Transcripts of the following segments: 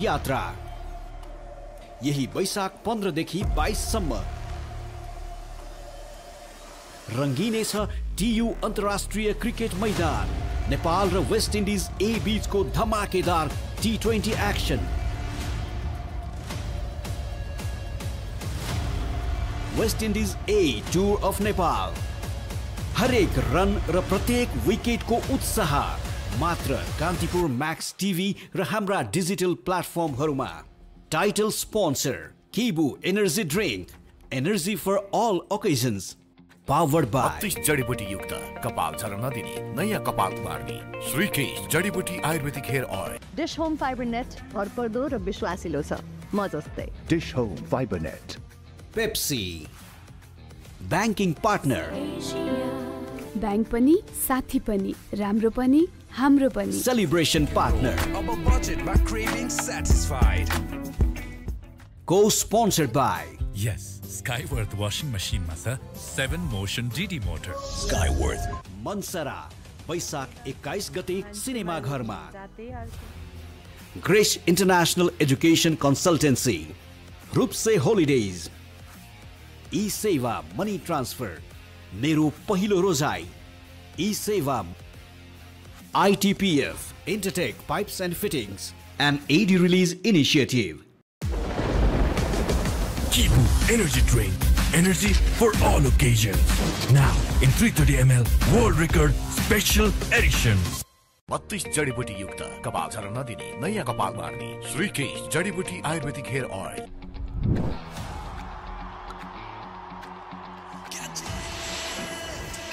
यात्रा यही वैशाख 15 देखि 22 सम्म रंगिने छ टियु अन्तर्राष्ट्रिय क्रिकेट मैदान। नेपाल र वेस्ट इन्डिज ए बीचको धमाकेदार T20 एक्सन। वेस्ट इन्डिज ए टुर अफ नेपाल। हरेक रन र प्रत्येक विकेटको उत्साह मात्र कान्तिपुर मैक्स टिभी र हाम्रा डिजिटल प्लेटफर्महरुमा। Title sponsor Kibu energy drink, energy for all occasions. Powered by 32 जडीबुटी युक्त कपाल झर्न नदिने नयाँ कपाल उमार्ने श्रीकेश जडीबुटी ayurvedic hair oil. Dish home fibre net भरपर्दो र विश्वासिलो छ, म जस्तै। Dish home fibre net. Pepsi banking partner. Bank पनि साथी पनि राम्रो पनि हाम्रो पनि। Celebration partner. अब बजेटमा क्रेभिङ स्याटिस्फाइड। को sponsored by yes Skyworth washing machine मा छ 7 motion GD motor। Skyworth Mansara वैशाख 21 गते सिनेमा घरमा। ग्रेस इंटरनेशनल एजुकेशन कंसल्टेंसी, रूपसे हॉलिडेज, ई सेवा मनी ट्रांसफर, मेरो पहिलो रोजाई, ई सेवा, ITPF, Intertech Pipes and Fittings, and AD Release Initiative. Kibu energy drink, energy for all occasions. Now in 330 ml world record special edition. 32 जडीबुटी युक्त कपाल झर्न नदिने नयाँ कपाल उमार्ने श्रीकेश जडीबुटी ayurvedic hair oil.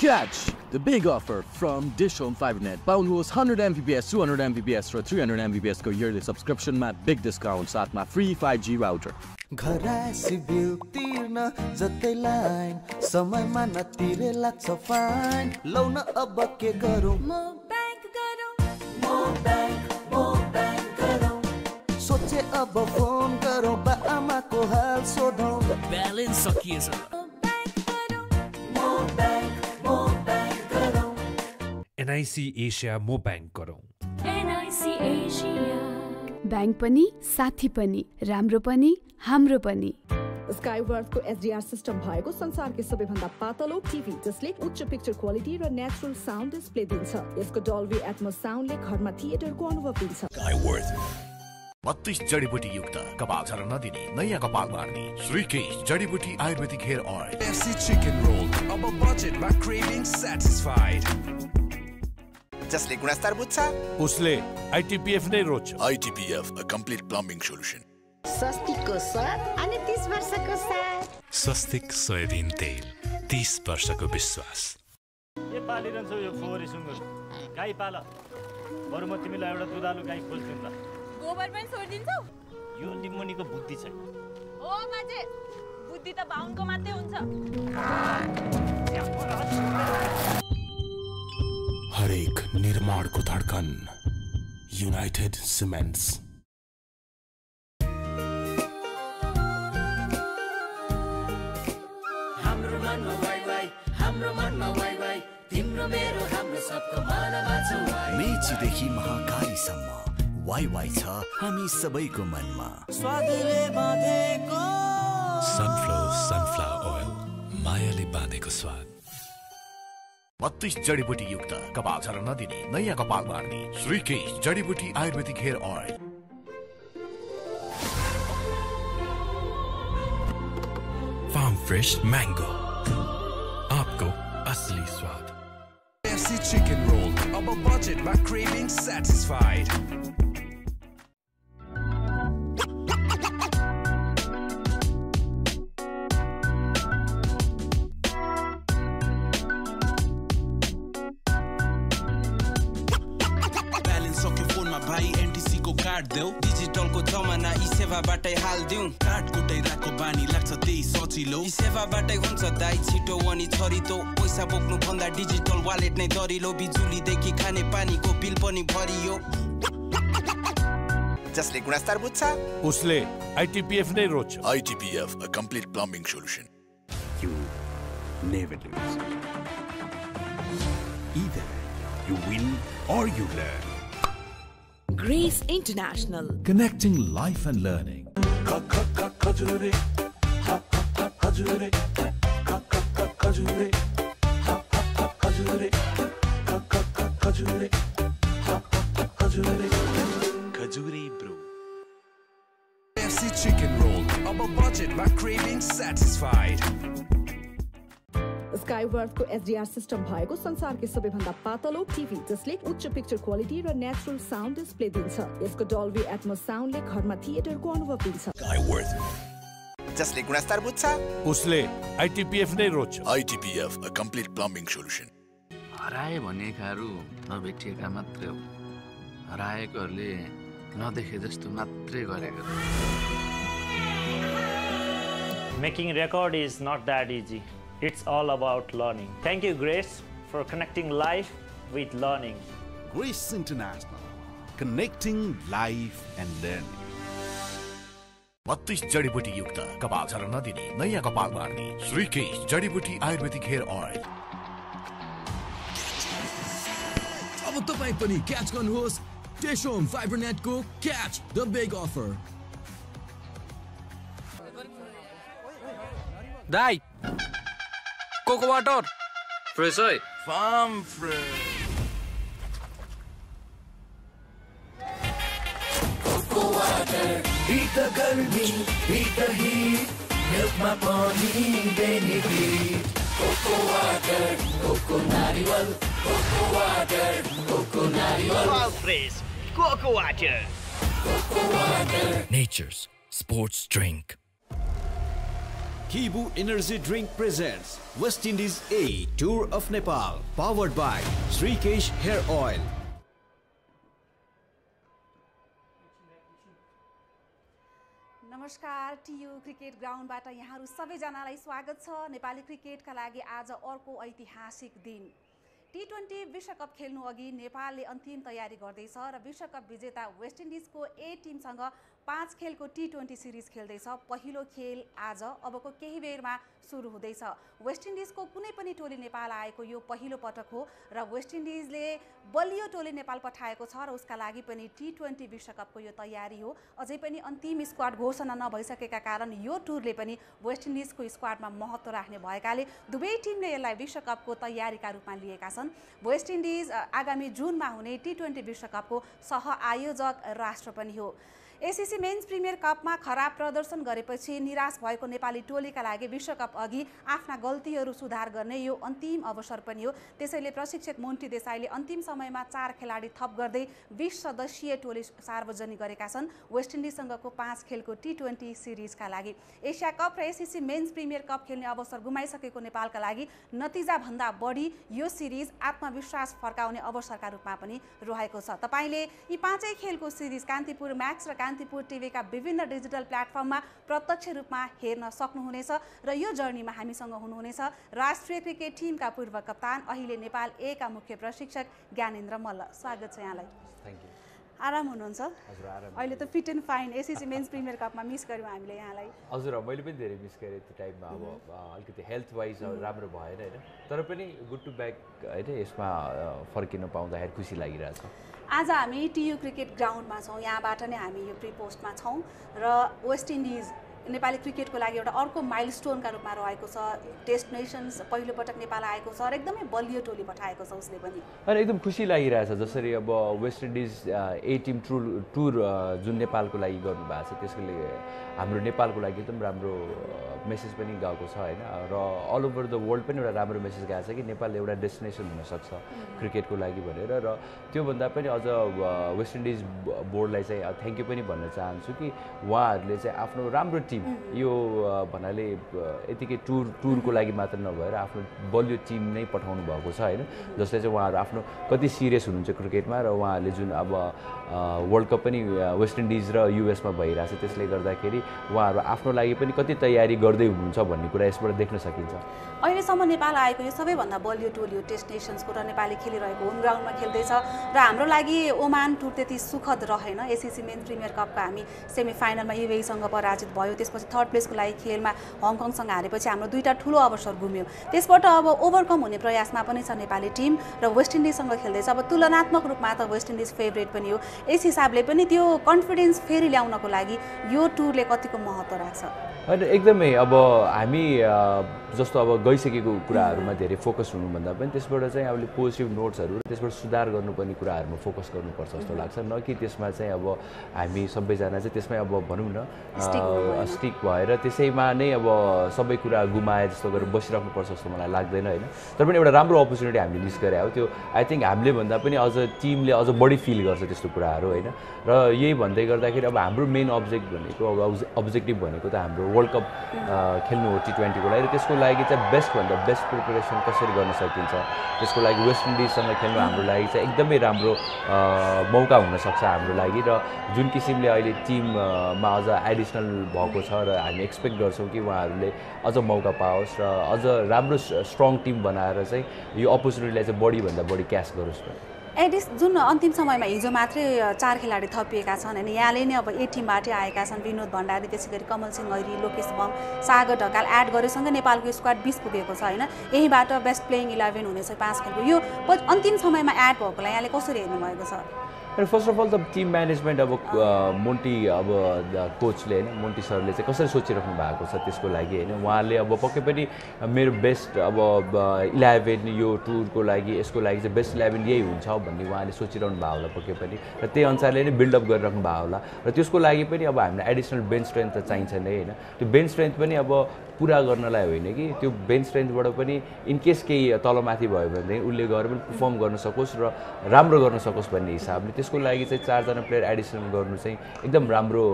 Catch the big offer from Dish Home FiberNet. Paulus 100 Mbps, 200 Mbps raw 300 Mbps को yearly subscription मा big discount साथमा free 5G router। घरासी बिल तिर्न जतै लाइन समयमा नतिरे लाग्छ फाइन। लौ न अब के गरौँ? म बैंक गरौँ, म बैंक गरौँ। सोचे अब फोन गरौँ, बा आमाको हाल सोधौँ। ब्यालेन्स सकिएछ। NIC एशिया मो बैंक गरौँ। NIC एशिया बैंक पनि साथी पनि राम्रो पनि हाम्रो पनि। स्काईवर्थ को SDR सिस्टम भएको संसारकै सबैभन्दा पातलो टिभी जसले उच्च पिक्चर क्वालिटी र नेचुरल साउन्ड डिस्प्ले दिन्छ। यसको डल्बी एटमोस साउन्डले घरमा थिएटरको अनुभव दिन्छ। Skyworth 32 जडीबुटी युक्त कपाल झर्न नदिने नयाँ कपाल उमार्ने श्रीकेश जडीबुटी ayurvedic hair oil. FC chicken roll, अब बजेटमा क्रेभिङ स्याटिस्फाइड। जसले गुणस्तर बुझ्छ उसले ITPF नै रोज्छ। ITPF a complete plumbing solution। स्वस्तिकको स्वाद अनि 30 वर्षको साथ। स्वस्तिक सोयाबिन तेल 30 वर्षको विश्वास। के पालिरहन्छौ यो फोहोरी सुँगुर? गाई पाल। बरु म तिमीलाई एउटा दुधालु गाई खोज्दिन ल। गोबर पनि छोड्दिन्छौ? यो लिम्मुनीको बुद्धि छैन। हो माजे, बुद्धि त बाहुनको मात्रै हुन्छ। हरेक निर्माणको धड्कन युनाइटेड सिमेन्ट्स। हाम्रो मनमा वाइ वाइ, हाम्रो मनमा वाइ वाइ, तिम्रो मेरो हाम्रो सबको मनमा छ वाइ। मेचीदेखि महाकालीसम्म वाइ वाइ छ हामी सबैको मनमा। स्वादले बाँधेको सनफ्लावर ओइल, मायाले बाँधेको स्वाद। 32 जडीबुटी युक्त कपाल झर्न नदिने नयाँ कपाल उमार्ने श्रीकेश जडीबुटी ayurvedic hair oil. Farm fresh mango, आपको असली स्वाद। FC chicken roll, अब बजेटमा क्रेभिङ स्याटिस्फाइड। देऊ डिजिटलको जमाना ई सेवाबाटै हाल्दिउँ। कार्ड कुटाइराको बानी लाग्छ त्यही सजिलो। ई सेवाबाटै हुन्छ दाइ छिटो अनि छरितो। पैसा बोक्नु भन्दा डिजिटल वालेट नै दरिलो। बिजुलीदेखि खाने पानीको बिल पनि भरियो। जसले गुणस्तर बुझ्छ उसले ITPF नै रोज्छ। ITPF a complete plumbing solution। You never lose. Either you win or you learn. Grace International. Connecting life and learning. FC chicken roll. Above budget, my craving satisfied. स्काईवर्थ को SDR सिस्टम भएको संसारकै सबैभन्दा पातलो TV जसले उच्च picture quality र natural sound display दिन्छ। यसको Dolby Atmos साउन्डले घरमा थिएटरको अनुभव दिन्छ। Skyworth. जसले गुणस्तर बुझ्छ उसले ITPF नै रोज्छ। ITPF, a complete plumbing solution. हराए भनेकाहरू नभेटिएका मात्रै हो। हराएकोहरूले नदेखे जस्तो मात्रै गरेको। Making record is not that easy. It's all about learning. Thank you, Grace, for connecting life with learning. Grace International. Connecting life and learning. 32 जडीबुटी युक्त कपाल झर्न नदिने नयाँ कपाल मार्ने श्रीकेश जडीबुटी आयुर्वेदिक हेयर ऑयल। अब तपाई पनि क्याच गर्नुहोस् टेशोम फाइबरनेट को क्याच द बिग अफर। दाइ कोको वाटर फ्रेश है farm fresh coco water beat गर्मी बीट हिट मिल्कमा पनि बेनिफिट कोको वाटर कोको नारियल कोको वाटर कोको नारियल fresh coco water Nature's sports drink. Kibu Energy Drink presents West Indies A Tour of Nepal, powered by Srikesh Hair Oil. नमस्कार TU cricket ग्राउन्डबाट यहाँहरू सबैजनालाई स्वागत छ। नेपाली क्रिकेटका लागि आज अर्को ऐतिहासिक दिन। T20 विश्वकप खेल्नु अघि नेपालले अन्तिम तयारी गर्दैछ र विश्वकप विजेता वेस्ट इन्डिजको ए टिमसँग 5 खेलको T20 सिरिज खेल्दैछ। पहिलो खेल आज अबको केही बेरमा सुरु हुँदैछ। वेस्ट इन्डिजको कुनै पनि टोली नेपाल आएको यो पहिलो पटक हो र वेस्ट इन्डिजले बलियो टोली नेपाल पठाएको छ र उसका लागि पनि T20 विश्वकपको यो तयारी हो। अझै पनि अन्तिम स्क्वाड घोषणा नभइसकेका कारण यो टुरले पनि वेस्ट इन्डिजको स्क्वाडमा महत्त्व राख्ने भएकाले दुवै टिमले यसलाई विश्वकपको तयारीका रूपमा लिएका छन्। वेस्ट इन्डिज आगामी जुनमा हुने T20 विश्वकपको सह आयोजक राष्ट्र पनि हो। एसीसी मेन्स प्रिमियर कपमा खराब प्रदर्शन गरेपछि निराश भएको नेपाली टोलीका लागि विश्वकप अघि आफ्ना गल्तीहरू सुधार गर्ने यो अन्तिम अवसर पनि हो। त्यसैले प्रशिक्षक मोन्टी देसाईले अन्तिम समयमा 4 खेलाडी थप गर्दै 20 सदस्यीय टोली सार्वजनिक गरेका छन् वेस्ट इन्डिजसँगको 5 खेलको T20 सिरिजका लागि। एसिया कप र एसीसी मेन्स प्रिमियर कप खेल्ने अवसर गुमाइसकेको नेपालका लागि नतिजाभन्दा बढी यो सिरिज आत्मविश्वास फर्काउने अवसरका रूपमा पनि रहेको छ। तपाईले यी 5 खेलको सिरिज कान्तिपुर म्याक्स र कान्तिपुर टिभीका विभिन्न डिजिटल प्लेटफर्ममा प्रत्यक्ष रूपमा हेर्न सक्नुहुनेछ र यो जर्नीमा हामीसँग हुनुहुनेछ राष्ट्रिय क्रिकेट टिमका पूर्व कप्तान अहिले नेपाल ए का मुख्य प्रशिक्षक ज्ञानेन्द्र मल्ल। स्वागत छ यहाँलाई। Thank you. आराम हुनुहुन्छ? हजुर आराम। अहिले त fit and fine ACC men's premier कपमा मिस गर्यौं हामीले यहाँलाई। हजुर मैले पनि धेरै मिस गरेँ त्यो टाइममा। अब अलिकति हेल्थ वाइज राम्रो भएन हैन, तर पनि गुड टु ब्याक हैन यसमा फर्किन पाउँदाखेरि खुसी लागिरहेछ। आज हामी टियु क्रिकेट ग्राउन्डमा छौँ। यहाँबाट नै हामी यो प्री पोस्टमा छौँ र वेस्ट इन्डिज नेपाली क्रिकेटको लागि एउटा अर्को माइलस्टोनका रूपमा रहेको छ। टेस्ट नेसन्स पहिलो पटक नेपाल आएको छ र एकदमै बलियो टोली पठाएको छ उसले पनि। अनि एकदम खुसी लागिरहेछ जसरी अब वेस्ट इन्डिज ए टिम टुर जुन नेपालको लागि गर्नुभएको छ त्यसले हाम्रो नेपालको लागि एकदम राम्रो मेसेज पनि गएको छ हैन, र अल ओभर द वर्ल्ड पनि एउटा राम्रो मेसेज गएको छ कि नेपाल एउटा डेस्टिनेसन हुनसक्छ क्रिकेटको लागि भनेर। र त्योभन्दा पनि अझ वेस्ट इन्डिज बोर्डलाई चाहिँ थ्याङ्क यू पनि भन्न चाहन्छु कि उहाँहरूले चाहिँ आफ्नो राम्रो टिम यो भन्नाले यतिकै टुरको लागि मात्र नभएर आफ्नो बलियो टिम नै पठाउनु भएको छ हैन, जसले चाहिँ उहाँहरू आफ्नो कति सिरियस हुनुहुन्छ क्रिकेटमा र उहाँहरूले जुन अब वर्ल्ड कप पनि वेस्ट इन्डिज र युएसमा भइरहेछ त्यसले गर्दाखेरि उहाँहरू आफ्नो लागि पनि कति तयारी गर्दै हुनुहुन्छ भन्ने कुरा यसबाट देख्न सकिन्छ। अहिले अहिलेसम्म नेपाल आएको यो सबैभन्दा बलियो टोली हो टेस्ट नेसन्सको र नेपालले खेलिरहेको होम ग्राउन्डमा खेल्दैछ र हाम्रो लागि ओमान टुर त्यति सुखद रहेन। एसिसी मेन प्रिमियर कपका हामी सेमिफाइनलमा युएईसँग पराजित भयो, त्यसपछि थर्ड प्लेसको लागि खेलमा हङकङसँग हारेपछि हाम्रो दुईटा ठुलो अवसर गुम्यो। त्यसबाट अब ओभरकम हुने प्रयासमा पनि छ नेपाली टिम र वेस्ट इन्डिजसँग खेल्दैछ। अब तुलनात्मक रूपमा त वेस्ट इन्डिज फेभरेट पनि हो, यस हिसाबले पनि त्यो कन्फिडेन्स फेरि ल्याउनको लागि यो टुरले कतिको महत्त्व राख्छ? होइन एकदमै अब हामी जस्तो अब गइसकेको कुराहरूमा धेरै फोकस हुनुभन्दा पनि त्यसबाट चाहिँ हामीले पोजिटिभ नोट्सहरू र त्यसबाट सुधार गर्नुपर्ने कुराहरूमा फोकस गर्नुपर्छ जस्तो लाग्छ, न कि त्यसमा चाहिँ अब हामी सबैजना चाहिँ त्यसमै अब भनौँ न स्टिक भएर त्यसैमा नै अब सबै कुरा गुमाए जस्तो गरेर बसिराख्नुपर्छ जस्तो मलाई लाग्दैन होइन। तर पनि एउटा राम्रो अपर्च्युनिटी हामीले मिस गरे हो, त्यो आई थिङ्क हामीले भन्दा पनि अझ टिमले अझ बढी फिल गर्छ त्यस्तो कुराहरू होइन। र यही भन्दै गर्दाखेरि अब हाम्रो मेन अब्जेक्ट भनेको अब अब्जेक्टिभ भनेको त हाम्रो वर्ल्ड कप खेल्नु हो T20को लागि, र त्यसको लागि चाहिँ बेस्टभन्दा बेस्ट प्रिपरेसन कसरी गर्न सकिन्छ, त्यसको लागि वेस्ट इन्डिजसँग खेल्नु हाम्रो लागि चाहिँ एकदमै राम्रो मौका हुनसक्छ हाम्रो लागि। र जुन किसिमले अहिले टिममा अझ एडिसनल भएको छ र हामी एक्सपेक्ट गर्छौँ कि उहाँहरूले अझ मौका पाओस् र अझ राम्रो स्ट्रङ टिम बनाएर चाहिँ यो अपर्च्युनिटीलाई चाहिँ बढीभन्दा बढी क्याच गरोस्। जुन अन्तिम समयमा हिजो मात्रै 4 खेलाडी थपिएका छन् होइन, यहाँले नै अब ए टिमबाटै आएका छन्, विनोद भण्डारी, त्यसै गरी कमल सिंह ऐरी, लोकेश बम, सागर ढकाल एड गरेसँगै नेपालको स्क्वाड 20 पुगेको छ होइन। यहीँबाट बेस्ट प्लेइङ 11 हुनेछ 5 खेलको। यो अन्तिम समयमा एड भएकोलाई यहाँले कसरी हेर्नुभएको छ? फर्स्ट अफ अल त टिम म्यानेजमेन्ट अब मोन्टी अब कोचले होइन मोन्टी सरले चाहिँ कसरी सोचिराख्नु भएको छ त्यसको लागि होइन। उहाँले अब पक्कै पनि मेरो बेस्ट अब 11 यो टुरको लागि यसको लागि चाहिँ बेस्ट 11 यही हुन्छ भन्ने उहाँले सोचिरहनु भएको होला पक्कै पनि, र त्यही अनुसारले नै बिल्डअप गरिराख्नु भएको होला। र त्यसको लागि पनि अब हामीलाई एडिसनल बेन्च स्ट्रेन्थ त चाहिन्छ नै होइन। त्यो बेन्च स्ट्रेन्थ पनि अब पुरा गर्नलाई होइन कि त्यो बेन्च स्ट्रेन्थबाट पनि इनकेस केही तलमाथि भयो भनेदेखि उसले गएर पनि पर्फर्म गर्न सकोस् र राम्रो गर्न सकोस् भन्ने हिसाबले त्यसको लागि चाहिँ 4 जना प्लेयर एडिसनल गर्नु चाहिँ एकदम राम्रो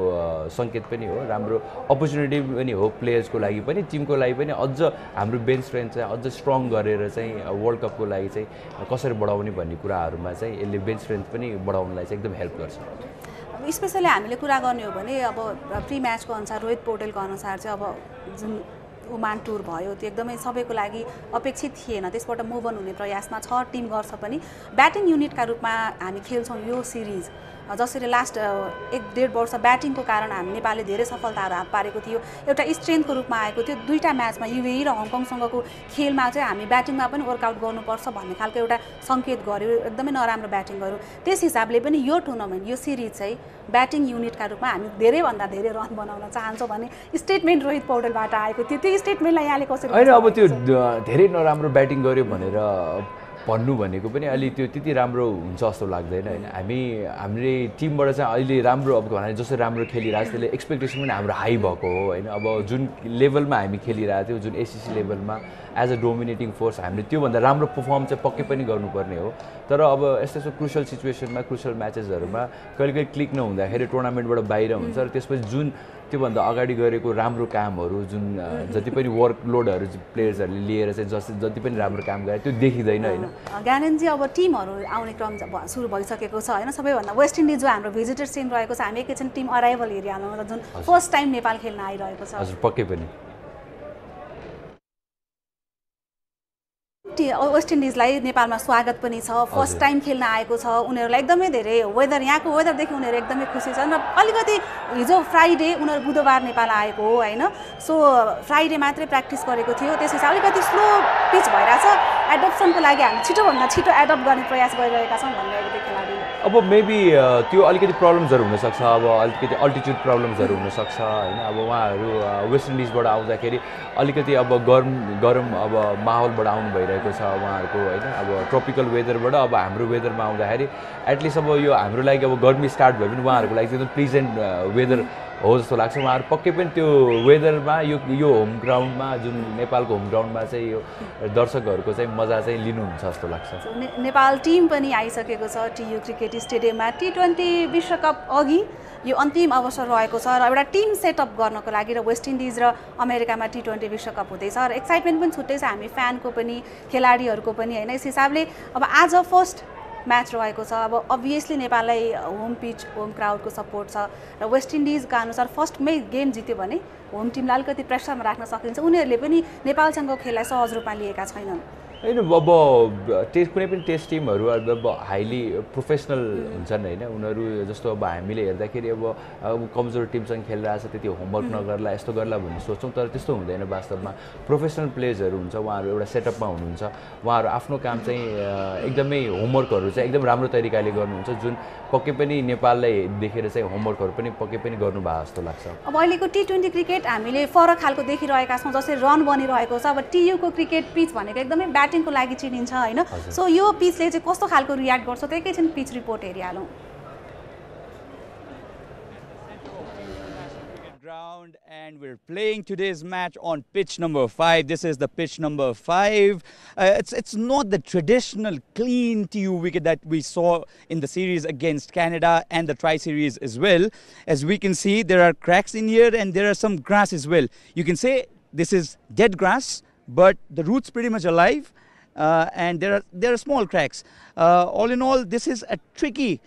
सङ्केत पनि हो, राम्रो अपर्च्युनिटी पनि हो प्लेयर्सको लागि पनि, टिमको लागि पनि। अझ हाम्रो बेन्च स्ट्रेन्थ चाहिँ अझ स्ट्रङ गरेर चाहिँ वर्ल्ड कपको लागि चाहिँ कसरी बढाउने भन्ने कुराहरूमा चाहिँ यसले बेन्च स्ट्रेन्थ पनि बढाउनलाई चाहिँ एकदम हेल्प गर्छ। स्पेसली हामीले कुरा गर्ने हो भने अब प्री म्याचको अनुसार रोहित पौडेलको अनुसार चाहिँ अब जुन ओमान टुर भयो त्यो एकदमै सबैको लागि अपेक्षित थिएन, त्यसबाट मुभ अन हुने प्रयासमा छ, टिम गर्छ पनि। ब्याटिङ युनिटका रूपमा हामी खेल्छौँ यो सिरिज, जसरी लास्ट 1-1.5 वर्ष ब्याटिङको कारण हामी नेपालले धेरै सफलताहरू हात पारेको थियो, एउटा स्ट्रेन्थको रूपमा आएको थियो। दुईटा म्याचमा युएई र हङकङसँगको खेलमा चाहिँ हामी ब्याटिङमा पनि वर्कआउट गर्नुपर्छ भन्ने खालको एउटा सङ्केत गर्यो, एकदमै नराम्रो ब्याटिङ गर्यो। त्यस हिसाबले पनि यो टुर्नामेन्ट यो सिरिज चाहिँ ब्याटिङ युनिटका रूपमा हामी धेरैभन्दा धेरै रन बनाउन चाहन्छौँ भन्ने स्टेटमेन्ट रोहित पौडेलबाट आएको थियो। त्यो स्टेटमेन्टलाई यहाँले कसरी? होइन अब त्यो धेरै नराम्रो ब्याटिङ गर्यो भनेर भन्नु भनेको पनि अलि त्यो त्यति राम्रो हुन्छ जस्तो लाग्दैन होइन। हामीले टिमबाट चाहिँ अहिले राम्रो अब भने जसरी राम्रो खेलिरहेको छ त्यसले एक्सपेक्टेसन पनि हाम्रो हाई भएको हो होइन। अब जुन लेभलमा हामी खेलिरहेको थियौँ जुन एसिसी लेभलमा एज अ डोमिनेटिङ फोर्स हामीले त्योभन्दा राम्रो पर्फर्म चाहिँ पक्कै पनि गर्नुपर्ने हो। तर अब यस्तो यस्तो क्रुसल सिचुएसनमा क्रुसल म्याचेसहरूमा कहिले कहिले क्लिक नहुँदाखेरि टुर्नामेन्टबाट बाहिर हुन्छ र त्यसपछि जुन त्योभन्दा अगाडि गरेको राम्रो कामहरू जुन जति पनि वर्कलोडहरू प्लेयर्सहरूले लिएर चाहिँ जति पनि राम्रो काम गरे त्यो देखिँदैन होइन। ज्ञानेनजी अब टिमहरू आउने क्रम सुरु भइसकेको छ होइन। सबैभन्दा वेस्ट इन्डिज जो हाम्रो भिजिटर्स टिम रहेको छ, हामी एकैछिन टिम अराइभल हेरिहालौँ जुन फर्स्ट टाइम नेपाल खेल्न आइरहेको छ। हजुर पक्कै पनि वेस्ट इन्डिजलाई नेपालमा स्वागत पनि छ, फर्स्ट टाइम खेल्न आएको छ, उनीहरूलाई एकदमै धेरै यहाँको वेदरदेखि उनीहरू एकदमै खुसी छन्। र अलिकति हिजो फ्राइडे उनीहरू बुधबार नेपाल आएको हो होइन, सो फ्राइडे मात्रै प्र्याक्टिस गरेको थियो, त्यस हिसाबले अलिकति स्लो पिच भइरहेछ। एडप्सनको लागि हामी छिटोभन्दा छिटो एडप्ट गर्ने प्रयास गरिरहेका छौँ भनिरहेको थियो खेलाडीले। अब मेबी त्यो अलिकति प्रब्लम्सहरू हुनसक्छ, अब अलिकति अल्टिट्युड प्रब्लम्सहरू हुनसक्छ होइन। अब उहाँहरू वेस्ट इन्डिजबाट आउँदाखेरि अलिकति अब गरम अब माहौलबाट आउनु भइरहेको छ उहाँहरूको होइन। अब ट्रोपिकल वेदरबाट अब हाम्रो वेदरमा आउँदाखेरि एटलिस्ट अब यो हाम्रो लागि अब गर्मी स्टार्ट भयो भने उहाँहरूको लागि एकदम प्लिजेन्ट वेदर हो जस्तो लाग्छ। उहाँहरू पक्कै पनि त्यो वेदरमा यो होम ग्राउन्डमा जुन नेपालको होम ग्राउन्डमा चाहिँ यो दर्शकहरूको चाहिँ मजा चाहिँ लिनुहुन्छ जस्तो लाग्छ। नेपाल टिम पनि आइसकेको छ टियु क्रिकेट स्टेडियममा। T20 विश्वकप अघि यो अन्तिम अवसर रहेको छ र एउटा टिम सेटअप गर्नको लागि र वेस्ट इन्डिज र अमेरिकामा T20 विश्वकप हुँदैछ र एक्साइटमेन्ट पनि छुट्टै छ हामी फ्यानको पनि खेलाडीहरूको पनि होइन। यस हिसाबले अब आज फर्स्ट म्याच रहेको छ। अब अभियसली नेपाललाई होम पिच होम क्राउडको सपोर्ट छ र वेस्ट इन्डिजका अनुसार फर्स्टमै गेम जित्यो भने होम टिमलाई अलिकति प्रेसरमा राख्न सकिन्छ। उनीहरूले पनि नेपालसँगको खेललाई सहज रूपमा लिएका छैनन्। होइन अब कुनै पनि टेस्ट टिमहरू अब हाइली प्रोफेसनल हुन्छन् होइन। उनीहरू जस्तो अब हामीले हेर्दाखेरि अब कमजोर टिमसँग खेलिरहेछ त्यति होमवर्क नगर्ला यस्तो गर्ला भन्ने सोच्छौँ, तर त्यस्तो हुँदैन। वास्तवमा प्रोफेसनल प्लेयर्सहरू हुन्छ, उहाँहरू एउटा सेटअपमा हुनुहुन्छ, उहाँहरू आफ्नो काम चाहिँ एकदमै होमवर्कहरू चाहिँ एकदम राम्रो तरिकाले गर्नुहुन्छ, जुन पक्कै पनि नेपाललाई देखेर चाहिँ होमवर्कहरू पनि पक्कै पनि गर्नुभयो जस्तो लाग्छ। अब अहिलेको T20 क्रिकेट हामीले फरक खालको देखिरहेका छौँ, जसरी रन बनिरहेको छ। अब TU को क्रिकेट पिच भनेको एकदमै ब्याटिङको लागि चिनिन्छ होइन। सो यो पिचले चाहिँ कस्तो खालको रियाक्ट गर्छ त्यो एकैछिन पिच रिपोर्ट हेरिहालौँ। Ground and we're playing today's match on pitch number 5. This is the pitch number 5. It's not the traditional clean TU wicket that we saw in the series against Canada and the tri-series as well. As we can see, there are cracks in here and there are some grass as well. You can say this is dead grass, but the roots pretty much alive, and there are small cracks. All in all, this is a tricky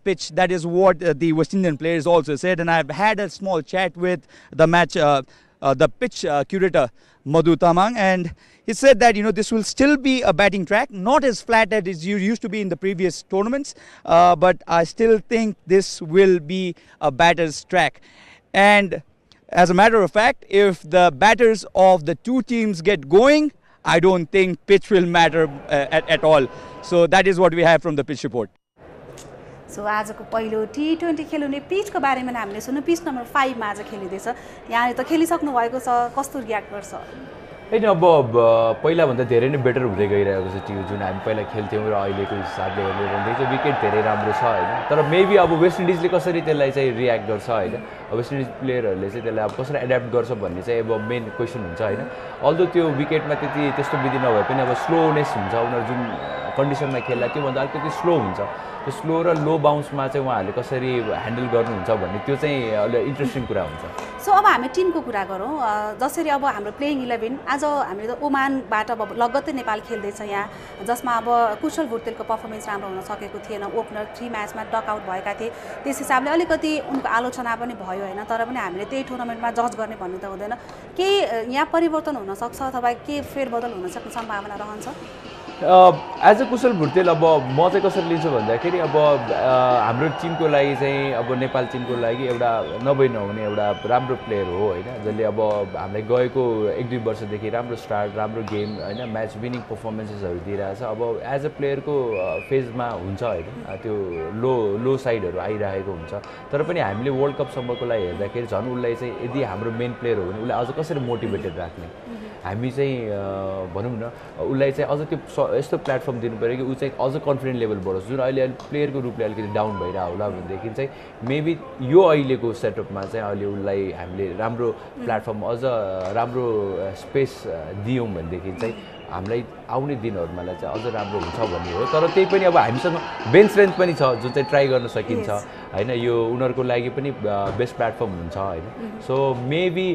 pitch. That is what the West Indian players also said, and I've had a small chat with the pitch curator Madhu Tamang, and he said that this will still be a batting track, not as flat as it used to be in the previous tournaments, but I still think this will be a batter's track. And as a matter of fact, if the batters of the two teams get going, I don't think pitch will matter at all. So that is what we have from the pitch report. सो आजको पहिलो T20 खेल्ने पिचको बारेमा हामीले सुन्नु। Pitch number 5 मा आज खेलिँदैछ। यहाँले त खेलिसक्नु भएको छ, कस्तो रियाक्ट गर्छ? होइन अब पहिलाभन्दा धेरै नै बेटर हुँदै गइरहेको छ टिम। जुन हामी पहिला खेल्थ्यौँ र अहिलेको हिसाबले हेर्ने भन्दै चाहिँ विकेट धेरै राम्रो छ होइन। तर मेबी अब वेस्ट इन्डिजले कसरी त्यसलाई चाहिँ रियाक्ट गर्छ होइन, वेस्ट इन्डिज प्लेयरहरूले चाहिँ त्यसलाई अब कसरी एड्याप्ट गर्छ भन्ने चाहिँ अब मेन क्वेसन हुन्छ होइन। अल्दो त्यो विकेटमा त्यस्तो विधि नभए पनि अब स्लोनेस हुन्छ, उनीहरू जुन कन्डिसनमा खेल्दा त्योभन्दा अलिकति स्लो हुन्छ। त्यो स्लो र लो बाउन्समा चाहिँ उहाँहरूले कसरी ह्यान्डल गर्नुहुन्छ भन्ने त्यो चाहिँ अलि इन्ट्रेस्टिङ कुरा हुन्छ। सो अब हामी टिमको कुरा गरौँ। जसरी अब हाम्रो प्लेइङ 11 आज हामीले त ओमानबाट अब लगत्तै नेपाल खेल्दैछ यहाँ, जसमा अब कुशल भुटेलको पर्फर्मेन्स राम्रो हुन सकेको थिएन। ओपनर 3 म्याचमा डकआउट भएका थिए, त्यस हिसाबले अलिकति उनको आलोचना पनि भयो होइन। तर पनि हामीले त्यही टुर्नामेन्टमा जज गर्ने भन्ने त हुँदैन। केही यहाँ परिवर्तन हुनसक्छ अथवा के फेरबदल हुन सक्ने सम्भावना रहन्छ? एज अ कुशल भुटेल अब म चाहिँ कसरी लिन्छु भन्दाखेरि अब हाम्रो टिमको लागि चाहिँ अब नेपाल टिमको लागि एउटा नभई नहुने एउटा राम्रो प्लेयर हो होइन, जसले अब हामीलाई गएको 1-2 वर्षदेखि राम्रो स्टार्ट राम्रो गेम होइन म्याच विनिङ पर्फर्मेन्सेसहरू दिइरहेछ। अब एज अ प्लेयरको फेजमा हुन्छ होइन, त्यो लो साइडहरू आइरहेको हुन्छ। तर पनि हामीले वर्ल्ड कपसम्मको लागि हेर्दाखेरि झन् उसलाई चाहिँ यदि हाम्रो मेन प्लेयर हो भने उसलाई अझ कसरी मोटिभेटेड राख्ने, हामी चाहिँ भनौँ न उसलाई चाहिँ अझ त्यो यस्तो प्लेटफर्म दिनु पऱ्यो कि ऊ चाहिँ अझ कन्फिडेन्ट लेभल बढोस्। जुन अहिले प्लेयरको रूपले अलिकति डाउन भइरहेको होला भनेदेखि चाहिँ मेबी यो अहिलेको सेटअपमा चाहिँ अहिले उसलाई हामीले राम्रो प्लेटफर्म अझ राम्रो स्पेस दियौँ भनेदेखि चाहिँ हामीलाई आउने दिनहरूमा चाहिँ अझ राम्रो हुन्छ भन्ने हो। तर त्यही पनि अब हामीसँग बेन्च स्ट्रेन्थ पनि छ जुन चाहिँ ट्राई गर्न सकिन्छ होइन, यो उनीहरूको लागि पनि बेस्ट प्लेटफर्म हुन्छ होइन। सो मेबी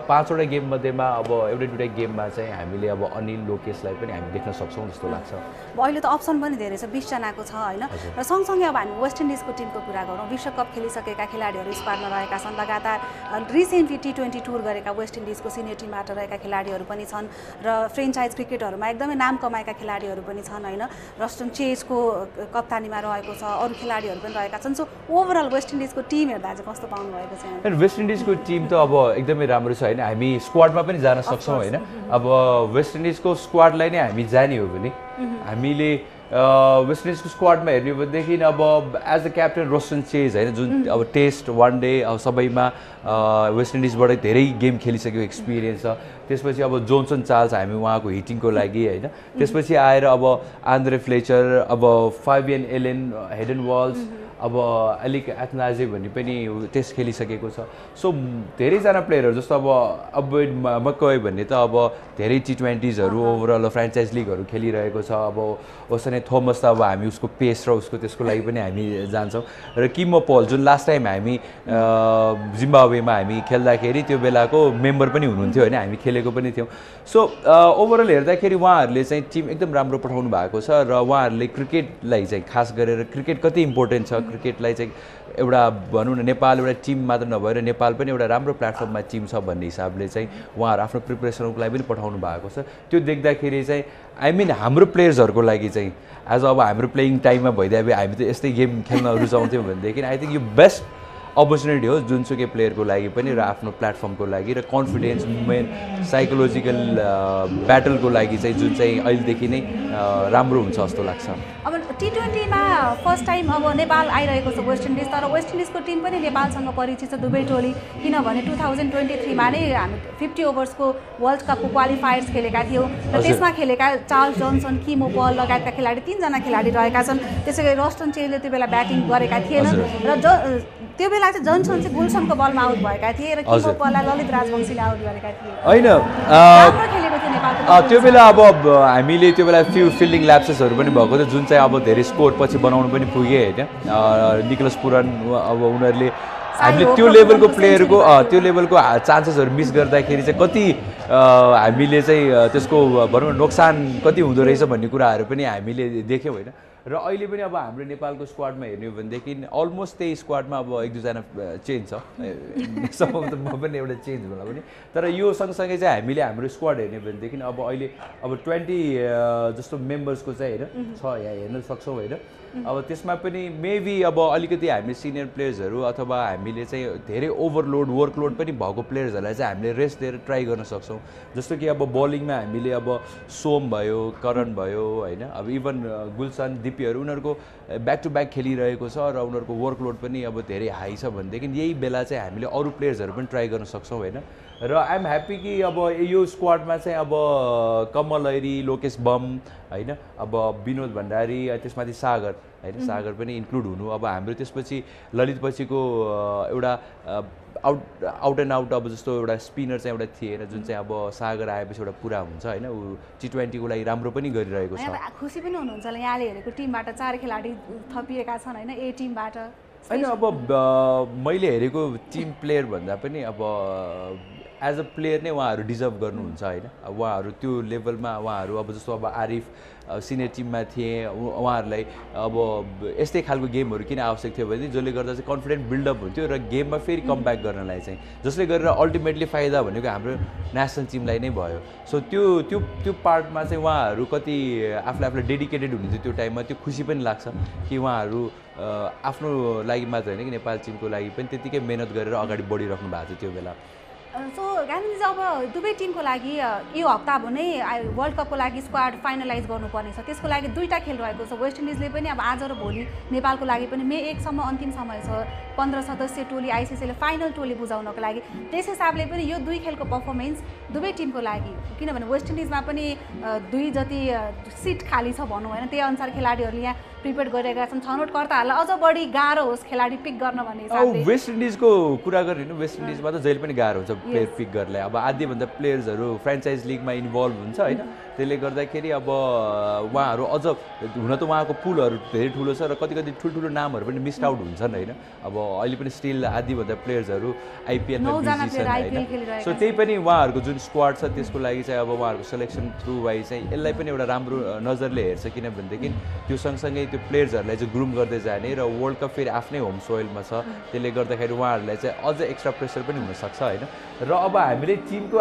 5वटा गेम मध्येमा अब एउटा गेममा चाहिँ हामीले अब अनिल लोकेशलाई पनि हामी देख्न सक्छौँ जस्तो लाग्छ। अहिले त अप्सन पनि धेरै छ, 20 जनाको छ होइन। र सँगसँगै अब हामी वेस्ट इन्डिजको टिमको कुरा गरौँ। विश्वकप खेलिसकेका खेलाडीहरू स्क्वाडमा रहेका छन्। लगातार रिसेन्टली T20 टुर गरेका वेस्ट इन्डिजको सिनियर टिमबाट रहेका खेलाडीहरू पनि छन् र फ्रेन्चाइज क्रिकेटहरूमा एकदमै नाम कमाएका खेलाडीहरू पनि छन् होइन। रस्टन चेजको कप्तानीमा रहेको छ, अरू खेलाडीहरू पनि रहेका छन्। सो ओभरअल वेस्ट इन्डिजको टिम हेर्दा चाहिँ कस्तो पाउनु भएको छ? वेस्ट इन्डिजको टिम त अब एकदमै राम्रो छ होइन, हामी स्क्वाडमा पनि जान सक्छौँ होइन। अब वेस्ट इन्डिजको स्क्वाडलाई नै हामी जाने हो भने हामीले वेस्ट इन्डिजको स्क्वाडमा हेर्ने हो भनेदेखि अब as a captain Roston Chase होइन, जुन अब टेस्ट वान डे अब सबैमा वेस्ट इन्डिजबाट धेरै गेम खेलिसकेको एक्सपिरियन्स छ। त्यसपछि अब जोन्सन चार्ल्स हामी उहाँको हिटिङको लागि होइन। त्यसपछि आएर अब आन्द्रे फ्लेचर, अब फाबियन एलेन, हेडन वाल्स, अब अलिक एथनाजिक भन्ने पनि टेस्ट खेलिसकेको छ सो धेरैजना प्लेयरहरू जस्तो अब मकवाई भन्ने त अब धेरै T20sहरू ओभरअल फ्रेन्चाइज लिगहरू खेलिरहेको छ अब उसै नै थोमस त अब हामी उसको पेस र उसको त्यसको लागि पनि हामी जान्छौँ र किमो पल जुन लास्ट टाइम हामी जिम्बाब्वेमा हामी खेल्दाखेरि त्यो बेलाको मेम्बर पनि हुनुहुन्थ्यो होइन हामी खेलेको पनि थियौँ सो ओभरअल हेर्दाखेरि उहाँहरूले चाहिँ टिम एकदम राम्रो पठाउनु भएको छ र उहाँहरूले क्रिकेटलाई चाहिँ खास गरेर क्रिकेट कति इम्पोर्टेन्ट छ क्रिकेटलाई चाहिँ एउटा भनौँ न नेपाल एउटा टिम मात्र नभएर नेपाल पनि एउटा राम्रो प्लेटफर्ममा टिम छ भन्ने हिसाबले चाहिँ उहाँहरू आफ्नो प्रिपरेसनको लागि पनि पठाउनु भएको छ त्यो देख्दाखेरि चाहिँ आई मिन हाम्रो प्लेयर्सहरूको लागि चाहिँ एज अब हाम्रो प्लेइङ टाइममा भइदिए हामी त यस्तै गेम खेल्न रुचाउँथ्यौँ भनेदेखि I think yo best opportunity हो जुनसुकै प्लेयरको लागि पनि र आफ्नो प्लेटफर्मको लागि र कन्फिडेन्स मेन साइकोलोजिकल ब्याटलको लागि चाहिँ जुन चाहिँ अहिलेदेखि नै राम्रो हुन्छ जस्तो लाग्छ अब T20मा फर्स्ट टाइम अब नेपाल आइरहेको छ वेस्ट इन्डिज तर वेस्ट इन्डिजको टिम पनि नेपालसँग परिचित छ दुवै टोली किनभने 2023मा नै हामी 50 ओभर्सको वर्ल्ड कपको क्वालिफायर्स खेलेका थियौँ र त्यसमा खेलेका चार्ल्स जोन्सन किमो पल लगायतका खेलाडी 3 जना खेलाडी रहेका छन् त्यसैगरी रस्टन चेलले त्यो बेला ब्याटिङ गरेका थिएनन् र त्यो बेला चाहिँ जोन्सन चाहिँ गुल्सनको बलमा आउट भएका थिए र किमो पललाई ललित राजवंशीले आउट गरेका थिए हैन राम्रो खेलेको थियो नेपालको त्यो बेला अब हामीले त्यो बेला फ्यु फिल्डिङ ल्याप्सेसहरू पनि भएको थियो जुन चाहिँ अब धेरै स्कोर पछि बनाउनु पनि पुगे हैन निकोलस पुरन अब उनीहरूले हामीले त्यो लेभलको प्लेयरको त्यो लेभलको चान्सेसहरू मिस गर्दाखेरि चाहिँ कति हामीले चाहिँ त्यसको भनौँ न नोक्सान कति हुँदो रहेछ भन्ने कुराहरू पनि हामीले देख्यौँ होइन र अहिले पनि अब हाम्रो नेपालको स्क्वाडमा हेर्ने हो भनेदेखि अलमोस्ट त्यही स्क्वाडमा अब 1-2 जना चेन्ज छ सम्भवतः म पनि एउटा चेन्ज होला पनि तर यो सँगसँगै चाहिँ हामीले हाम्रो स्क्वाड हेर्ने भनेदेखि अब अहिले अब 20 जस्तो मेम्बर्सको चाहिँ होइन छ यहाँ हेर्न सक्छौँ होइन अब त्यसमा पनि मेबी अब अलिकति हामीले सिनियर प्लेयर्सहरू अथवा हामीले चाहिँ धेरै ओभरलोड वर्कलोड पनि भएको प्लेयर्सहरूलाई चाहिँ हामीले रेस्ट दिएर ट्राई गर्न सक्छौँ जस्तो कि अब बलिङमा हामीले अब सोम भयो करण भयो होइन अब इभन गुल्सन दिपीहरू उनीहरूको ब्याक टु ब्याक खेलिरहेको छ र उनीहरूको वर्कलोड पनि अब धेरै हाई छ भनेदेखि यही बेला चाहिँ हामीले अरू प्लेयर्सहरू पनि ट्राई गर्न सक्छौँ होइन र आइएम ह्याप्पी कि अब यो स्क्वाडमा चाहिँ अब कमल ऐरी लोकेश बम होइन अब विनोद भण्डारी त्यसमाथि सागर होइन सागर पनि इन्क्लुड हुनु अब हाम्रो त्यसपछि ललित पछिको एउटा आउट एन्ड आउट अब जस्तो एउटा स्पिनर चाहिँ एउटा थिएन जुन चाहिँ अब सागर आएपछि एउटा पुरा हुन्छ होइन ऊ T20 को लागि राम्रो पनि गरिरहेको छ खुसी पनि हुनुहुन्छ होला यहाँले हेरेको टिमबाट 4 खेलाडी थपिएका छन् होइन ए टिमबाट होइन अब मैले हेरेको टिम प्लेयर भन्दा पनि अब एज अ प्लेयर नै उहाँहरू डिजर्भ गर्नुहुन्छ होइन उहाँहरू त्यो लेभलमा उहाँहरू अब जस्तो अब आरिफ सिनियर टिममा थिए उहाँहरूलाई अब यस्तै खालको गेमहरू किन आवश्यक थियो भने जसले गर्दा चाहिँ कन्फिडेन्ट बिल्डअप हुन्थ्यो र गेममा फेरि कमब्याक गर्नलाई चाहिँ जसले गरेर अल्टिमेटली फाइदा भनेको हाम्रो नेसनल टिमलाई नै भयो सो त्यो पार्टमा चाहिँ उहाँहरू कति आफूलाई डेडिकेटेड हुनुहुन्थ्यो त्यो टाइममा त्यो खुसी पनि लाग्छ कि उहाँहरू आफ्नो लागि मात्र होइन कि नेपाल टिमको लागि पनि त्यतिकै मेहनत गरेर अगाडि बढिराख्नु भएको थियो त्यो बेला सो गान्धीजी अब दुवै टिमको लागि यो हप्ता अब नै वर्ल्ड कपको लागि स्क्वाड फाइनलाइज गर्नुपर्ने छ त्यसको लागि 2टा खेल रहेको छ वेस्ट इन्डिजले पनि अब आज र भोलि नेपालको लागि पनि मे 1 सम्म अन्तिम समय छ 15 सदस्यीय टोली आइसिसीले फाइनल टोली बुझाउनको लागि त्यस हिसाबले पनि यो 2 खेलको पर्फर्मेन्स दुवै टिमको लागि किनभने वेस्ट इन्डिजमा पनि 2 जति सिट खाली छ भनौँ होइन त्यही अनुसार खेलाडीहरूले यहाँ प्रिपेयर गरिरहेका छन् छनौटकर्ताहरूलाई अझ बढी गाह्रो होस् खेलाडी पिक गर्न भन्ने हिसाबले वेस्ट इन्डिजको कुरा गर्ने वेस्ट इन्डिजमा त जहिले पनि गाह्रो हुन्छ प्लेयर पिक गर्नलाई अब आधीभन्दा प्लेयर्सहरू फ्रेन्चाइज लिगमा इन्भल्भ हुन्छ होइन त्यसले गर्दाखेरि अब उहाँहरू अझ हुन त उहाँको पुलहरू धेरै ठुलो छ र कति ठुल्ठुलो नामहरू पनि मिस आउट हुन्छन् होइन अब अहिले पनि स्टिल आधीभन्दा प्लेयर्सहरू आइपिएलमा बिजी छन् होइन सो त्यही पनि उहाँहरूको जुन स्क्वाड छ त्यसको लागि चाहिँ अब उहाँहरूको सेलेक्सन थ्रु वाइज चाहिँ यसलाई पनि एउटा राम्रो नजरले हेर्छ किनभनेदेखि त्यो सँगसँगै त्यो प्लेयर्सहरूलाई चाहिँ ग्रुम गर्दै जाने र वर्ल्ड कप फेरि आफ्नै होम सोइलमा छ त्यसले गर्दाखेरि उहाँहरूलाई चाहिँ अझ एक्स्ट्रा प्रेसर पनि हुनसक्छ होइन र अब हाम्रै टिमको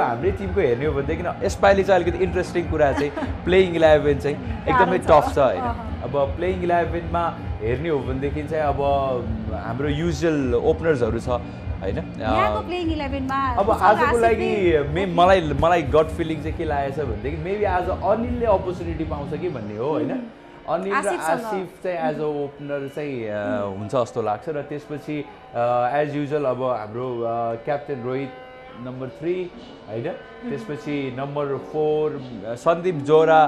हेर्ने हो भनेदेखि यसपालि चाहिँ अलिकति इन्ट्रेस्टिङ कुरा चाहिँ प्लेइङ 11 चाहिँ एकदमै टफ छ होइन अब प्लेइङ 11मा हेर्ने हो भनेदेखि चाहिँ अब हाम्रो युजुअल ओपनर्सहरू छ होइन अब आजको लागि मलाई गट फिलिङ चाहिँ के लागेको छ भनेदेखि मेबी आज अनिलले अपर्च्युनिटी पाउँछ कि भन्ने हो होइन अनिल र आसिफ चाहिँ एज अ ओपनर चाहिँ हुन्छ जस्तो लाग्छ र त्यसपछि एज युजुअल अब हाम्रो क्याप्टेन रोहित नम्बर 3 हैन त्यसपछि नम्बर 4 सन्दीप जोरा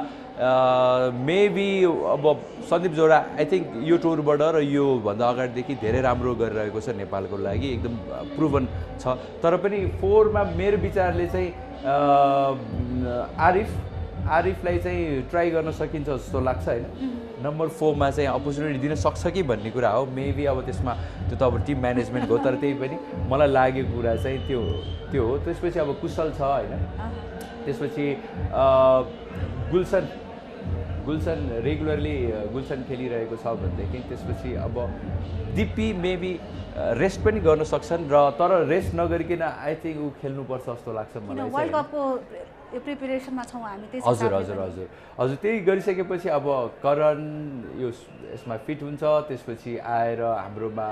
मेबी अब सन्दीप जोरा आई थिंक यो टुरबाट र यो भन्दा अगाडिदेखि धेरै राम्रो गरिरहेको छ नेपालको लागि एकदम प्रुभन छ तर पनि 4 मा मेरो विचारले चाहिँ आरिफलाई चाहिँ ट्राई गर्न सकिन्छ जस्तो लाग्छ हैन नम्बर 4 मा चाहिँ अपर्चुनिटी दिन सक्छ कि भन्ने कुरा हो मेबी अब त्यसमा त्यो त अब टिम म्यानेजमेन्ट हो तर त्यही पनि मलाई लागेको कुरा चाहिँ त्यो हो त्यसपछि अब कुशल छ हैन त्यसपछि गुलसन रेगुलरली गुलसन खेलिरहेको छ भनेदेखि त्यसपछि अब दिप्पी मेबी रेस्ट पनि गर्न सक्छन् र तर रेस्ट नगरिकन आई थिंक उ खेल्नुपर्छ जस्तो लाग्छ मलाई वर्ल्ड कपको यो प्रिपरेसनमा छौं हामी त्यसै हजुर त्यही गरिसकेपछि अब करण यो यसमा फिट हुन्छ त्यसपछि आएर हाम्रोमा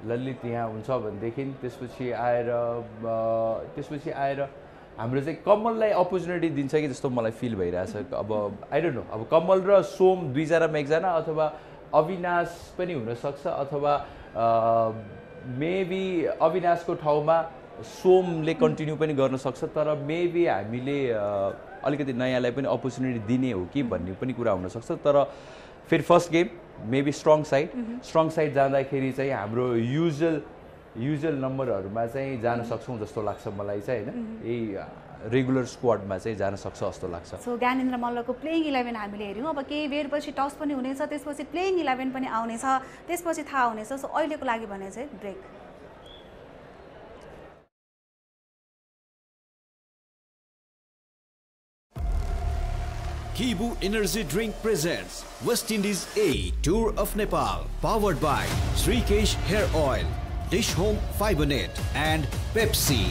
ललित यहाँ हुन्छ भनेदेखि त्यसपछि आएर हाम्रो चाहिँ कमललाई अपर्चुनिटी दिन्छ कि जस्तो मलाई फिल भइरहेछ अब आई डोन्ट नो अब कमल र सोम दुईजनामा एकजना अथवा अविनाश पनि हुन सक्छ अथवा मेबी अविनाशको ठाउँमा सोमले कन्टिन्यू पनि गर्न सक्छ तर मेबी हामीले अलिकति नयाँलाई पनि अपर्चुनिटी दिने हो कि भन्ने पनि कुरा हुन सक्छ तर फेरि first game maybe strong side जाँदाखेरि चाहिँ हाम्रो युजुअल नम्बरहरुमा चाहिँ जान सक्छौं जस्तो लाग्छ मलाई चाहिँ हैन यही रेगुलर स्क्वाडमा चाहिँ जान सक्छ जस्तो लाग्छ सो ज्ञानेन्द्र मल्लको प्लेइङ 11 हामीले हेर्यौं अब केही बेरपछि टस पनि हुनेछ त्यसपछि प्लेइङ 11 पनि आउनेछ त्यसपछि थाहा हुनेछ सो अहिलेको लागि भने चाहिँ break Kibu Energy Drink presents West Indies A Tour of Nepal, powered by Srikesh Hair Oil, Dish Home Fibernet and Pepsi.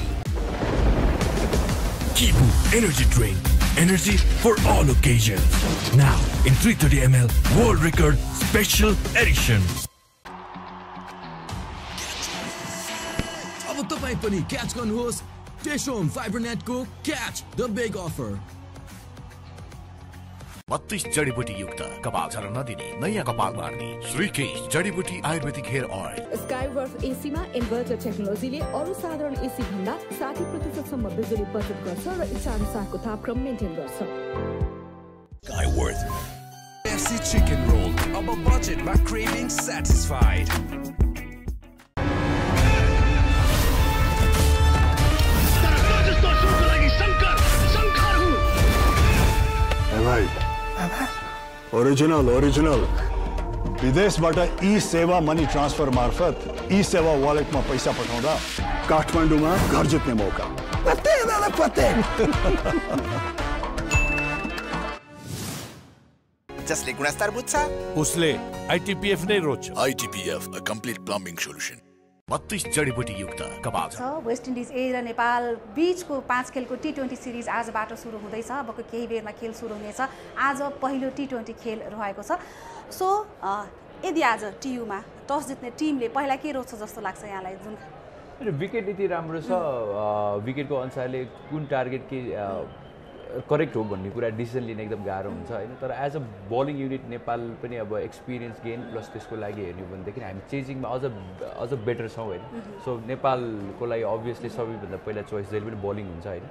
Kibu Energy Drink, energy for all occasions. Now in 330 ml World Record Special Edition. अब तपाई पनि catch गर्नुहोस् Dish Home Fibernet को Catch the Big Offer. 32 जडीबुटी युक्त कपाल झर्न नदिने नयाँ कपाल मार्ने श्रीकेश जडीबुटी आयुर्वेदिक हेयर ऑयल स्काईवर्थ एसी मा इन्भर्टर टेक्नोलोजीले अरु साधारण एसी भन्दा 60% सम्म बिजुली बचत गर्छ र इच्छा अनुसारको तापक्रम मेन्टेन गर्छ Skyworth FC Chicken Roll, अब budget मा craving satisfied. ओरिजिनल विदेशबाट ई सेवा मनी ट्रान्सफर मार्फत ई सेवा वालेटमा पैसा पठाउँदा काठमाडौँमा घर जित्ने मौका पत्ते जसले गुणस्तर बुझ्छ उसले आईटीपीएफ नै रोज्छ आईटीपीएफ अ कम्प्लिट प्लम्बिङ सोलुसन 32 जडीबुटी युक्त कपाल वेस्ट इन्डिज ए र नेपाल बीचको 5 खेलको टी20 सिरिज आजबाट सुरु हुँदैछ अबको केही बेरमा खेल सुरु हुनेछ आज पहिलो टी20 खेल रहेको छ सो यदि आज टियुमा टस जित्ने टिमले पहिला के रोज्छ जस्तो लाग्छ यहाँलाई जुन विकेट यति राम्रो छ विकेटको अनुसारले कुन टार्गेट के करेक्ट हो भन्ने कुरा डिसिजन लिन एकदम गाह्रो हुन्छ हैन तर as a bowling unit Nepal पनि अब एक्सपिरियन्स गेन प्लस त्यसको लागि हेर्नु भनेदेखि हामी चेजिङमा अझ बेटर छौं हैन सो नेपालको लागि अभियसली सबैभन्दा पहिला चोइस जहिले पनि बलिङ हुन्छ हैन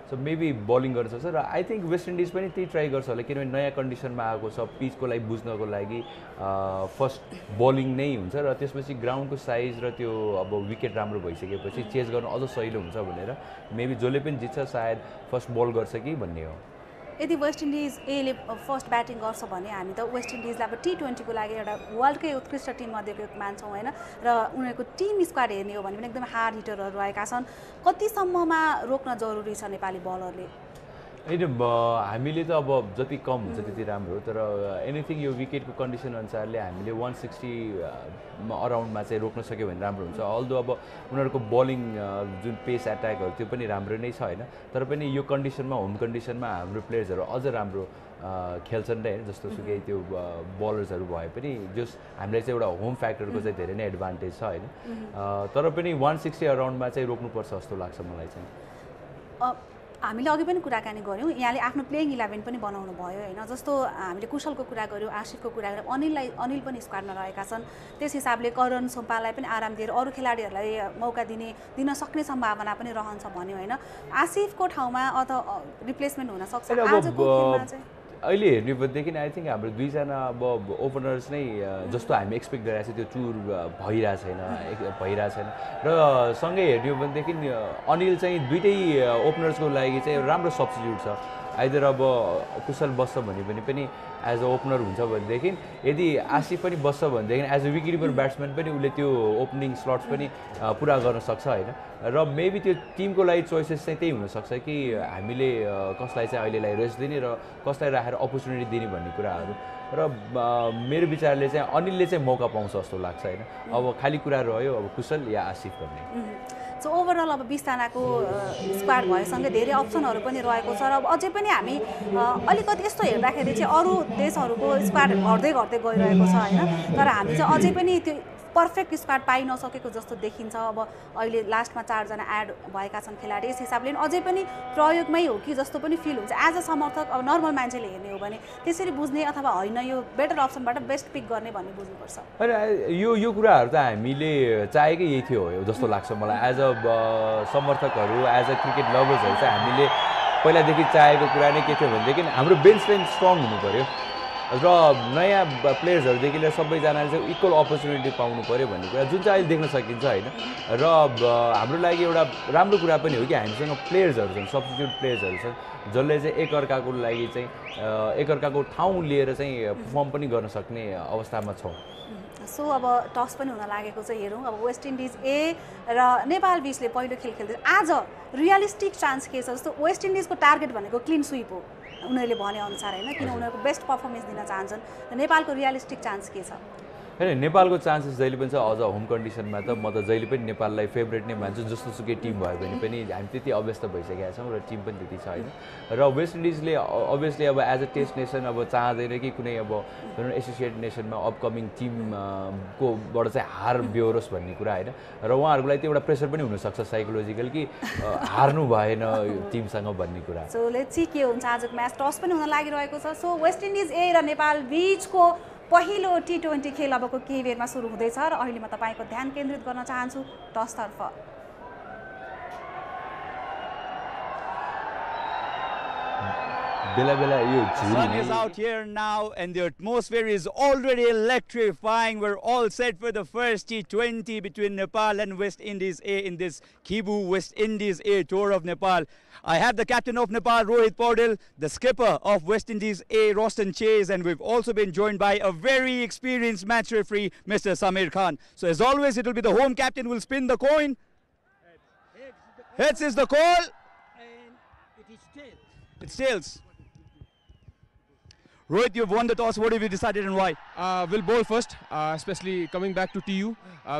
सो मेबी बलिङ गर्न सक्छ र आई थिंक वेस्ट इन्डिज पनि त्यही ट्राई गर्छ होला किनभने नयाँ कन्डिसनमा आएको छ पिचको लागि बुझ्नको लागि फर्स्ट बलिङ नै हुन्छ र त्यसपछि ग्राउन्डको साइज र त्यो अब विकेट राम्रो भइसकेपछि चेज गर्न अझ सजिलो हुन्छ भनेर मेबी जसले पनि जित्छ सायद फर्स्ट बल गर्छ कि भन्ने हो यदि वेस्ट इन्डिज एले फर्स्ट ब्याटिङ गर्छ भने हामी त वेस्ट इन्डिजलाई अब टी20 को लागि एउटा वर्ल्डकै उत्कृष्ट टिम मध्येको एक मान्छौँ हैन र उनीहरूको टिम स्क्वाड हेर्ने हो भने पनि एकदम हार्ड हिटरहरू आएका छन् कतिसम्ममा रोक्न जरुरी छ नेपाली बलरले होइन हामीले त अब जति कम हुन्छ त्यति राम्रो तर एनिथिङ यो विकेटको कन्डिसन अनुसारले हामीले 160 अराउन्डमा चाहिँ रोक्न सक्यो भने राम्रो हुन्छ अल्दो अब उनीहरूको बलिङ जुन पेस एट्याकहरू त्यो पनि राम्रो नै छ हैन तर पनि यो कन्डिसनमा होम कन्डिसनमा हाम्रो प्लेयर्सहरू अझ राम्रो खेल्छन् र हैन जस्तो सुकै त्यो बलर्सहरू भए पनि जस हामीलाई चाहिँ एउटा होम फ्याक्टरको चाहिँ धेरै नै एडभान्टेज छ हैन तर पनि 160 अराउन्डमा चाहिँ रोक्नुपर्छ जस्तो लाग्छ मलाई चाहिँ हामीले अघि पनि कुराकानी गऱ्यौँ यहाँले आफ्नो प्लेइङ 11 पनि बनाउनु भयो हैन जस्तो हामीले कुशलको कुरा गऱ्यौँ आशिफको कुरा गऱ्यौँ अनिल पनि स्क्वाडमा रहेका छन् त्यस हिसाबले करण सोमपाललाई पनि आराम दिएर अरू खेलाडीहरूलाई मौका दिन सक्ने सम्भावना पनि रहन्छ भन्यो हैन आशिफको ठाउँमा अथवा रिप्लेसमेन्ट हुन सक्छ आजको खेलमा चाहिँ अहिले हेर्ने हो भनेदेखि आई थिङ्क हाम्रो दुईजना अब ओपनर्स नै जस्तो हामी एक्सपेक्ट गरिरहेको छ त्यो टुर भइरहेको छैन र सँगै हेर्ने हो भनेदेखि अनिल चाहिँ दुईटै ओपनर्सको लागि चाहिँ राम्रो सब्स्टिट्युट छ आइदर अब कुशल बस्छ भने पनि एज अ ओपनर हुन्छ भनेदेखि यदि आसिफ पनि बस्छ भनेदेखि एज अ विकेटकिपर ब्याट्सम्यान पनि उसले त्यो ओपनिङ स्लट्स पनि पुरा गर्न सक्छ होइन र मेबी त्यो टिमको लागि चोइसेस चाहिँ त्यही हुनसक्छ कि हामीले कसलाई चाहिँ अहिलेलाई रेस्ट दिने र कसलाई राखेर अपर्च्युनिटी दिने भन्ने कुराहरू र मेरो विचारले चाहिँ अनिलले चाहिँ मौका पाउँछ जस्तो लाग्छ होइन अब खाली कुरा रह्यो अब कुशल या आसिफ भन्ने सो ओभरअल अब 20 जनाको स्क्वाड भएसँगै धेरै अप्सनहरू पनि रहेको छ र अब अझै पनि हामी अलिकति यस्तो हेर्दाखेरि चाहिँ अरू देशहरूको स्क्वाड घट्दै गइरहेको छ होइन तर हामी चाहिँ अझै पनि त्यो पर्फेक्ट स्क्वाड पाइ नसकेको जस्तो देखिन्छ अब अहिले लास्टमा 4 जना एड भएका छन् खेलाडी यस हिसाबले अझै पनि प्रयोगमै हो कि जस्तो पनि फिल हुन्छ एज अ समर्थक अब नर्मल मान्छेले हेर्ने हो भने त्यसरी बुझ्ने अथवा होइन यो बेटर अप्सनबाट बेस्ट पिक गर्ने भन्ने बुझ्नुपर्छ होइन यो कुराहरू त हामीले चाहेकै यही थियो जस्तो लाग्छ मलाई एज अ समर्थकहरू एज अ क्रिकेट लभर्सहरू चाहिँ हामीले पहिलादेखि चाहेको कुरा नै के थियो भनेदेखि हाम्रो बेन्च स्ट्रेन्थ स्ट्रङ हुनु पर्यो र नयाँ प्लेयर्सहरूदेखि लिएर सबैजनाले चाहिँ इक्वल अपर्च्युनिटी पाउनु पर्यो भन्ने कुरा जुन चाहिँ अहिले देख्न सकिन्छ होइन र हाम्रो लागि एउटा राम्रो कुरा पनि हो कि हामीसँग प्लेयर्सहरू छन् सब्स्टिट्युट प्लेयर्सहरू छन् जसले चाहिँ एकअर्काको लागि चाहिँ एकअर्काको ठाउँ लिएर चाहिँ पर्फर्म पनि गर्न सक्ने अवस्थामा छौँ सो अब टस पनि हुन लागेको छ हेरौँ अब वेस्ट इन्डिज ए र नेपाल बीचले पहिलो खेल खेल्दै आज रियलिस्टिक चान्स के छ जस्तो वेस्ट इन्डिजको टार्गेट भनेको क्लिन स्विप हो उनीहरूले भने अनुसार होइन किन उनीहरूको बेस्ट पर्फर्मेन्स दिन चाहन्छन् र नेपालको रियलिस्टिक चान्स के छ होइन नेपालको चान्सेस जहिले पनि छ अझ होम कन्डिसनमा त म त जहिले पनि नेपाललाई फेभरेट नै मान्छु जस्तो सुकै टिम भयो भने पनि हामी त्यति अभ्यस्त भइसकेका छौँ र टिम पनि त्यति छ होइन र वेस्ट इन्डिजले अभियसली अब एज अ टेस्ट नेसन अब चाहँदैन कि कुनै अब एसोसिएट नेसनमा अपकमिङ टिमकोबाट चाहिँ हार बेहोरोस् भन्ने कुरा होइन र उहाँहरूको लागि त्यो एउटा प्रेसर पनि हुनसक्छ साइकोलोजिकल कि हार्नु भएन टिमसँग भन्ने कुरा सो लेट्स सी के हुन्छ आजको म्याच टस पनि हुन लागिरहेको छ सो वेस्ट इन्डिज ए र नेपाल बीचको पहिलो T20 खेल अबको केही बेरमा सुरु हुँदैछ र अहिले म तपाईको ध्यान केन्द्रित गर्न चाहन्छु टसतर्फ Sun is out here now and the atmosphere is already electrifying. We're all set for the first T20 between Nepal and West Indies A in this Kibu West Indies A tour of Nepal. I have the captain of Nepal, Rohit Paudel, the skipper of West Indies A, Rostan Chase, and we've also been joined by a very experienced match referee, Mr. Samir Khan. So as always, it will be the home captain who will spin the coin. Heads is the call. And it is tails. It's tails. Rohit, you've won the toss. What have you decided and why? We'll bowl first, especially coming back to TU.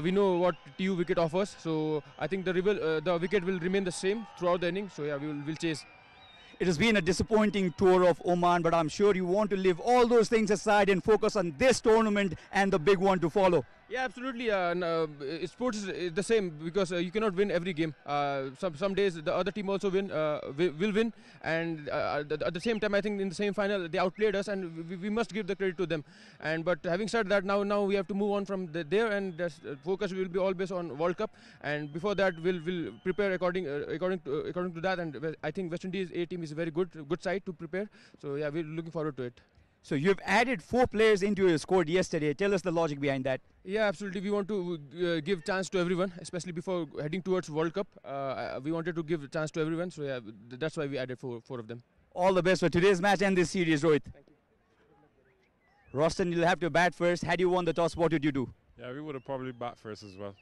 We know what TU wicket offers, so I think the wicket will remain the same throughout the inning. So yeah, we'll chase. It has been a disappointing tour of Oman, but I'm sure you want to leave all those things aside and focus on this tournament and the big one to follow. Yeah, absolutely. Sports is the same because you cannot win every game. Some days the other team also will win, and at the same time, I think in the same final they outplayed us, and we must give the credit to them. But having said that, now we have to move on from there, and focus will be always on World Cup. And before that, we'll prepare according to that. And I think West Indies A team is a very good side to prepare. So yeah, we're looking forward to it. So you've added 4 players into your squad yesterday. Tell us the logic behind that. Yeah, absolutely. We want to give chance to everyone, especially before heading towards World Cup. We wanted to give a chance to everyone. So yeah, that's why we added four of them. All the best for today's match and this series, Rohit. Thank you. Rostan, you'll have to bat first. Had you won the toss, what would you do? Yeah, we would have probably bat first as well.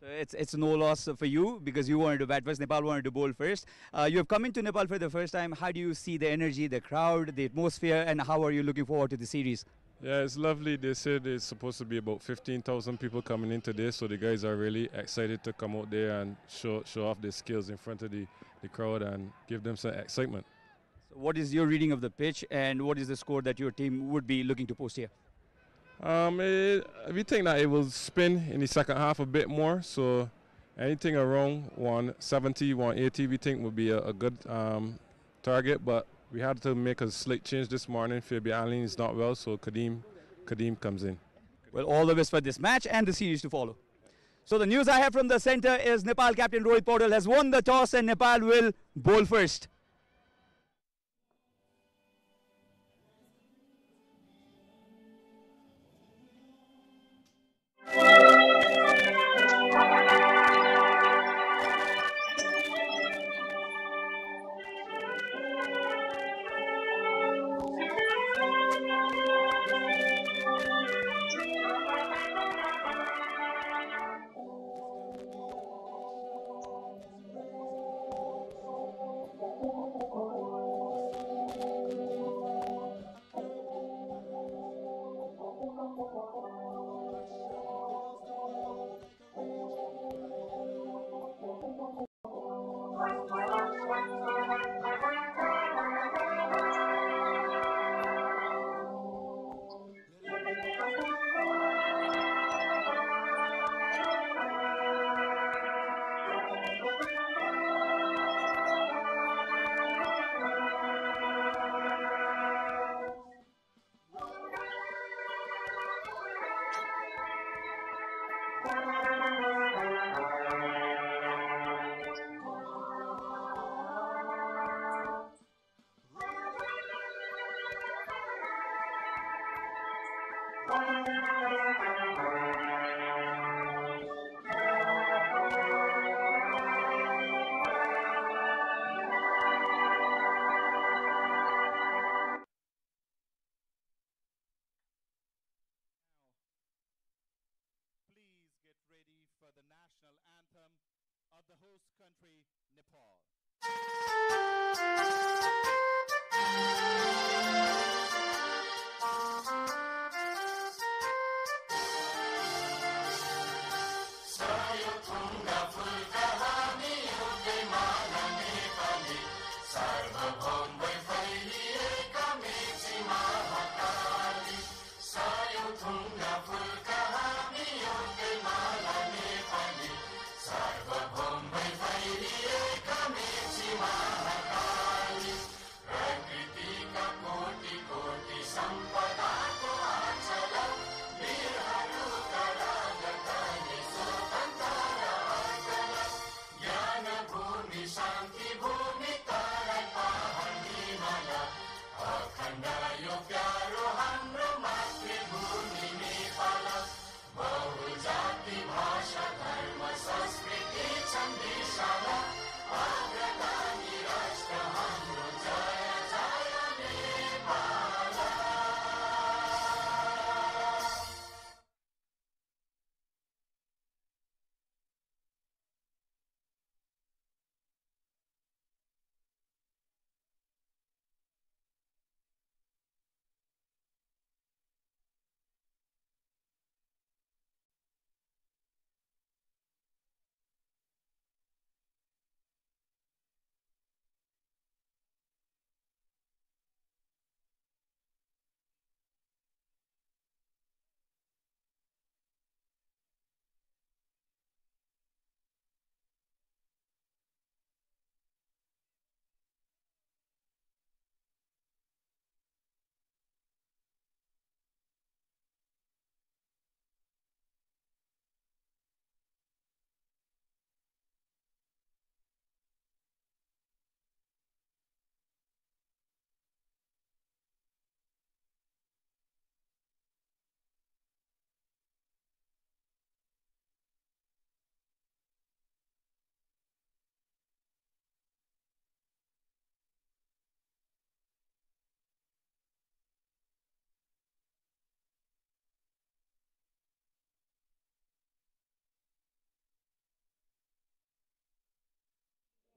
So it's no loss for you because you wanted to bat first. Nepal wanted to bowl first. You have come into Nepal for the first time. How do you see the energy, the crowd, the atmosphere, and how are you looking forward to the series? Yeah, it's lovely. They said it's supposed to be about 15,000 people coming in today, so the guys are really excited to come out there and show off their skills in front of the crowd and give them some excitement. So what is your reading of the pitch, and what is the score that your team would be looking to post here? We think that it will spin in the second half a bit more, so anything around 170, 180 we think would be a good target, but we had to make a slight change this morning. Fabian Allen is not well, so Kadeem comes in. Well, all the best for this match and the series to follow. So the news I have from the center is Nepal captain Rohit Paudel has won the toss and Nepal will bowl first. The host country, Nepal.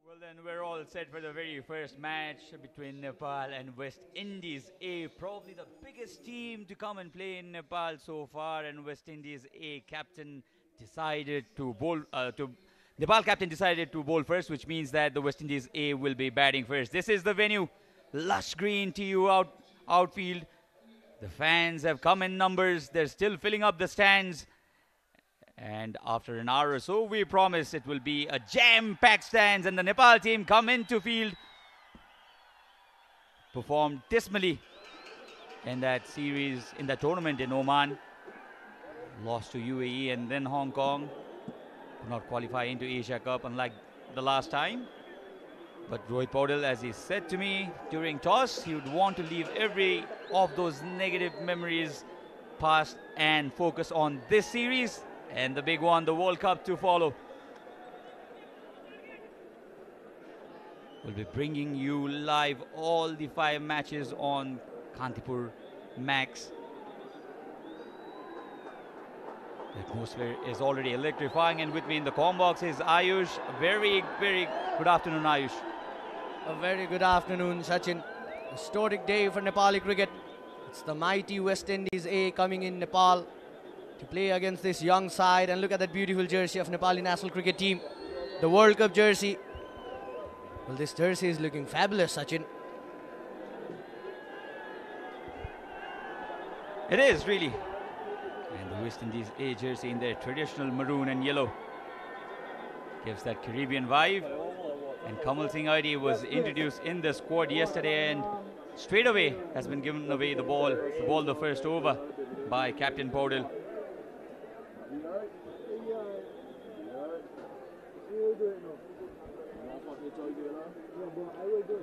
Well, then we're all set for the very first match between Nepal and West Indies A. Probably the biggest team to come and play in Nepal so far. And West Indies A captain decided to bowl. Nepal captain decided to bowl first, which means that the West Indies A will be batting first. This is the venue, lush green TU outfield. The fans have come in numbers. They're still filling up the stands. And after an hour or so, we promise it will be a jam-packed stands, and the Nepal team come into field. performed dismally in that series, in that tournament in Oman. Lost to UAE and then Hong Kong. Could not qualify into Asia Cup unlike the last time. But Rohit Paudel, as he said to me during toss, he would want to leave every of those negative memories past and focus on this series and the big one, the World Cup, to follow. We'll be bringing you live all the 5 matches on Kantipur Max. The atmosphere is already electrifying, and with me in the comm box is Ayush. Very, very good afternoon, Ayush. A very good afternoon, Sachin. Historic day for Nepali cricket. It's the mighty West Indies A coming in Nepal to play against this young side. And look at that beautiful jersey of Nepali national cricket team. The World Cup jersey. Well, this jersey is looking fabulous, Sachin. It is, really. And the West Indies A jersey in their traditional maroon and yellow gives that Caribbean vibe. And Kamal Singh Aidi was introduced in the squad yesterday and straight away has been given away the ball the first over by Captain Paudel.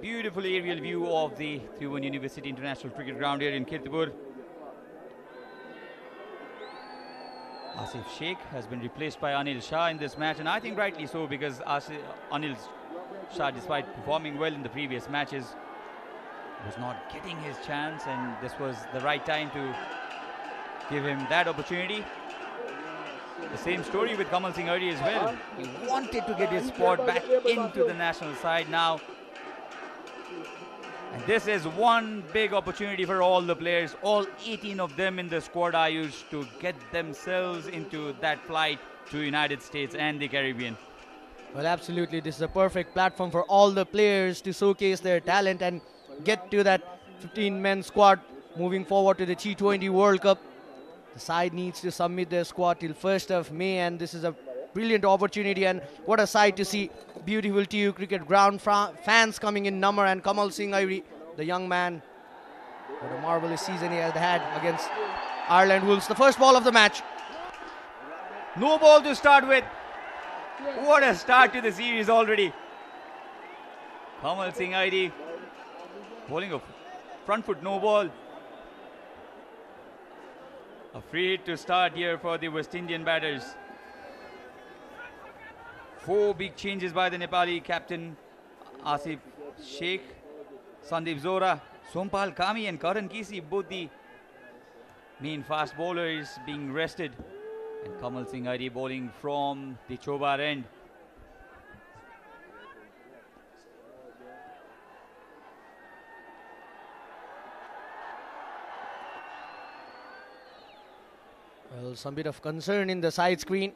Beautiful aerial view of the Tribhuvan University International Cricket Ground here in Kantipur. Asif Sheikh has been replaced by Anil Shah in this match, and I think rightly so, because Anil Shah, despite performing well in the previous matches, was not getting his chance, and this was the right time to give him that opportunity. The same story with Kamal Singh Aidi as well. He wanted to get his spot back into the national side now. And this is one big opportunity for all the players, all 18 of them in the squad, Ayush, to get themselves into that flight to United States and the Caribbean. Well, absolutely. This is a perfect platform for all the players to showcase their talent and get to that 15-man squad moving forward to the T20 World Cup. The side needs to submit their squad till 1st of May, and this is a brilliant opportunity, and what a sight to see. Beautiful TU Cricket Ground fans coming in number, and Kamal Singh Aidi, the young man, what a marvelous season he has had against Ireland Wolves. The first ball of the match. No ball to start with. What a start to the series already. Kamal Singh Aidi bowling a front foot no ball. A free hit to start here for the West Indian batters. 4 big changes by the Nepali captain Asif Sheikh, Sandeep Zora, Sompal Kami and Karan Kisi, both the main fast bowlers being rested. And Kamal Singh Aidi bowling from the Chobar end. Well, some bit of concern in the side screen.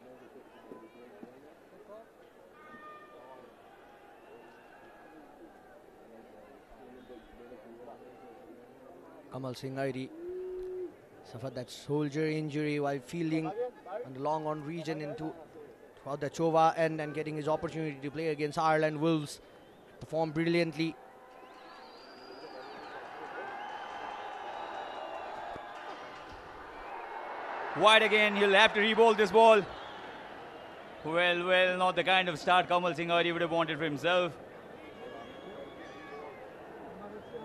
Kamal Singh Aidi suffered that shoulder injury while fielding on the long on region throughout the Chova end, and getting his opportunity to play against Ireland Wolves. Performed brilliantly. Wide again, he'll have to re-bowl this ball. Well, not the kind of start Kamal Singh Aidi would have wanted for himself.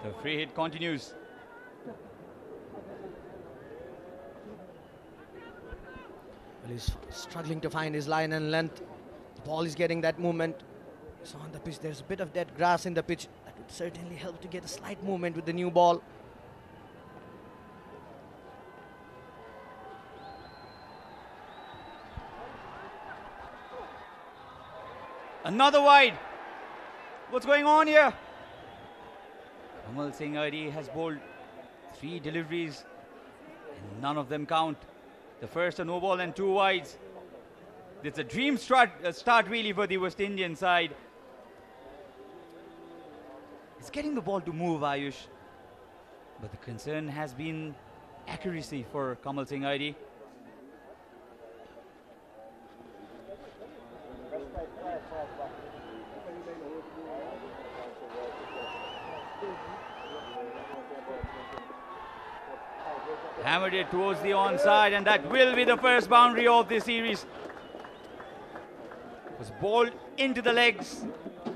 The free hit continues. Well, he's struggling to find his line and length. The ball is getting that movement. So on the pitch, there's a bit of dead grass in the pitch. That would certainly help to get a slight movement with the new ball. Another wide. What's going on here? Kamal Singh Aidi has bowled 3 deliveries and none of them count. The first a no ball and 2 wides. It's a dream start really for the West Indian side. It's getting the ball to move, Ayush. But the concern has been accuracy for Kamal Singh Aidi. Hammered it towards the onside, and that will be the first boundary of this series. It was bowled into the legs,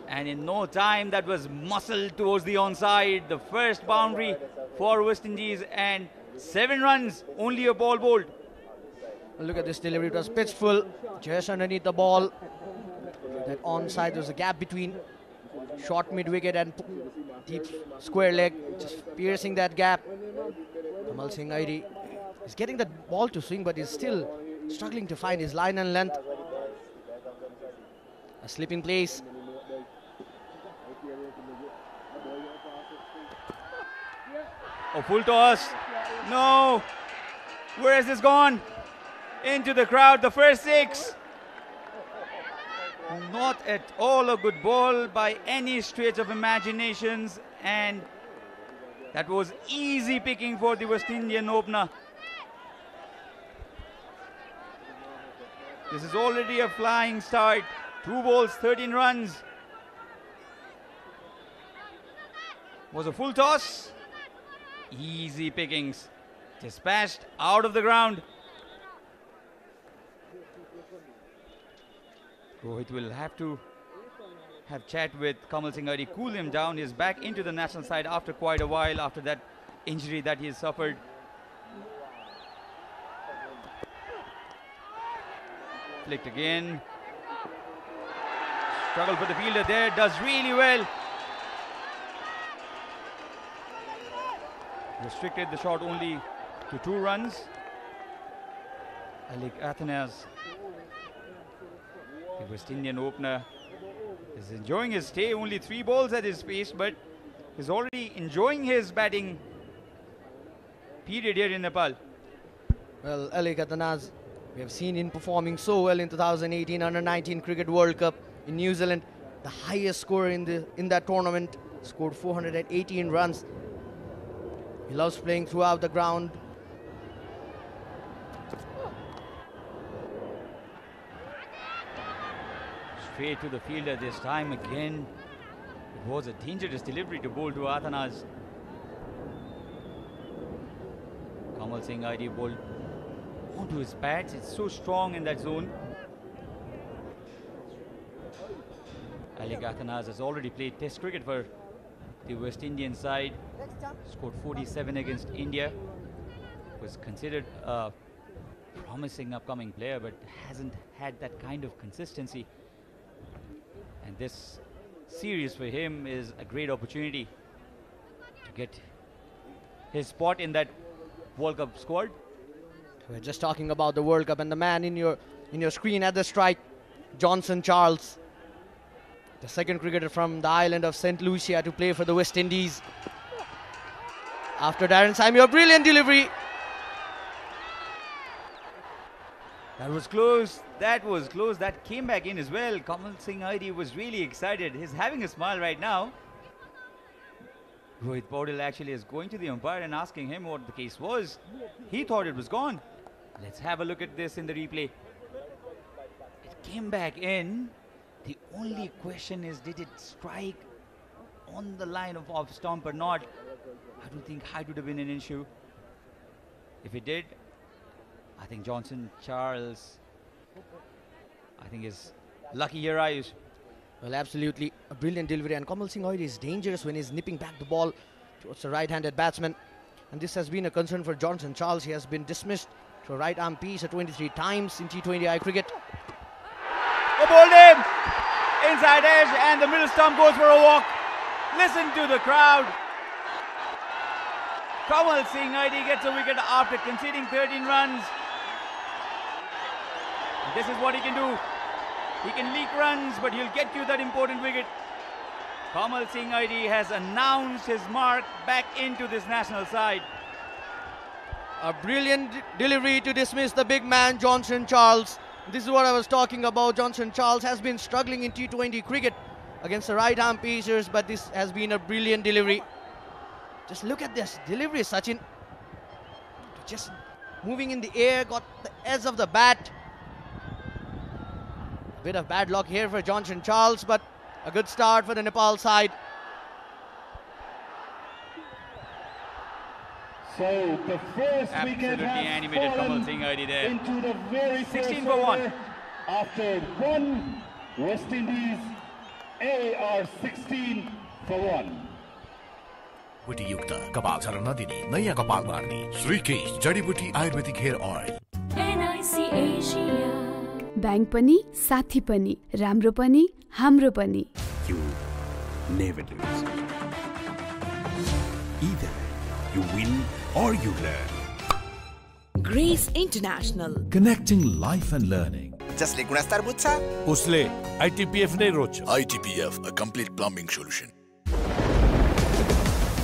and in no time that was muscled towards the onside. The first boundary for West Indies, and 7 runs, only a ball bowled. Look at this delivery, it was pitched full, just underneath the ball. That onside, there was a gap between short mid-wicket and deep square leg, just piercing that gap. Kamal Singh Airi is getting the ball to swing, but he's still struggling to find his line and length. A slipping place. Oh, full toss. No. Where has this gone? Into the crowd, the first 6. Not at all a good ball by any stretch of imaginations, and that was easy picking for the West Indian opener. This is already a flying start. 2 balls, 13 runs. Was a full toss. Easy pickings. Dispatched out of the ground. Rohit will have to have chat with Kamal Singh Airi, cool him down. He's back into the national side after quite a while, after that injury that he suffered. Flicked again. Struggle for the fielder there, does really well. Restricted the shot only to 2 runs. Alik Athanas, the West Indian opener, is enjoying his stay. Only 3 balls at his pace, but he's already enjoying his batting period here in Nepal. Well, Alik Athanas, we have seen him performing so well in 2018 Under-19 Cricket World Cup in New Zealand. The highest scorer in that tournament, scored 418 runs. He loves playing throughout the ground. Straight to the fielder this time again. It was a dangerous delivery to bowl to Athanas. Kamal Singh Airi bowled onto his pads. It's so strong in that zone. Alik Athanas has already played Test cricket for the West Indian side. Scored 47 against India. Was considered a promising upcoming player, but hasn't had that kind of consistency. And this series for him is a great opportunity to get his spot in that World Cup squad. We're just talking about the World Cup, and the man in your screen at the strike, Johnson Charles, the second cricketer from the island of St. Lucia to play for the West Indies. After Darren Sammy, a brilliant delivery. That was close. That was close. That came back in as well. Kamal Singh Airi was really excited. He's having a smile right now. Rohit Paudel actually is going to the umpire and asking him what the case was. He thought it was gone. Let's have a look at this in the replay. It came back in. The only question is, did it strike on the line of off stump or not? I don't think height would have been an issue. If it did, I think Johnson Charles, I think, is lucky here, Ayush. Well, absolutely a brilliant delivery, and Kamal Singh Airi is dangerous when he's nipping back the ball towards the right-handed batsman, and this has been a concern for Johnson Charles. He has been dismissed to a right arm piece 23 times in T20I cricket. Oh, bowled him inside edge, and the middle stump goes for a walk. Listen to the crowd. Kamal Singh Airi gets a wicket after conceding 13 runs. This is what he can do. He can leak runs, but he'll get you that important wicket. Kamal Singh Airi has announced his mark back into this national side. A brilliant delivery to dismiss the big man, Johnson Charles. This is what I was talking about. Johnson Charles has been struggling in T20 cricket against the right-arm pacers, but this has been a brilliant delivery. Just look at this delivery, Sachin. Just moving in the air, got the edge of the bat. A bit of bad luck here for Johnson Charles, but a good start for the Nepal side. So the first wicket Absolutely has animated Kamal fallen Singh Early there. into the very 16 first for 1. over. After 1, West Indies A are 16 for 1. बुटी युक्त कपाल झर्न नदिने नयाँ कपाल मार्ने श्रीकेश जडीबुटी ayurvedic hair oil NIC Asia bank पनि साथी पनि राम्रो पनि हाम्रो पनि You never lose. Either you win or you learn. Grace International. Connecting life and learning. जसले गुणस्तर बुझ्छ उसले ITPF नै रोज्छ. ITPF, a complete plumbing solution.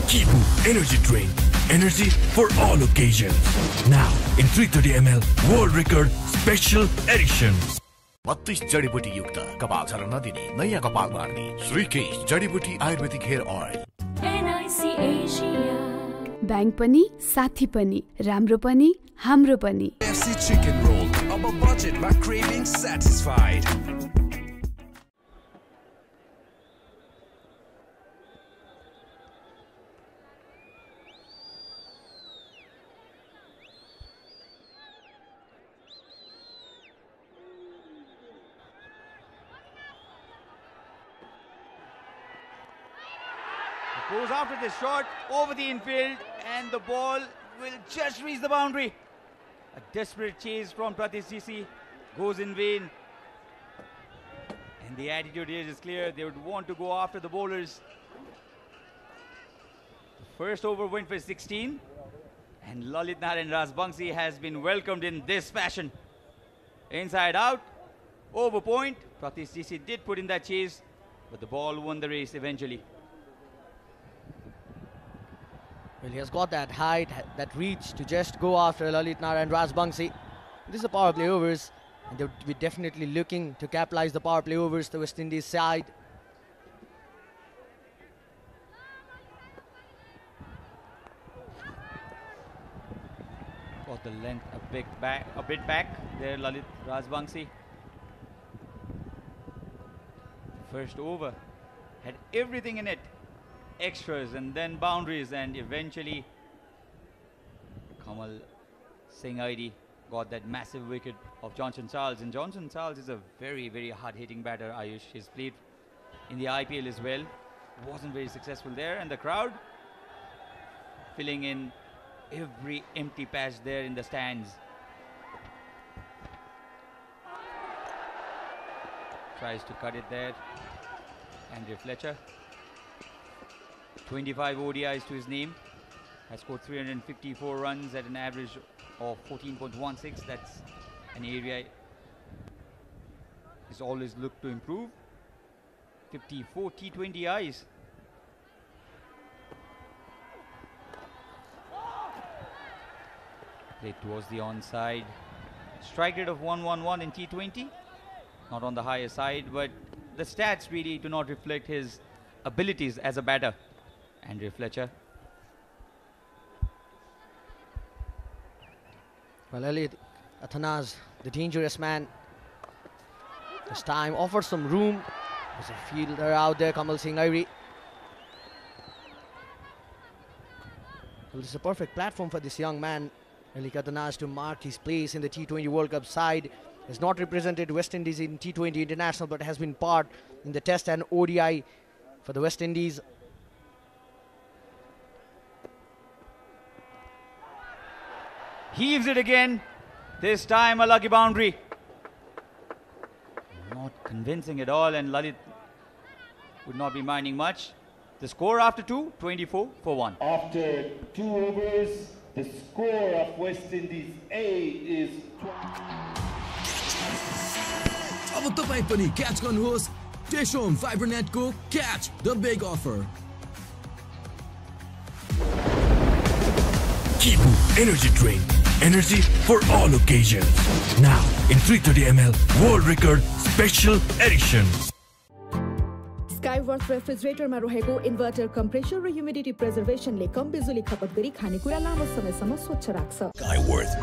Kibu Energy Drink. Energy for all occasions. Now in 330 ml World Record Special Edition. 32 जडीबुटी युक्त कपाल झर्न नदिने नयाँ कपाल मार्ने श्रीकेश जडीबुटी ayurvedic hair oil NIC Asia bank पनि साथी पनि राम्रो पनि हाम्रो पनि FC chicken roll. Our budget, my cravings satisfied. Goes after this shot over the infield and the ball will just reach the boundary. A desperate chase from Pratis GC goes in vain. And the attitude here is clear. They would want to go after the bowlers. The first over went for 16. And Lalit Narayan Rajbangsi has been welcomed in this fashion. Inside out, over point. Pratis GC did put in that chase, but the ball won the race eventually. Well, he has got that height, that reach to just go after Lalit Narayan Rajbangsi. This is a power play overs, and they would be definitely looking to capitalize the power play overs, the West Indies side. Got the length a bit back there, Lalit Rajbangsi. First over had everything in it. Extras and then boundaries, and eventually Kamal Singh ID got that massive wicket of Johnson Charles. And Johnson Charles is a very, very hard-hitting batter, Ayush. He's played in the IPL as well. Wasn't very successful there, and the crowd filling in every empty patch there in the stands. Tries to cut it there. Andrew Fletcher. 25 ODIs to his name, has scored 354 runs at an average of 14.16. That's an area he's always looked to improve. 54 T20Is. Played towards the onside. Strike rate of 111 in T20. Not on the higher side, but the stats really do not reflect his abilities as a batter. Andrew Fletcher. Well, Elliot Athanaz, the dangerous man, this time offers some room. There's a fielder out there, Kamal Singh Irie. Well, this is a perfect platform for this young man, Elliot Athanaz, to mark his place in the T20 World Cup side. Has not represented West Indies in T20 International, but has been part in the Test and ODI for the West Indies. Heaves it again, this time a lucky boundary. Not convincing at all, and Lalit would not be minding much. The score after 2, 24 for 1. After 2 overs, the score of West Indies A is... अब तपाई पनि catch गर्नुहोस् टेशोम fibernet को catch the big offer Kibu Energy Drink. Energy for all occasions. Now in 330 ml World Record Special Edition. स्काईवर्थ रेफ्रिजरेटरमा रहेको inverter compressor र humidity प्रिजर्भेसनले कम बिजुली खपत गरी खानेकुरा लामो समयसम्म स्वच्छ राख्छ। Skyworth.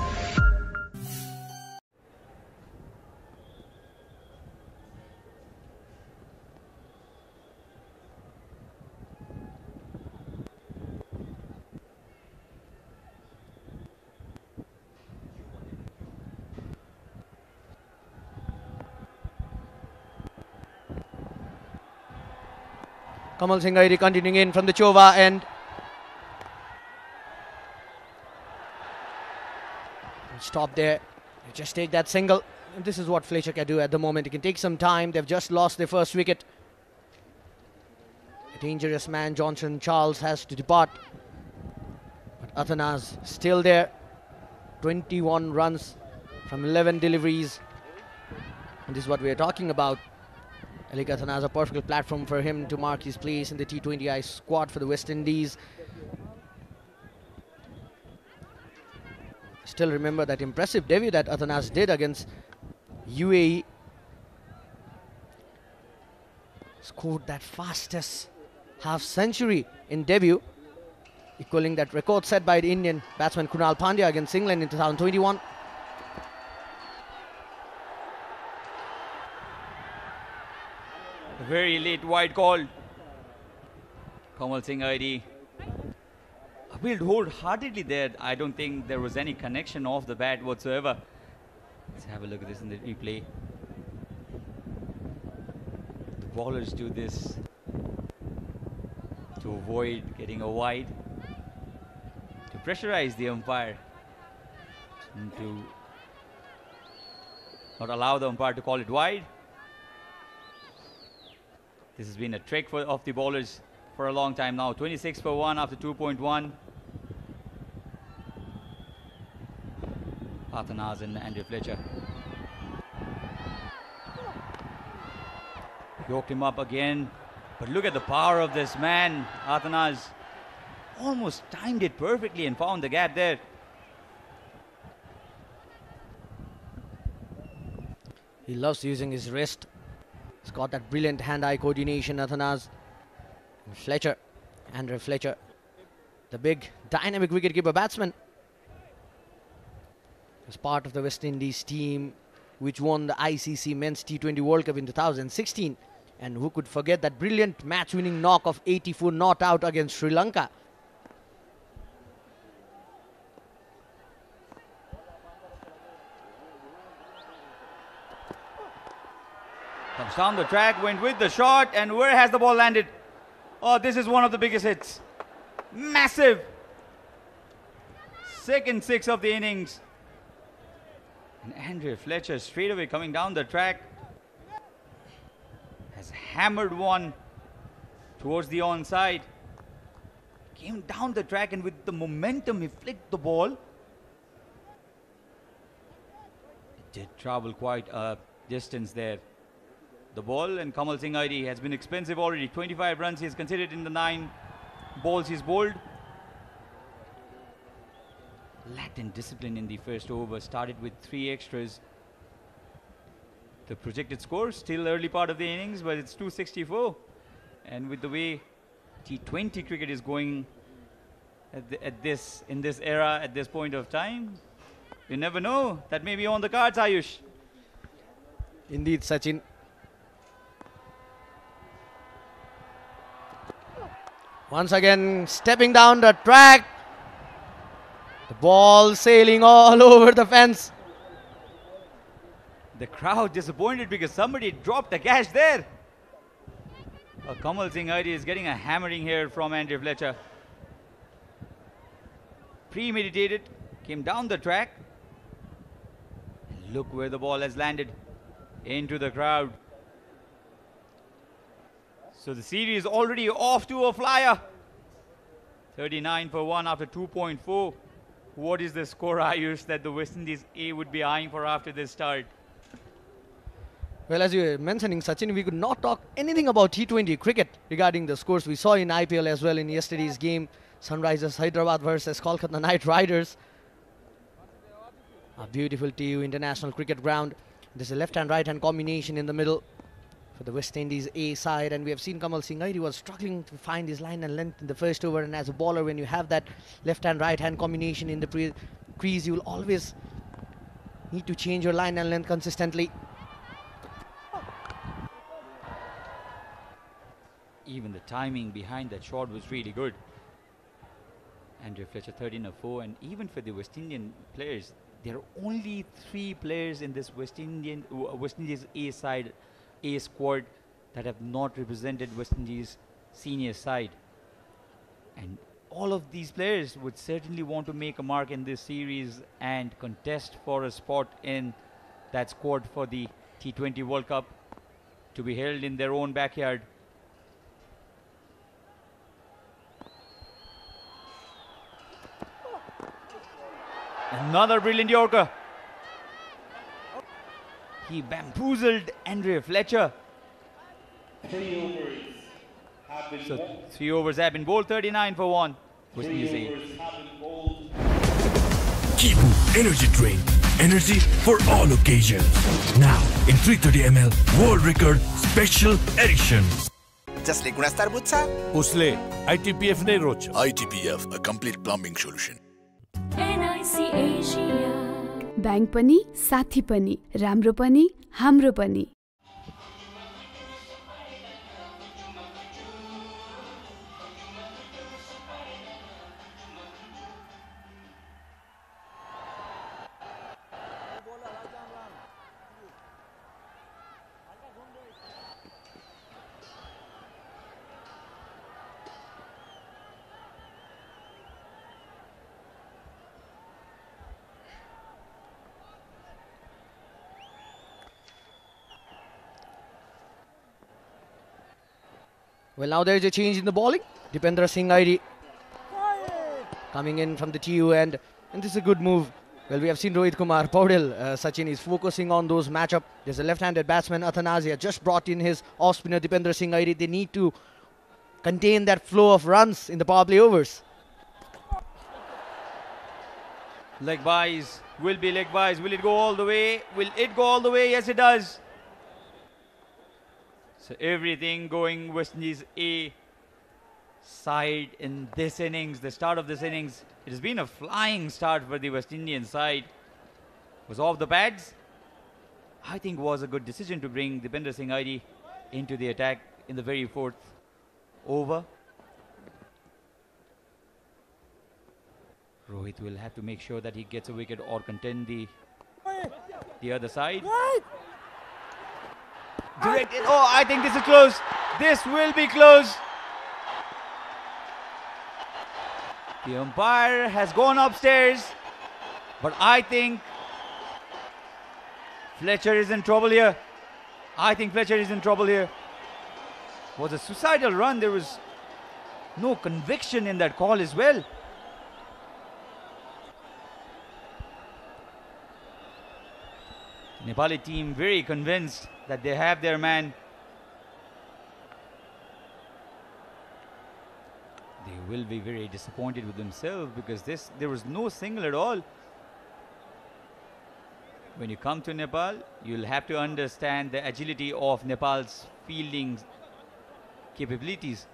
Kamal Singh Airi continuing in from the Chova end. Stop there. Just take that single. And this is what Fletcher can do at the moment. He can take some time. They've just lost their first wicket. A dangerous man, Johnson Charles, has to depart. But Athanas still there. 21 runs from 11 deliveries. And this is what we are talking about. Alik Athanas, a perfect platform for him to mark his place in the T20I squad for the West Indies. Still remember that impressive debut that Athanas did against UAE. Scored that fastest half century in debut, equaling that record set by the Indian batsman Krunal Pandya against England in 2021. A very late wide call. Kamal Singh Airi appealed wholeheartedly there. I don't think there was any connection off the bat whatsoever. Let's have a look at this in the replay. The bowlers do this to avoid getting a wide, to pressurize the umpire, and to not allow the umpire to call it wide. This has been a trick of the bowlers for a long time now. 26 for 1 after 2.1. Athanas and Andrew Fletcher. Yoked him up again. But look at the power of this man. Athanas almost timed it perfectly and found the gap there. He loves using his wrist. He's got that brilliant hand-eye coordination, Athanas. And Fletcher, Andrew Fletcher, the big dynamic wicketkeeper batsman. As part of the West Indies team which won the ICC Men's T20 World Cup in 2016. And who could forget that brilliant match-winning knock of 84 not out against Sri Lanka. Comes down the track, went with the shot, and where has the ball landed? Oh, this is one of the biggest hits. Massive. Second six of the innings. And Andrew Fletcher straight away coming down the track has hammered one towards the onside. Came down the track and with the momentum he flicked the ball. It did travel quite a distance there. The ball, and Kamal Singh Airi has been expensive already. 25 runs he has considered in the 9 balls he's bowled. Lacked in discipline in the first over, started with 3 extras. The projected score, still early part of the innings, but it's 264. And with the way T20 cricket is going in this era, at this point of time, you never know. That may be on the cards, Ayush. Indeed, Sachin. Once again, stepping down the track. The ball sailing all over the fence. The crowd disappointed because somebody dropped the catch there. Kamal Singh Airi is getting a hammering here from Andrew Fletcher. Premeditated, came down the track. And look where the ball has landed. Into the crowd. So the series already off to a flyer. 39 for 1 after 2.4. What is the score, Ayush, that the West Indies A would be eyeing for after this start? Well, as you were mentioning, Sachin, we could not talk anything about T20 cricket regarding the scores we saw in IPL as well in yesterday's game. Sunrisers Hyderabad versus Kolkata Knight Riders. A beautiful TU International Cricket Ground. There's a left-hand, right-hand combination in the middle for the West Indies A side, and we have seen Kamal Singh Airi was struggling to find his line and length in the first over, and as a bowler, when you have that left-hand, right-hand combination in the crease, you will always need to change your line and length consistently. Even the timing behind that shot was really good. Andrew Fletcher 13 of 4, and even for the West Indian players, there are only 3 players in this West Indies A side, A squad, that have not represented West Indies senior side. And all of these players would certainly want to make a mark in this series and contest for a spot in that squad for the T20 World Cup to be held in their own backyard. Another brilliant Yorker. He bamboozled Andre Fletcher. 3 overs have been So bowled. 3 overs have been bowled, 39 for 1. 3 overs have been bowled. Kipu Energy Drink. Energy for all occasions. Now in 330 ml World Record Special Edition. जसले गुणस्तर बुझ्छ उसले ITPF नै रोज्छ. ITPF, a complete plumbing solution. NIC Asia. Bank पनि साथी पनि राम्रो पनि हाम्रो पनि. Well, now there is a change in the bowling. Dipendra Singh Airi coming in from the TU end, and this is a good move. Well, we have seen Rohit Kumar Paudel, Sachin is focusing on those matchup. There's a left-handed batsman, Athanasia, just brought in his off-spinner Dipendra Singh Airi. They need to contain that flow of runs in the power play overs. Leg byes, will be leg byes. Will it go all the way? Will it go all the way? Yes, it does. So everything going West Indies A side in this innings, the start of this innings. It has been a flying start for the West Indian side. Was off the pads. I think was a good decision to bring Dipendra Singh Airi into the attack in the very 4th over. Rohit will have to make sure that he gets a wicket or contend the other side. Directed. Oh, I think this is close. This will be close. The umpire has gone upstairs, but I think Fletcher is in trouble here. I think Fletcher is in trouble here. It was a suicidal run. There was no conviction in that call as well. Nepali team very convinced that they have their man. They will be very disappointed with themselves because there was no single at all. When you come to Nepal, you'll have to understand the agility of Nepal's fielding capabilities.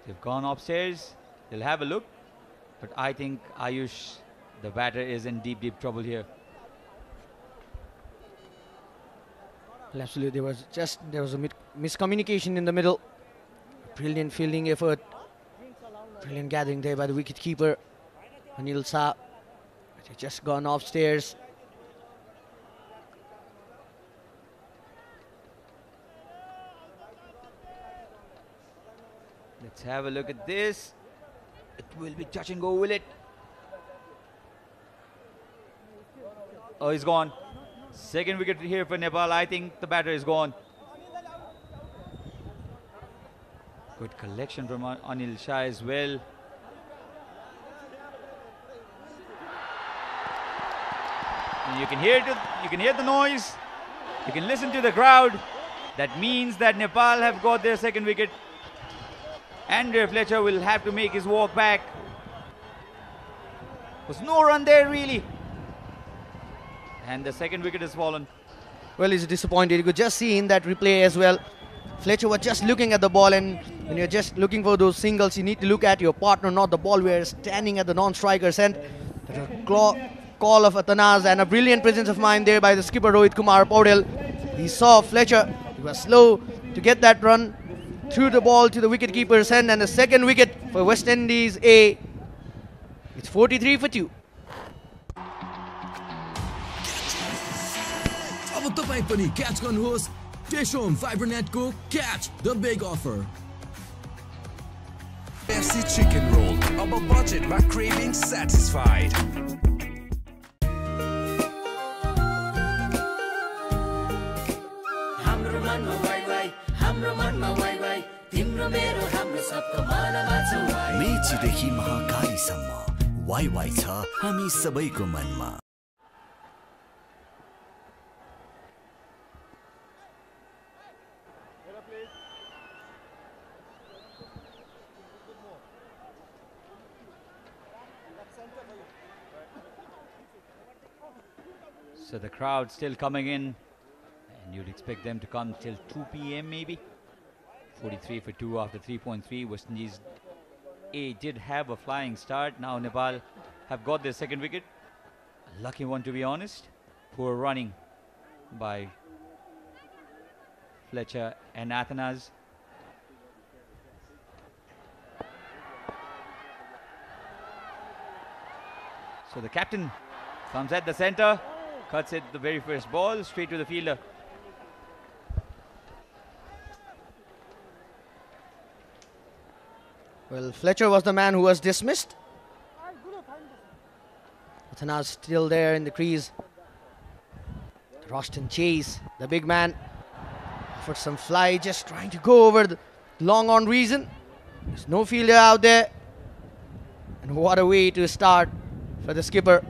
They've gone upstairs, they'll have a look, but I think Ayush, the batter, is in deep, deep trouble here. Well, absolutely, there was a miscommunication in the middle. Brilliant fielding effort, brilliant gathering there by the wicket-keeper Anil Shah. They've just gone upstairs. Let's have a look at this. It will be touch and go, will it? Oh, he's gone. Second wicket here for Nepal. I think the batter is gone. Good collection from Anil Shah as well. And you can hear the noise. You can listen to the crowd. That means that Nepal have got their second wicket. Andre Fletcher will have to make his walk back. Was no run there really. And the second wicket has fallen. Well, he's disappointed. You could just see in that replay as well. Fletcher was just looking at the ball, and when you're just looking for those singles, you need to look at your partner, not the ball. We are standing at the non-striker's end. Call of Atanaz and a brilliant presence of mind there by the skipper Rohit Kumar Paudel. He saw Fletcher. He was slow to get that run. Threw the ball to the wicket-keeper's hand, and the second wicket for West Indies A. It's 43 for 2. अब अब तपाईं पनि catch गर्नुहोस् Dishon FiberNet को Catch the Big Offer. FC chicken roll, अब budget my craving satisfied. हाम्रो मनमा वाइ वाइ, हाम्रो मनमा वाइ वाइ, तिम्रो मेरो हाम्रो सबको मनमा छ वाइ। मेचीदेखि महाकालीसम्म वाइ वाइ छ हामी सबैको मनमा। So the crowd still coming in, and you'd expect them to come till 2 p.m. maybe. 43 for 2 after 3.3. West Indies did have a flying start. Now Nepal have got their second wicket. A lucky one, to be honest. Poor running by Fletcher and Athanas. So the captain comes at the centre. Cuts it the very first ball, straight to the fielder. Well, Fletcher was the man who was dismissed. Athanas still there in the crease. Roston Chase, the big man, offered some fly, just trying to go over the long on reason. There's no fielder out there. And what a way to start for the skipper.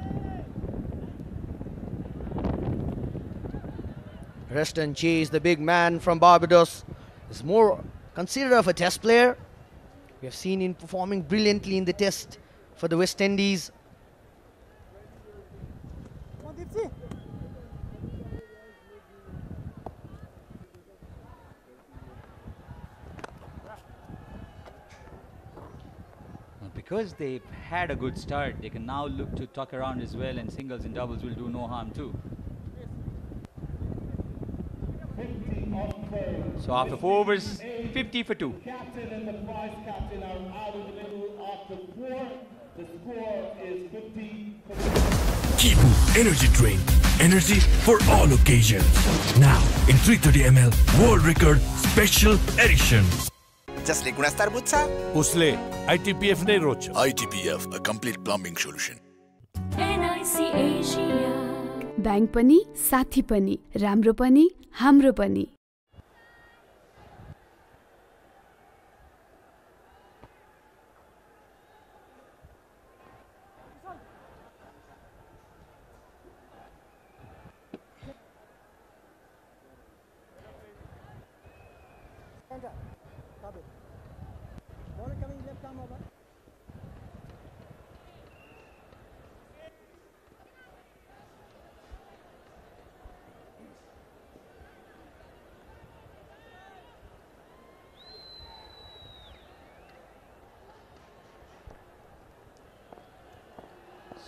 Roston Chase, the big man from Barbados, is more considered of a test player. We have seen him performing brilliantly in the test for the West Indies. Because they've had a good start, they can now look to tuck around as well, and singles and doubles will do no harm too. So after 4 overs, 50 for 2. Captain and the vice captain are out in the middle after 4. The score is 50 for 2. Kantipur Energy Drink. Energy for all occasions. Now in 330 ml World Record Special Edition. जसले गुणस्तर बुझ्छ उसले ITPF नै रोज्छ। ITPF, a complete plumbing solution. NIC Asia. Bank पनि साथी पनि राम्रो पनि हाम्रो पनि।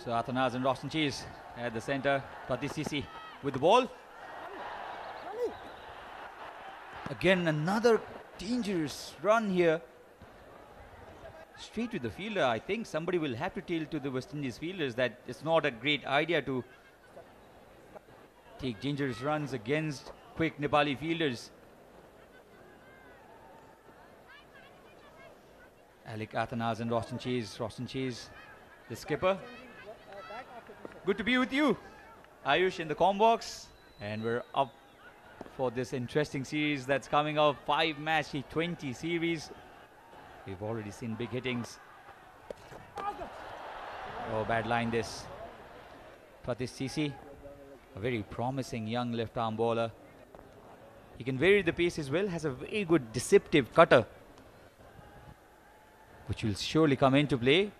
So Athanas and Roston Cheese at the centre. Sisi with the ball. Again, another dangerous run here. Straight to the fielder. I think somebody will have to tell to the West Indies fielders that it's not a great idea to take dangerous runs against quick Nepali fielders. Alec Athanas and Roston Cheese. Roston Cheese, the skipper. Good to be with you, Ayush, in the comm box. And we're up for this interesting series that's coming up. 5-match T20 series. We've already seen big hittings. Oh, bad line this. Sisi, a very promising young left-arm bowler. He can vary the pace as well. Has a very good deceptive cutter, which will surely come into play.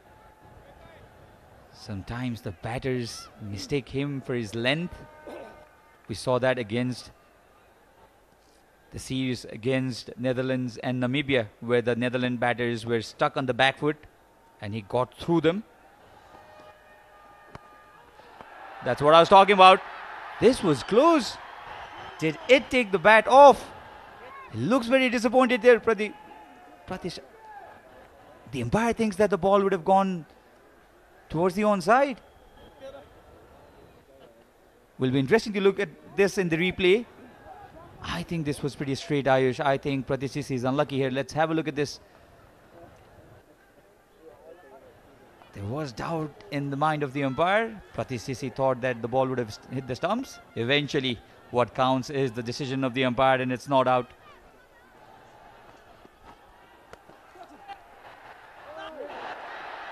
Sometimes the batters mistake him for his length. We saw that against the series against Netherlands and Namibia, where the Netherlands batters were stuck on the back foot and he got through them. That's what I was talking about. This was close. Did it take the bat off? He looks very disappointed there, Pratish. The umpire thinks that the ball would have gone towards the onside. Will be interesting to look at this in the replay. I think this was pretty straight, Ayush. I think Pratisisi is unlucky here. Let's have a look at this. There was doubt in the mind of the umpire. Pratisisi thought that the ball would have hit the stumps. Eventually, what counts is the decision of the umpire, and it's not out.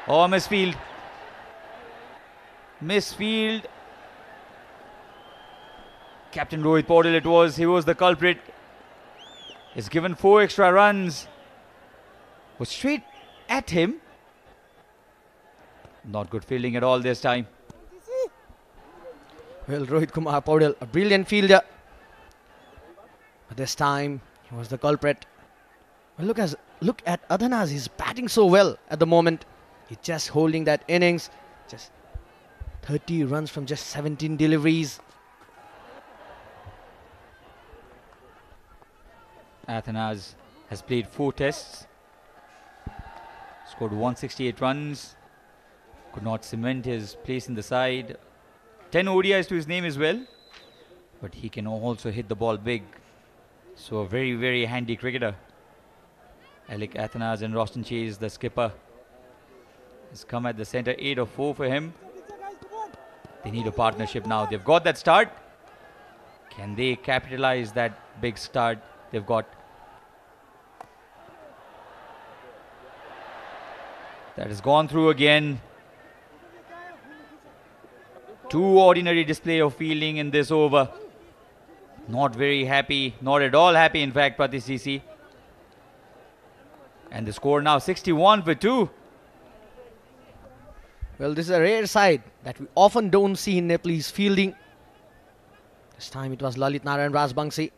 Oh, misfield. Misfield. Captain Rohit Paudel it was. He was the culprit. He's given 4 extra runs. Was straight at him. Not good fielding at all this time. Well, Rohit Kumar Paudel, a brilliant fielder. But this time, he was the culprit. Well, look at Adhanaz. He's batting so well at the moment. He's just holding that innings. Just 30 runs from just 17 deliveries. Athanaz has played 4 tests. Scored 168 runs. Could not cement his place in the side. 10 ODIs to his name as well. But he can also hit the ball big. So a very, very handy cricketer. Alec Athanaz and Roston Chase, the skipper, has come at the centre. 8 of 4 for him. They need a partnership now. They've got that start. Can they capitalize that big start they've got? That has gone through again. 2 ordinary display of fielding in this over. Not very happy, not at all happy in fact, Pratisisi. And the score now 61 for 2. Well, this is a rare side that we often don't see in Nepalese fielding. This time it was Lalit Narayan Rajbangsi.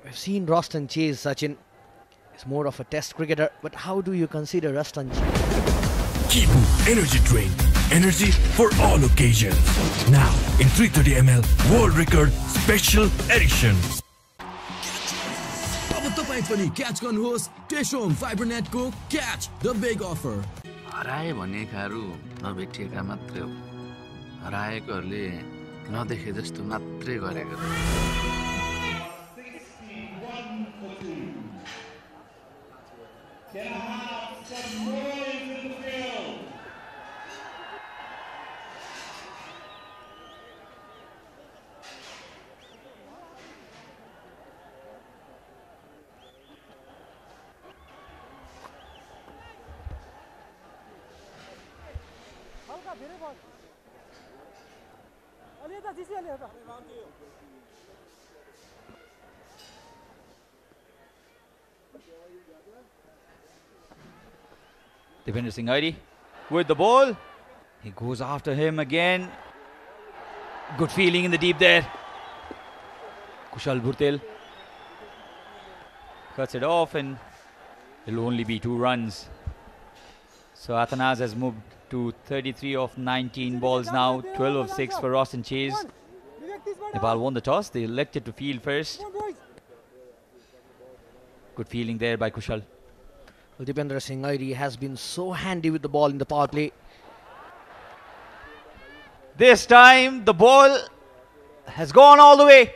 We've seen Roston Chase, Sachin. He's more of a test cricketer, but how do you consider Roston Chase? Kippu Energy Drink. Energy for all occasions. Now in 330 ml World Record Special Edition. अब तपाई पनि catch गर्नुहोस् टेसोम फाइबरनेटको catch the big offer. हराए भनेकाहरू नभेटिएका मात्रै हो। हराएकोहरूले नदेखे जस्तो मात्रै गरेको। Devinder Singh Airi with the ball. He goes after him again. Good feeling in the deep there. Kushal Bhurtel cuts it off and it'll only be 2 runs. So Athanaz has moved to 33 of 19 balls now. 12 of 6 for Roston Chase. Nepal won the toss. They elected to field first. Good feeling there by Kushal. Well, Devinder Singh Airi has been so handy with the ball in the power play. This time the ball has gone all the way.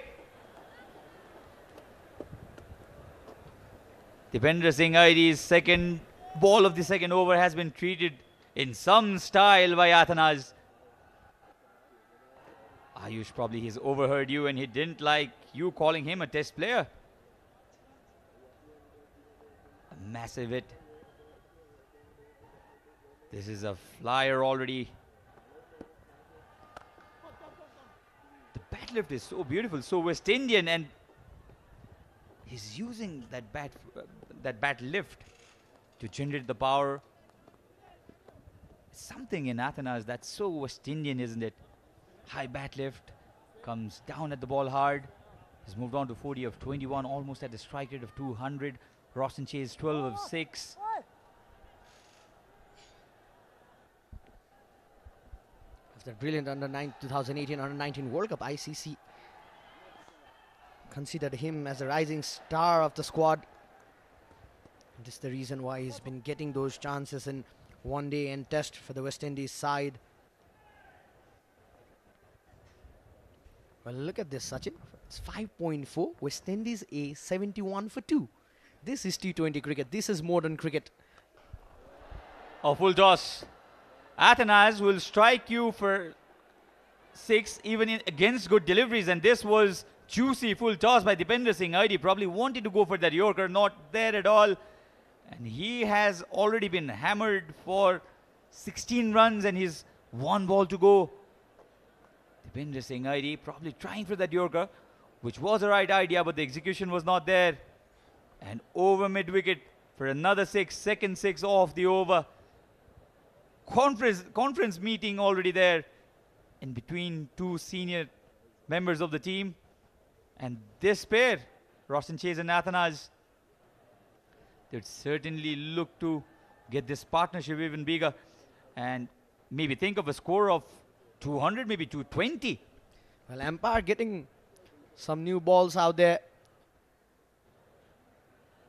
Devinder Singh Airi's second ball of the second over has been treated in some style by Athanaz. Ayush, probably he's overheard you and he didn't like you calling him a test player. A massive hit. This is a flyer already. The bat lift is so beautiful, so West Indian, and he's using that bat lift to generate the power. Something in Athanaz that's so West Indian, isn't it? High bat lift, comes down at the ball hard. He's moved on to 40 of 21, almost at the strike rate of 200. Roston Chase 12 of 6. After brilliant 2018 Under-19 World Cup, ICC considered him as a rising star of the squad. And this is the reason why he's been getting those chances in one day and test for the West Indies side. Well, look at this, Sachin. It's 5.4. West Indies A 71 for 2. This is T20 cricket. This is modern cricket. A full toss. Athanas will strike you for 6 even against good deliveries, and this was juicy full toss by Dipender Singh Aidi. Probably wanted to go for that Yorker, not there at all. And he has already been hammered for 16 runs and he's 1 ball to go. Dipender Singh Aidi probably trying for that Yorker, which was the right idea, but the execution was not there. And over mid-wicket for another 6, second 6 off the over. Conference meeting already there in between 2 senior members of the team. And this pair, Roshan Chase and Athanas, they'd certainly look to get this partnership even bigger and maybe think of a score of 200, maybe 220. Well, Empire getting some new balls out there.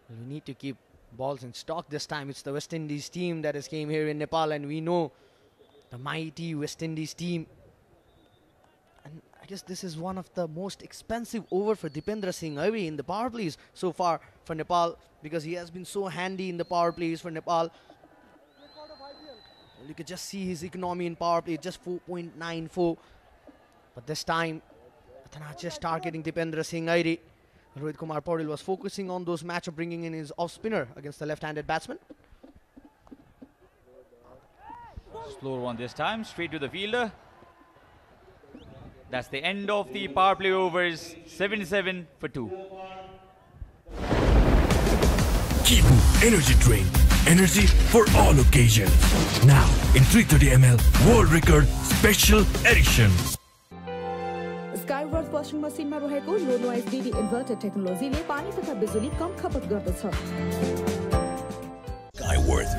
We need to keep balls in stock this time. It's the West Indies team that has came here in Nepal, and we know the mighty West Indies team. And I guess this is one of the most expensive over for Dipender Singh Aidi in the power plays so far for Nepal, because he has been so handy in the power plays for Nepal. You could just see his economy in power play, just 4.94. But this time, Athanas just targeting Dipender Singh Aidi. Rohit Kumar Paudil was focusing on those matchup, bringing in his off-spinner against the left-handed batsman. Slower one this time, straight to the fielder. That's the end of the power play overs, 77 for 2. Kipu Energy Drink. Energy for all occasions. Now in 330 ml World Record Special Edition. Skyworth washing machine में रहेको लो noise DD inverter टेक्नोलोजीले पानी तथा बिजुली कम खपत गर्दछ। Skyworth.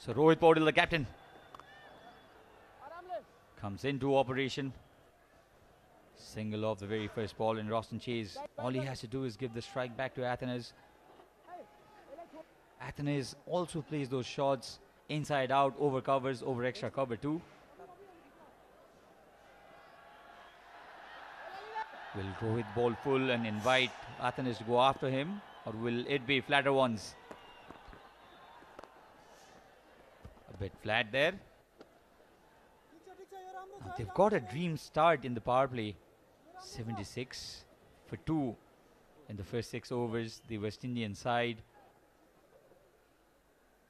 So Rohit Paudil, the captain, comes into operation. Single off the very first ball, and Roshan Chase, all he has to do is give the strike back to Athanas. Athanas also plays those shots inside out, over covers, over extra cover too. Will Rohit bowl full and invite Athanas to go after him, or will it be flatter ones? A bit flat there. Now they've got a dream start in the power play. 76 for 2 in the first 6 overs, the West Indian side.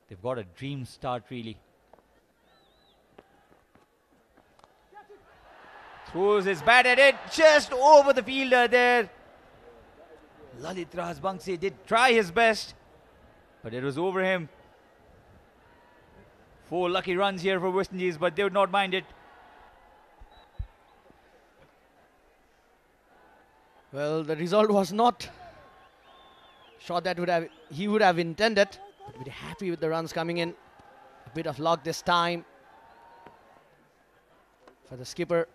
They've got a dream start really. Throws his bat at it, just over the fielder there. Lalit Rajbangse did try his best, but it was over him. 4 lucky runs here for West Indies, but they would not mind it. Well, the result was not shot that he would have intended, but we're happy with the runs coming in. A bit of luck this time for the skipper.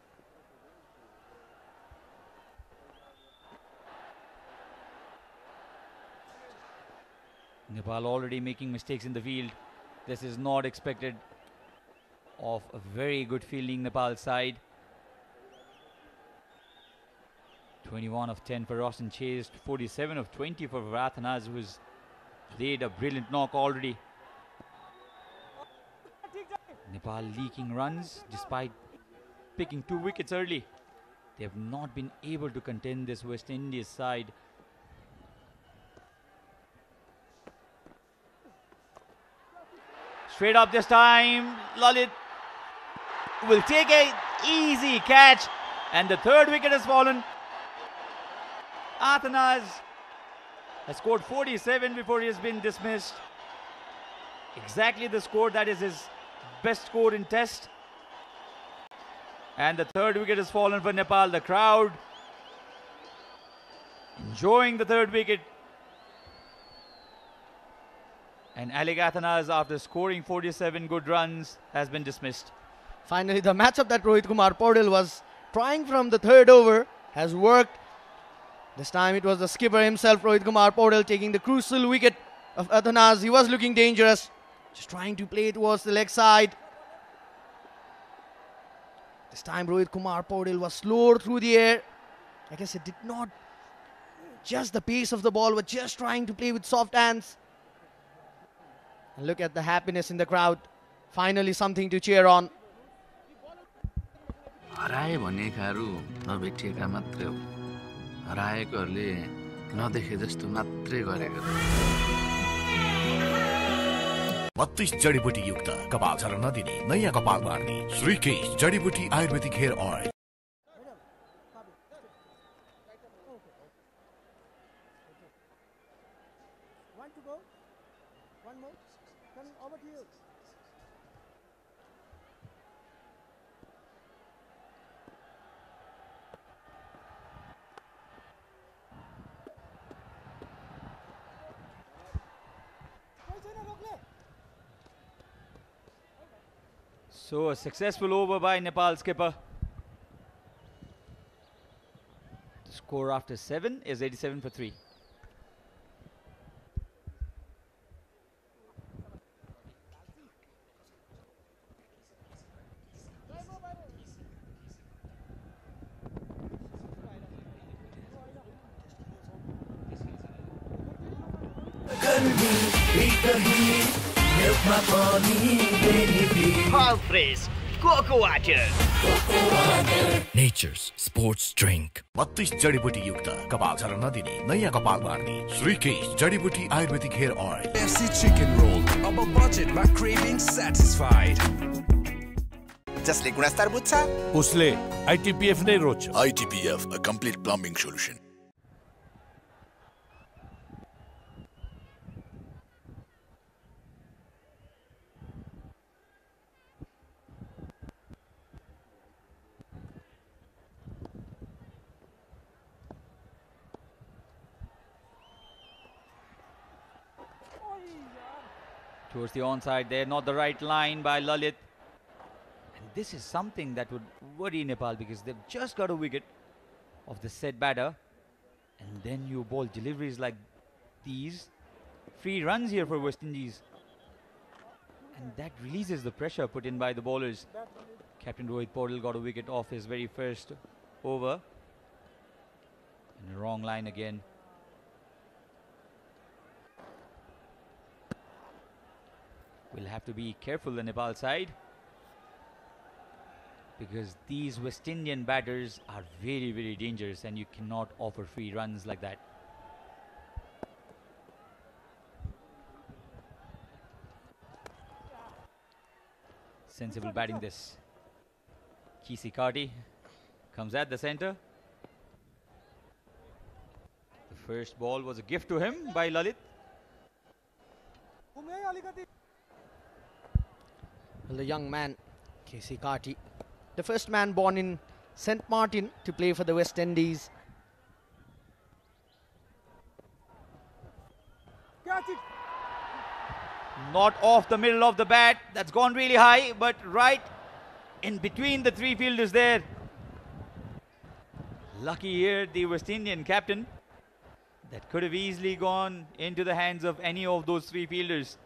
Nepal already making mistakes in the field. This is not expected of a very good fielding Nepal side. 21 of 10 for Roshan Chase, 47 of 20 for Athanas, who's laid a brilliant knock already. Nepal leaking runs despite picking 2 wickets early. They have not been able to contend this West Indies side. Straight up this time, Lalit will take an easy catch, and the 3rd wicket has fallen. Athanas has scored 47 before he has been dismissed. Exactly the score that is his best score in test. And the third wicket has fallen for Nepal. The crowd enjoying the third wicket. And Alec Athanas, after scoring 47 good runs, has been dismissed. Finally, the matchup that Rohit Kumar Paudel was trying from the third over has worked. This time it was the skipper himself, Rohit Kumar Paudel, taking the crucial wicket of Athanas. He was looking dangerous, just trying to play towards the leg side. This time Rohit Kumar Paudel was slower through the air. I guess it did not just the pace of the ball, but just trying to play with soft hands. And look at the happiness in the crowd. Finally something to cheer on. हराए भनेकाहरू नभेटिएका मात्रै हो हराएकोहरूले नदेखे जस्तो मात्रै गरेको 32 जडीबुटी युक्त कपाल झर्न नदिने नयाँ कपाल बार्ने श्रीकेश जडीबुटी ayurvedic hair oil So a successful over by Nepal skipper. The score after 7 is 87 for 3. All fresh Coco water. Nature's sports drink. 32 जडीबुटी युक्त कपाल झर्न नदिने नयाँ कपाल बार्ने श्रीकेश जडीबुटी ayurvedic hair oil KFC chicken roll अब budget मा craving satisfied. जसले गुणस्तर बुझ्छ उसले ITPF नै रोज्छ. ITPF, a complete plumbing solution. Towards the onside there, not the right line by Lalit. And this is something that would worry Nepal because they've just got a wicket of the said batter. And then you ball deliveries like these. Free runs here for West Indies. And that releases the pressure put in by the bowlers. Captain Rohit Paudel got a wicket off his very first over. And a wrong line again. We'll have to be careful the Nepal side because these West Indian batters are very, very dangerous and you cannot offer free runs like that. Sensible batting this. Ktvforsports comes at the centre. The first ball was a gift to him by Lalit. Well, the young man, Ktvforsports, the first man born in St. Martin to play for the West Indies. Not off the middle of the bat. That's gone really high, but right in between the three fielders there. Lucky here, the West Indian captain. That could have easily gone into the hands of any of those three fielders.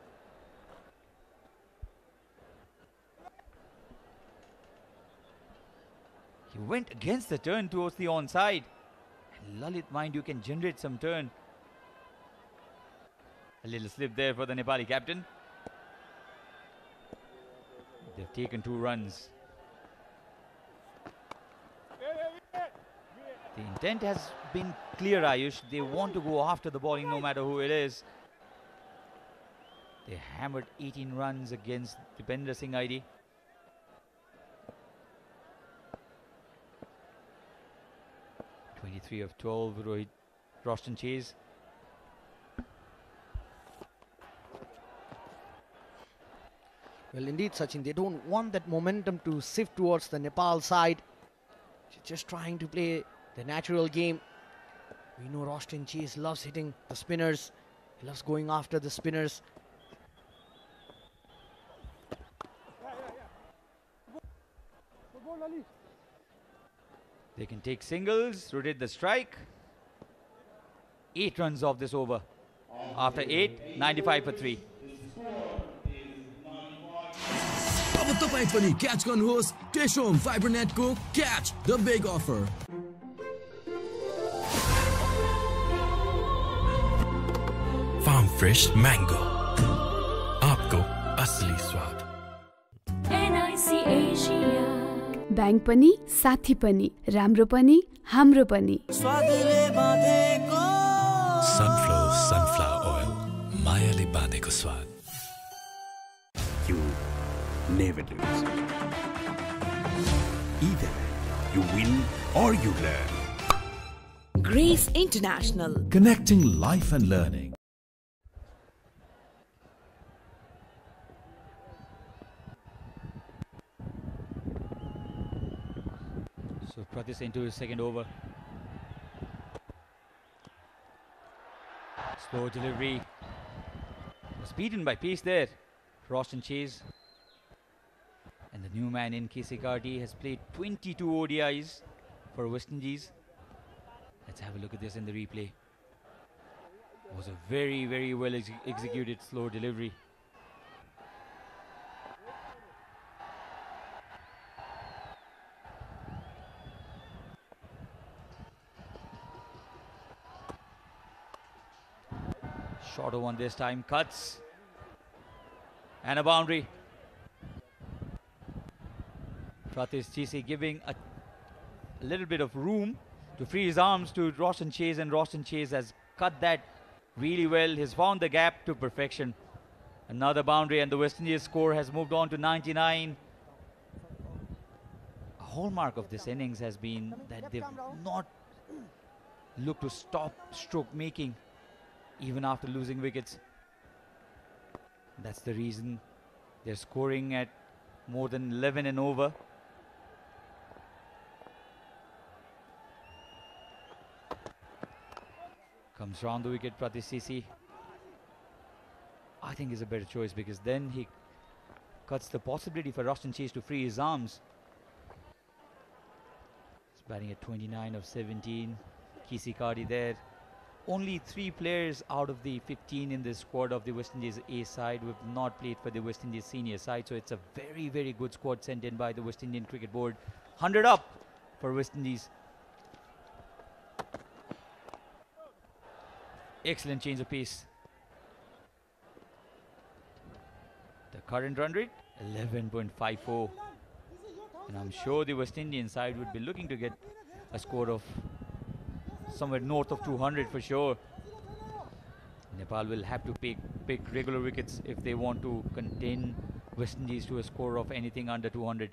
He went against the turn towards the onside. And Lalit, mind you, can generate some turn. A little slip there for the Nepali captain. They've taken 2 runs. The intent has been clear, Ayush. They want to go after the bowling no matter who it is. They hammered 18 runs against Dipendra Singh ID. Three of 12, Rohit Roshan chase. Well, indeed, Sachin, they don't want that momentum to shift towards the Nepal side. Just trying to play the natural game. We know Rostin Chase loves hitting the spinners. He loves going after the spinners. They can take singles, rotate the strike. 8 runs off this over. After 8, 95 for 3. अब तपाई पनि catch गर्नुहोस् dish home fibre नेटको catch the big offer farm fresh mango आपको असली स्वाद NIC Asia bank पनि साथी पनि राम्रो पनि हाम्रो पनि स्वादले बाँधेको sunflower oil मायाले बाँधेको स्वाद You never lose. Either you win or you learn. Grace International. Connecting life and learning. So Pratis into his second over. Slow delivery. Was beaten by pace there. Rostin Chase. And the new man in Kantipur has played 22 ODIs for West Indies. Let's have a look at this in the replay. It was a very, very well executed slow delivery. Shorter one this time, cuts. And a boundary. Pratis Chise giving a little bit of room to free his arms to Rostin Chase, and Rostin Chase has cut that really well. He's found the gap to perfection. Another boundary, and the West Indies score has moved on to 99. A hallmark of this innings has been that they've not looked to stop stroke making even after losing wickets. That's the reason they're scoring at more than 11 and over. Comes round the wicket, Pratis Chise. I think is a better choice because then he cuts the possibility for Rostin Chase to free his arms. He's batting at 29 of 17. Kantipur there. Only 3 players out of the 15 in this squad of the West Indies A side who have not played for the West Indies senior side. So it's a very, very good squad sent in by the West Indian Cricket Board. 100 up for West Indies. Excellent change of pace. The current run rate 11.54, and I'm sure the West Indian side would be looking to get a score of somewhere north of 200 for sure. Nepal will have to pick regular wickets if they want to contain West Indies to a score of anything under 200.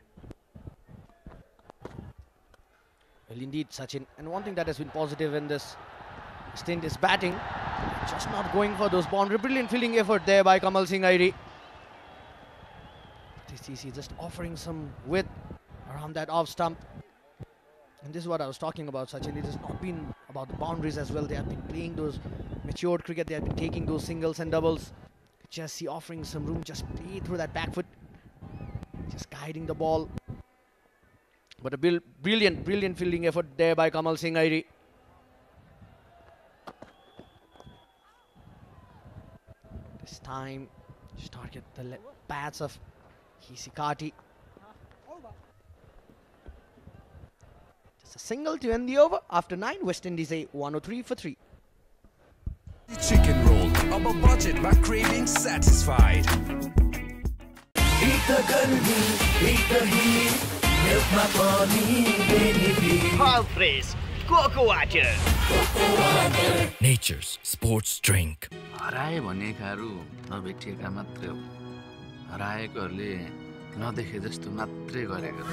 Well, indeed, Sachin. And one thing that has been positive in this stint is batting. Just not going for those boundaries. Brilliant fielding effort there by Kamal Singh Airi. Pratis just offering some width around that off stump. And this is what I was talking about, Sachin. It has not been about the boundaries as well. They have been playing those matured cricket. They have been taking those singles and doubles. Just see offering some room. Just play through that back foot. Just guiding the ball. But a brilliant fielding effort there by Kamal Singh Airi. This time, just target the pads of Kantipur. Just a single to end the over. After 9, West Indies A 103 for 3. Chicken roll, अब budget, my craving satisfied. Eat the garmi, eat the heat, milk my pani, benefit. All fresh, cocoa water. Nature's sports drink. हराए भनेकाहरू नभेटिएका मात्रै हो हराएकोहरूले नदेखे जस्तो मात्रै गरेको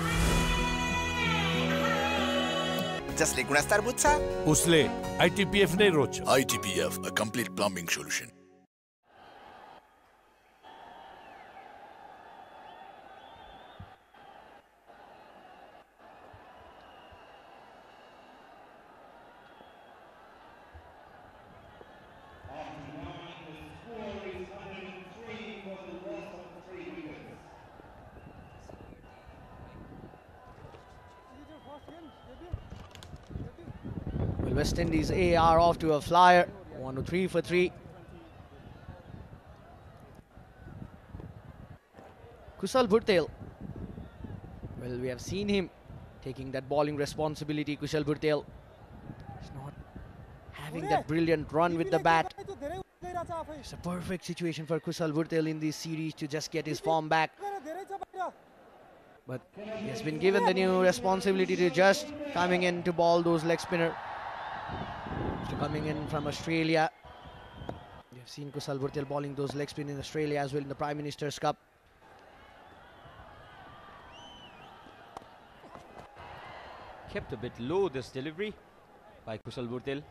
जसले गुणस्तर बुझ्छ उसले ITPF नै रोज्छ ITPF, a complete plumbing solution. West Indies A are off to a flyer. 1-3 for 3. Kushal Bhurtel. Well, we have seen him taking that bowling responsibility. Kushal Bhurtel is not having that brilliant run with the bat. It's a perfect situation for Kushal Bhurtel in this series to just get his form back. But he has been given the new responsibility to just coming in to bowl those leg spinner. So coming in from Australia. We have seen Kushal Bhurtel bowling those leg spin in Australia as well in the Prime Minister's Cup. Kept a bit low this delivery by Kushal Bhurtel.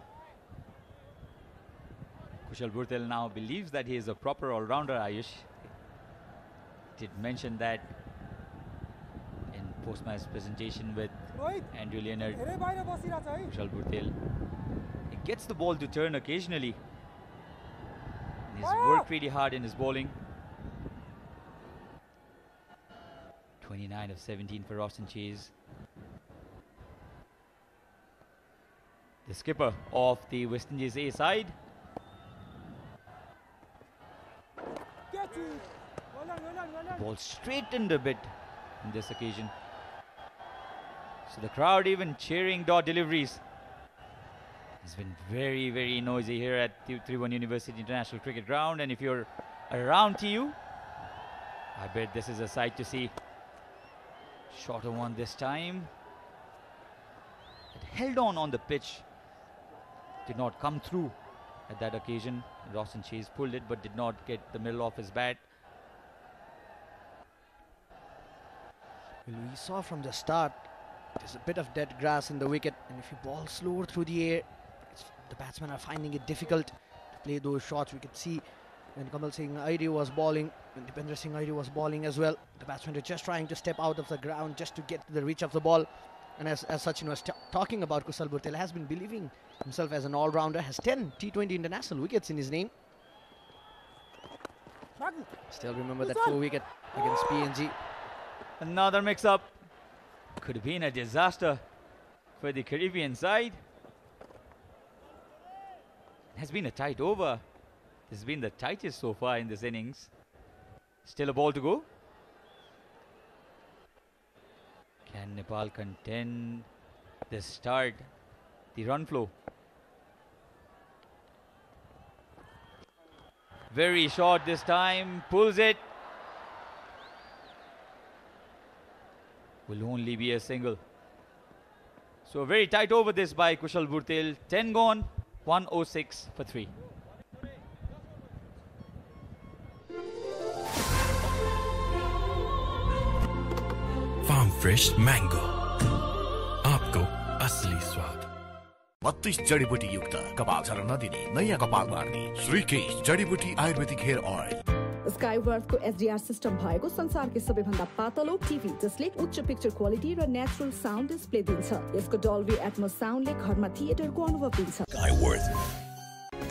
Kushal Bhurtel now believes that he is a proper all-rounder, Ayush. Did mention that in post-match presentation with Andrew Leonard. Kushal Bhurtel, he gets the ball to turn occasionally. He's worked really hard in his bowling. 29 of 17 for Austin Chase. The skipper of the West Indies A side. Ball straightened a bit on this occasion. So the crowd even cheering dot deliveries. It's been very, very noisy here at Tribhuvan University International Cricket Ground. And if you're around TU, I bet this is a sight to see. Shorter one this time. It held on the pitch. Did not come through at that occasion. Austin Chase pulled it but did not get the middle of his bat. Well, we saw from the start there's a bit of dead grass in the wicket, and if you ball slower through the air, the batsmen are finding it difficult to play those shots. We could see when Kamal Singh Airi was bowling, when Dipendra Singh Airi was bowling as well, the batsmen were just trying to step out of the ground just to get to the reach of the ball. And as Sachin was talking about, Kushal Bhurtel has been believing himself as an all-rounder, has 10 T20 international wickets in his name. Still remember that 4-wicket against PNG. Another mix-up. Could have been a disaster for the Caribbean side. It has been a tight over. This has been the tightest so far in this innings. Still a ball to go. Can Nepal contend the start, the run flow? Very short this time, pulls it. Will only be a single. So very tight over this by Kushal Bhurtel. 10 gone, 106 for 3. Farm fresh mango. आपको असली स्वाद. 32 जडीबुटी युक्त कपाल झर्न नदिने नयाँ कपाल मार्ने श्रीकेश जडीबुटी आयुर्वेदिक हेयर ऑयल. स्काईवर्थ को एसडीआर सिस्टम भएको संसारकै सबैभन्दा पातलो टिभी जसले उच्च पिक्चर क्वालिटी र नेचुरल साउन्ड डिस्प्ले दिन्छ. यसको डल्बी एटमोस साउन्डले घरमा थिएटरको अनुभव दिन्छ. Skyworth.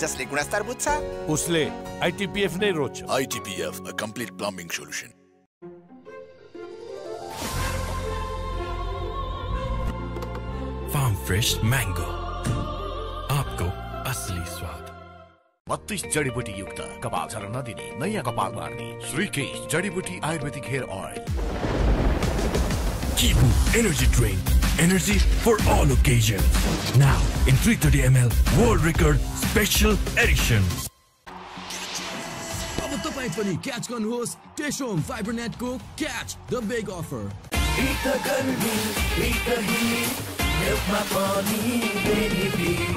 जसले गुणस्तर बुझ्छ उसले ITPF नै रोज्छ. ITPF, a complete plumbing solution. Farm fresh mango. आपको असली स्वाद. 32 जडीबुटी युक्त कपाल झर्न नदिने नयाँ कपाल मार्ने श्रीकेश जडीबुटी ayurvedic hair oil. Kipu energy drink. Energy for all occasions. Now in 330 ml world record special edition. अब तपाईं पनि क्याच गर्नुहोस् टेसोम फाइबरनेट को catch the big offer.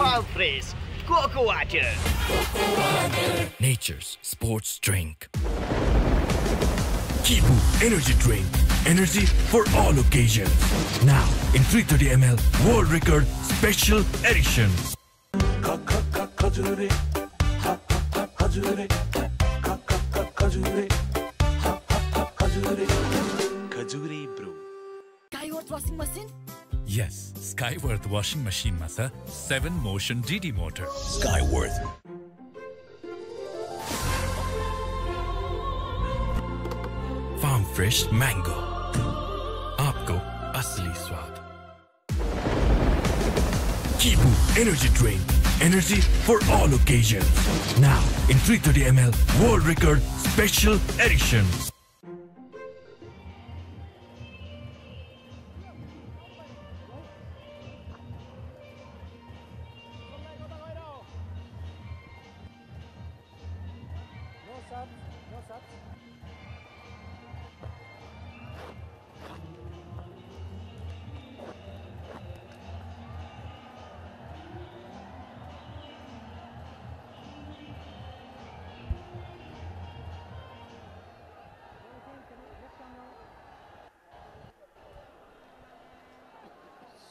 All fresh cocoa water. Nature's sports drink. Kipu energy drink. Energy for all occasions. Now in 330 ml world record special edition. Skyworth washing machine? Yes, Skyworth washing machine masa 7 motion DD motor. Skyworth. Farm fresh mango. आपको असली स्वाद. Kipu energy drink. Energy for all occasions. Now in 330 ml World Record Special Edition.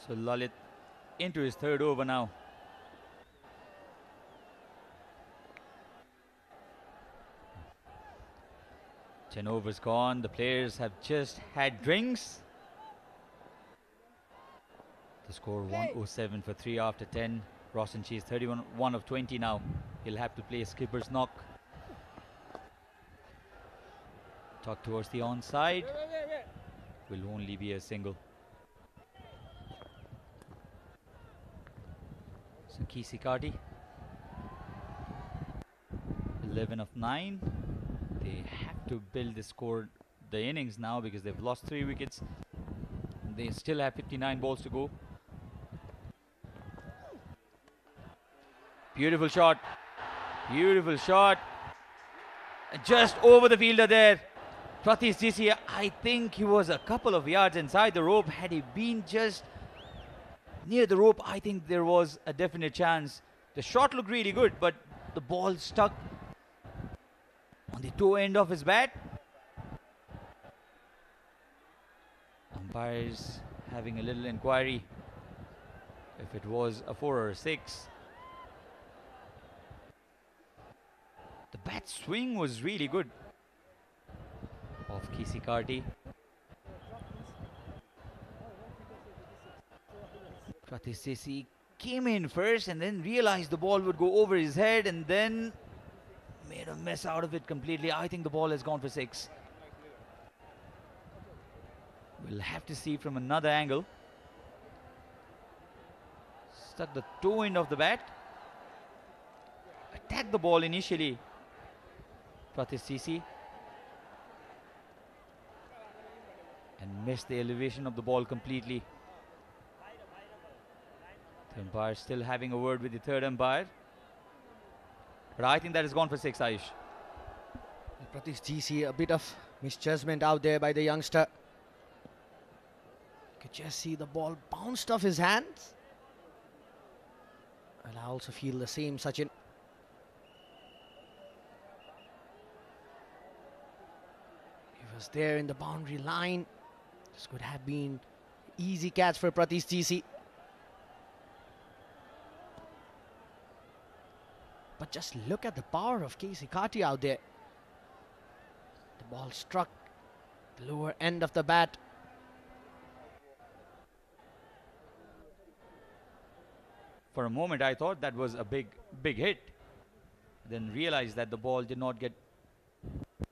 So Lalit into his third over now. Ten overs gone. The players have just had drinks. The score 107 for 3 after 10. Rosenchi is 31 of 20 now. He'll have to play a skipper's knock. Tuck towards the onside. Will only be a single. So Kisikati, 11 of 9. They have to build the score, the innings now, because they've lost 3 wickets. They still have 59 balls to go. Beautiful shot. Beautiful shot. Just over the fielder there. Pratish Jisi, I think he was a couple of yards inside the rope. Had he been just near the rope, I think there was a definite chance. The shot looked really good, but the ball stuck on the toe end of his bat. Umpires having a little inquiry if it was a 4 or a 6. The bat swing was really good of Kisikati. Pratish Jisi came in first and then realized the ball would go over his head and then made a mess out of it completely. I think the ball has gone for 6. We'll have to see from another angle. Stuck the toe end of the bat. Attacked the ball initially. Pratish Jisi. And missed the elevation of the ball completely. The umpire still having a word with the third umpire. But I think that has gone for 6, Ayush. Pratish Jisi, a bit of misjudgment out there by the youngster. You could just see the ball bounced off his hands. And I also feel the same, Sachin. He was there in the boundary line. This could have been easy catch for Pratish Jisi. But just look at the power of Kisikati out there. The ball struck the lower end of the bat. For a moment I thought that was a big hit. Then realized that the ball did not get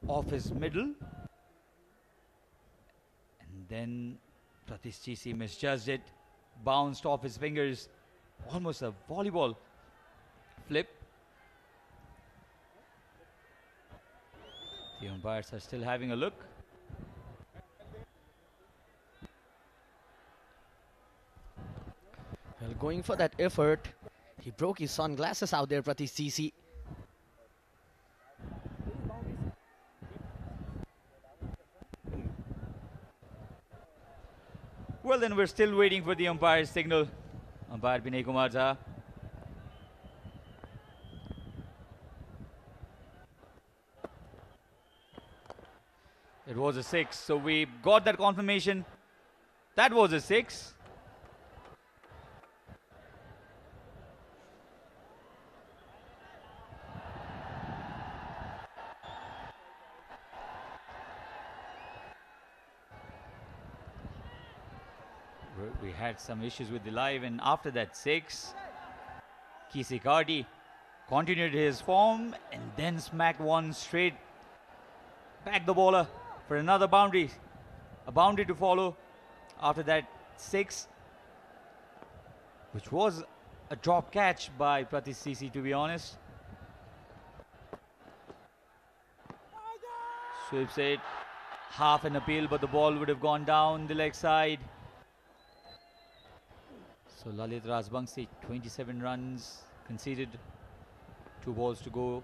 off his middle. And then Pratish Jisi misjudged it. Bounced off his fingers. Almost a volleyball flip. The umpires are still having a look. Well, going for that effort, he broke his sunglasses out there, Pratish Jisi. Well, then we're still waiting for the umpire's signal. Umpire Binay Kumar Jha. It was a 6, so we got that confirmation. That was a 6. We had some issues with the live, and after that 6, Kisikati continued his form and then smacked one straight back the bowler for another boundary. A boundary to follow after that 6, which was a drop catch by Pratis Sisi, to be honest. Sweeps it. Half an appeal, but the ball would have gone down the leg side. So Lalit Rajbangsi, 27 runs conceded. 2 balls to go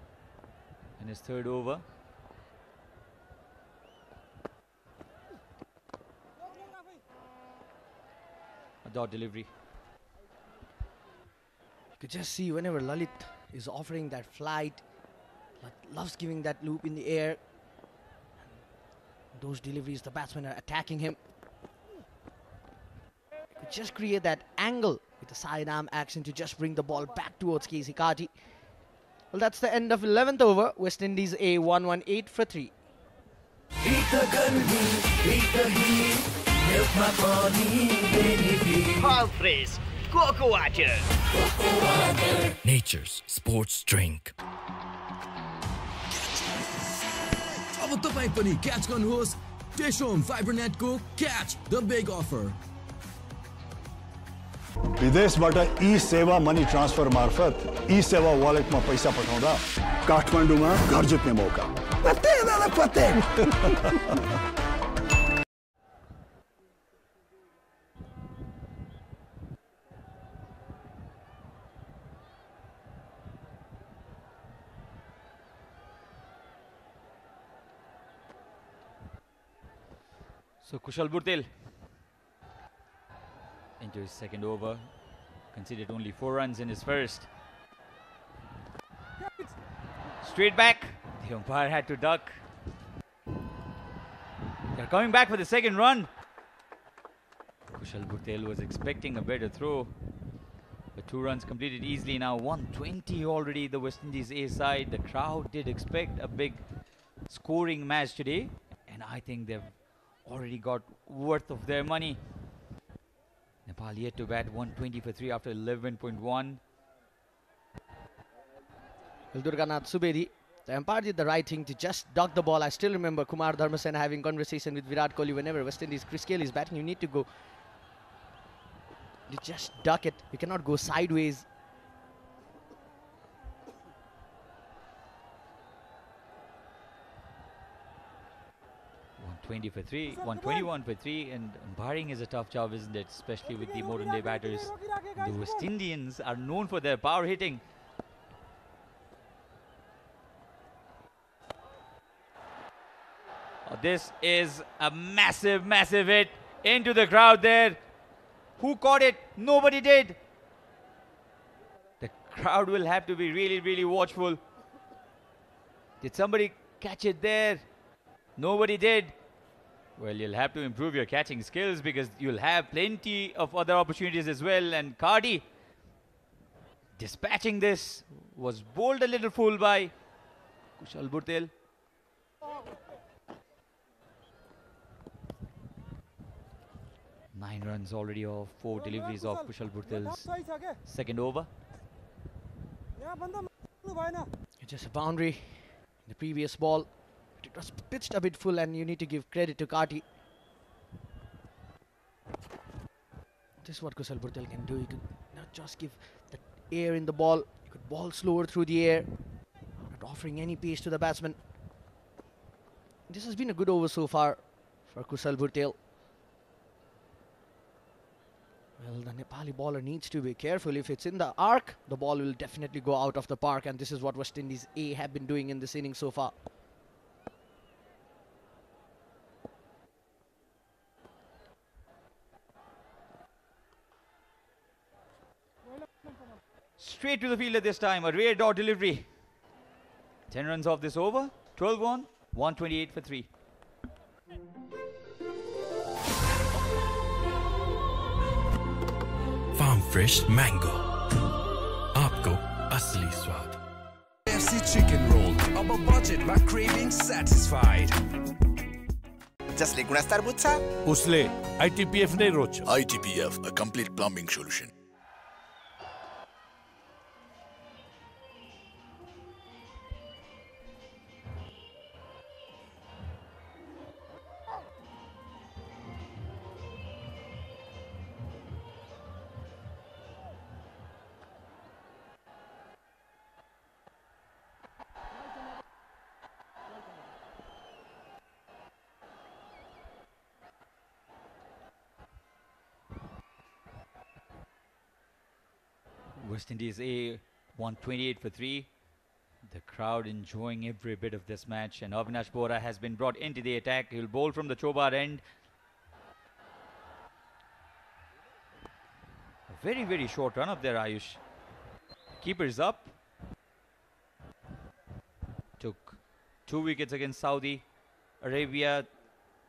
in his third over. A dot delivery. You could just see whenever Lalit is offering that flight, loves giving that loop in the air. Those deliveries, the batsmen are attacking him. You could just create that angle with the sidearm action to just bring the ball back towards KC Kati. Well, that's the end of 11th over. West Indies A 118 for 3. All fresh cocoa water. Nature's sports drink. अब तपाईं पनि catch गर्नुहोस् टेशोम फाइबरनेटको catch the big offer विदेशबाट ई सेवा money transfer मार्फत ई सेवा वालेटमा पैसा पठाउँदा काठमाडौँमा घर जित्ने मौका पत्ते दादा पत्ते So Kushal Burtel into his second over, conceded only 4 runs in his first. Straight back, the umpire had to duck. They're coming back for the second run. Kushal Burtel was expecting a better throw, but 2 runs completed easily now. 120 already, the West Indies A side. The crowd did expect a big scoring match today, and I think they've already got worth of their money. Nepal yet to bat 120 for 3 after 11.1. Well, Durganath Subedi, the umpire did the right thing to just duck the ball. I still remember Kumar Dharmasena having conversation with Virat Kohli whenever West Indies Chris Gayle is batting. You need to go, you just duck it. You cannot go sideways. .20 for 3, 121 for 3, and umpiring is a tough job, isn't it? Especially with the modern day batters. The West Indians are known for their power hitting. Oh, this is a massive, massive hit into the crowd there. Who caught it? Nobody did. The crowd will have to be really, really watchful. Did somebody catch it there? Nobody did. Well, you'll have to improve your catching skills because you'll have plenty of other opportunities as well. And Cardi dispatching this was bowled a little full by Kushal Burtel. Nine runs already off 4 deliveries of Kushal Burtel's second over. Just a boundary in the previous ball. It was pitched a bit full, and you need to give credit to Kati. This is what Kushal Burtel can do. You could not just give the air in the ball. You could ball slower through the air, not offering any pace to the batsman. This has been a good over so far for Kushal Burtel. Well, the Nepali bowler needs to be careful. If it's in the arc, the ball will definitely go out of the park, and this is what West Indies A have been doing in this innings so far. Straight to the fielder this time, a rare dot delivery. 10 runs off this over, 12 on, 128 for 3. Farm fresh mango. आपको असली स्वाद. FC chicken roll. Above budget, my craving satisfied. जसले गुणस्तर बुझ्छ उसले ITPF नै रोज्छ. ITPF, a complete plumbing solution. West Indies A won 28 for 3. The crowd enjoying every bit of this match, and Avinash Bora has been brought into the attack. He'll bowl from the Chobar end. A very, very short run up there, Ayush. Keeper's up. Took 2 wickets against Saudi Arabia,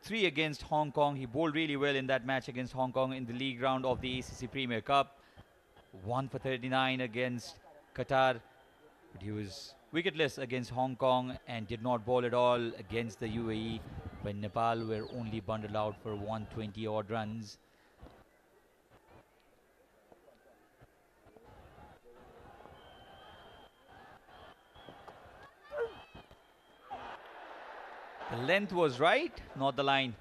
3 against Hong Kong. He bowled really well in that match against Hong Kong in the league round of the ACC Premier Cup. 1 for 39 against Qatar, but he was wicketless against Hong Kong and did not bowl at all against the UAE when Nepal were only bundled out for 120 odd runs. The length was right, not the line.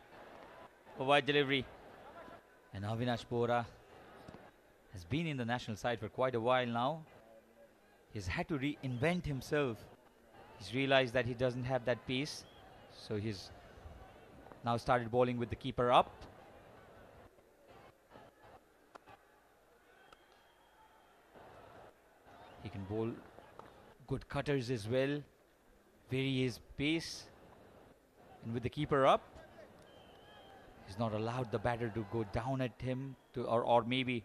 A wide delivery. And Avinash Bora has been in the national side for quite a while now. He's had to reinvent himself. He's realized that he doesn't have that pace, so he's now started bowling with the keeper up. He can bowl good cutters as well, vary his pace, and with the keeper up, he's not allowed the batter to go down at him or maybe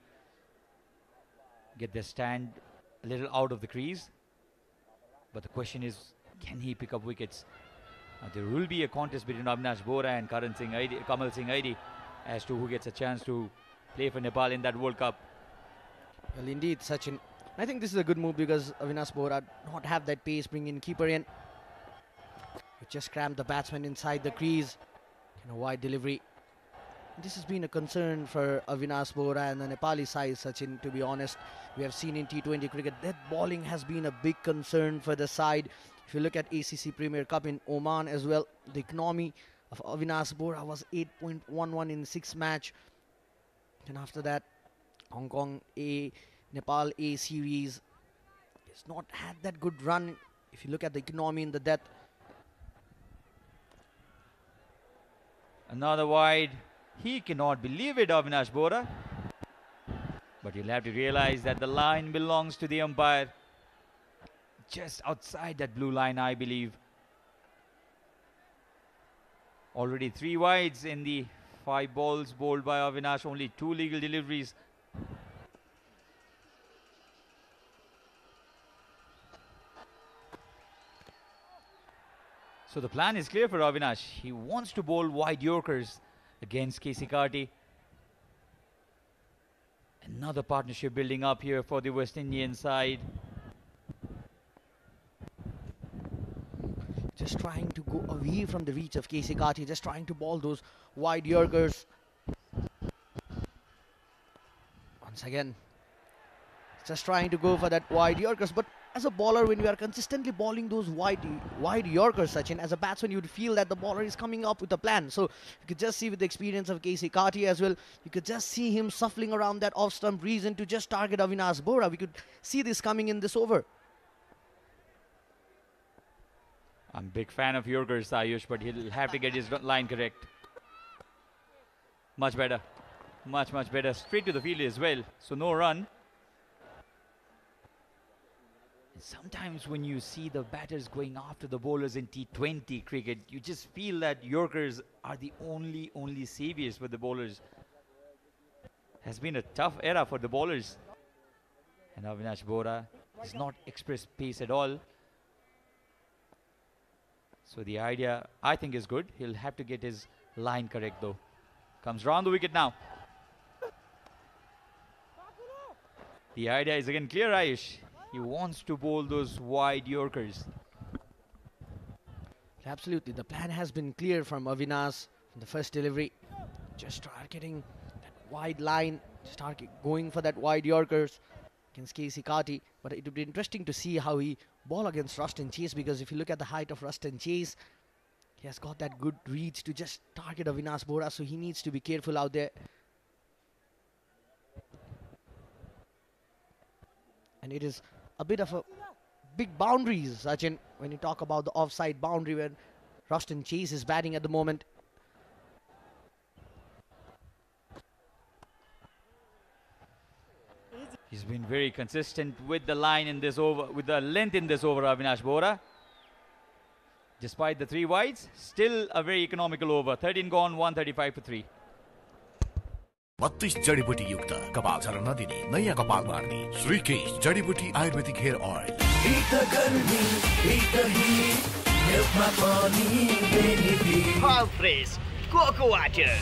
get the stand a little out of the crease. But the question is, can he pick up wickets? There will be a contest between Avinash Bora and Kamal Singh Aidi as to who gets a chance to play for Nepal in that World Cup. Well, indeed, Sachin. I think this is a good move because Avinash Bora not have that pace, bring in keeper in. It just cramped the batsman inside the crease. A wide delivery. This has been a concern for Avinash Bora and the Nepali side, Sachin, to be honest. We have seen in T20 cricket that bowling has been a big concern for the side. If you look at ACC Premier Cup in Oman as well, the economy of Avinash Bora was 8.11 in 6 match. And after that, Hong Kong A, Nepal A series has not had that good run. If you look at the economy in the death. Another wide. He cannot believe it, Avinash Bora. But you'll have to realize that the line belongs to the umpire. Just outside that blue line, I believe. Already 3 wides in the 5 balls bowled by Avinash. Only 2 legal deliveries. So the plan is clear for Avinash. He wants to bowl wide Yorkers against Casey Carty. Another partnership building up here for the West Indian side. Just trying to go away from the reach of Casey Carty, just trying to bowl those wide Yorkers. Once again, just trying to go for that wide Yorkers. But as a bowler, when you are consistently bowling those wide Yorkers, Sachin, as a batsman, you would feel that the bowler is coming up with a plan. So you could just see with the experience of Casey Carty as well, you could just see him shuffling around that off-stump region to just target Avinash Bora. We could see this coming in this over. I'm a big fan of Yorkers, Ayush, but he'll have to get his line correct. Much better. Much, much better. Straight to the field as well. So no run. Sometimes when you see the batters going after the bowlers in T20 cricket, you just feel that Yorkers are the only saviors for the bowlers. Has been a tough era for the bowlers. And Avinash Bora does not express pace at all. So the idea, I think, is good. He'll have to get his line correct though. Comes round the wicket now. The idea is again clear, Ayush. He wants to bowl those wide Yorkers. Absolutely. The plan has been clear from Avinash in the first delivery. Just targeting that wide line. Just going for that wide Yorkers against Casey Carty. But it would be interesting to see how he bowl against Ruston Chase, because if you look at the height of Ruston Chase, he has got that good reach to just target Avinash Bora. So he needs to be careful out there. And it is a bit of a big boundaries, Sachin, when you talk about the offside boundary where Ruston Chase is batting at the moment. He's been very consistent with the line in this over, with the length in this over, Avinash Bora. Despite the 3 wides, still a very economical over. 13 gone, 135 for 3. 32 जडीबुटी युक्त कपाल झर्न नदिने नयाँ कपाल बार्ने श्रीकेश जडीबुटी ayurvedic hair oil All fresh cocoa water.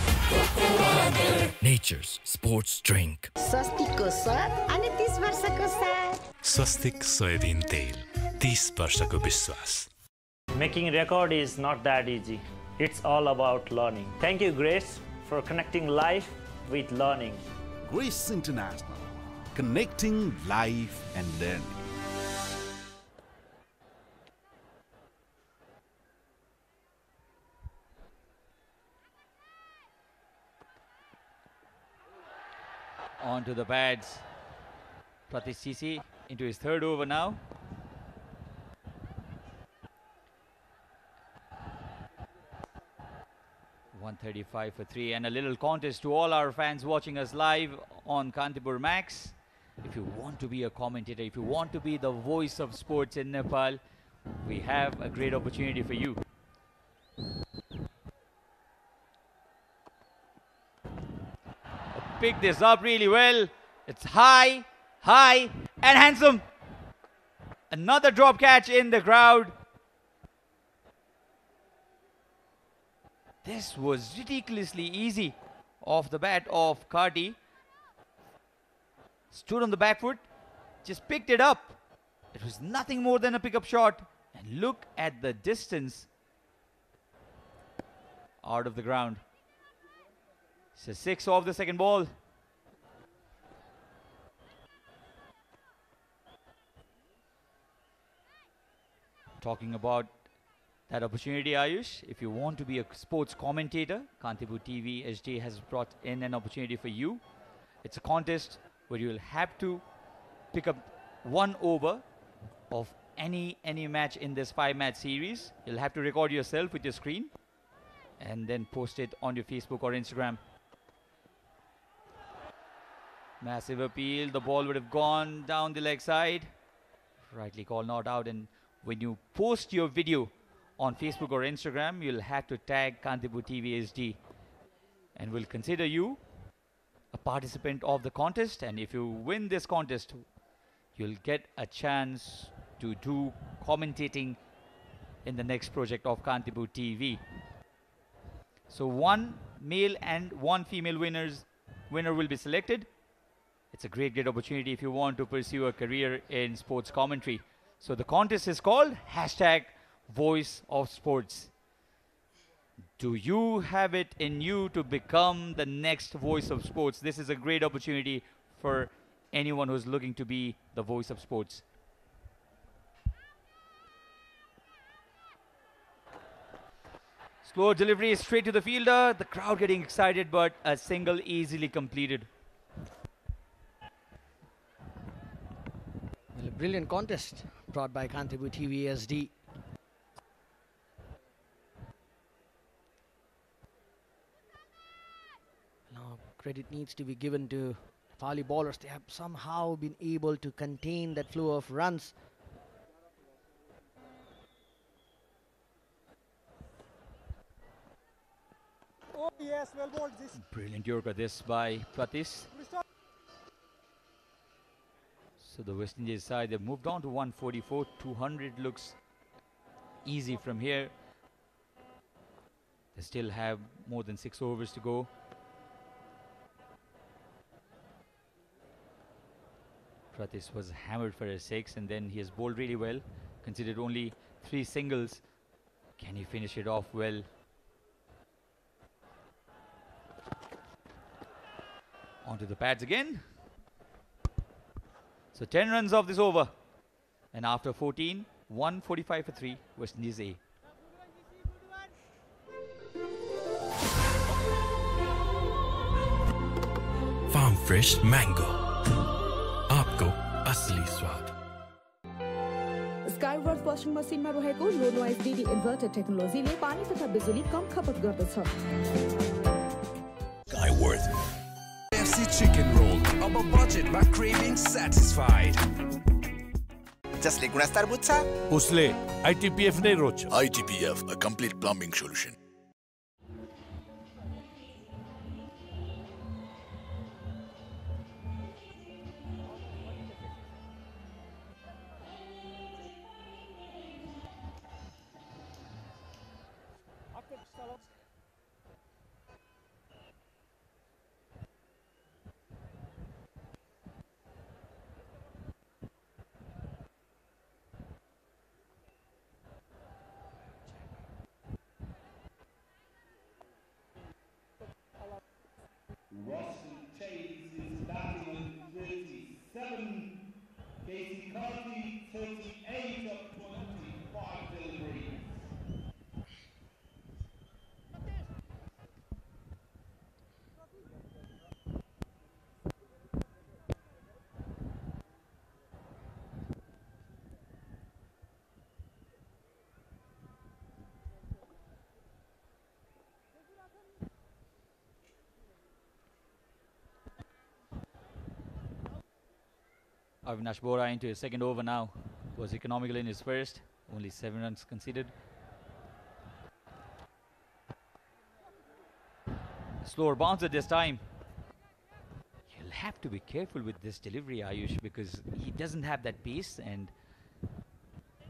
Nature's sports drink. स्वस्तिकको स्वाद अनि 30 वर्षको साथ. स्वस्तिक सोयाबिन तेल 30 वर्षको विश्वास. Making record is not that easy. It's all about learning. Thank you, Grace, for connecting life with learning. Grace International, connecting life and learning. On to the pads. Pratish Sisi into his 3rd over now. .135 for 3, and a little contest to all our fans watching us live on Kantipur Max. If you want to be a commentator, if you want to be the voice of sports in Nepal, we have a great opportunity for you. Pick this up really well. It's high, high, and handsome. Another drop catch in the crowd. This was ridiculously easy off the bat of Karti. Stood on the back foot, just picked it up. It was nothing more than a pickup shot. And look at the distance out of the ground. It's a 6 off the second ball. Talking about that opportunity, Ayush, if you want to be a sports commentator, Kantipur TV HD has brought in an opportunity for you. It's a contest where you will have to pick up 1 over of any match in this 5-match series. You'll have to record yourself with your screen and then post it on your Facebook or Instagram. Massive appeal. The ball would have gone down the leg side. Rightly called, not out. And when you post your video on Facebook or Instagram, you'll have to tag Kantipur TV HD. And we'll consider you a participant of the contest. And if you win this contest, you'll get a chance to do commentating in the next project of Kantipur TV. So 1 male and 1 female winner will be selected. It's a great opportunity if you want to pursue a career in sports commentary. So the contest is called #Voice of Sports. Do you have it in you to become the next voice of sports? This is a great opportunity for anyone who's looking to be the voice of sports. Slow delivery straight to the fielder. The crowd getting excited, but a single easily completed. Well, a brilliant contest brought by Kantipur TV SD. Now, credit needs to be given to Nepali bowlers. They have somehow been able to contain that flow of runs. Oh yes, well bowled this. Brilliant Yorker this by Pratish. So the West Indies side, they've moved on to 144. 200 looks easy from here. They still have more than 6 overs to go. Pratish was hammered for a 6, and then he has bowled really well. Considered only 3 singles. Can he finish it off well? Onto the pads again. So 10 runs off this over. And after 14, 145 for 3, West Indies A. Farm Fresh Mango. आपको असली स्वाद. स्काईवर्थ washing मसिनमा रहेको लो noise DD inverter टेक्नोलोजीले पानी तथा बिजुली कम खपत गर्दछ. Skyworth FC chicken roll, a अब budget मा craving satisfied. जसले गुणस्तर बुझ्छ उसले ITPF नै रोज्छ. ITPF, a complete plumbing solution. Avinash Bora into his second over now. Was economical in his first. Only 7 runs conceded. Slower bouncer this time. You'll have to be careful with this delivery, Ayush, because he doesn't have that pace, and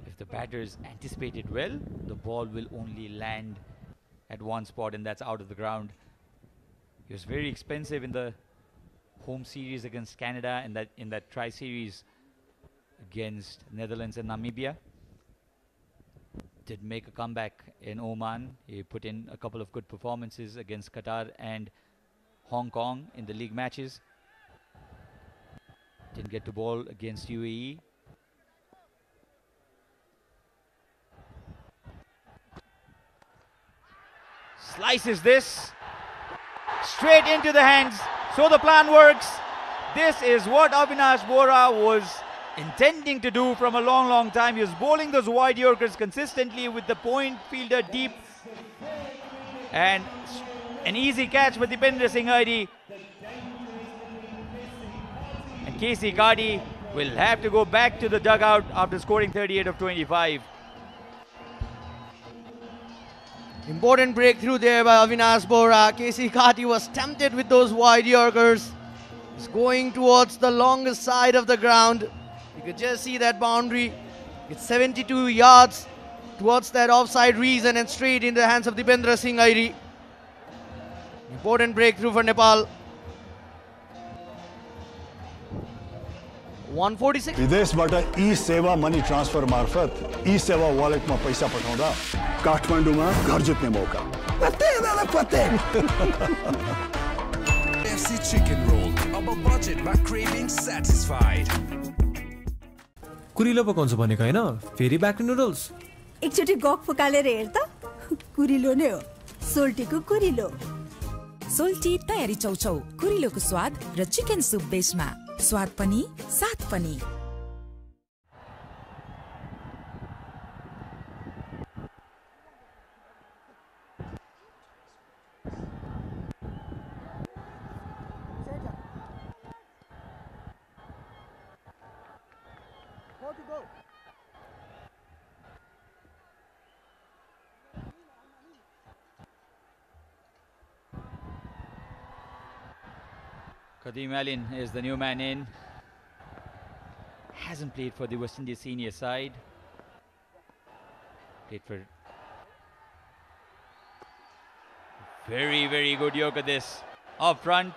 if the batters anticipate it well, the ball will only land at one spot, and that's out of the ground. He was very expensive in the home series against Canada and in that tri-series against Netherlands and Namibia. Did make a comeback in Oman. He put in a couple of good performances against Qatar and Hong Kong in the league matches. Didn't get to bowl against UAE. Slices this straight into the hands. So the plan works. This is what Avinash Bora was intending to do from a long time. He was bowling those wide Yorkers consistently with the point fielder deep. And an easy catch for Dipendra Singh Aidi. And KC Kadi will have to go back to the dugout after scoring 38 of 25. Important breakthrough there by Avinash Bora. KC Kati was tempted with those wide Yorkers. He's going towards the longest side of the ground. You could just see that boundary. It's 72 yards towards that offside reason and straight in the hands of Dipendra Singh Airi. Important breakthrough for Nepal. 146. विदेशबाट e-Sewa money transfer मार्फत ई-सेवा वालेटमा पैसा पठाउँदा काठमाडौँमा घर जित्ने मौका. पत्ते दादा पत्ते. FC chicken roll अब budget मा craving satisfied. कुरिलो पकाउँछ भनेको हैन, फेरि ब्याक टु नुडल्स. एकचोटि गक फुकालेर हेर त. कुरिलो नै हो. सोल्टीको कुरिलो. सोल्टी तयारी चौचौ, कुरिलोको स्वाद र चिकन सुप बेसमा. स्वाद पनि साथ पनि. Kadeem Allen is the new man in. Hasn't played for the West Indies senior side. Played for very good Yorker this. Up front,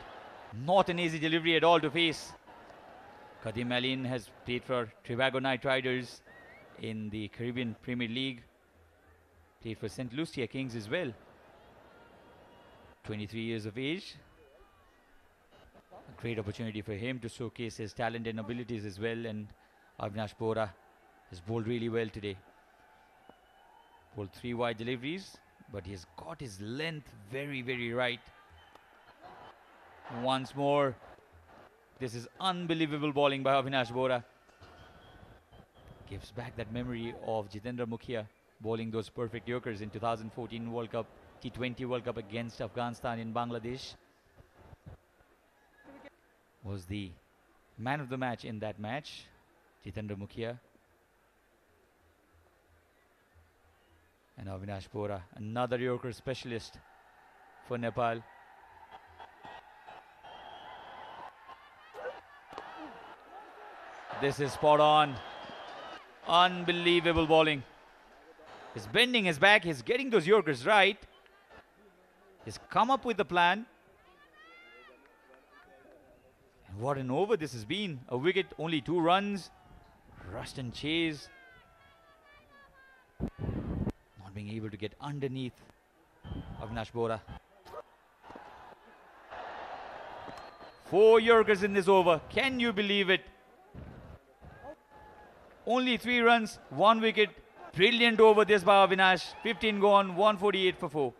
not an easy delivery at all to face. Kadeem Allen has played for Tobago Knight Riders in the Caribbean Premier League. Played for St. Lucia Kings as well. 23 years of age. A great opportunity for him to showcase his talent and abilities as well, and Avinash Bora has bowled really well today. Bowled 3 wide deliveries, but he's got his length very right. Once more, this is unbelievable bowling by Avinash Bora. Gives back that memory of Jitendra Mukhia bowling those perfect Yorkers in 2014 World Cup, T20 World Cup against Afghanistan in Bangladesh. was the man of the match in that match, Jitendra Mukhia. And Avinash Bora, another Yorker specialist for Nepal. This is spot on. Unbelievable bowling. He's bending his back. He's getting those Yorkers right. He's come up with a plan. And what an over this has been. A wicket, only 2 runs. Rust and chase. Not being able to get underneath Avinash Bora. 4 Yorkers in this over. Can you believe it? Only 3 runs, 1 wicket. Brilliant over this by Avinash. 15 gone, 148 for 4.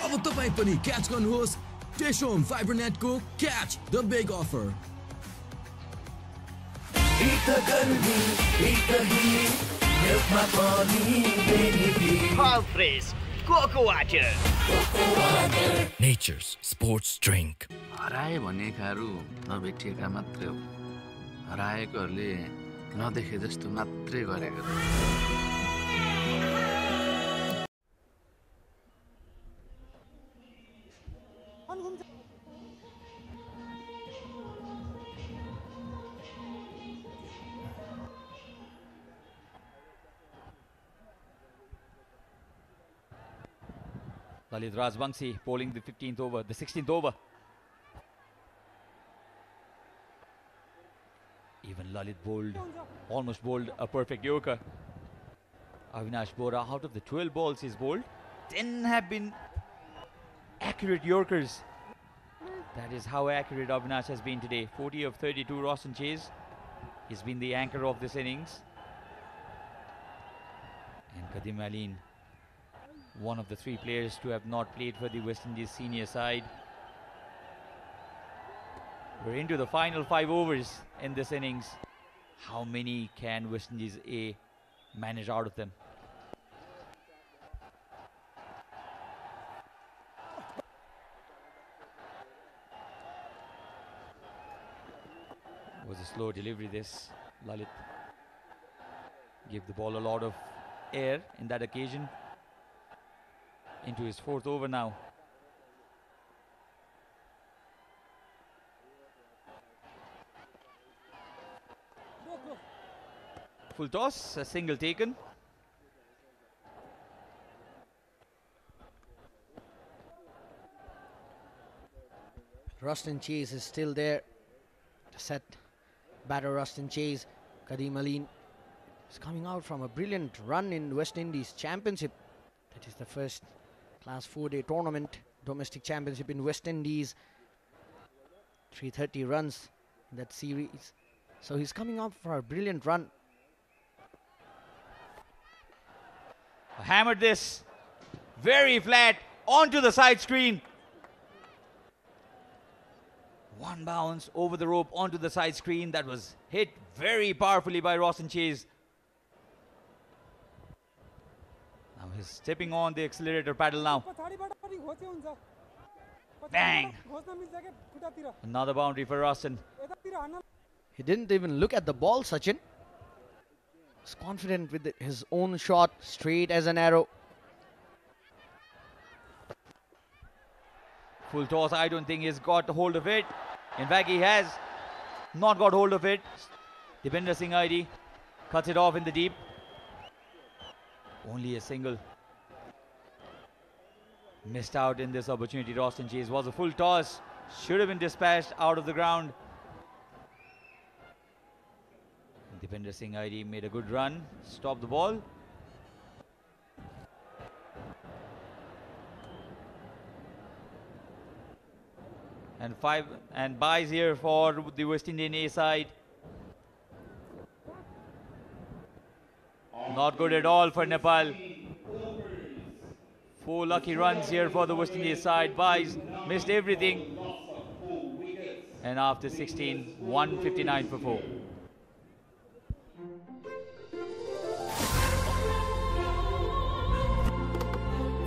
अब तपाई पनि catch गर्नुहोस् टेशोम fibernet को catch the big offer Nature's sports drink. हराए भनेकाहरू नभेटिएका मात्रै हो हराएकोहरूले नदेखे जस्तो मात्रै गरेको Lalit Rajbangshi bowling the 15th over, the 16th over. Even Lalit bowled, almost bowled a perfect Yorker. Avinash Bora, out of the 12 balls he's bowled, 10 have been accurate Yorkers. That is how accurate Avinash has been today. 40 of 32 Ross and chase. He's been the anchor of this innings. And Kadim Aleen, one of the 3 players to have not played for the West Indies senior side. We're into the final 5 overs in this innings. How many can West Indies A manage out of them? It was a slow delivery this. Lalit gave the ball a lot of air in that occasion. Into his 4th over now. Full toss, a single taken. Rust and chase is still there to set batter. Rust and chase. Kadim Aleen is coming out from a brilliant run in West Indies Championship. That is the first Class 4-day tournament, domestic championship in West Indies. 330 runs in that series. So he's coming out for a brilliant run. Hammered this very flat onto the side screen. 1 bounce over the rope onto the side screen. That was hit very powerfully by Ross and Chase. Now he's stepping on the accelerator paddle now. Bang! Another boundary for Roston. He didn't even look at the ball, Sachin. He's confident with his own shot, straight as an arrow. Full toss, I don't think he's got hold of it. In fact, he has not got hold of it. Dipender Singh ID cuts it off in the deep. Only a single. Missed out in this opportunity. Roston Chase was a full toss. Should have been dispatched out of the ground. Dipender Singh ID made a good run. Stopped the ball. And 5 and buys here for the West Indian A side. Not good at all for Nepal. 4 lucky runs here for the West Indian side. Buys missed everything. And after 16, 159 for 4.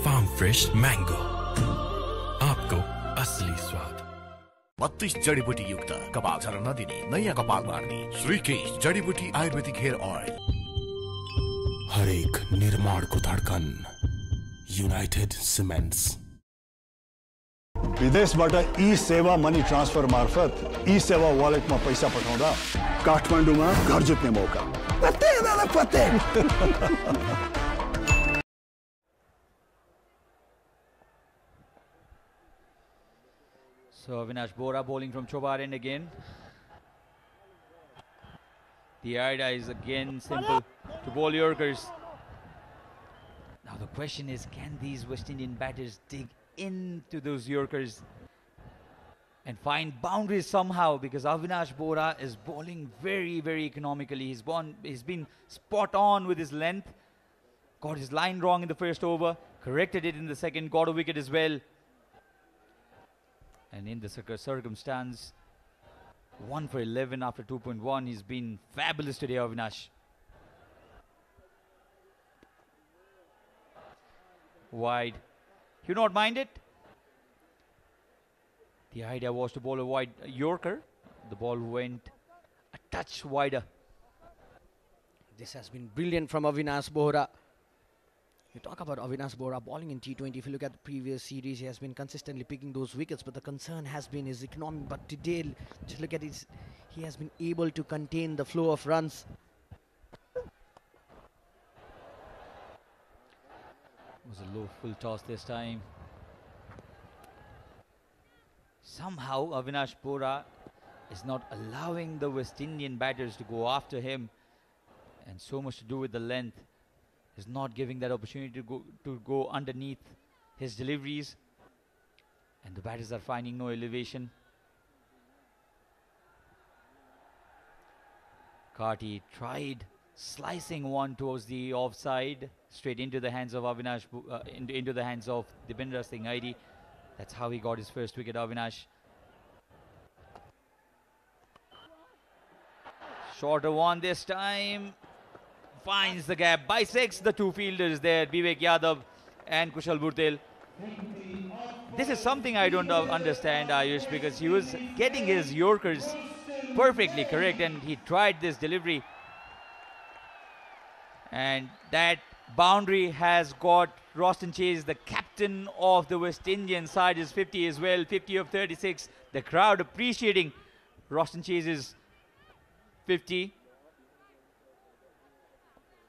Farm Fresh Mango. आपको 32 जडीबुटी युक्त कपाल झर्न नदिने नयाँ कपाल बार्ने श्रीकेश जडीबुटी ayurvedic hair oil. हरेक निर्माणको धड्कन युनाइटेड सिमेन्ट्स। विदेशबाट ई-सेवा मनी ट्रान्सफर मार्फत ई-सेवा वालेटमा पैसा पठाउँदा काठमाडौँमा घर जित्ने मौका। पत्ते दादा पत्ते। So Avinash Bora bowling from Chobar end again. The idea is again simple to bowl Yorkers. Now the question is, can these West Indian batters dig into those Yorkers and find boundaries somehow? Because Avinash Bora is bowling very, very economically. He's been spot on with his length. Got his line wrong in the first over. Corrected it in the second. Got a wicket as well. And in the circumstance, 1 for 11 after 2.1. He's been fabulous today, Avinash. Wide. You not mind it? The idea was to bowl a wide Yorker. The ball went a touch wider. This has been brilliant from Avinash Bora. You talk about Avinash Bora bowling in T20. If you look at the previous series, he has been consistently picking those wickets, but the concern has been his economy. But today, just look at his, he has been able to contain the flow of runs. It was a low full toss this time. Somehow Avinash Bora is not allowing the West Indian batters to go after him, and so much to do with the length. Is not giving that opportunity to go underneath his deliveries, and the batters are finding no elevation. Karti tried slicing one towards the offside, straight into the hands of Avinash, into the hands of Dipendra Singh Aidi. That's how he got his first wicket, Avinash. Shorter one this time. Finds the gap, bisects the two fielders there, Vivek Yadav and Kushal Burtel. This is something I don't understand, Ayush, because he was getting his Yorkers perfectly correct, and he tried this delivery. And that boundary has got Roston Chase, the captain of the West Indian side, is 50 as well, 50 of 36. The crowd appreciating Roston Chase's 50.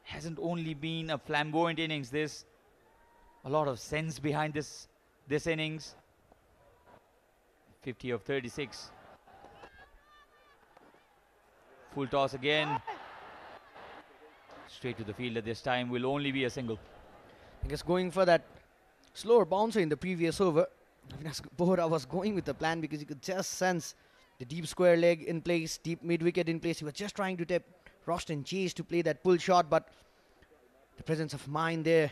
Hasn't only been a flamboyant innings, there's a lot of sense behind this innings. 50 of 36. Full toss again. Straight to the fielder this time, will only be a single. I guess going for that slower bouncer in the previous over, Avinash Bora was going with the plan because you could just sense the deep square leg in place, deep mid-wicket in place. He was just trying to tap Roston Chase to play that pull shot, but the presence of mind there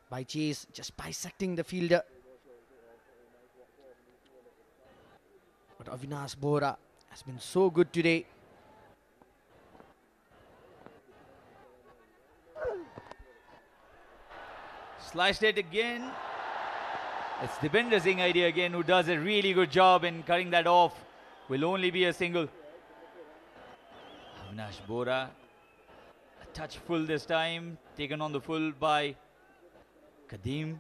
by Chase, just bisecting the fielder. But Avinash Bora has been so good today. Sliced it again. It's Dipendra Singh Aidi again who does a really good job in cutting that off. Will only be a single. Avinash Bora, a touch full this time, taken on the full by Kadeem.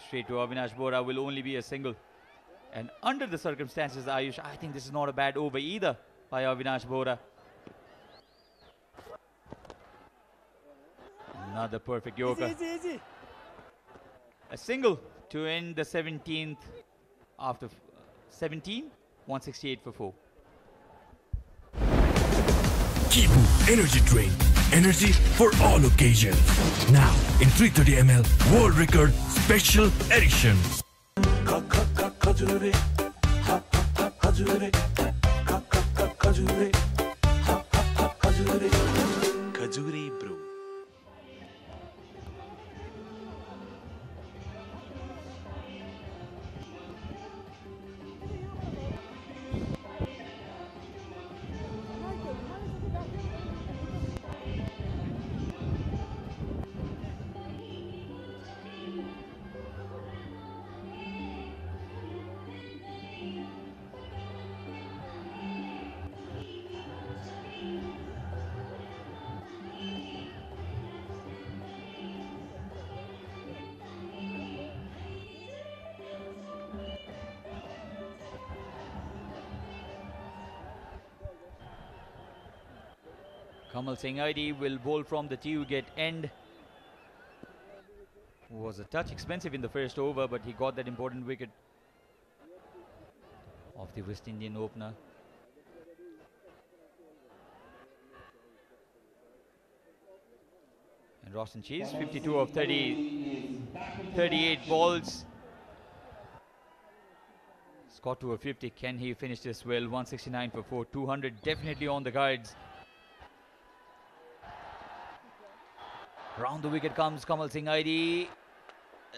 Straight to Avinash Bora, will only be a single. And under the circumstances, Ayush, I think this is not a bad over either by Avinash Bora. Another perfect Yorker. Easy. A single to end the 17th after 17, 168 for 4. Kipu Energy Drink. Energy for all occasions. Now in 330 ml World Record Special Edition. Khajuri Brew. Kamal Singh Aidi will bowl from the tee wicket end. Was a touch expensive in the first over, but he got that important wicket of the West Indian opener. And Roshan Cheese, 52 of 38 balls. Got to a 50. Can he finish this well? 169 for 4. 200 definitely on the cards. Round the wicket comes Kamal Singh Aidi.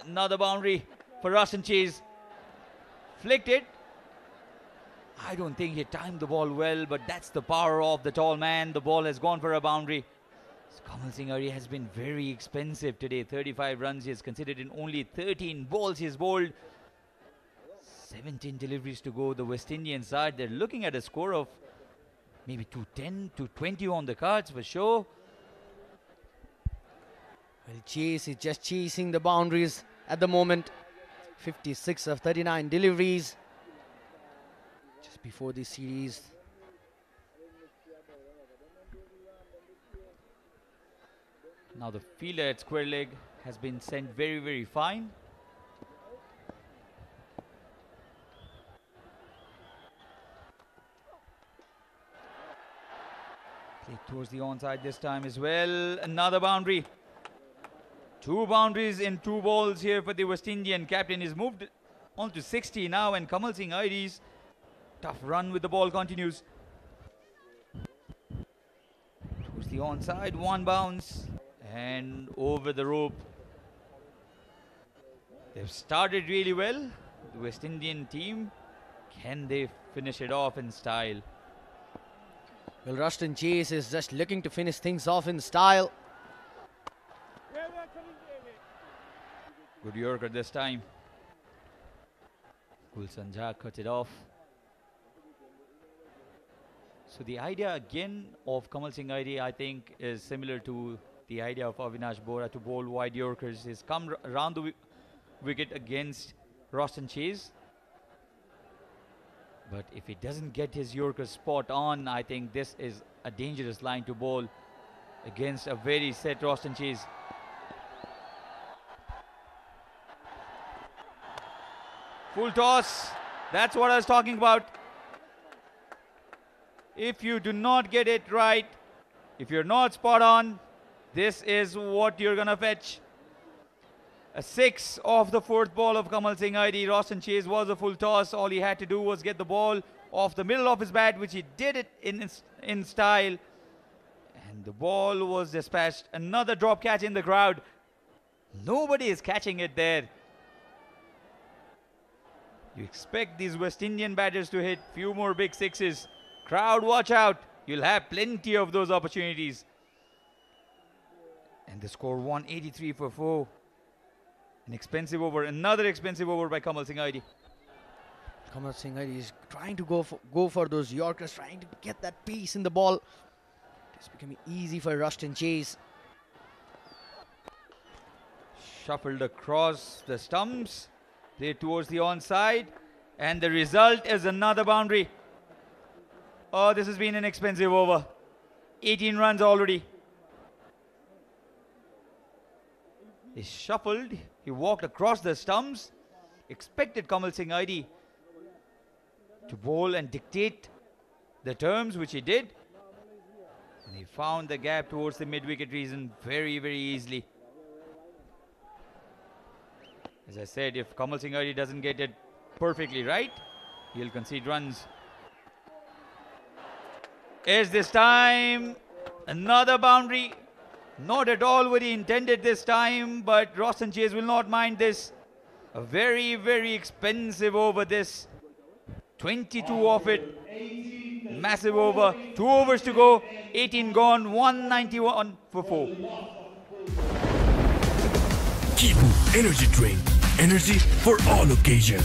Another boundary for Roshan Cheese. Flicked it. I don't think he timed the ball well, but that's the power of the tall man. The ball has gone for a boundary. So Kamal Singh Aidi has been very expensive today. 35 runs he has considered in only 13 balls he has bowled. 17 deliveries to go. The West Indian side, they're looking at a score of maybe 210, 220 on the cards for sure. Well, Chase is just chasing the boundaries at the moment. 56 of 39 deliveries just before this series. Now the fielder at square leg has been sent very, very fine. Played towards the onside this time as well. Another boundary. 2 boundaries in 2 balls here for the West Indian. Captain is moved on to 60 now, and Kamal Singh Aidi's tough run with the ball continues. Towards the onside, 1 bounce and over the rope. They've started really well, the West Indian team. Can they finish it off in style? Well, Roshan Chase is just looking to finish things off in style. Good Yorker this time. Gulshan Jha cut it off. So the idea again of Kamal Singh Aidi, I think, is similar to the idea of Avinash Bora to bowl wide Yorkers. He's come around the wicket against Roshan Chase. But if he doesn't get his Yorker spot on, I think this is a dangerous line to bowl against a very set Roshan Chase. Full toss. That's what I was talking about. If you do not get it right, if you're not spot on, this is what you're gonna fetch. A 6 off the 4th ball of Kamal Singh Aidi. Roshan Chase was a full toss. All he had to do was get the ball off the middle of his bat, which he did it in style. And the ball was dispatched. Another drop catch in the crowd. Nobody is catching it there. You expect these West Indian batters to hit few more big 6s. Crowd, watch out. You'll have plenty of those opportunities. And the score 183 for 4. An expensive over, another expensive over by Kamal Singh Aidi. Kamal Singh Aidi is trying to go for those Yorkers, trying to get that pace in the ball. It's becoming easy for Roshan Chase. Shuffled across the stumps. There towards the onside. And the result is another boundary. Oh, this has been an expensive over. 18 runs already. He shuffled. He walked across the stumps. Expected Kamal Singh Aidi to bowl and dictate the terms, which he did. And he found the gap towards the mid-wicket region very, very easily. As I said, if Kamal Singh Aidi doesn't get it perfectly right, he'll concede runs. Is this time another boundary? Not at all what he intended this time, but Roshan Chase will not mind this. A very, very expensive over this. 22 off it. Massive over. 2 overs to go. 18 gone. 191 for 4. Kantipur Energy Drink. Energy for all occasions.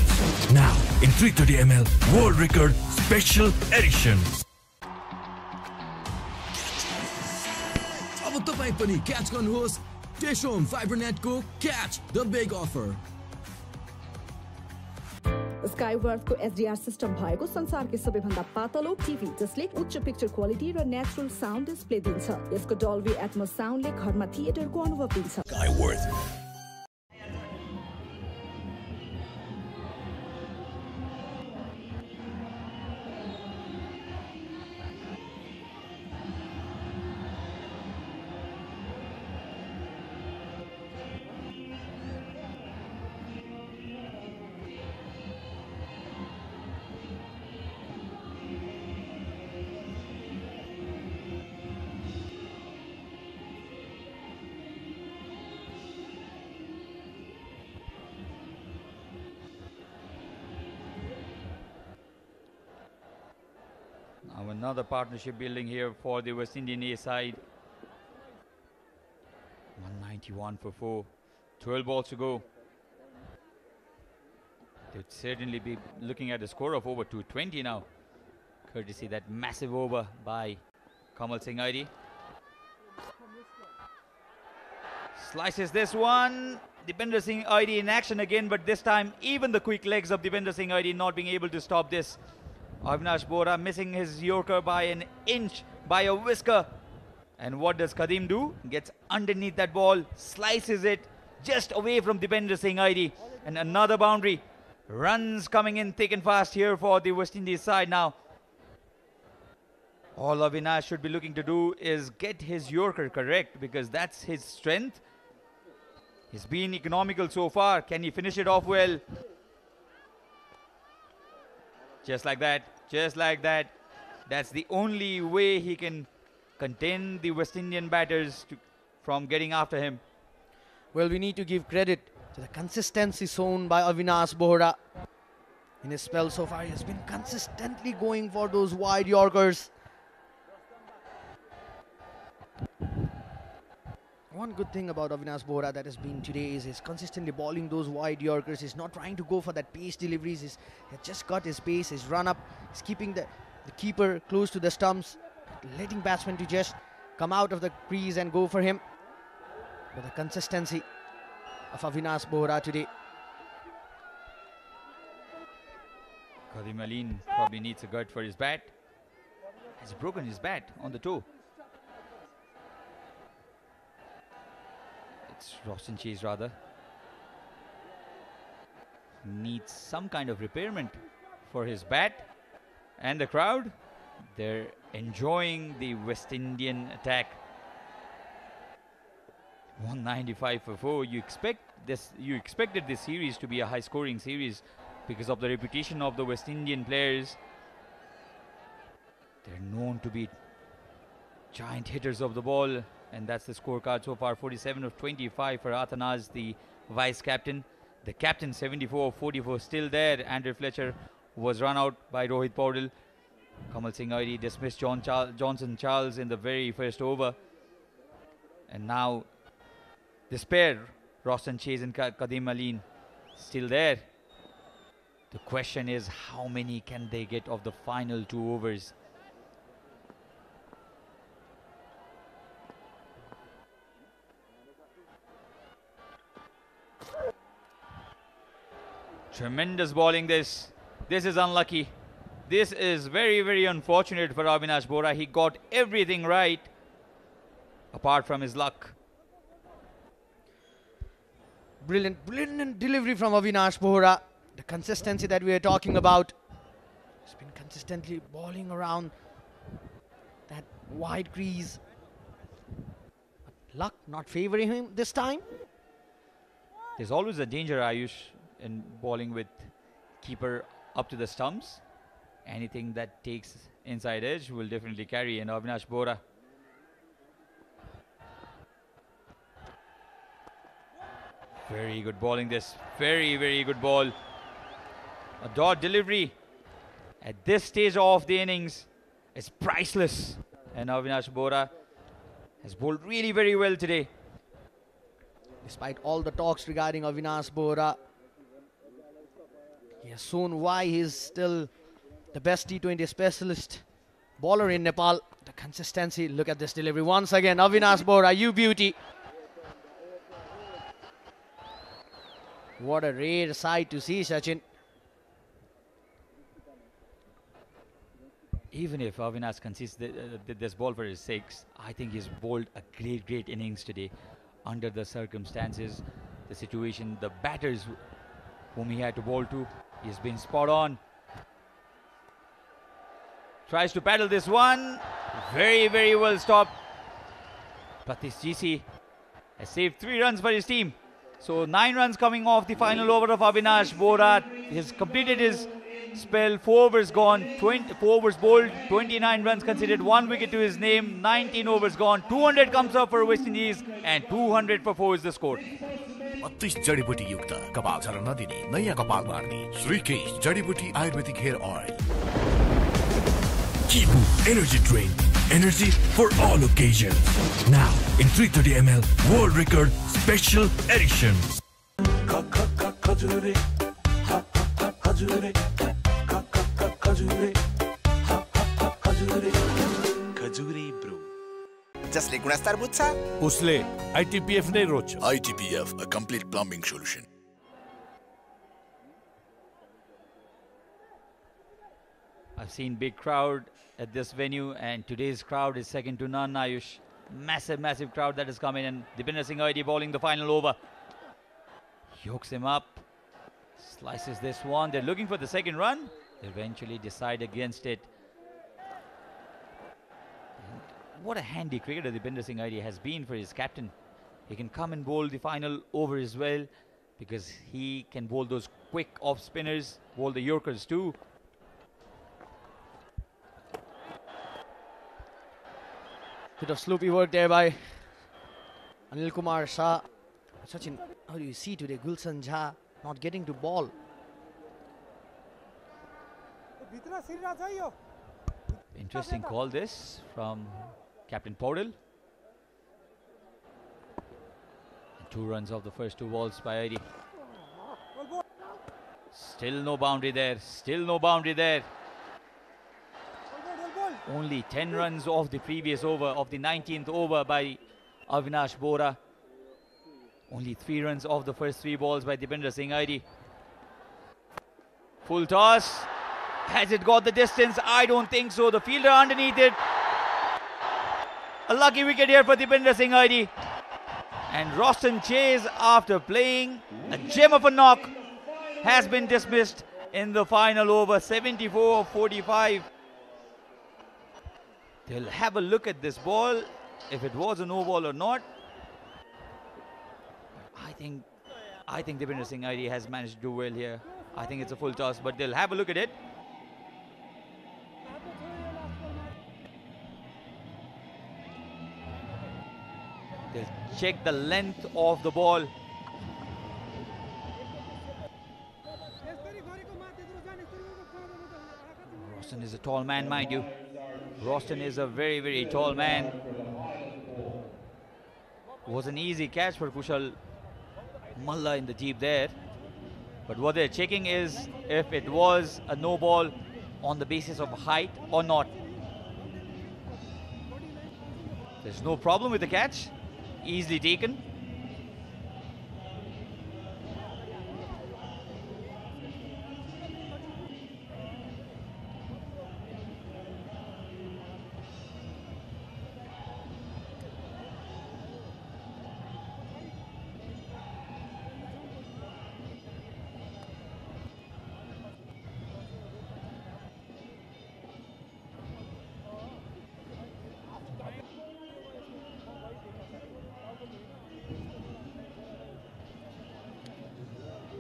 Now in 330 ml World Record Special Edition. अब तपाई पनि catch गर्नुहोस् टेशोम fibernet को catch the big offer स्काईवर्थ को SDR system भएको संसारकै सबैभन्दा पातलो टिभी जसले उच्च पिक्चर क्वालिटी र नेचुरल साउन्ड डिस्प्ले दिन्छ। यसको डल्बी एटमोस साउन्डले घरमा थिएटरको अनुभव दिन्छ। Skyworth. Now another partnership building here for the West Indian A side. 191 for 4. 12 balls to go. They would certainly be looking at a score of over 220 now, courtesy that massive over by Kamal Singh Airi. Slices this one. Dipender Singh Airi in action again, but this time even the quick legs of Dipender Singh Airi not being able to stop this. Avinash Bohra missing his Yorker by an inch, by a whisker. And what does Kadim do? Gets underneath that ball, slices it just away from Dipender Singh Airi. And another boundary. Runs coming in thick and fast here for the West Indies side now. All Avinash should be looking to do is get his Yorker correct, because that's his strength. He's been economical so far. Can he finish it off well? Just like that, just like that. That's the only way he can contain the West Indian batters from getting after him. Well, we need to give credit to the consistency shown by Avinash Bohra. In his spell so far, he has been consistently going for those wide Yorkers. One good thing about Avinash Bohra that has been today is he's consistently bowling those wide Yorkers. He's not trying to go for that pace deliveries. He's just got his pace, his run up. He's keeping the keeper close to the stumps, letting batsmen to just come out of the crease and go for him. But the consistency of Avinash Bohra today. Kadim Aline probably needs a gut for his bat. Has broken his bat on the toe. It's Roshan Chase rather. Needs some kind of repairment for his bat. And the crowd, they're enjoying the West Indian attack. 195 for 4. You expected this series to be a high scoring series because of the reputation of the West Indian players. They're known to be giant hitters of the ball. And that's the scorecard so far. 47 of 25 for Athanaz, the vice captain. The captain, 74 of 44, still there. Andrew Fletcher was run out by Rohit Paudel. Kamal Singh Airi dismissed Johnson Charles in the very first over. And now this pair, Roshan Chase and Kadim Aline, still there. The question is, how many can they get of the final 2 overs? Tremendous bowling this. This is unlucky. This is very, very unfortunate for Avinash Bohra. He got everything right apart from his luck. Brilliant, brilliant delivery from Avinash Bohra. The consistency that we are talking about. He's been consistently bowling around that wide crease. But luck not favoring him this time. There's always a danger, Ayush, in bowling with keeper up to the stumps. Anything that takes inside edge will definitely carry. And Avinash Bohra, very good bowling this. Very, very good ball. A dot delivery at this stage of the innings is priceless. And Avinash Bohra has bowled really very well today. Despite all the talks regarding Avinash Bohra, he has shown why he is still the best T20 specialist bowler in Nepal. The consistency, look at this delivery once again. Avinash Bohra, you beauty. What a rare sight to see, Sachin. even if Avinash concedes this ball for his 6, I think he's bowled a great innings today. Under the circumstances, the situation, the batters whom he had to bowl to, he's been spot on. Tries to paddle this one. Very well stopped. Pratish GC has saved 3 runs for his team. So 9 runs coming off the final over of Avinash Bora. He has completed his spell. 4 overs gone, 4 overs bowled, 29 runs conceded, 1 wicket to his name, 19 overs gone. 200 comes up for West Indies and 200 for 4 is the score. 32 जडीबुटी युक्त कपाल झर्न नदिने नयाँ कपाल मार्ने श्रीकेश जडीबुटी ayurvedic hair oil. Kipu Energy Drink. Energy for all occasions. Now in 330 ml world record special edition. Khajure bro. जसले गुणस्तर बुझ्छ उसले ITPF नै रोज्छ. ITPF, a complete plumbing solution. I've seen big crowd at this venue, and today's crowd is second to none. Ayush, massive crowd that has come in, and Dipinder Singh Aidi bowling the final over. Yokes him up, slices this one. They're looking for the second run. They eventually decide against it. And what a handy cricketer Dipinder Singh Aidi has been for his captain. He can come and bowl the final over as well, because he can bowl those quick off spinners, bowl the Yorkers too. Bit of sloppy work there by Anil Kumar Shah. Sachin, how do you see today Gulshan Jha not getting to ball? Interesting call this from Captain Podal. 2 runs off the first 2 balls by Aidi. Still no boundary there. Only 10 runs off the previous over, of the 19th over by Avinash Bora. Only 3 runs off the first 3 balls by Dipinder Singh Aidi. Full toss. Has it got the distance? I don't think so. The fielder underneath it. A lucky wicket here for Dipinder Singh Aidi. And Roston Chase, after playing a gem of a knock, has been dismissed in the final over. 74-45. They'll have a look at this ball, if it was a no ball or not. I think Dipinder Singh Aidi has managed to do well here. I think it's a full toss, but they'll have a look at it. They'll check the length of the ball. Roston is a tall man, mind you. Roston is a very tall man. It was an easy catch for Kushal Malla in the deep there. But what they're checking is if it was a no ball on the basis of height or not. There's no problem with the catch. Easily taken.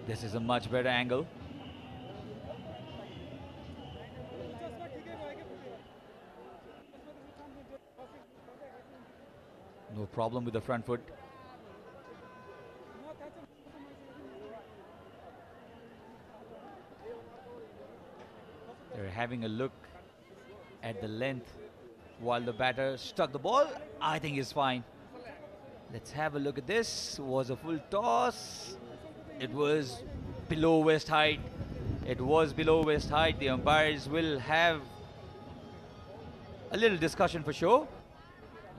This is a much better angle. No problem with the front foot. They're having a look at the length while the batter struck the ball. I think it's fine. Let's have a look at this. Was a full toss. It was below waist height. It was below waist height. The umpires will have a little discussion for sure,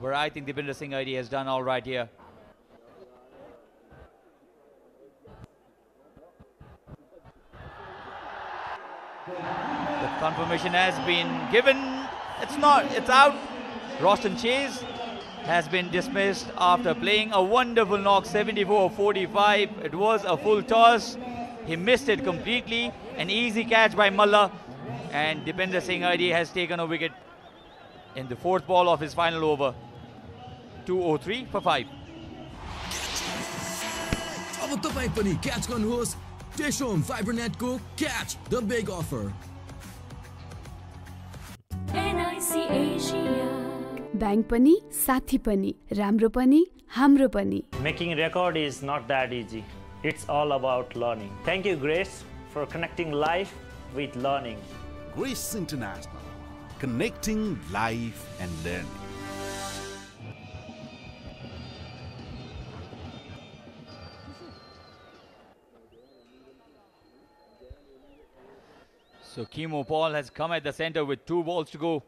where I think Dipinder Singh Aidi has done all right here. The confirmation has been given. It's out. Roston Chase has been dismissed after playing a wonderful knock, 74-45. It was a full toss. He missed it completely. An easy catch by Malla. And Dipender Singh ID has taken a wicket in the fourth ball of his final over. 203 for 5. अब तपाई पनि catch गर्नुहोस् test home fibre नेटको catch the big offer NIC Asia bank पनि साथी पनि राम्रो पनि हाम्रो पनि Making record is not that easy. It's all about learning. Thank you, Grace, for connecting life with learning. Grace International, connecting life and learning. So Kimo Paul has come at the center with 2 balls to go.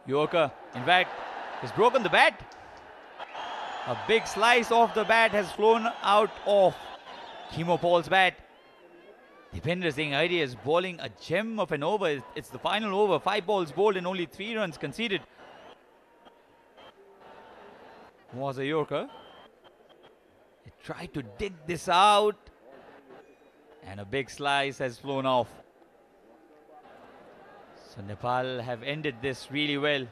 Yorker, in fact, has broken the bat. A big slice of the bat has flown out of Kimo Paul's bat. Dipender Singh ID is bowling a gem of an over. It's the final over. 5 balls bowled and only 3 runs conceded. Was a Yorker. He tried to dig this out. And a big slice has flown off. So Nepal have ended this really well.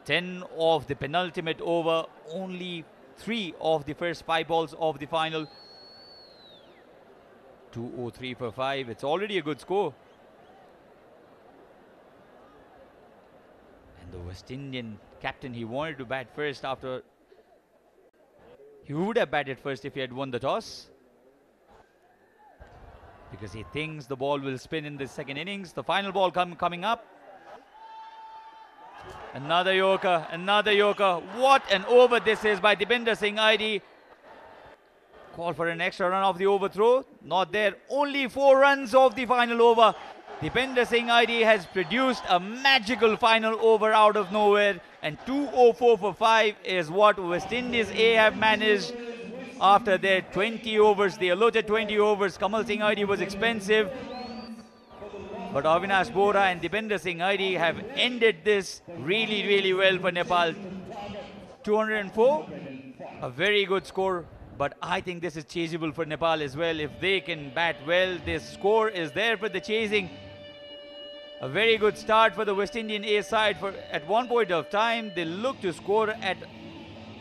10 of the penultimate over, only 3 of the first 5 balls of the final. 203 for 5. It's already a good score. And the West Indian captain, he wanted to bat first after... He would have batted first if he had won the toss, because he thinks the ball will spin in the second innings. The final ball coming up. Another Yorker, another Yorker. What an over this is by Dipender Singh ID. Call for an extra run off the overthrow. Not there. Only 4 runs of the final over. Dipender Singh ID has produced a magical final over out of nowhere. And 204 for 5 is what West Indies A have managed. After their 20 overs, the allotted 20 overs, Kamal Singh ID was expensive. But Avinash Bora and Dipender Singh ID have ended this really, really well for Nepal. 204, a very good score. But I think this is chaseable for Nepal as well. If they can bat well, this score is there for the chasing. A very good start for the West Indian A side. At one point of time, they looked to score at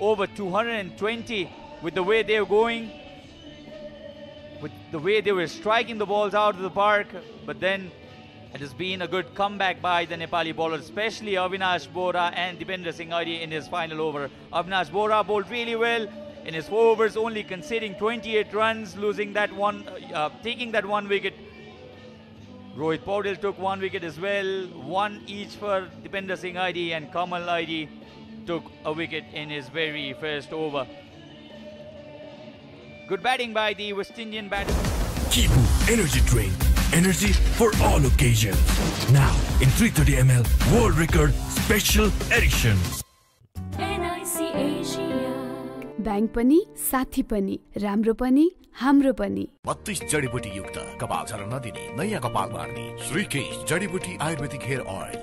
over 220. With the way they were going, with the way they were striking the balls out of the park. But then it has been a good comeback by the Nepali bowlers, especially Avinash Bora and Dipender Singh ID in his final over. Avinash Bora bowled really well in his 4 overs, only conceding 28 runs, losing that one, taking that 1 wicket. Rohit Paudel took 1 wicket as well, 1 each for Dipender Singh ID, and Kamal ID took a wicket in his very first over. Good batting by the West Indian batter. Kantipur Energy Drink. Energy for all occasions. Now in 330 ml World Record Special Edition. NIC Asia bank पनि साथी पनि राम्रो पनि हाम्रो पनि 32 जडीबुटी युक्त कपाल झर्न नदिने नयाँ कपाल बार्ने श्रीकेश जडीबुटी ayurvedic hair oil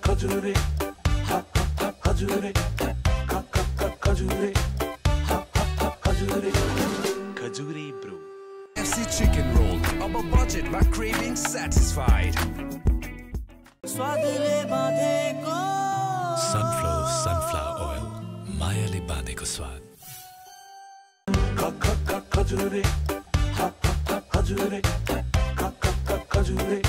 Khajure Khajure Khajure Kajuri Brew. FC chicken roll, above budget but craving satisfied. Sunflower oil, मायाले बाँधेको स्वाद. Kajuri, Kajuri, Kajuri,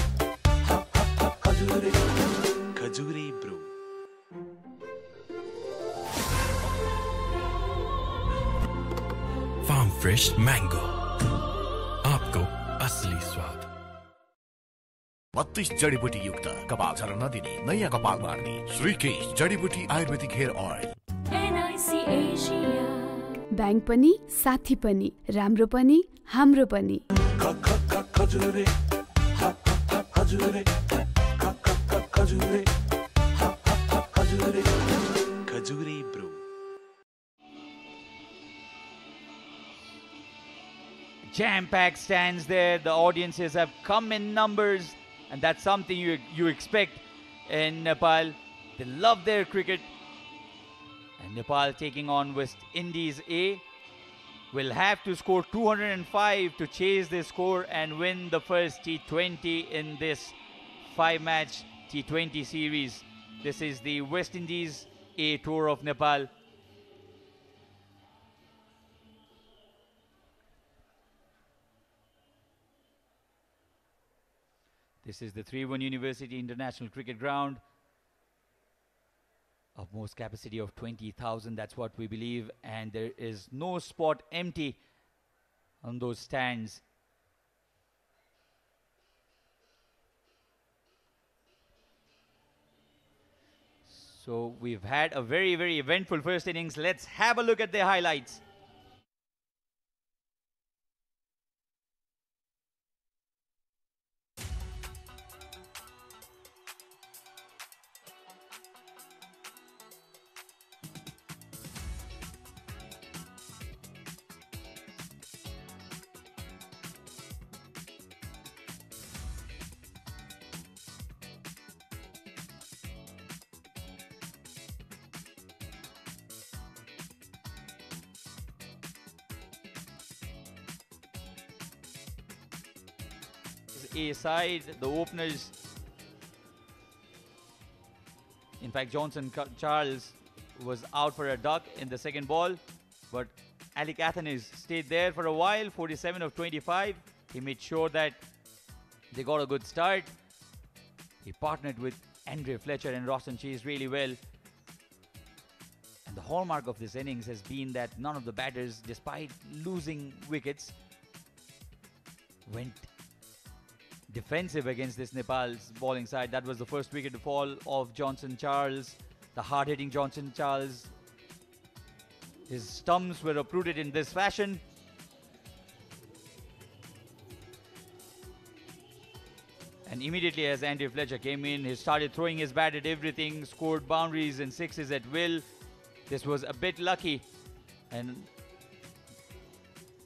Kajuri Brew. Farm Fresh Mango. आपको असली स्वाद. 32 जडीबुटी युक्त कपाल झर्न नदिने नयाँ कपाल बार्ने श्रीकेश जडीबुटी ayurvedic hair oil. NIC Asia bank पनि साथी पनि राम्रो पनि हाम्रो पनि Kajuri, Kajuri, Kajuri, Kajuri Brew. jam-packed stands there. The audiences have come in numbers, and that's something you expect in Nepal. They love their cricket. And Nepal taking on West Indies A will have to score 205 to chase this score and win the first T20 in this 5-match T20 series. This is the West Indies A tour of Nepal. This is the 3-1 University International Cricket Ground. Of most capacity of 20,000, that's what we believe, and there is no spot empty on those stands. So we've had a very, very eventful first innings. Let's have a look at the highlights. A side, the openers, in fact Johnson Charles was out for a duck in the second ball, but Alec Athens stayed there for a while. 47 of 25. He made sure that they got a good start. He partnered with Andre Fletcher and Roston Chase really well. And the hallmark of this innings has been that none of the batters, despite losing wickets, went defensive against this Nepal's bowling side. That was the first wicket to fall of Johnson Charles, the hard-hitting Johnson Charles. His stumps were uprooted in this fashion. And immediately as Andy Fletcher came in, he started throwing his bat at everything, scored boundaries and sixes at will. This was a bit lucky, and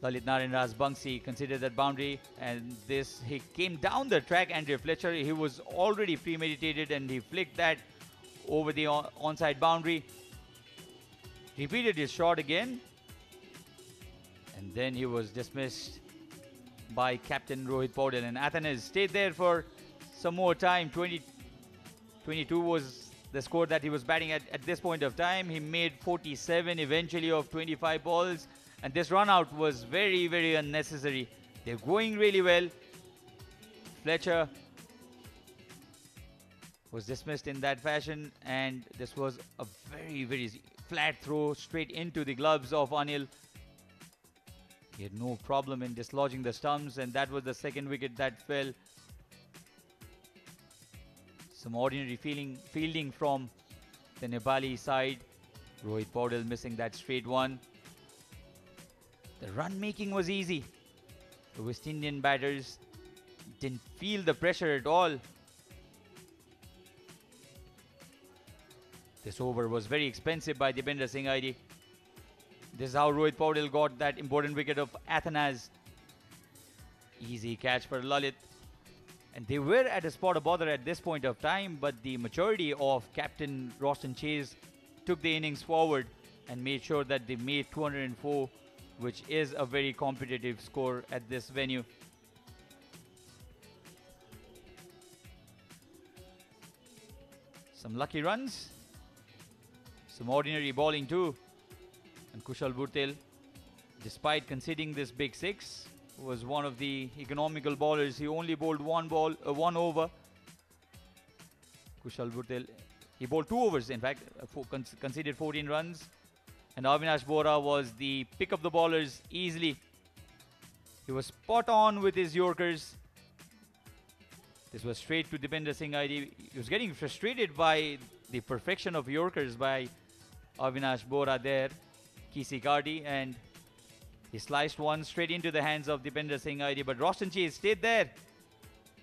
Lalit Narayan Rajbangshi considered that boundary, and this, he came down the track. Andre Fletcher, he was already premeditated, and he flicked that over the onside boundary. Repeated his shot again, and then he was dismissed by captain Rohit Paudel, and Athens stayed there for some more time. 22 was the score that he was batting at this point of time. He made 47 eventually of 25 balls. And this run out was very, very unnecessary. They're going really well. Fletcher was dismissed in that fashion, and this was a very, very flat throw straight into the gloves of Anil. He had no problem in dislodging the stumps, and that was the second wicket that fell. Some ordinary fielding from the Nepali side. Rohit Paudel missing that straight one. The run making was easy. The West Indian batters didn't feel the pressure at all. This over was very expensive by Dipender Singh Aidi. This is how Rohit Paudel got that important wicket of Athens. Easy catch for Lalit. And they were at a spot of bother at this point of time, but the maturity of captain Roston Chase took the innings forward and made sure that they made 204, which is a very competitive score at this venue. Some lucky runs, some ordinary bowling too. And Kushal Bhurtel, despite conceding this big six, was one of the economical bowlers. He only bowled one over. Kushal Bhurtel, he bowled 2 overs in fact, conceded 14 runs. And Avinash Bora was the pick of the bowlers easily. He was spot on with his Yorkers. This was straight to Dipender Singh Aidi. He was getting frustrated by the perfection of Yorkers by Avinash Bora there. Kisi Kardi, and he sliced one straight into the hands of Dipender Singh Aidi. But Roston Chase stayed there.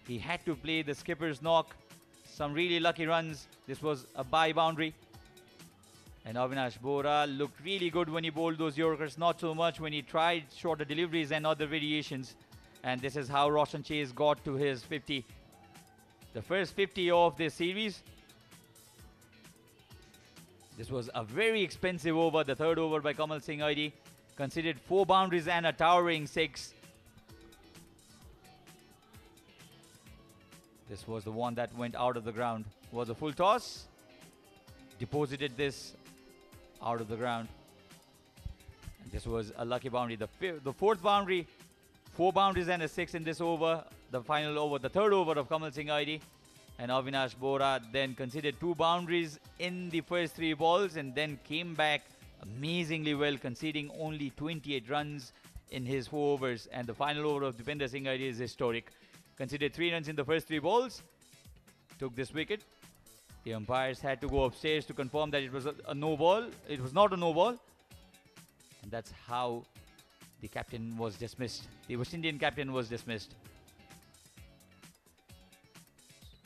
He had to play the skipper's knock. Some really lucky runs. This was a bye boundary. And Avinash Bora looked really good when he bowled those Yorkers, not so much when he tried shorter deliveries and other variations. And this is how Roshan Chase got to his 50. The first 50 of this series. This was a very expensive over, the third over by Kamal Singh Aidi. Considered 4 boundaries and a towering 6. This was the one that went out of the ground. Was a full toss. Deposited this out of the ground. And this was a lucky boundary. The fourth boundary, 4 boundaries and a 6 in this over. The final over, the third over of Kamal Singh Aidi. And Avinash Bora then considered 2 boundaries in the first 3 balls and then came back amazingly well, conceding only 28 runs in his 4 overs. And the final over of Deepinder Singh Aidi is historic. Considered 3 runs in the first 3 balls. Took this wicket. The umpires had to go upstairs to confirm that it was a no ball. It was not a no ball. And that's how the captain was dismissed. The West Indian captain was dismissed.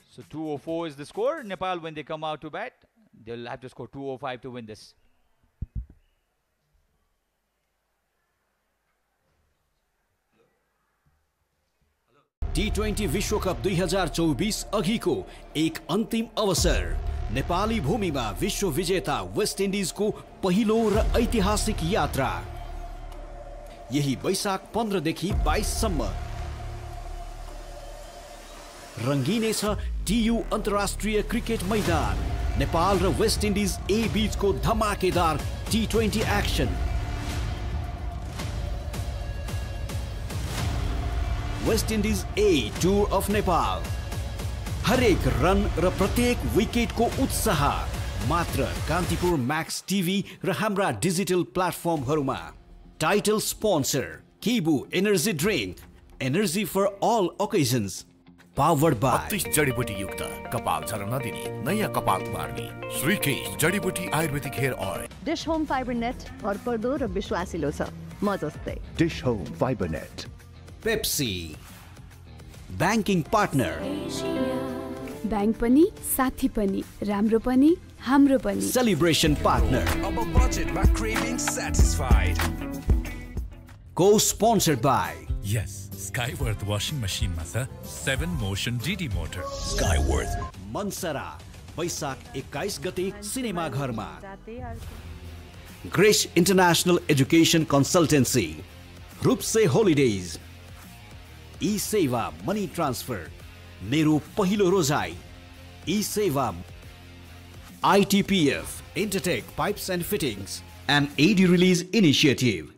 So 204 is the score. Nepal, when they come out to bat, they'll have to score 205 to win this. T20 विश्वकप 2024 अघिको एक अन्तिम अवसर। नेपाली भूमिमा विश्व विजेता waste इन्डिजको पहिलो र ऐतिहासिक यात्रा यही वैशाख 15 देखि 22 सम्म रंगिनेछ टीयू अन्तर्राष्ट्रिय क्रिकेट मैदान। नेपाल र वेस्ट इन्डिज ए बीचको धमाकेदार T20 action. West Indies A tour of Nepal. हरेक रन र प्रत्येक विकेटको उत्साह मात्र कान्तिपुर मैक्स टिभी र हाम्रा डिजिटल प्लेटफर्महरुमा। Title sponsor Kibu energy drink, energy for all occasions. Powered by 32 जडीबुटी युक्त कपाल झर्न नदिने नयाँ कपाल मार्ने श्रीकेश जडीबुटी ayurvedic hair oil. Dish home fibre net भरपर्दो र विश्वासिलो छ, म जस्तै। Dish home fibre net. Pepsi banking partner. Bank पनि साथी पनि राम्रो पनि हाम्रो पनि। Celebration partner. अब बजेटमा क्रेभिङ सैटिस्फाइड। को sponsored by Yes, Skyworth washing machine मा छ 7 motion DD motor. Skyworth Mansara वैशाख 21 गते सिनेमा घरमा। ग्रेस इंटरनेशनल एजुकेशन कंसल्टेंसी, रूपसे हॉलिडेज, ई सेवा मनी ट्रांसफर, मेरो पहिलो रोजाई, ई सेवा, ITPF, Intertech Pipes and Fittings, and AD Release Initiative.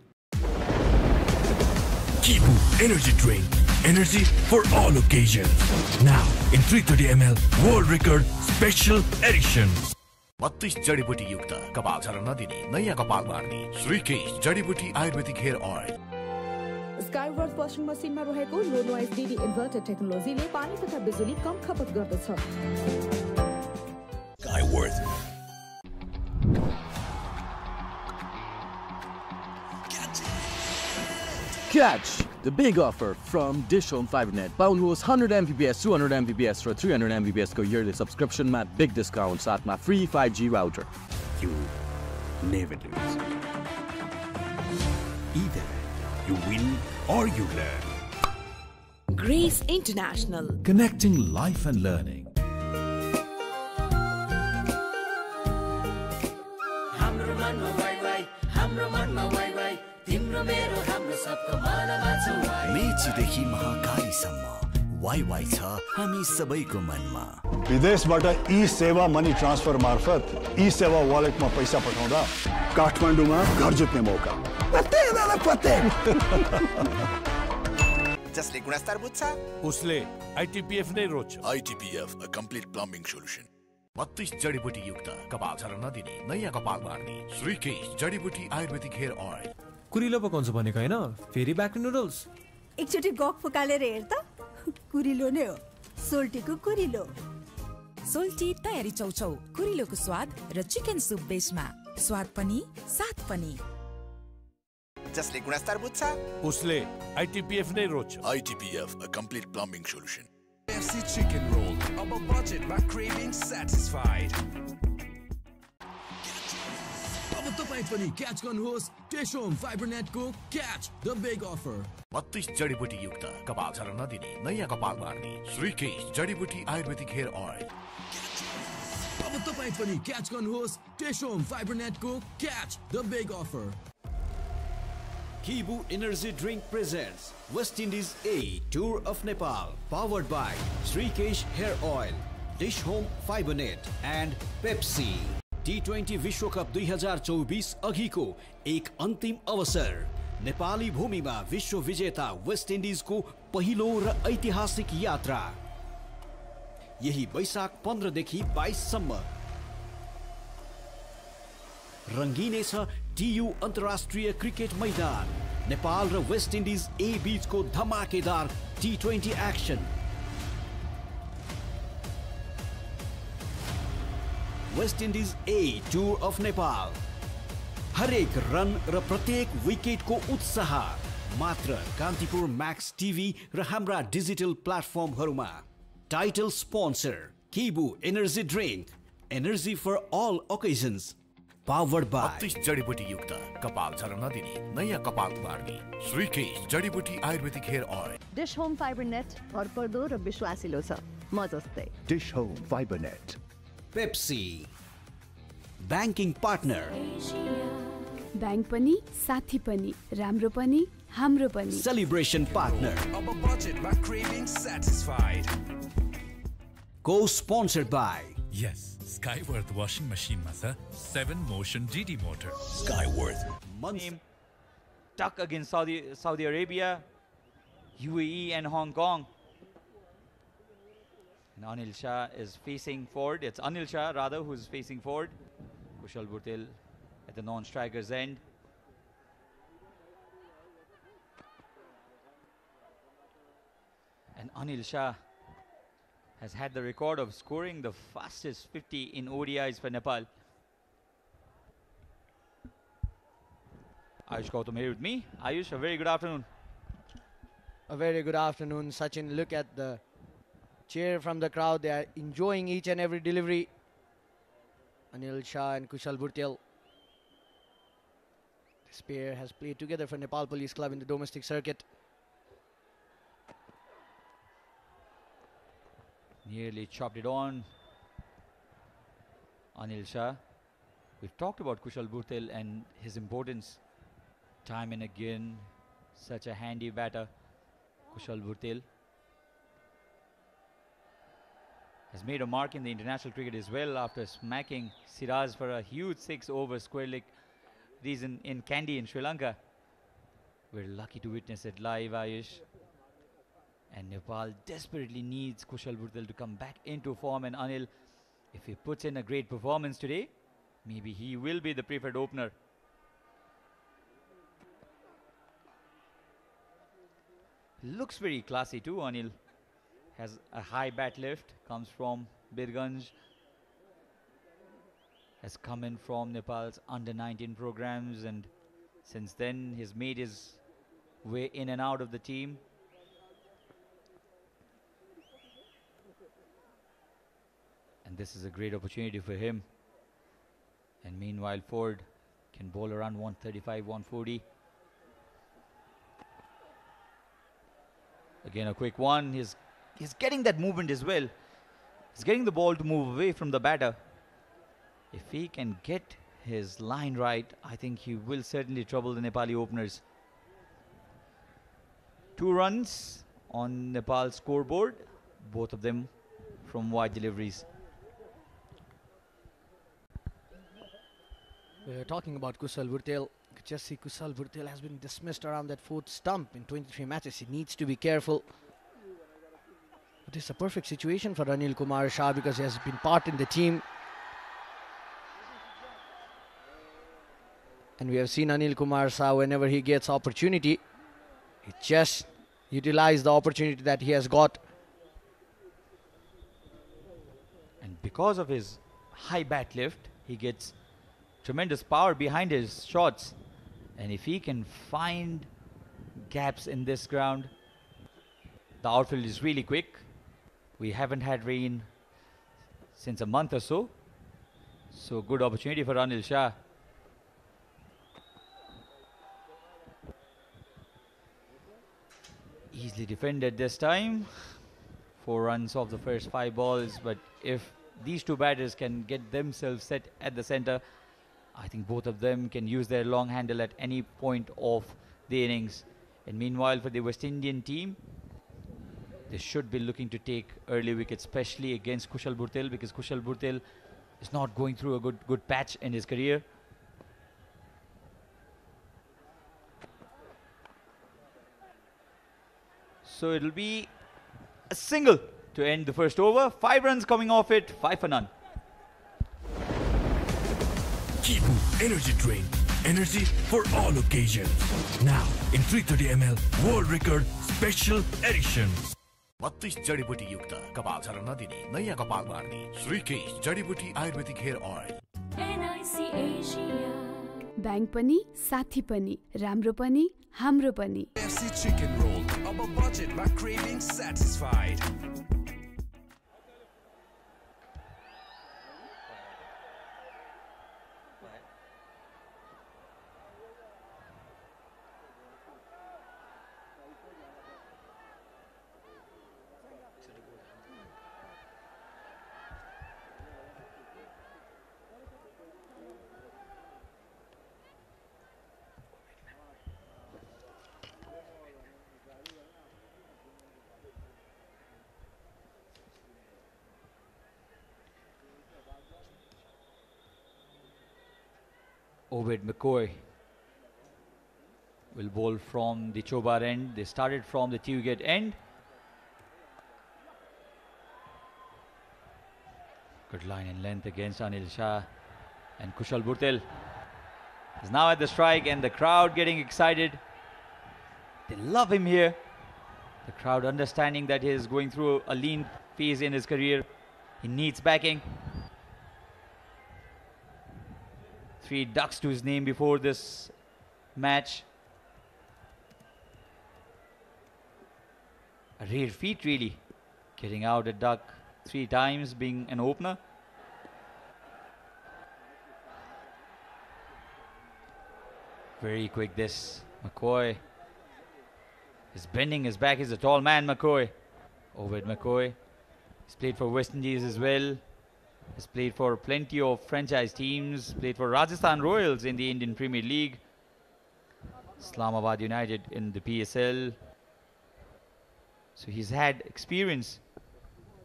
Kibu Energy Drink. Energy for all occasions. Now in 330 ml World Record Special Edition. 32 जडीबुटी युक्त कपाल झर्न नदिने नयाँ कपाल मार्ने श्रीकेश जडीबुटी आयुर्वेदिक हेयर ऑयल। स्काईवर्थ वाशिङ मसिनमा रहेको लो नोइज डीडी इन्भर्टर टेक्नोलोजीले पानी तथा बिजुली कम खपत गर्दछ। Skyworth। Catch the big offer from Dish Home FiberNet. पाउनुहोस् 100 Mbps, 200 Mbps raw 300 Mbps को yearly subscription मा big discount साथमा free 5G router. You never lose. Either you win or you learn. Grace International. Connecting life and learning. मेचीदेखि महाकालीसम्म Wai Wai छ हामी सबैको मनमा। विदेशबाट ई सेवा money transfer मार्फत ई सेवा वालेटमा पैसा पठाउँदा काठमाडौँमा घर जित्ने मौका। पत्ते दादा पत्ते। जसले गुणस्तर बुझ्छ उसले ITPF नै रोज्छ। ITPF, a complete plumbing solution. 32 जडीबुटी युक्त कपाल झर्न नदिने नयाँ कपाल मार्ने श्रीकेश जडीबुटी आयुर्वेदिक हेयर ऑयल। कुरिलो पकाउँछ भनेको हैन, फेरि ब्याक टु नुडल्स। एकचोटि गफ फुकालेर हेर त, कुरिलो नै हो। सोल्टीको कुरिलो। सोल्टी तयारी चौचौ, कुरिलोको स्वाद र चिकन सुप बेसमा। स्वाद पनि साथ पनि। जसले गुणस्तर बुझ्छ उसले ITPF नै रोज्छ। ITPF, a complete plumbing solution. KFC chicken roll. अब बजेटमा क्रेभिङ सैटिस्फाइड। तपाईं पनि क्याच गर्नुहोस् टेशोम फाइबरनेटको क्याच द बिग अफर 32 जडीबुटी युक्त कपाल झर्न नदिने नयाँ कपाल बार्ने श्रीकेश जडीबुटी आयुर्वेदिक हेयर ऑयल अब तपाईं पनि क्याच गर्नुहोस् टेशोम फाइबरनेटको catch the big offer Kibu Energy Drink presents West Indies A Tour of Nepal, powered by Srikesh Hair Oil, Dish Home Fibernet and Pepsi. T20 विश्व कप 2024 अघिको एक अन्तिम अवसर नेपाली भूमिमा विश्व विजेता वेस्ट इन्डिजको पहिलो र ऐतिहासिक यात्रा यही वैशाख 15 देखि 22 सम्म रंगिनेछ टियु अन्तर्राष्ट्रिय क्रिकेट मैदान नेपाल र वेस्ट इन्डिज ए बीचको धमाकेदार T20 action West Indies A tour of Nepal हरेक रन र प्रत्येक विकेटको उत्साह मात्र कान्तिपुर मैक्स टिभी र हाम्रा डिजिटल प्लेटफर्महरुमा title sponsor Kibu energy drink energy for all occasions powered by 32 जडीबुटी युक्त कपाल झर्न नदिने नयाँ कपाल बार्ने श्रीकेश जडीबुटी ayurvedic hair oil dish home fibre net भरपर्दो र विश्वासिलो छ म जस्तै dish home fibre net Pepsi banking partner bank पनि साथी पनि राम्रो पनि हाम्रो पनि सेलिब्रेसन पार्टनर अब बजेटमा क्रेभिङ सेटिस्फाइड को sponsored by Yes, Skyworth washing machine masa 7 motion DD motor. Skyworth. Team tuck against Saudi Arabia, UAE and Hong Kong. And Anil Shah is facing forward. It's Anil Shah rather who's facing forward. Kushal Bhutel at the non-striker's end. And Anil Shah has had the record of scoring the fastest 50 in ODIs for Nepal. Ayush Gautam here with me. Ayush, a very good afternoon. A very good afternoon, Sachin. Look at the cheer from the crowd. They are enjoying each and every delivery. Anil Shah and Kushal Bhutel. This pair has played together for Nepal Police Club in the domestic circuit. Nearly chopped it on. Anil Shah. We've talked about Kushal Bhutel and his importance time and again. Such a handy batter. Kushal Bhutel has made a mark in the international cricket as well after smacking Siraj for a huge 6 over square leg reason in Kandy in Sri Lanka. We're lucky to witness it live, Ayush. And Nepal desperately needs Kushal Bhutel to come back into form, and Anil, if he puts in a great performance today, maybe he will be the preferred opener. Looks very classy too, Anil. Has a high bat lift, comes from Birganj. Has come in from Nepal's under-19 programs, and since then he's made his way in and out of the team. And this is a great opportunity for him. And meanwhile, Ford can bowl around 135, 140. Again, a quick one. He's getting that movement as well. He's getting the ball to move away from the batter. If he can get his line right, I think he will certainly trouble the Nepali openers. 2 runs on Nepal's scoreboard, both of them from wide deliveries. We're talking about Kushal Bhutel. You could just see Kushal Bhutel has been dismissed around that 4th stump in 23 matches. He needs to be careful. But it's a perfect situation for Anil Kumar Shah because he has been part in the team. And we have seen Anil Kumar Shah whenever he gets opportunity, he just utilizes the opportunity that he has got. And because of his high bat lift, he gets tremendous power behind his shots, and if he can find gaps in this ground, the outfield is really quick. We haven't had rain since a month or so, so good opportunity for Anil Shah. Easily defended this time. 4 runs off the first 5 balls, but if these two batters can get themselves set at the center, I think both of them can use their long handle at any point of the innings. And meanwhile, for the West Indian team, they should be looking to take early wickets, especially against Kushal Bhurtel, because Kushal Bhurtel is not going through a good patch in his career. So it'll be a single to end the first over. 5 runs coming off it, 5 for none. Kipu Energy Drink. Energy for all occasions. Now in 330 ml World Record Special Edition. 32 जडीबुटी युक्त कपाल झर्न नदिने नयाँ कपाल मार्ने श्रीकेश जडीबुटी ayurvedic hair oil. Bank पनि साथी पनि राम्रो पनि हाम्रो पनि। KFC chicken roll, above budget, my craving satisfied. Ovid McCoy will bowl from the Chobar end. They started from the Tewgate end. Good line and length against Anil Shah, and Kushal Bhurtel is now at the strike, and the crowd getting excited. They love him here. The crowd understanding that he is going through a lean phase in his career. He needs backing. 3 ducks to his name before this match. A rare feat really, getting out a duck 3 times, being an opener. Very quick this. McCoy is bending his back. He's a tall man, McCoy. Ovid McCoy. He's played for West Indies as well. Has played for plenty of franchise teams, played for Rajasthan Royals in the Indian Premier League, Islamabad United in the PSL. So he's had experience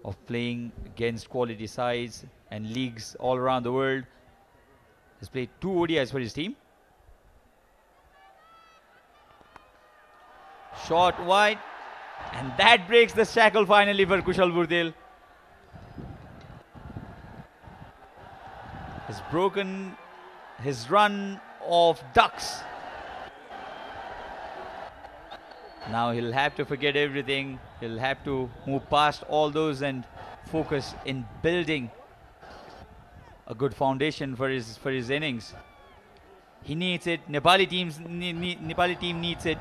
of playing against quality sides and leagues all around the world. Has played 2 ODIs for his team. Shot wide, and that breaks the shackle finally for Kushal Bhurtel. Has broken his run of ducks. Now he'll have to forget everything. He'll have to move past all those and focus in building a good foundation for his innings. He needs it. Nepali team needs it.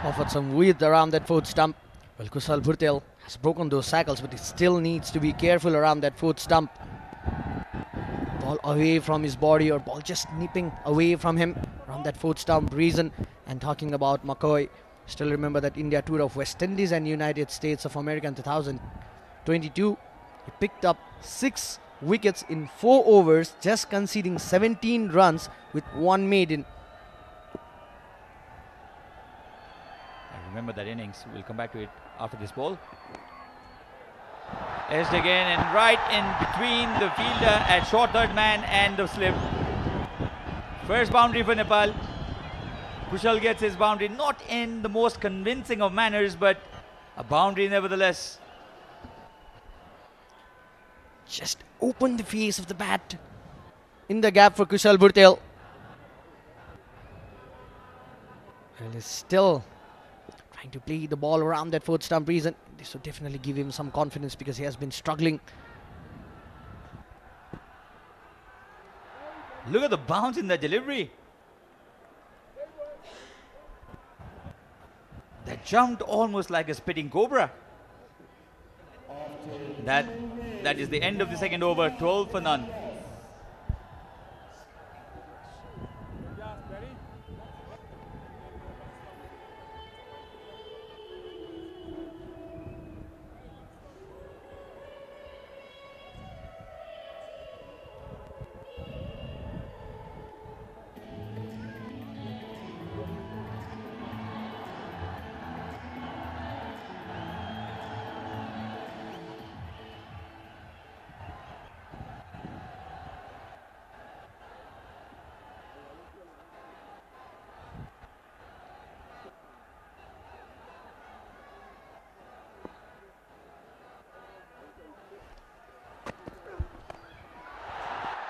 Offered some width around that 4th stump. Well, Kushal Bhurtel has broken those cycles, but he still needs to be careful around that 4th stump. Ball away from his body, or ball just nipping away from him around that 4th stump reason. And talking about McCoy, still remember that India tour of West Indies and United States of America in 2022. He picked up 6 wickets in 4 overs, just conceding 17 runs with 1 maiden. Remember that innings. We'll come back to it after this ball. Edged again and right in between the fielder at short third man and the slip. First boundary for Nepal. Kushal gets his boundary, not in the most convincing of manners, but a boundary nevertheless. Just open the face of the bat in the gap for Kushal Bhurtel. Well, he's still trying to play the ball around that 4th stump reason. This will definitely give him some confidence because he has been struggling. Look at the bounce in the delivery. That jumped almost like a spitting cobra. That is the end of the second over. 12 for none.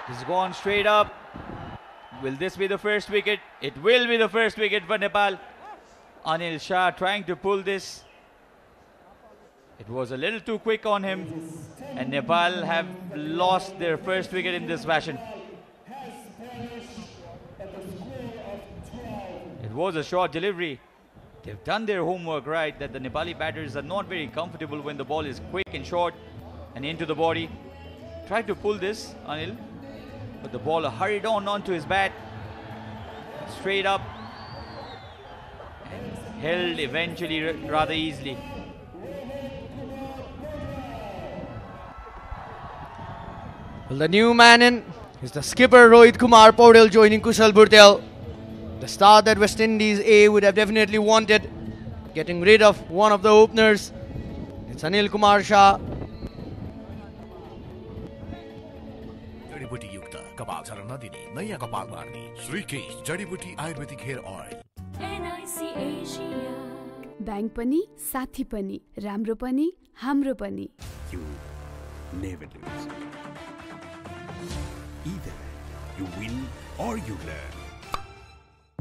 He's gone straight up. Will this be the first wicket? It will be the first wicket for Nepal. Anil Shah trying to pull this. It was a little too quick on him, and Nepal have lost their first wicket in this fashion. It was a short delivery. They've done their homework right, that the Nepali batters are not very comfortable when the ball is quick and short and into the body. Tried to pull this, Anil, but the ball hurried on onto his bat, straight up, and held eventually rather easily. Well, the new man in is the skipper Rohit Kumar Paudel joining Kushal Bhurtel. The start that West Indies A would have definitely wanted, getting rid of one of the openers. It's Anil Kumar Shah. जडीबुटी युक्त कपाल झर्न नदिने नयाँ कपाल मार्ने श्रीकेश जडीबुटी ayurvedic hair oil NIC Asia bank पनि साथी पनि राम्रो पनि हाम्रो पनि You never lose. Either you win or you learn.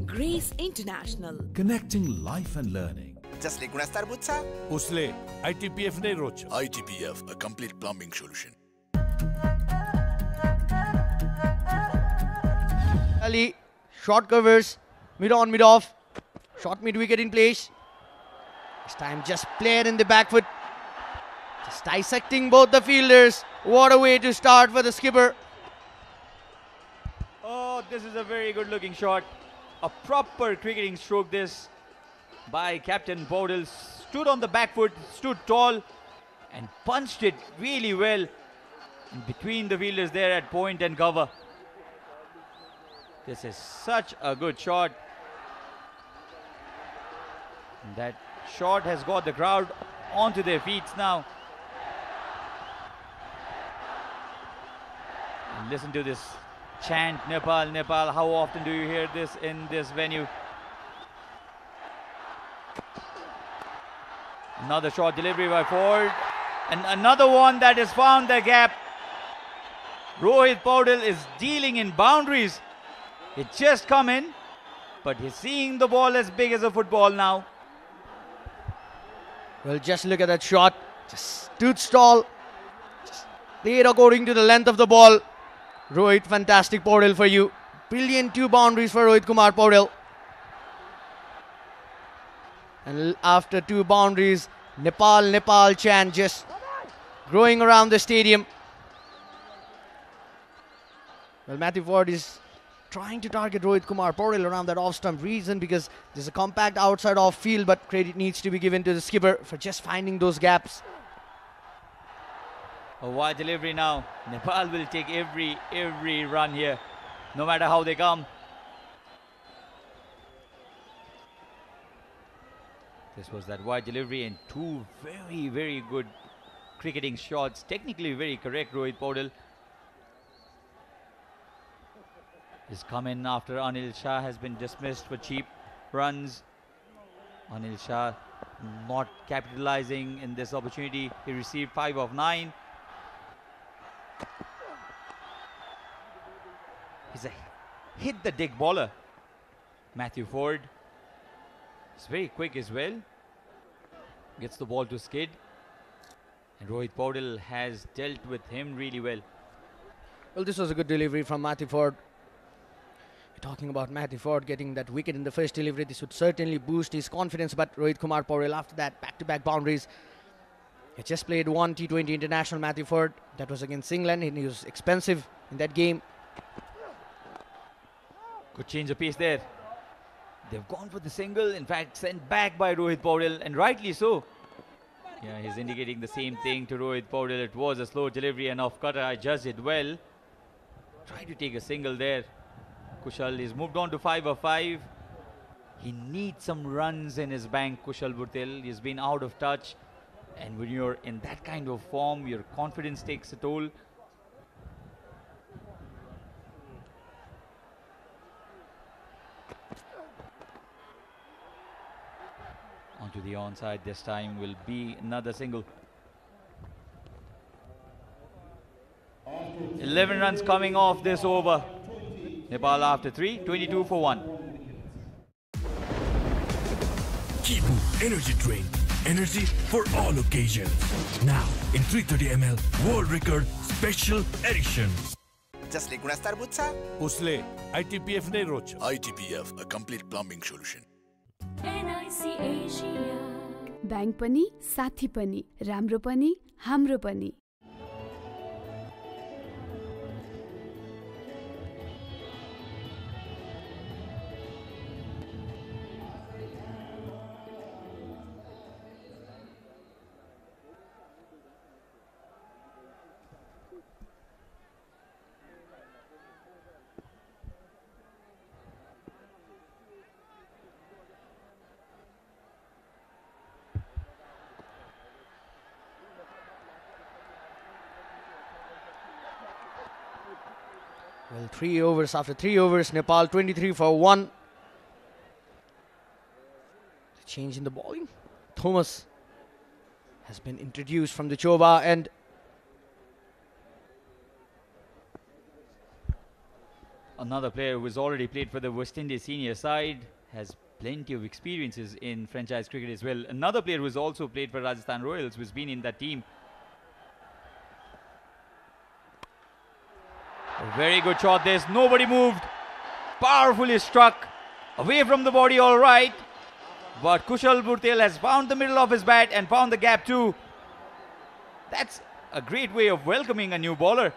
Grace International. Connecting life and learning. जसले गुणस्तर बुझ्छ उसले ITPF नै रोज्छ. ITPF, a complete plumbing solution. Ali, short covers, mid on, mid off. Short mid wicket in place. This time just played in the back foot. Just dissecting both the fielders. What a way to start for the skipper. Oh, this is a very good looking shot. A proper cricketing stroke this by Captain Paudel. Stood on the back foot, stood tall and punched it really well in between the fielders there at point and cover. This is such a good shot. That shot has got the crowd onto their feet now. And listen to this chant, Nepal, Nepal. How often do you hear this in this venue? Another short delivery by Ford. And another one that has found the gap. Rohit Paudel is dealing in boundaries. It just come in, but he's seeing the ball as big as a football now. Well, just look at that shot. Just stood tall. Just played according to the length of the ball. Rohit, fantastic Paudel for you. Brilliant 2 boundaries for Rohit Kumar Paudel. And after 2 boundaries, Nepal, Nepal chant just growing around the stadium. Well, Matthew Ford is trying to target Rohit Kumar Paudel around that off-stump reason because there's a compact outside off field, but credit needs to be given to the skipper for just finding those gaps. A wide delivery now. Nepal will take every run here, no matter how they come. This was that wide delivery and 2 very good cricketing shots. Technically very correct, Rohit Paudel. He's come in after Anil Shah has been dismissed for cheap runs. Anil Shah not capitalizing in this opportunity. He received 5 of 9. He's a hit the dig bowler, Matthew Ford. He's very quick as well. Gets the ball to skid. And Rohit Paudel has dealt with him really well. Well, this was a good delivery from Matthew Ford. We're talking about Matthew Ford getting that wicket in the first delivery. This would certainly boost his confidence. But Rohit Kumar Paudel, after that, back-to-back boundaries. He just played 1 T20 international, Matthew Ford. That was against England, and he was expensive in that game. Good change of pace there. They've gone for the single, in fact sent back by Rohit Paudel, and rightly so. Yeah, he's indicating the same thing to Rohit Paudel. It was a slow delivery and off cutter. I judged it well. Tried to take a single there. Kushal is moved on to 5 of 5. He needs some runs in his bank, Kushal Bhurtel. He's been out of touch. And when you're in that kind of form, your confidence takes a toll. Onto the onside this time will be another single. 11 runs coming off this over. Nepal after 3, 22 for 1. Kipu Energy Drink. Energy for all occasions. Now in 330 ml World Record Special Edition. जसले गुणस्तर बुझ्छ उसले ITPF नै रोज्छ. ITPF, a complete plumbing solution. NIC Asia. Bank पनि साथी पनि राम्रो पनि हाम्रो पनि. Well, 3 overs. After 3 overs, Nepal 23 for 1. The change in the bowling. Thomas has been introduced from the Choba end. Another player who has already played for the West Indies senior side, has plenty of experiences in franchise cricket as well. Another player who has also played for Rajasthan Royals, who's been in that team. A very good shot. There's nobody moved. Powerfully struck. Away from the body, all right. But Kushal Bhurtel has found the middle of his bat and found the gap too. That's a great way of welcoming a new bowler.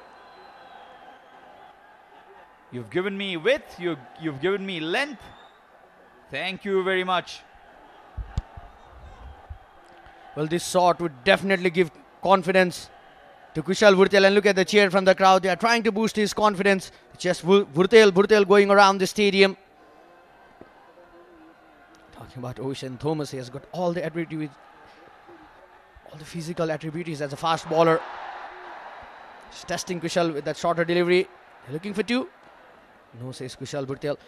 You've given me width. You've given me length. Thank you very much. Well, this shot would definitely give confidence to Kushal Bhurtel, and look at the cheer from the crowd. They are trying to boost his confidence. Just Bhurtel going around the stadium. Talking about Ocean Thomas, he has got all the attributes, all the physical attributes as a fast bowler. Just testing Kushal with that shorter delivery. They're looking for 2. No, says Kushal Bhurtel.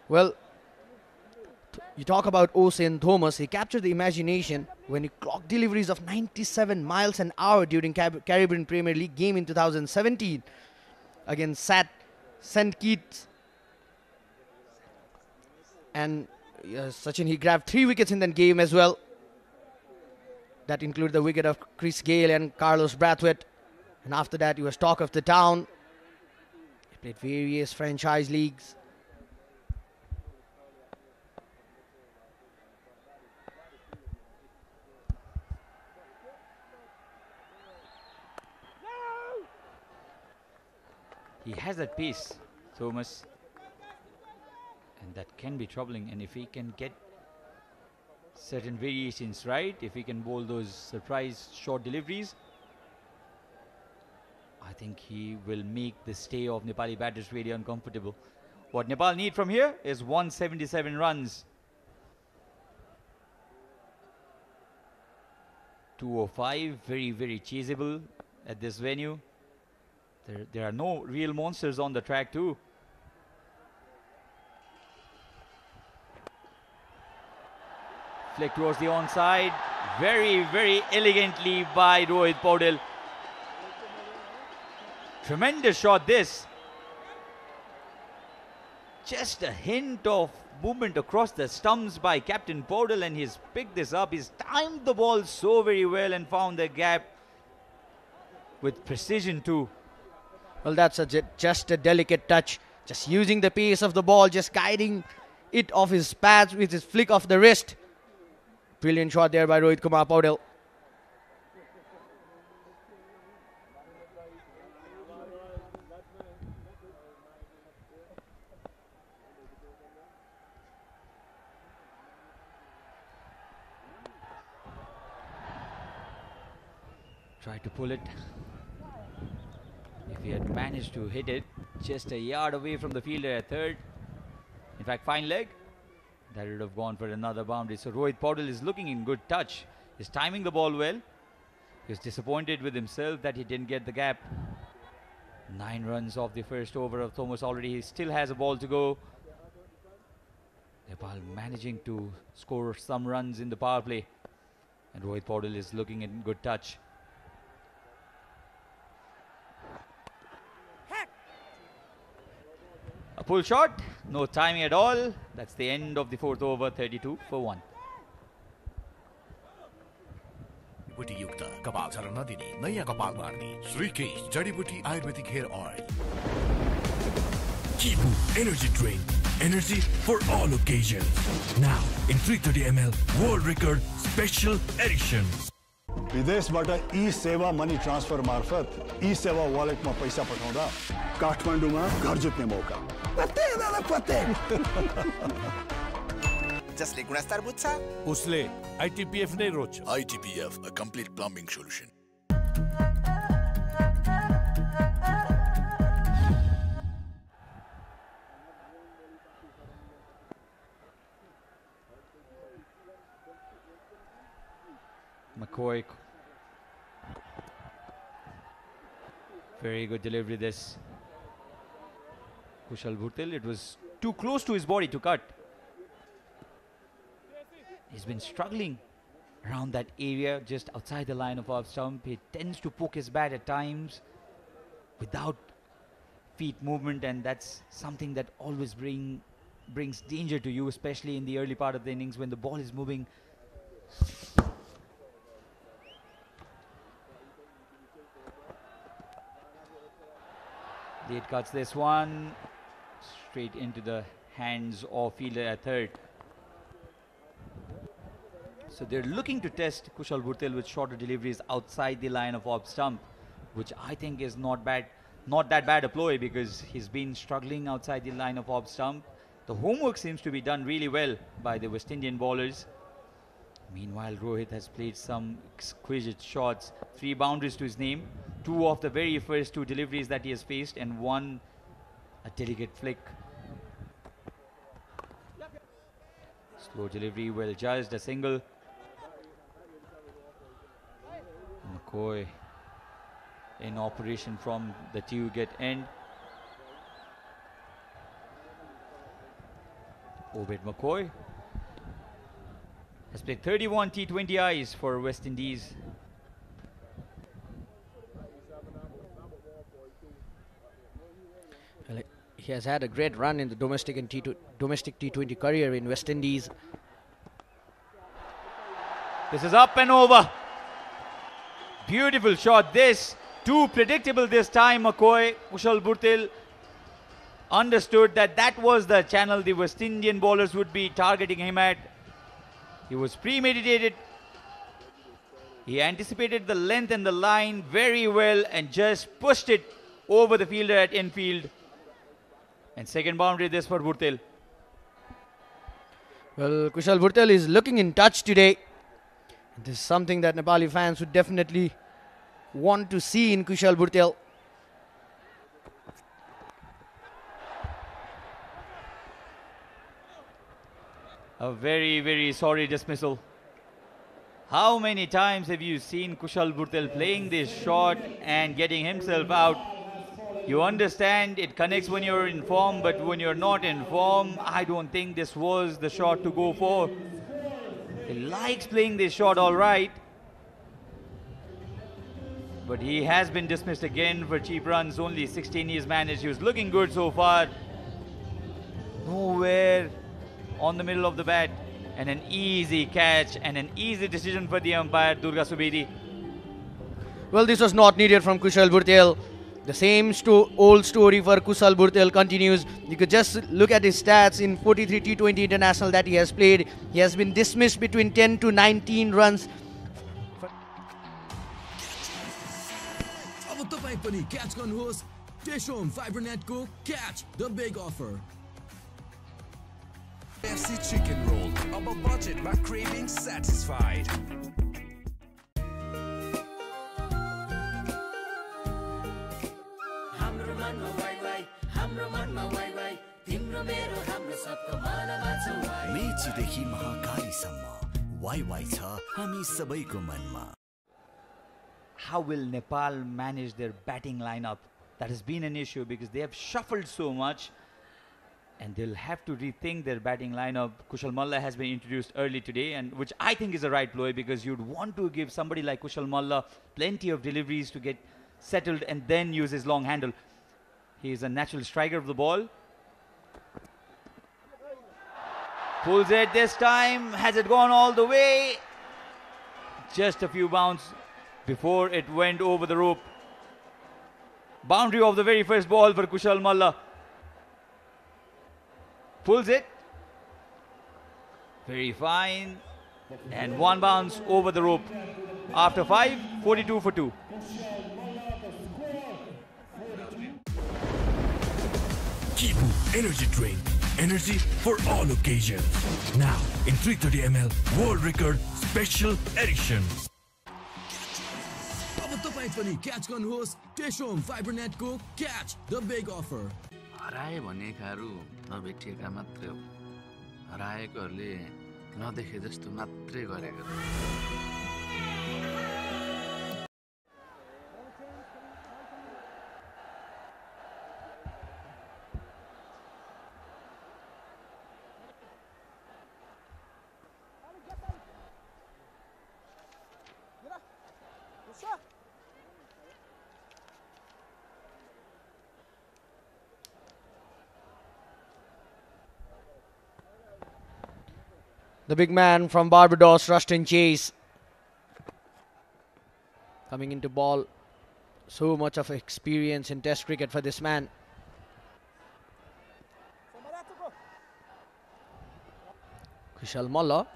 Well, you talk about Ocean Thomas. He captured the imagination when he clocked deliveries of 97 miles an hour during Caribbean Premier League game in 2017 against St. Kitts. And Sachin, he grabbed 3 wickets in that game as well. That included the wicket of Chris Gayle and Carlos Brathwaite. And after that, he was talk of the town. He played various franchise leagues. He has that pace, Thomas, and that can be troubling. And if he can get certain variations right, if he can bowl those surprise short deliveries, I think he will make the stay of Nepali batters really uncomfortable. What Nepal need from here is 177 runs. 205, very, very chaseable at this venue. There are no real monsters on the track too. Flick towards the onside. Very, very elegantly by Rohit Paudel. Tremendous shot this. Just a hint of movement across the stumps by Captain Paudel, and he's picked this up. He's timed the ball so very well and found the gap with precision too. Well, that's just a delicate touch. Just using the pace of the ball, just guiding it off his pads with his flick of the wrist. Brilliant shot there by Rohit Kumar Paudel. Try to pull it. If he had managed to hit it just a yard away from the fielder at third, in fact fine leg, that would have gone for another boundary. So Rohit Paudel is looking in good touch. He's timing the ball well. He's disappointed with himself that he didn't get the gap. 9 runs off the first over of Thomas already. He still has a ball to go. Nepal managing to score some runs in the power play, and Rohit Paudel is looking in good touch. pull shot, no timing at all. That's the end of the fourth over, 32 for 1. युक्त कपाल झर्न नदिने नयाँ कपाल मार्ने श्रीकेश जडीबुटी ayurvedic hair oil Kipu Energy Drink. Energy for all occasions. Now in 330 ml World Record Special Edition. विदेशबाट e-Sewa money transfer मार्फत ई-सेवा वालेटमा पैसा पठाउँदा काठमाडौँमा घर जित्ने मौका। पत्ते दादा पत्ते। जसले गुणस्तर बुझ्छ उसले ITPF नै रोज्छ। ITPF, a complete plumbing solution. McCoy. Very good delivery this. Kushal Bhurtel, it was too close to his body to cut. He's been struggling around that area just outside the line of off stump. He tends to poke his bat at times without feet movement, and that's something that always brings danger to you, especially in the early part of the innings when the ball is moving. Late cuts this one straight into the hands of fielder at third. So they're looking to test Kushal Bhurtel with shorter deliveries outside the line of off stump, which I think is not that bad a ploy, because he's been struggling outside the line of off stump. The homework seems to be done really well by the West Indian bowlers. Meanwhile, Rohit has played some exquisite shots, 3 boundaries to his name, 2 of the very first 2 deliveries that he has faced, and 1 a delicate flick. Slow delivery, well judged, a single. McCoy in operation from the two-wicket end. Obed McCoy has played 31 T20Is for West Indies. Well, he has had a great run in the domestic and domestic T20 career in West Indies. This is up and over. Beautiful shot this. Too predictable this time. McCoy, Kushal Bhurtel understood that was the channel the West Indian bowlers would be targeting him at. He was premeditated. He anticipated the length and the line very well and just pushed it over the fielder at infield. And second boundary this for Bhurtel. Well, Kushal Bhurtel is looking in touch today. This is something that Nepali fans would definitely want to see in Kushal Bhurtel. A very, very sorry dismissal. How many times have you seen Kushal Bhurtel playing this shot and getting himself out? You understand it connects when you're in form, but when you're not in form, I don't think this was the shot to go for. He likes playing this shot all right, but he has been dismissed again for cheap runs. Only 16 years managed. He was looking good so far. Nowhere on the middle of the bat, and an easy catch and an easy decision for the umpire, Durga Subedi. Well, this was not needed from Kushal Bhurtel. The same old story for Kushal Bhurtel continues. You could just look at his stats in 43 T20 International that he has played. He has been dismissed between 10 to 19 runs. अब तपाईं पनि catch गर्नुहोस् टेशोम फाइबरनेटको catch the big offer KFC chicken roll, अब budget मा craving satisfied. हाम्रो मनमा वाइ वाइ, हाम्रो मनमा वाइ वाइ, तिम्रो मेरो हाम्रो सबको मनमा छ वाइ। मेचीदेखि महाकालीसम्म वाइ वाइ छ हामी सबैको मनमा। How will Nepal manage their batting lineup? That has been an issue because they have shuffled so much, and they'll have to rethink their batting lineup. Kushal Malla has been introduced early today, and which I think is the right ploy, because you'd want to give somebody like Kushal Malla plenty of deliveries to get settled and then use his long handle. He is a natural striker of the ball. Pulls it this time. Has it gone all the way? Just a few bounds before it went over the rope. Boundary of the very first ball for Kushal Malla. Pulls it. Very fine. And one bounce over the rope. After 5, 42 for 2. Kipu Energy Drink. Energy for all occasions. Now in 330 ml World Record Special Edition. अब तपाईं पनि catch गर्नुहोस् टेशोम फाइबरनेटको catch the big offer. हराए भनेकाहरू नभेटिएका मात्रै हो, हराएकोहरूले नदेखे जस्तो मात्रै गरेको। The big man from Barbados, Rustin Chase, coming into ball. So much of experience in Test cricket for this man. Kushal Malla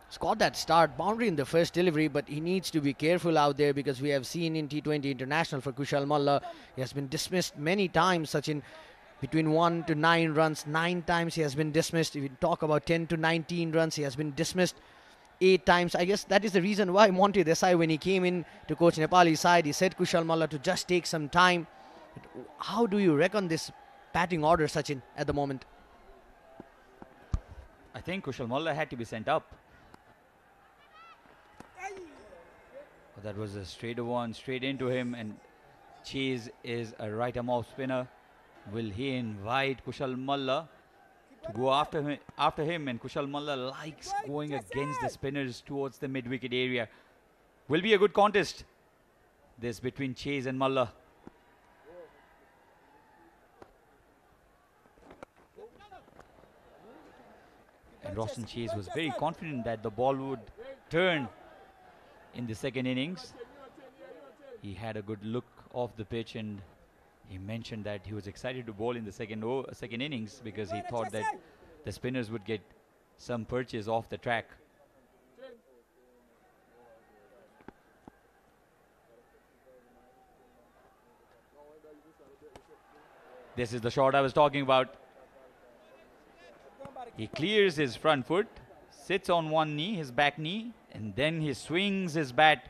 has got that start boundary in the first delivery, but he needs to be careful out there because we have seen in T20 International for Kushal Malla, he has been dismissed many times, such in between 1 to 9 runs. 9 times he has been dismissed. If you talk about 10 to 19 runs, he has been dismissed 8 times. I guess that is the reason why Monty Desai, when he came in to coach Nepali side, he said Kushal Malla to just take some time. How do you reckon this batting order, Sachin, at the moment? I think Kushal Malla had to be sent up. But that was a straight one, straight into him, and Chase is a right-arm off spinner. Will he invite Kushal Malla to go after him? And Kushal Malla likes going against the spinners towards the mid-wicket area. Will be a good contest, this between Chase and Malla. And Roshan Chase was very confident that the ball would turn in the second innings. He had a good look off the pitch and he mentioned that he was excited to bowl in the second innings because he thought that the spinners would get some purchase off the track. This is the shot I was talking about. He clears his front foot, sits on one knee, his back knee, and then he swings his bat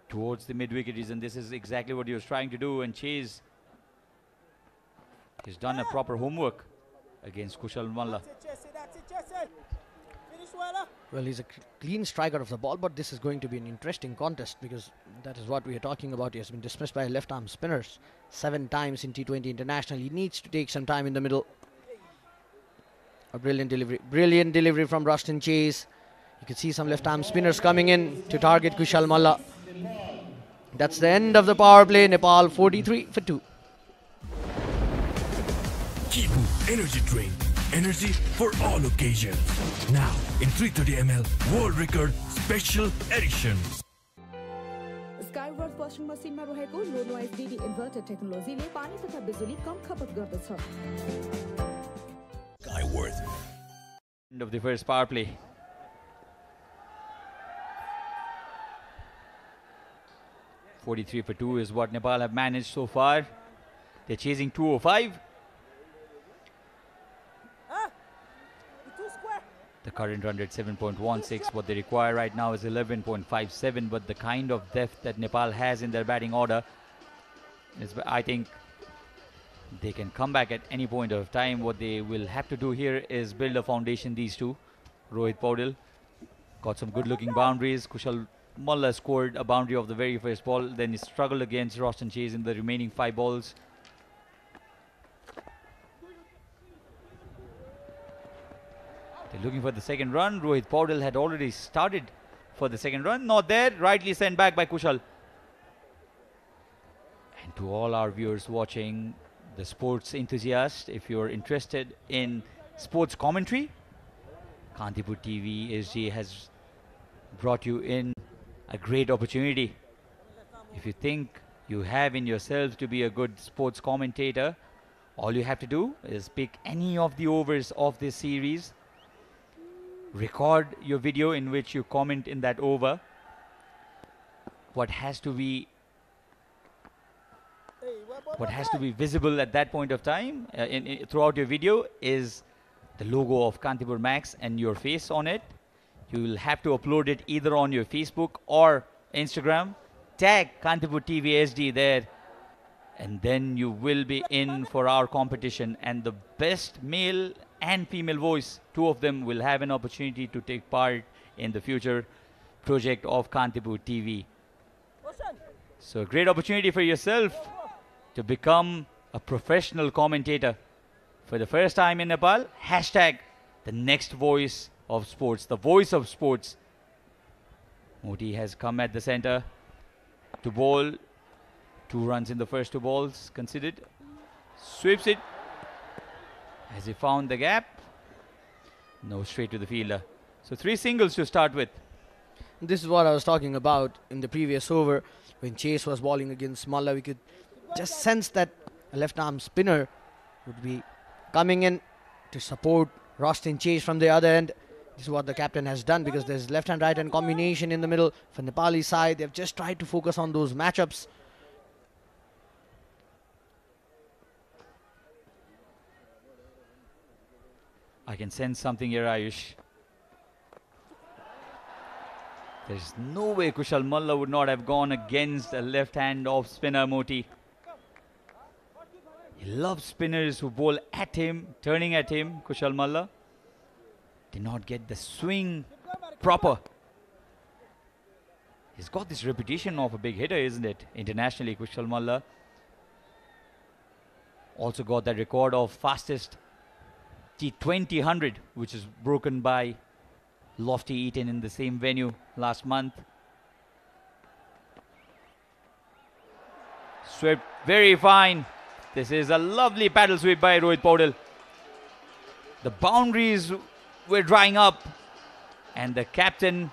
towards the mid-wicketers, and this is exactly what he was trying to do. And Chase has done a proper homework against Kushal Malla. Well, he's a clean striker of the ball, but this is going to be an interesting contest because that is what we are talking about. He has been dismissed by left-arm spinners 7 times in T20 International. He needs to take some time in the middle. A brilliant delivery from Rustin Chase. You can see some left-arm spinners coming in to target Kushal Malla. That's the end of the power play. Nepal 43 for 2. Kipu Energy Drink. Energy for all occasions. Now in 330 ml World Record Special Edition. Skyworth washing machine ma raheko low noise DD inverter technology le pani तथा बिजुली कम खपत गर्दछ. Skyworth. End of the first power play. .43 for 2 is what Nepal have managed so far. They're chasing 205. The current run rate 7.16. What they require right now is 11.57. But the kind of depth that Nepal has in their batting order is, I think, they can come back at any point of time. What they will have to do here is build a foundation. These two, Rohit Paudel, got some good-looking boundaries. Kushal Malla scored a boundary of the very first ball. Then he struggled against Roshan Chase in the remaining 5 balls. They're looking for the second run. Rohit Paudel had already started for the second run. Not there. Rightly sent back by Kushal. And to all our viewers watching, the sports enthusiasts, if you're interested in sports commentary. Kantipur TV SG has brought you in a great opportunity. If you think you have in yourself to be a good sports commentator, all you have to do is pick any of the overs of this series, record your video in which you comment in that over. What has to be visible at that point of time throughout your video is the logo of Kantipur Max and your face on it. You will have to upload it either on your Facebook or Instagram. Tag Kantipur TV SD there, and then you will be in for our competition. And the best male and female voice, two of them, will have an opportunity to take part in the future project of Kantipur TV. So a great opportunity for yourself to become a professional commentator for the first time in Nepal. Hashtag the next voice of sports, the voice of sports. Moti has come at the center to bowl. 2 runs in the first 2 balls considered. Sweeps it. Has he found the gap? No, straight to the fielder. So 3 singles to start with. This is what I was talking about in the previous over. When Chase was bowling against Malla, we could just sense that a left-arm spinner would be coming in to support Rostin Chase from the other end. This is what the captain has done, because there's left and right hand combination in the middle for Nepali side. They've just tried to focus on those matchups. I can sense something here, Ayush. There's no way Kushal Malla would not have gone against a left-hand off spinner, Moti. He loves spinners who bowl at him, turning at him. Kushal Malla did not get the swing proper. He's got this reputation of a big hitter, isn't it? Internationally, Kushal Malla also got that record of fastest T20 100, which is broken by Lofty Eaton in the same venue last month. Swept very fine. This is a lovely paddle sweep by Rohit Paudel. The boundaries were drying up, and the captain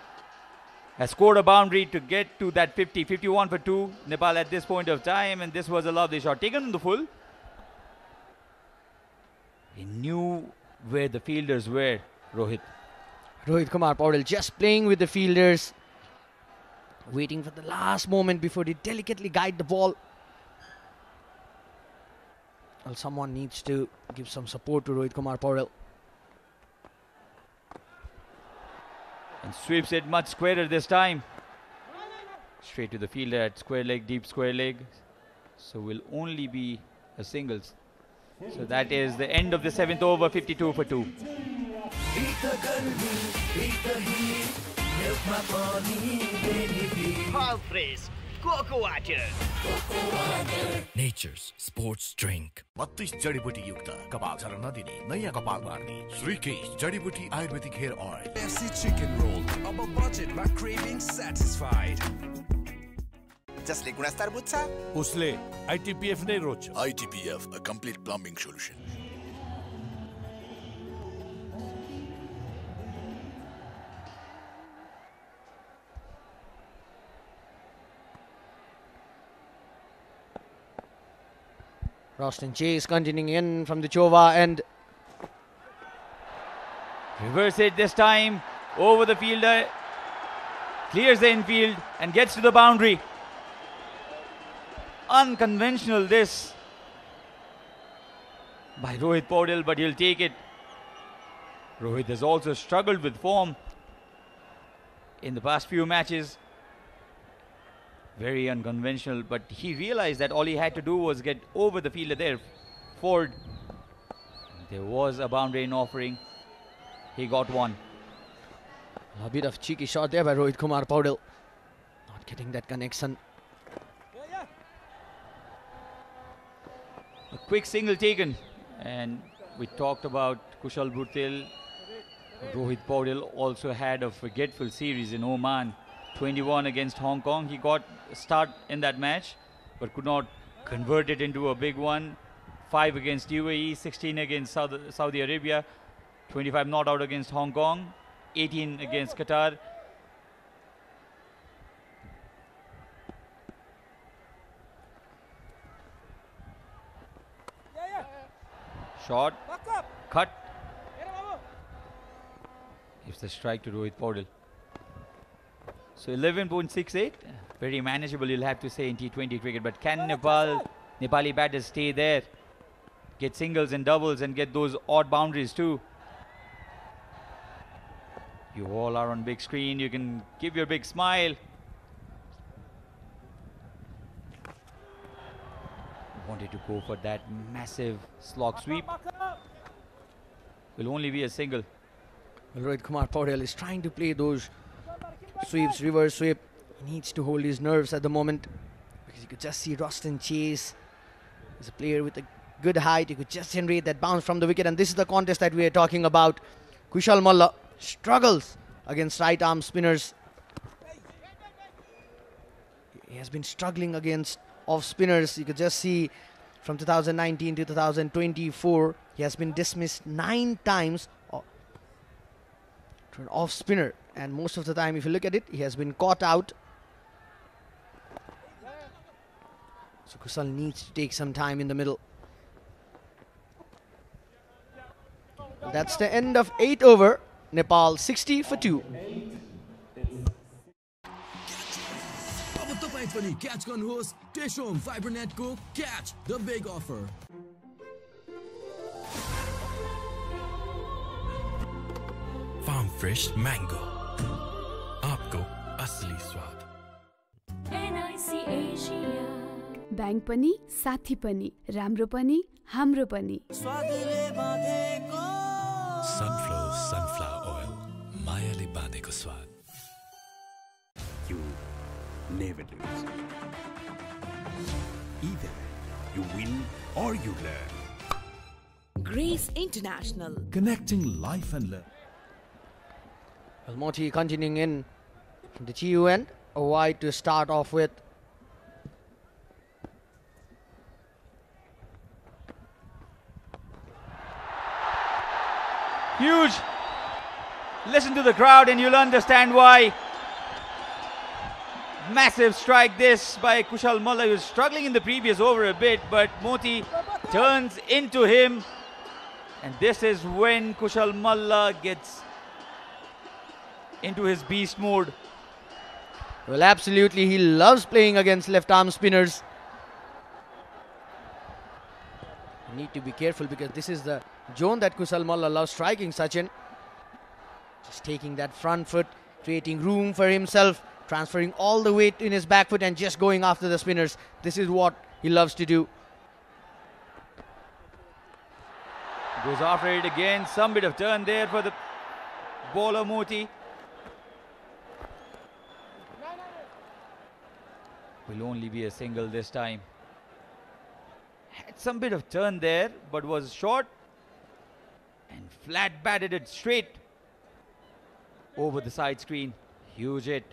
has scored a boundary to get to that 50, 51 for 2 Nepal at this point of time, and this was a lovely shot taken in the full. He knew where the fielders were, Rohit. Rohit Kumar Paudel just playing with the fielders, waiting for the last moment before they delicately guide the ball. Well, someone needs to give some support to Rohit Kumar Paudel. And sweeps it much squarer this time. Straight to the fielder at square leg, deep square leg. So will only be a singles. So that is the end of the 7th over, 52 for 2. All fresh Coco water. Nature's sports drink. 32 जडीबुटी युक्त कपाल झर्न नदिने नयाँ कपाल बार्ने श्रीकेश जडीबुटी ayurvedic hair oil. FC chicken roll, अब budget my craving satisfied. जसले गुणस्तर बुझ्छ उसले ITPF नै रोज्छ. ITPF, a complete plumbing solution. Rostin Chase continuing in from the Chova end. Reverse it this time. Over the fielder. Clears the infield and gets to the boundary. Unconventional this by Rohit Paudel, but he'll take it. Rohit has also struggled with form in the past few matches. Very unconventional, but he realized that all he had to do was get over the fielder there. Ford. There was a boundary in offering. He got one. A bit of cheeky shot there by Rohit Kumar Paudel. Not getting that connection. A quick single taken. And we talked about Kushal Bhurtel. Rohit Paudel also had a forgetful series in Oman. 21 against Hong Kong. He got a start in that match, but could not convert it into a big one. 5 against UAE, 16 against Saudi Arabia. 25 not out against Hong Kong, 18 against Qatar. Shot, cut, gives the strike to Rohit Paudel. So 11.68, very manageable, you'll have to say, in T20 cricket. But can Nepali batters stay there, get singles and doubles and get those odd boundaries too? You all are on big screen, you can give your big smile. Wanted to go for that massive slog sweep. Will only be a single. Well, Rohit Kumar Paudel is trying to play those sweeps, reverse sweep. He needs to hold his nerves at the moment, because you could just see Roston Chase is a player with a good height. He could just generate that bounce from the wicket, and this is the contest that we are talking about. Kushal Malla struggles against right arm spinners. He has been struggling against off spinners. You could just see from 2019 to 2024, he has been dismissed 9 times to an off spinner, and most of the time, if you look at it, he has been caught out. So Kushal needs to take some time in the middle. That's the end of 8 over. Nepal 60 for 2. अब तपाईं पनि catch गर्नुहोस् टेशोम फाइबरनेटको catch the big offer. Farm fresh mango, आपको असली स्वाद। NIC Asia bank पनि साथी पनि राम्रो पनि हाम्रो पनि। Sunflower oil, मायाले बाँधेको स्वाद। You never lose. Either you win or you learn. Grace International. Connecting life and learn. Well, Moti continuing in from the TU end. A wide to start off with. Huge. Listen to the crowd and you'll understand why. Massive strike this by Kushal Malla. He was struggling in the previous over a bit, but Moti turns into him. And this is when Kushal Malla gets into his beast mode. Well, absolutely. He loves playing against left-arm spinners. You need to be careful because this is the zone that Kushal Malla loves striking, Sachin. Just taking that front foot, creating room for himself, transferring all the weight in his back foot and just going after the spinners. This is what he loves to do. Goes after it again. Some bit of turn there for the bowler Moti. Will only be a single this time. Had some bit of turn there, but was short and flat batted it straight over the side screen. Huge hit.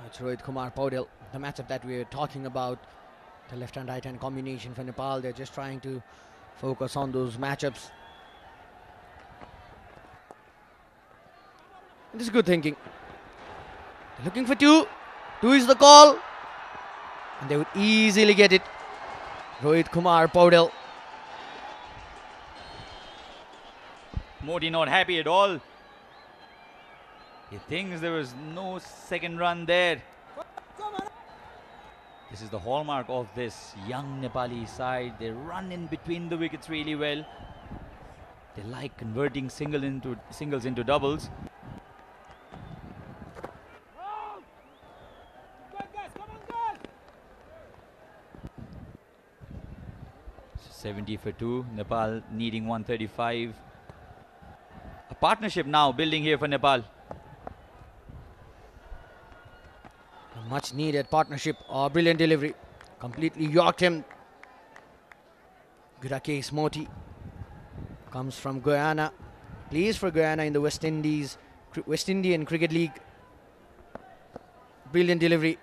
That's Rohit Kumar Paudel, the matchup that we are talking about. The left and right hand combination for Nepal. They're just trying to focus on those matchups. This is good thinking. They're looking for 2. 2 is the call. And they would easily get it. Rohit Kumar Paudel. Moti not happy at all. He thinks there was no second run there. This is the hallmark of this young Nepali side. They run in between the wickets really well. They like converting singles into doubles. 70 for 2. Nepal needing 135. A partnership now building here for Nepal. A much needed partnership. Oh, brilliant delivery. Completely yorked him. Gurakesh Moti comes from Guyana. Plays for Guyana in the West Indian Cricket League. Brilliant delivery.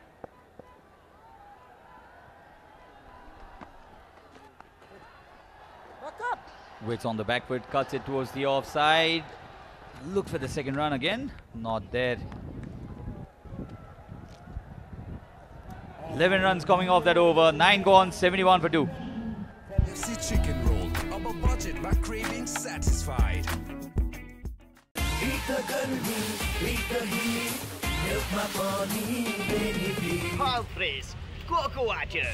Rohit's on the back foot, cuts it towards the offside. Look for the second run again. Not there. 11 runs coming off that over. 9 gone, 71 for 2. FC chicken roll. Ab budget by craving satisfied. Eat the garmi, eat the heat. Milk my pani, baby. All fresh. Cocoa water.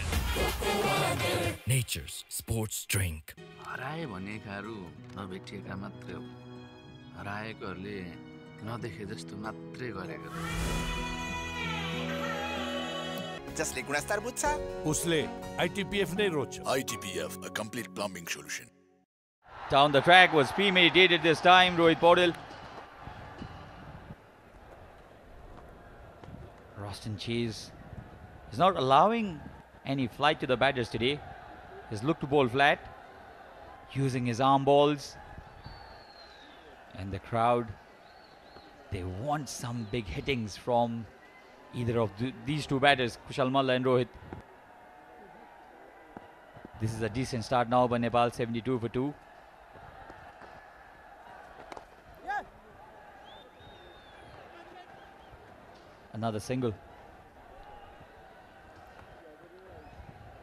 Nature's sports drink. हराए भन्ने खारू नभेटिएका मात्रै हो हराएकोहरूले नदेखे जस्तो मात्रै गरेको जसले गुणस्तर बुझ्छ उसले ITPF नै रोज्छ ITPF, a complete plumbing solution. Down the track was premeditated this time. Rohit Paudel. Roston Chase is not allowing any flight to the batters today. He's looked to bowl flat, using his arm balls. And the crowd, they want some big hittings from either of these two batters, Kushal Malla and Rohit. This is a decent start now by Nepal, 72 for 2. Another single.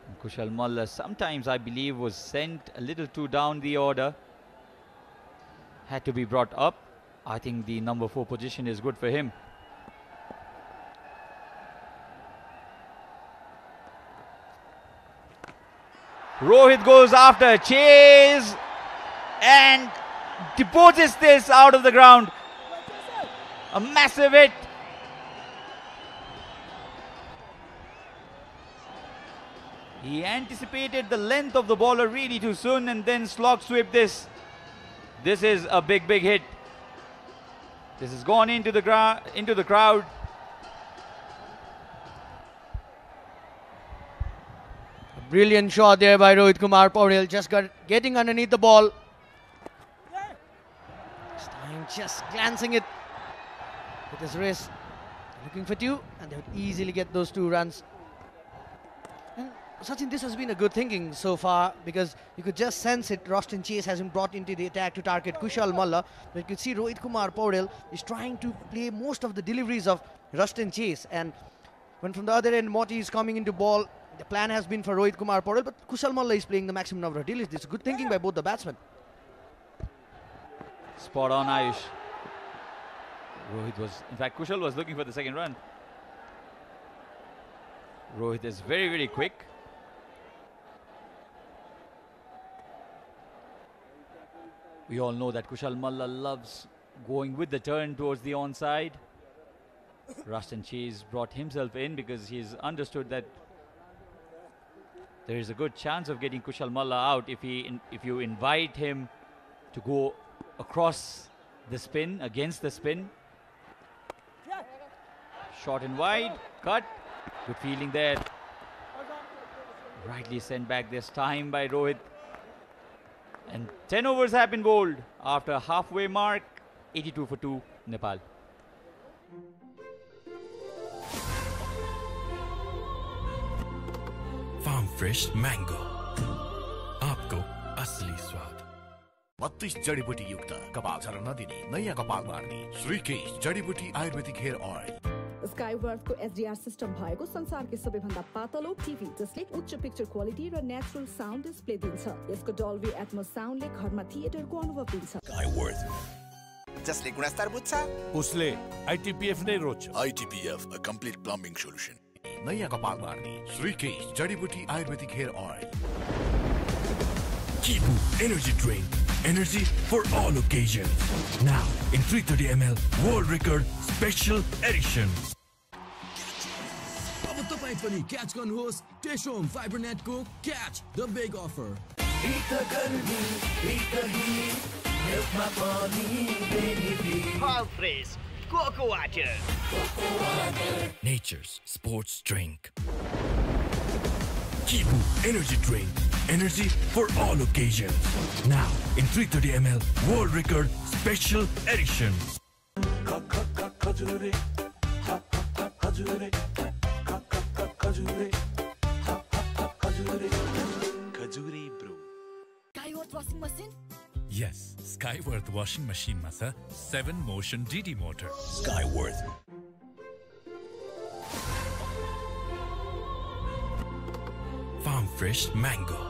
And Kushal Malla sometimes, I believe, was sent a little too down the order. Had to be brought up. I think the number 4 position is good for him. Rohit goes after Chase and deposits this out of the ground. A massive hit. He anticipated the length of the bowler really too soon and then slog sweep this. This is a big hit. This has gone into the crowd. A brilliant shot there by Rohit Kumar Paudel, just getting underneath the ball. This time just glancing it with his wrist. Looking for 2 and they would easily get those 2 runs. And Sachin, this has been a good thinking so far because you could just sense it. Roston Chase has been brought into the attack to target Kushal Malla. But you could see Rohit Kumar Paudel is trying to play most of the deliveries of Roston Chase. And when from the other end, Moti is coming into ball, the plan has been for Rohit Kumar Paudel, but Kushal Malla is playing the maximum number of deliveries. This is good thinking by both the batsmen. Spot on, Ayush. Rohit was, in fact, Kushal was looking for the second run. Rohit is very quick. We all know that Kushal Malla loves going with the turn towards the onside. Roston Chase brought himself in because he's understood that there is a good chance of getting Kushal Malla out if you invite him to go across the spin, against the spin. Short and wide, cut. Good fielding there. Rightly sent back this time by Rohit. And 10 overs have been bowled after halfway mark. 82 for 2, Nepal. Farm fresh mango. आपको असली स्वाद. 32 जडीबुटी युक्त कपाल झर्न नदिने नयाँ कपाल मार्ने श्रीकेश जडीबुटी आयुर्वेदिक हेयर ऑयल. स्काईवर्थ को एसडीआर सिस्टम भएको संसारकै सबैभन्दा पातलो टिभी जसले उच्च पिक्चर क्वालिटी र नेचुरल साउन्ड डिस्प्ले दिन्छ. यसको डल्बी एटमोस साउन्डले घरमा थिएटरको अनुभव दिन्छ. Skyworth. जसले गुणस्तर बुझ्छ उसले ITPF नै रोज्छ. ITPF, a complete plumbing solution. नयाँ कपाल मार्ने श्रीकेश जडीबुटी ayurvedic hair oil. Kantipur energy drink. Energy for all occasions. Now in 330 ml world record special edition. अब तपाई पनि क्याच गर्नुहोस् टेशोम फाइबरनेटको catch the big offer. Eat the garmi, eat the heat. Milk my pani, baby. All fresh. Cocoa water. Nature's sports drink. Kantipur energy drink. Energy for all occasions. Now in 330 ml world record special edition. Kajure, ha ha kajure, kajure, ha ha kajure, kajure bro. Kaiworth washing machine Skyworth washing machine मा छ 7 motion DD motor. Skyworth. Farm fresh mango.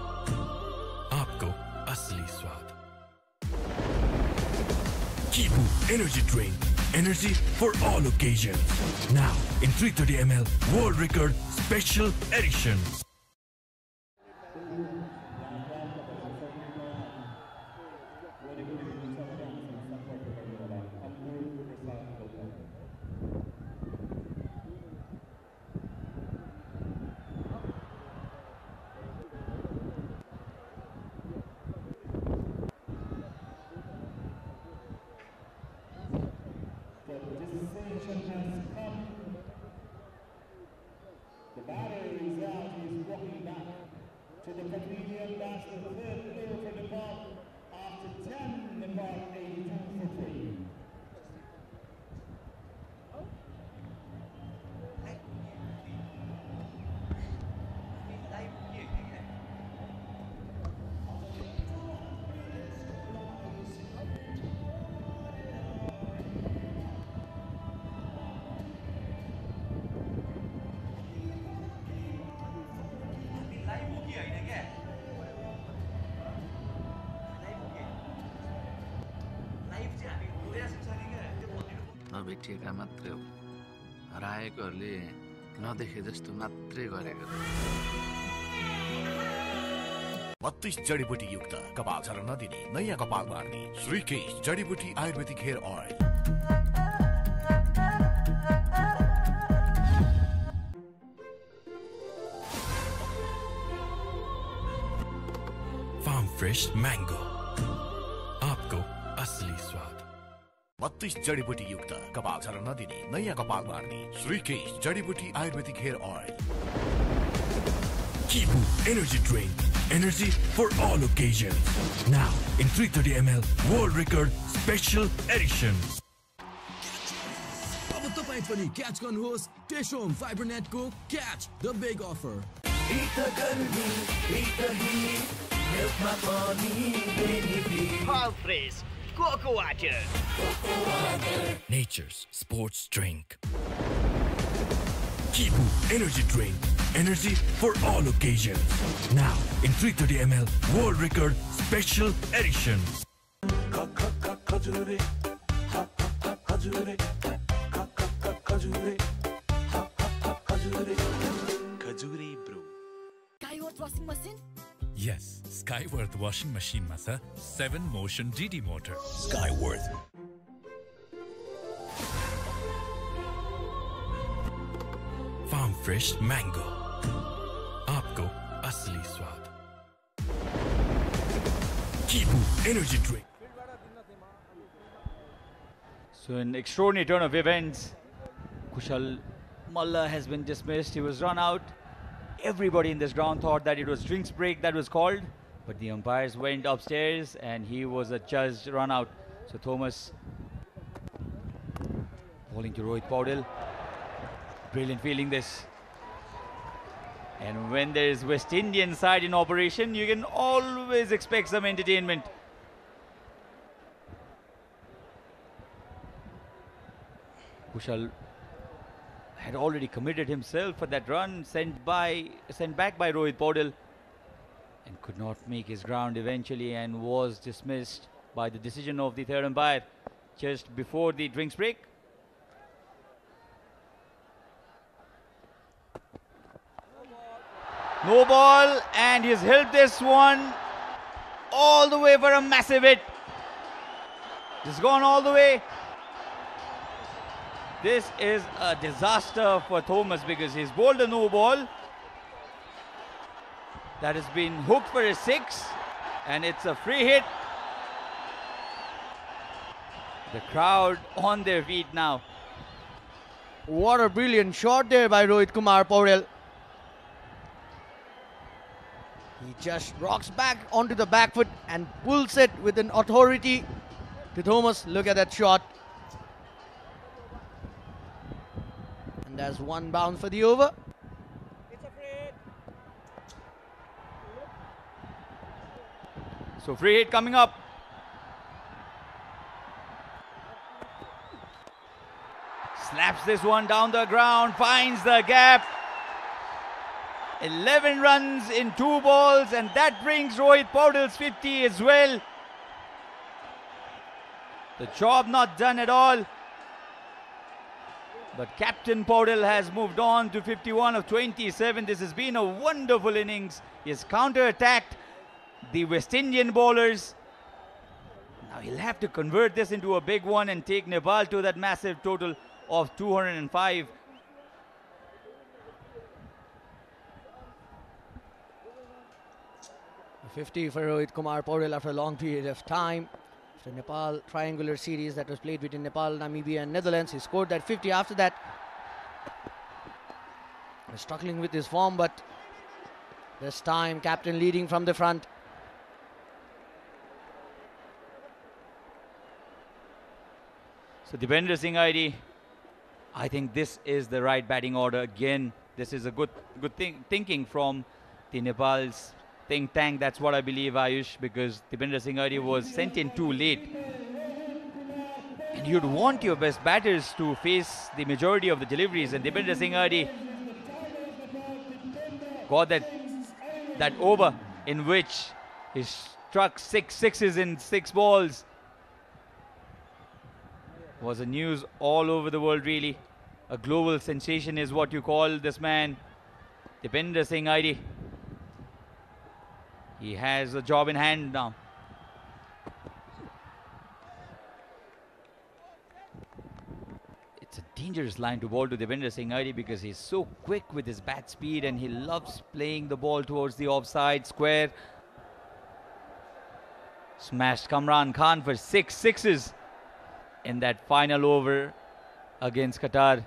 आपको असली स्वाद. Kibu energy drink. Energy for all occasions. Now in 330 ml world record special edition. The batter is out. He is walking back to the pavilion. That's the third goal for Nepal after 10. Nepal 82 for 3. नभेटिएका मात्रै हो हराएकोहरूले नदेखे जस्तो मात्रै गरेको 32 जडीबुटी युक्त कपाल झर्न नदिने नयाँ कपाल बार्ने श्रीकेश जडीबुटी ayurvedic hair oil Farm fresh mango. आपको असली स्वाद. 32 जडीबुटी युक्त कपाल झर्न नदिने नयाँ कपाल बार्ने श्रीकेश जडीबुटी ayurvedic hair oil. Kibu energy drink. Energy for all occasions. Now in 330 ml world record special edition. अब तपाईं पनि क्याच गर्नुहोस् टेशोम फाइबरनेटको catch the big offer. All fresh cocoa water. Nature's sports drink. Kibu energy drink. Energy for all occasions. Now in 330 ml world record special edition. Kajuri brew. Skyworth washing machine? Yes, Skyworth washing machine मा छ 7 motion DD motor. Skyworth. Farm fresh mango. आपको असली स्वाद. Kibu energy drink. So an extraordinary turn of events. Kushal Malla has been dismissed. He was run out. Everybody in this ground thought that it was drinks break that was called, but the umpires went upstairs and he was adjudged run out. So Thomas bowling to Rohit Paudel. Brilliant fielding this. And when there is West Indian side in operation, you can always expect some entertainment. Kushal had already committed himself for that run, sent back by Rohit Paudel, and could not make his ground eventually and was dismissed by the decision of the third umpire just before the drinks break. No ball, and he's held this one all the way for a massive hit. Just gone all the way. This is a disaster for Thomas because he's bowled a no ball that has been hooked for a 6, and it's a free hit. The crowd on their feet now. What a brilliant shot there by Rohit Kumar Paudel. He just rocks back onto the back foot and pulls it with an authority to Thomas. Look at that shot. And there's one bounce for the over. So free hit coming up. Taps this one down the ground, finds the gap. 11 runs in 2 balls, and that brings Rohit Paudil's 50 as well. The job not done at all. But Captain Paudil has moved on to 51 of 27. This has been a wonderful innings. He has counter-attacked the West Indian bowlers. Now he'll have to convert this into a big one and take Nepal to that massive total of 205. A 50 for Rohit Kumar Paudil after a long period of time. The Nepal triangular series that was played between Nepal, Namibia and Netherlands. He scored that 50 after that. He's struggling with his form, but this time captain leading from the front. So Dipender Singh ID, I think this is the right batting order again. This is a good thinking from the Nepal's think tank. That's what I believe, Ayush, because Dipender Singh ID was sent in too late. And you'd want your best batters to face the majority of the deliveries, and Dipender Singh ID got that over in which he struck 6 sixes in 6 balls. Was a news all over the world, really. A global sensation is what you call this man, Dipender Singh ID. He has a job in hand now. It's a dangerous line to bowl to Dipender Singh ID because he's so quick with his bat speed and he loves playing the ball towards the offside square. Smashed Kamran Khan for 6 sixes in that final over against Qatar.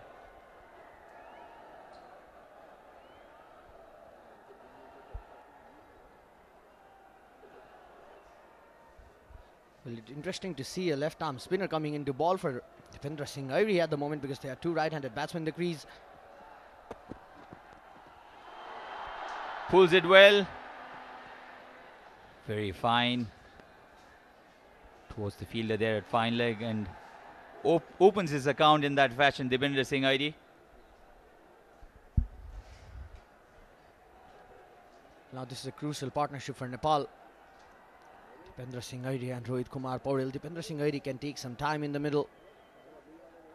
Well, it's interesting to see a left-arm spinner coming into ball for Dipender Singh ID at the moment because there are 2 right-handed batsmen in the crease. Pulls it well. Very fine. Towards the fielder there at fine leg and opens his account in that fashion, Dipender Singh ID. Now this is a crucial partnership for Nepal. Dipender Singh ID and Rohit Kumar Paudil. Dipender Singh ID can take some time in the middle.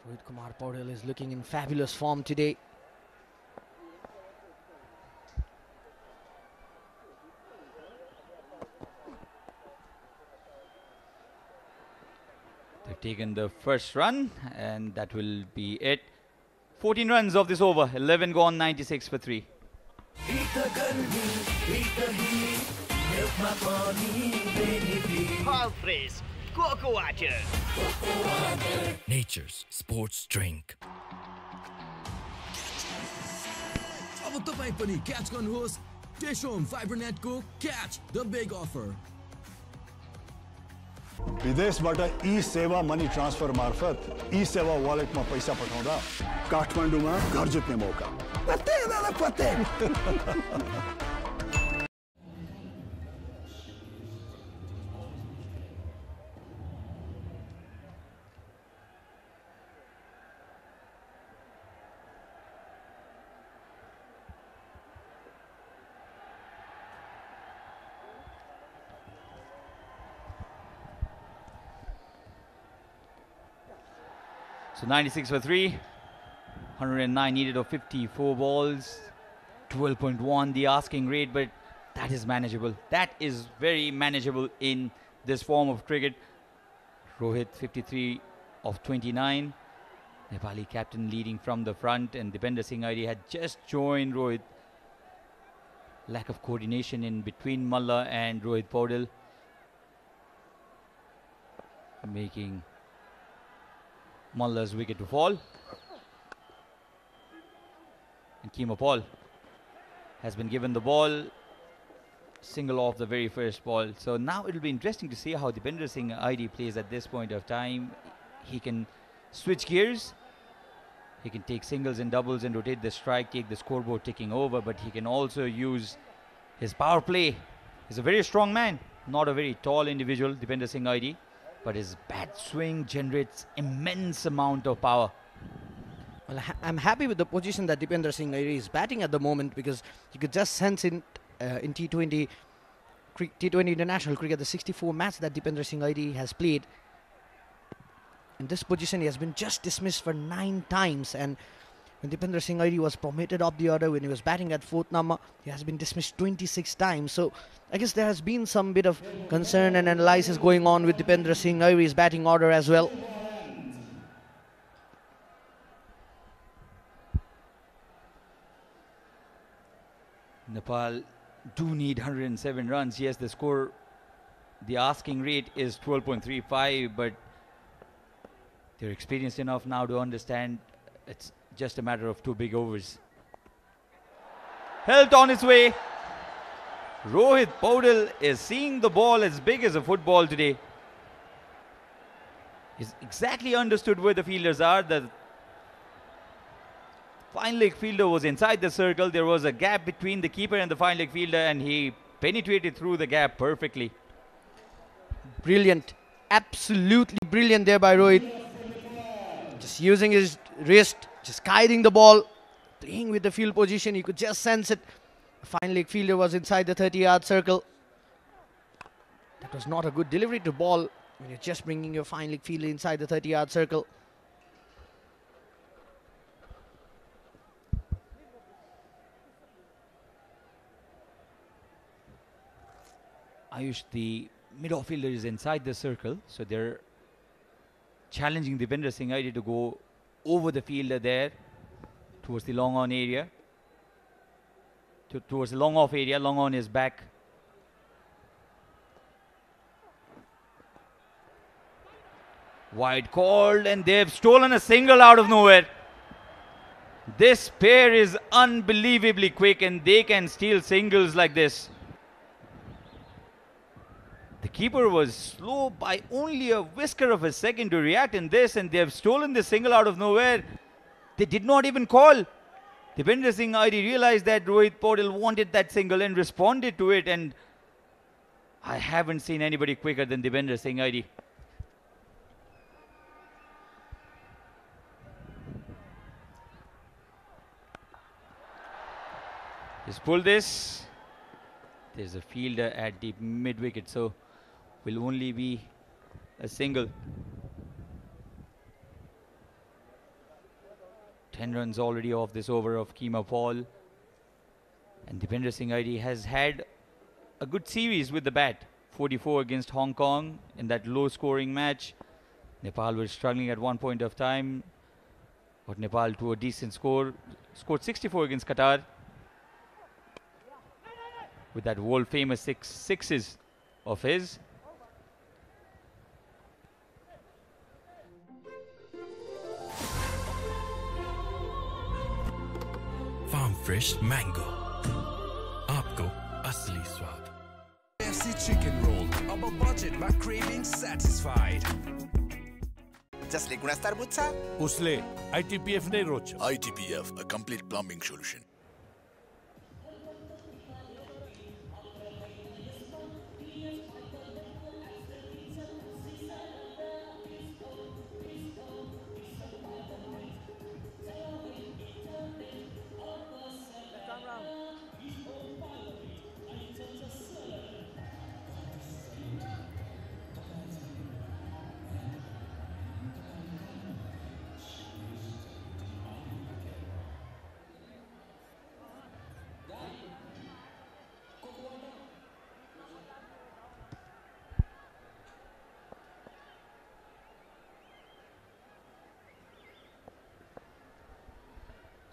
Rohit Kumar Paudil is looking in fabulous form today. They've taken the first run and that will be it. 14 runs of this over, 11 gone, 96 for 3. All fresh Coco Water. Nature's sports drink. अब तपाई पनि catch गर्नुहोस् टेशोम फाइबरनेटको catch the big offer विदेशबाट ई सेवा money transfer मार्फत ई सेवा वालेटमा पैसा पठाउँदा काठमाडौँमा घर जित्ने मौका पत्ते दादा पत्ते So 96 for 3, 109 needed of 54 balls, 12.1 the asking rate, but that is manageable. That is very manageable in this form of cricket. Rohit 53 of 29, Nepali captain leading from the front, and Dipender Singh ID had just joined Rohit. Lack of coordination in between Malla and Rohit Paudil, making Malla's wicket to fall. And Keema Paul has been given the ball, single off the very first ball. So now it will be interesting to see how Dipender Singh ID plays at this point of time. He can switch gears, he can take singles and doubles and rotate the strike, take the scoreboard ticking over, but he can also use his power play. He's a very strong man, not a very tall individual, Dipender Singh ID, but his bat swing generates immense amount of power. Well, I'm happy with the position that Dipendra Singh Airi is batting at the moment, because you could just sense in T20 international cricket, the 64 match that Dipendra Singh Airi has played. In this position, he has been just dismissed for 9 times, and when Dipendra Singh Airi was promoted up the order, when he was batting at 4th number, he has been dismissed 26 times. So I guess there has been some bit of concern and analysis going on with Dipendra Singh Airi's batting order as well. Nepal do need 107 runs. Yes, the score, the asking rate is 12.35, but they're experienced enough now to understand it's just a matter of 2 big overs. Helped on its way. Rohit Paudel is seeing the ball as big as a football today. He's exactly understood where the fielders are. The fine leg fielder was inside the circle. There was a gap between the keeper and the fine leg fielder, and he penetrated through the gap perfectly. Brilliant. Absolutely brilliant there by Rohit. Just using his wrist, just guiding the ball, playing with the field position. You could just sense it. The fine leg fielder was inside the 30-yard circle. That was not a good delivery to ball when you're just bringing your fine leg fielder inside the 30-yard circle. Ayush, the mid-off fielder is inside the circle, so they're challenging Dipendra Singh Airi to go over the fielder there towards the long on area, towards the long off area. Long on is back. Wide called, and they've stolen a single out of nowhere. This pair is unbelievably quick, and they can steal singles like this. The keeper was slow by only a whisker of a second to react in this, and they have stolen the single out of nowhere. They did not even call. Dipendra Singh Airi realized that Rohit Paudel wanted that single and responded to it, and I haven't seen anybody quicker than Dipendra Singh Airi. He's pulled this. There's a fielder at the mid-wicket, so will only be a single. 10 runs already off this over of Keema Paul. And Dipendra Singh Airi has had a good series with the bat. 44 against Hong Kong in that low-scoring match. Nepal were struggling at one point of time. Got Nepal to a decent score. Scored 64 against Qatar. With that world-famous 6 sixes of his. Farm fresh mango. आपको असली स्वाद. FC chicken roll. Above budget, my craving satisfied. जसले गुणस्तर बुझ्छ उसले ITPF नै रोज्छ. ITPF, a complete plumbing solution.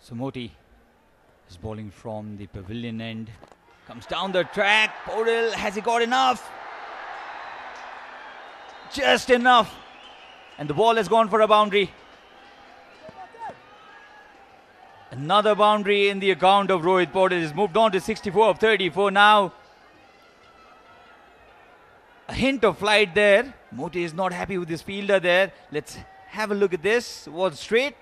So Moti is bowling from the pavilion end. Comes down the track. Paudel, has he got enough? Just enough. And the ball has gone for a boundary. Another boundary in the account of Rohit Paudel. He's moved on to 64 of 34 now. A hint of flight there. Moti is not happy with his fielder there. Let's have a look at this. Was straight.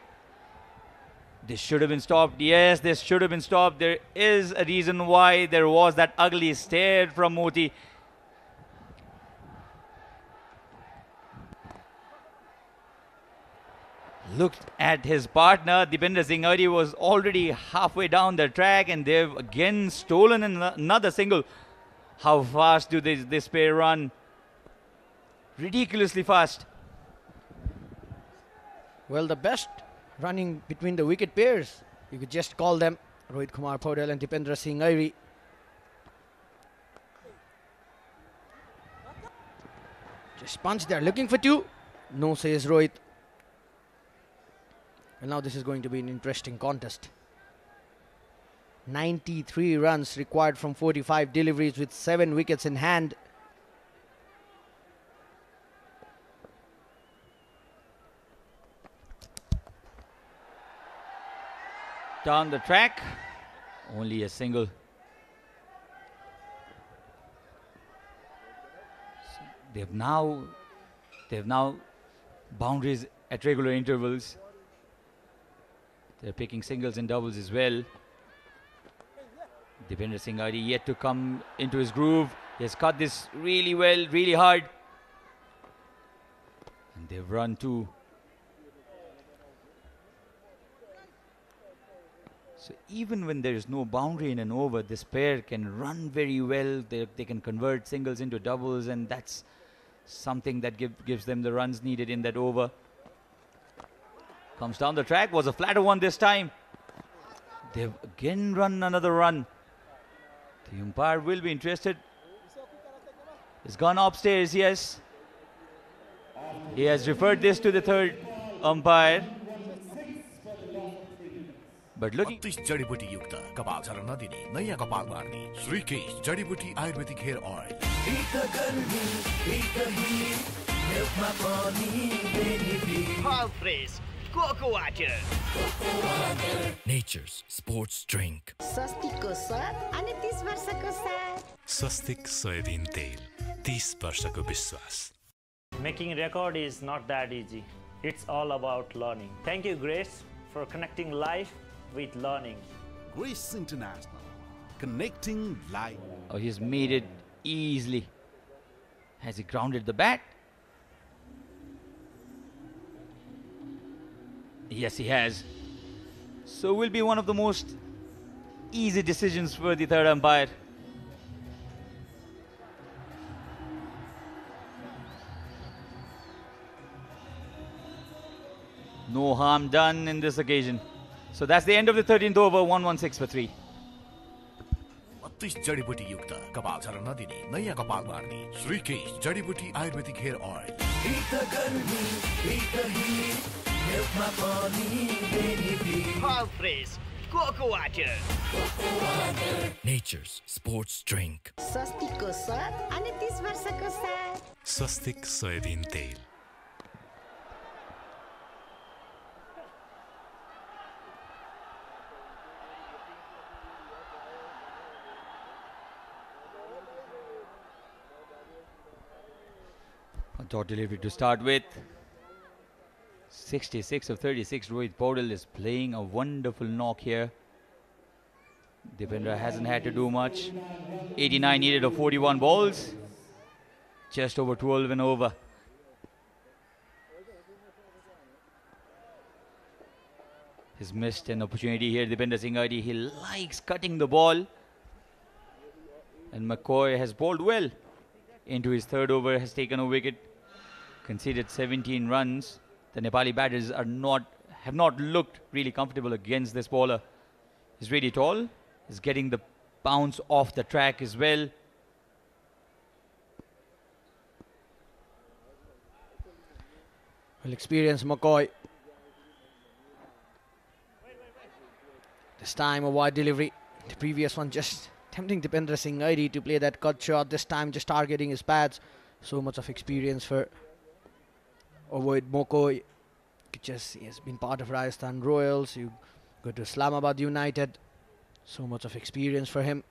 This should have been stopped. Yes, this should have been stopped. There is a reason why there was that ugly stare from Moti. looked at his partner. Dipender Singh Ari was already halfway down the track, and they've again stolen another single. How fast do this pair run? Ridiculously fast. Well, the best running between the wicket pairs, you could just call them Rohit Kumar Paudel and Dipender Singh Ari. Just punch, they're looking for two. No, says Rohit. And now this is going to be an interesting contest. 93 runs required from 45 deliveries with 7 wickets in hand. Down the track, only a single. So they've now boundaries at regular intervals. They're picking singles and doubles as well. Dipender Singh Ari yet to come into his groove. He has cut this really well, really hard. And they've run two. So even when there is no boundary in an over, this pair can run very well. They can convert singles into doubles, and that's something that gives them the runs needed in that over. Comes down the track, was a flatter one this time. They've again run another run. The umpire will be interested. He's gone upstairs, yes. He has referred this to the third umpire. But looking... 32 जडीबुटी युक्त कपाल झर्न नदिने नयाँ कपाल मार्ने श्रीकेश जडीबुटी ayurvedic hair oil All fresh cocoa water. Nature's sports drink. स्वस्तिकको स्वाद अनि 30 वर्षको साथ स्वस्तिक सोयाबिन तेल 30 वर्षको विश्वास. Making record is not that easy. It's all about learning. Thank you, Grace, for connecting life with learning. Grace International, connecting life. Oh, he's made it easily. Has he grounded the bat? Yes, he has. So will be one of the most easy decisions for the third umpire. No harm done in this occasion. So that's the end of the 13th over, 116 for 3. 32 जडीबुटी युक्त कपाल झर्न नदिने नयाँ कपाल मार्ने श्रीकेश जडीबुटी ayurvedic hair oil All fresh cocoa water. Nature's sports drink. स्वस्तिकको स्वाद अनि 30 वर्षको साथ स्वस्तिक सोयाबिन तेल. A dot delivery to start with. 66 of 36. Rohit Paudel is playing a wonderful knock here. Dipender hasn't had to do much. 89 needed of 41 balls. Just over 12 and over. He's missed an opportunity here. Dipender Singh Ari, he likes cutting the ball. And McCoy has bowled well into his third over, has taken a wicket, conceded 17 runs. The Nepali batters have not looked really comfortable against this bowler. He's really tall. He's getting the bounce off the track as well. Well experienced McCoy. This time a wide delivery. The previous one just tempting Dipender Singh Ari to play that cut shot. This time just targeting his pads. So much of experience for Avoid McCoy. He has been part of Rajasthan Royals. You go to Islamabad United. So much of experience for him.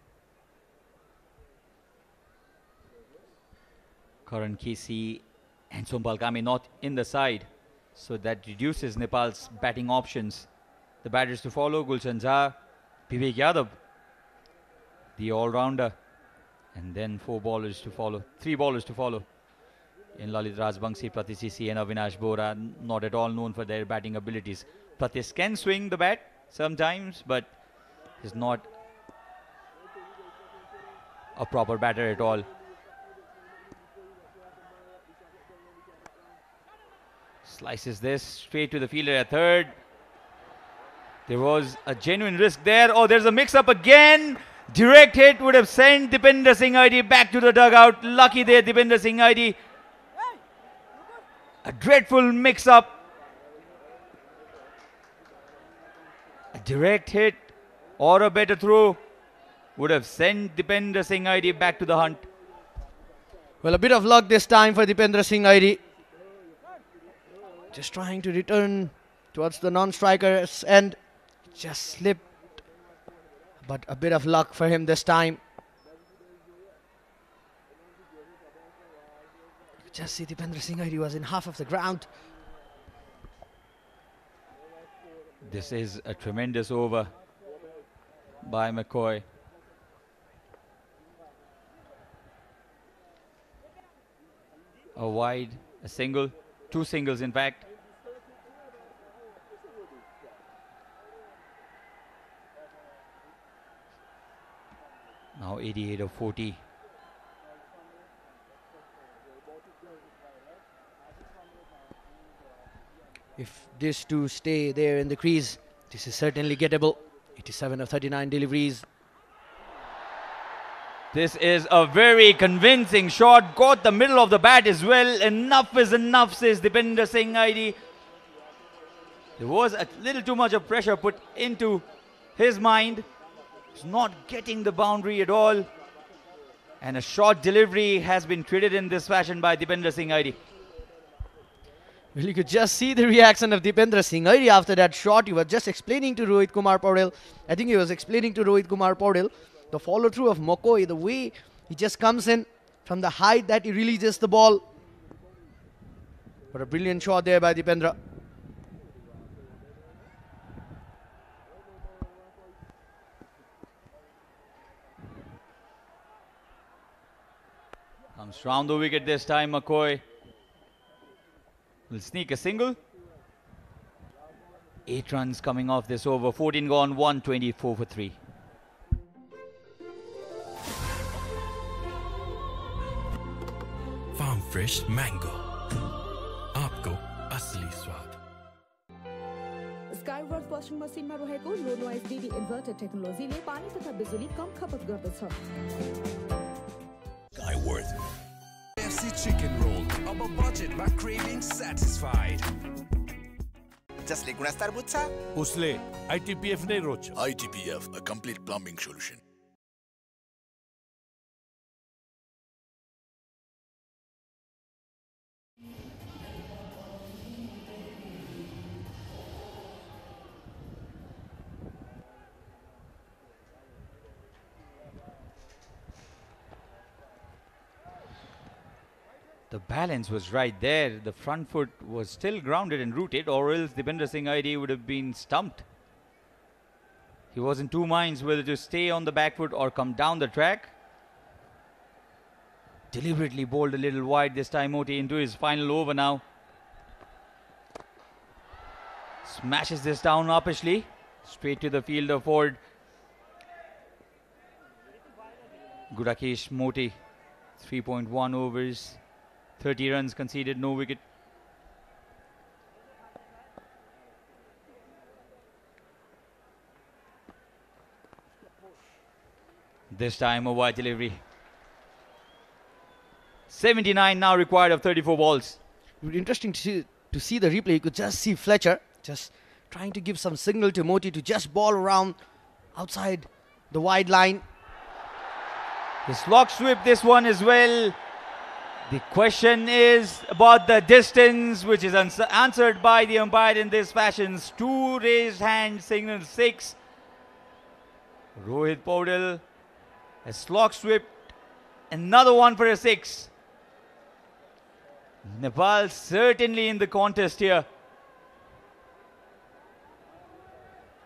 Karan Kesey and Sompal Kame not in the side. So that reduces Nepal's batting options. The batters to follow, Gulshan Jha, Vivek Yadav, the all-rounder. And then 4 bowlers to follow, 3 bowlers to follow. in Lalit Rajbangshi, Pratis CC and Avinash Bora, not at all known for their batting abilities. Pratis can swing the bat sometimes, but is not a proper batter at all. Slices this straight to the fielder at third. There was a genuine risk there. Oh, there's a mix-up again. Direct hit would have sent Dipender Singh ID back to the dugout. Lucky there, Dipender Singh ID. A dreadful mix-up. A direct hit or a better throw would have sent Dipender Singh ID back to the hunt. Well, a bit of luck this time for Dipender Singh ID. Just trying to return towards the non-striker's end. Just slipped. But a bit of luck for him this time. Just see Dipender Singh ID was in half of the ground. This is a tremendous over by McCoy. A wide, a single, two singles in fact. Now 88 of 40. If these two stay there in the crease, this is certainly gettable. 87 of 39 deliveries. This is a very convincing shot. Got the middle of the bat as well. Enough is enough, says Dipender Singh ID. There was a little too much of pressure put into his mind. He's not getting the boundary at all. And a short delivery has been treated in this fashion by Dipender Singh ID. Well, you could just see the reaction of Dipender Singh ID after that shot. He was just explaining to Rohit Kumar Paudel. I think he was explaining to Rohit Kumar Paudel the follow-through of McCoy, the way he just comes in from the height that he releases the ball. But a brilliant shot there by Dipendra. Comes round the wicket this time, McCoy. Will sneak a single. 8 runs coming off this over. 14 gone, 124 for 3. Farm Fresh Mango. आपको असली स्वाद. स्काईवर्थ washing मसिनमा रहेको लो noise DD inverter टेक्नोलोजीले पानी तथा बिजुली कम खपत गर्दछ. Skyworth. FC chicken roll. अब budget मा craving satisfied. जसले गुणस्तर बुझ्छ उसले ITPF नै रोज्छ. ITPF, a complete plumbing solution. The balance was right there. The front foot was still grounded and rooted, or else Dipender Singh ID would have been stumped. He was in two minds whether to stay on the back foot or come down the track. Deliberately bowled a little wide this time, Oti, into his final over now. Smashes this down uppishly. Straight to the fielder Ford. Gudakesh Moti, 3.1 overs. 30 runs conceded, no wicket. This time a wide delivery. 79 now required of 34 balls. It would be interesting to see the replay. You could just see Fletcher just trying to give some signal to Moti to just ball around outside the wide line. The slog sweep this one as well. The question is about the distance, which is answered by the umpire in this fashion. 2 raised hand signal 6. Rohit Paudel has slog swept. Another one for a 6. Nepal certainly in the contest here.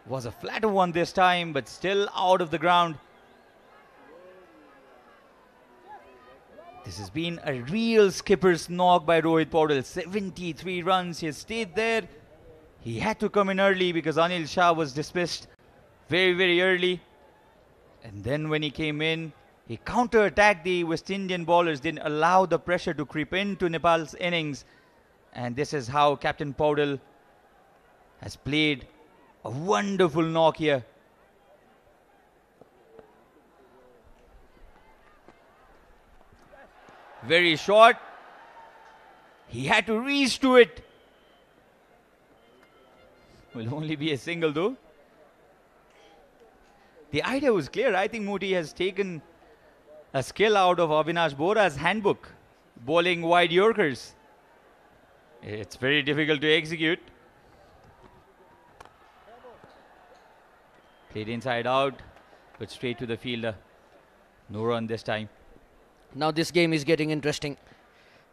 Was a flatter one this time, but still out of the ground. The This has been a real skipper's knock by Rohit Paudel. 73 runs. He has stayed there. He had to come in early because Anil Shah was dismissed very, very early. And then when he came in, he counter-attacked the West Indian bowlers, didn't allow the pressure to creep into Nepal's innings. And this is how Captain Paudel has played a wonderful knock here. Very short. He had to reach to it. Will only be a single though. The idea was clear. I think Moody has taken a skill out of Avinash Bora's handbook, bowling wide Yorkers. It's very difficult to execute. Played inside out, but straight to the fielder. No run this time. Now this game is getting interesting.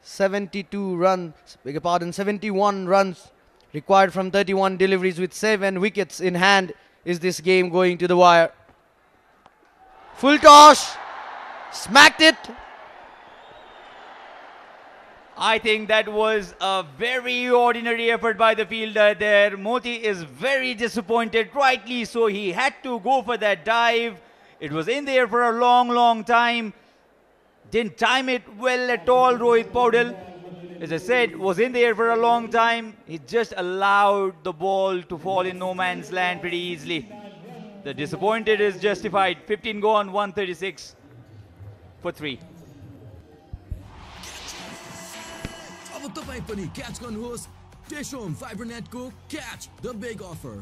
72 runs, beg your pardon, 71 runs required from 31 deliveries with 7 wickets in hand. Is this game going to the wire? Full toss, smacked it. I think that was a very ordinary effort by the fielder there. Moti is very disappointed, rightly so. He had to go for that dive. It was in there for a long, long time. Didn't time it well at all, Rohit Paudel. As I said, was in there for a long time. He just allowed the ball to fall in no man's land pretty easily. The disappointed is justified. 15 gone, 136 for 3. अब तपाई पनि catch गर्नुहोस् टेशोम फाइबरनेटको catch the big offer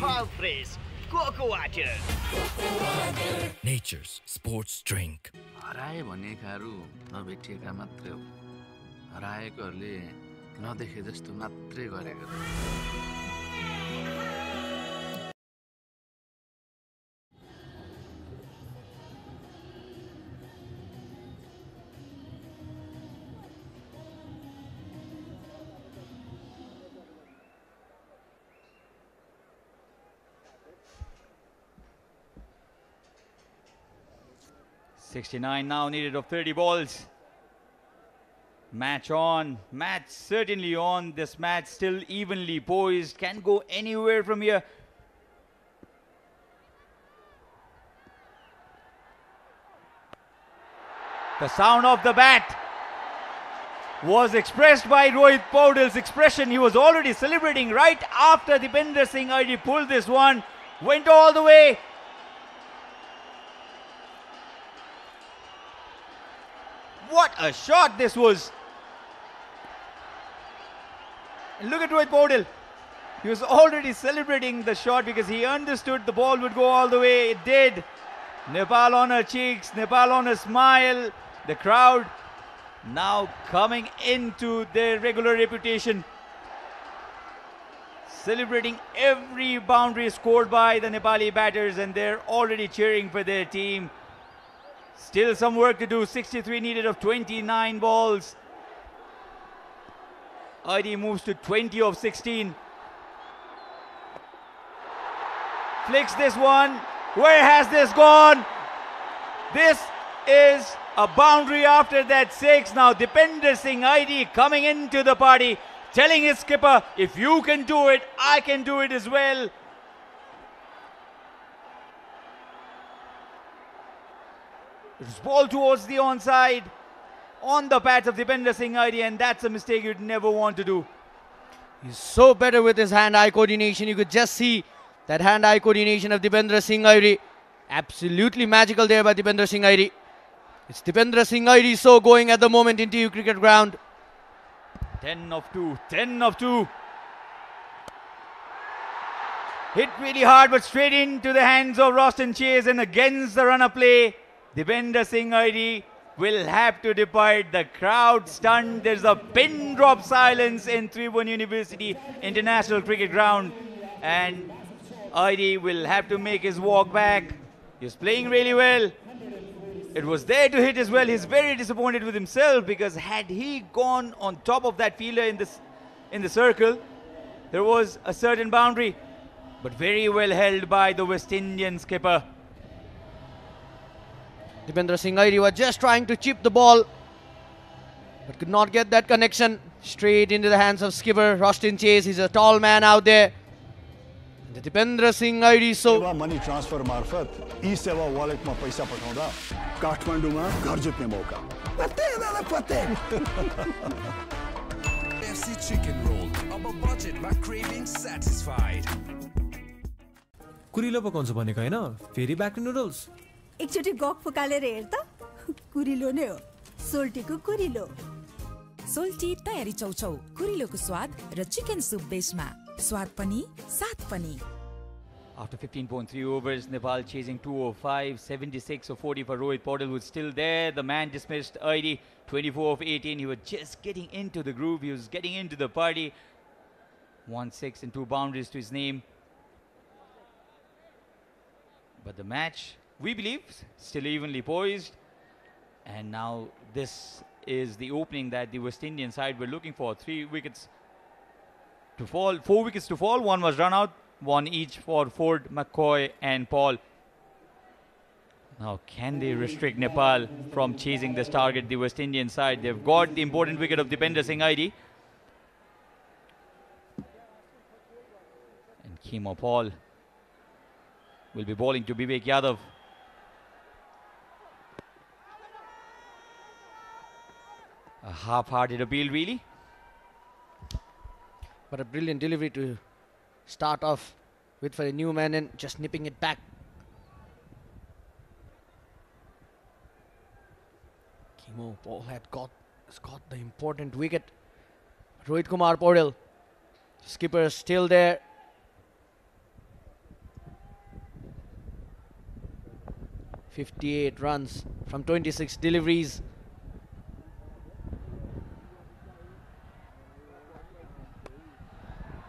All fresh cocoa water. Nature's sports drink. हराए भनेकाहरू नभेटिएका मात्रै हो हराएकोहरूले नदेखे जस्तो मात्रै गरेको .69 now needed of 30 balls. Match on. Match certainly on. This match still evenly poised. Can go anywhere from here. The sound of the bat was expressed by Rohit Paudel's expression. He was already celebrating right after Dipender Singh Aidi pulled this one. Went all the way. What a shot this was. And look at Rohit Paudel. He was already celebrating the shot because he understood the ball would go all the way. It did. Nepal on her cheeks. Nepal on a smile. The crowd now coming into their regular reputation. Celebrating every boundary scored by the Nepali batters, and they're already cheering for their team. Still some work to do. 63 needed of 29 balls. Aidi moves to 20 of 16. Flicks this one. Where has this gone? This is a boundary after that 6. Now Dipender Singh Aidi coming into the party, telling his skipper, if you can do it, I can do it as well. It's ball towards the onside on the pads of Dipender Singh Aidi, and that's a mistake you'd never want to do. He's so better with his hand-eye coordination. You could just see that hand-eye coordination of Dipender Singh Aidi. Absolutely magical there by Dipender Singh Aidi. It's Dipender Singh Aidi so going at the moment into cricket ground. 10 of 2, 10 of 2. Hit really hard but straight into the hands of Roston Chase, and against the runner play. Dipender Singh Aidi will have to depart. The crowd stunned. There's a pin drop silence in Tribhuvan University International Cricket Ground, and Aidi will have to make his walk back. He's playing really well. It was there to hit as well. He's very disappointed with himself because had he gone on top of that fielder in the circle, there was a certain boundary. But very well held by the West Indian skipper. Dipendra Singh Airi was just trying to chip the ball, but could not get that connection. Straight into the hands of skipper Rustin Chase. He's a tall man out there. The Dipendra Singh Airi so money transfer मार्फत e-Sewa wallet में पैसा पठाउँदा काठमाडौँमा घर जित्ने मौका पत्ते दादा पत्ते FC chicken roll अब budget मा craving satisfied कुरिलो पकाउँछ भनेको हैन फेरि ब्याक टु नुडल्स एकचोटी गक फुकालेर हेर त कुरिलो नै हो सोल्टीको कुरिलो सोल्टी तयारी चौचौ कुरिलोको स्वाद र चिकन सुप बेसमा स्वाद पनि साथ पनि. After 15.3 overs, Nepal chasing 205, 76 of 40 for Rohit Paudel, who's still there. The man dismissed early, 24 of 18. He was just getting into the groove. He was getting into the party. 1-6 and 2 boundaries to his name. But the match, we believe, still evenly poised. And now this is the opening that the West Indian side were looking for. 3 wickets to fall, 4 wickets to fall. One was run out. One each for Ford, McCoy and Paul. Now can they restrict Nepal from chasing this target, the West Indian side? They've got the important wicket of Dipendra Singh Airi. And Kimo Paul will be bowling to Vivek Yadav. A half-hearted appeal really. But a brilliant delivery to start off with for a new man and just nipping it back. Kimo Paul has got the important wicket. Rohit Kumar Paudel, skipper still there. .58 runs from 26 deliveries.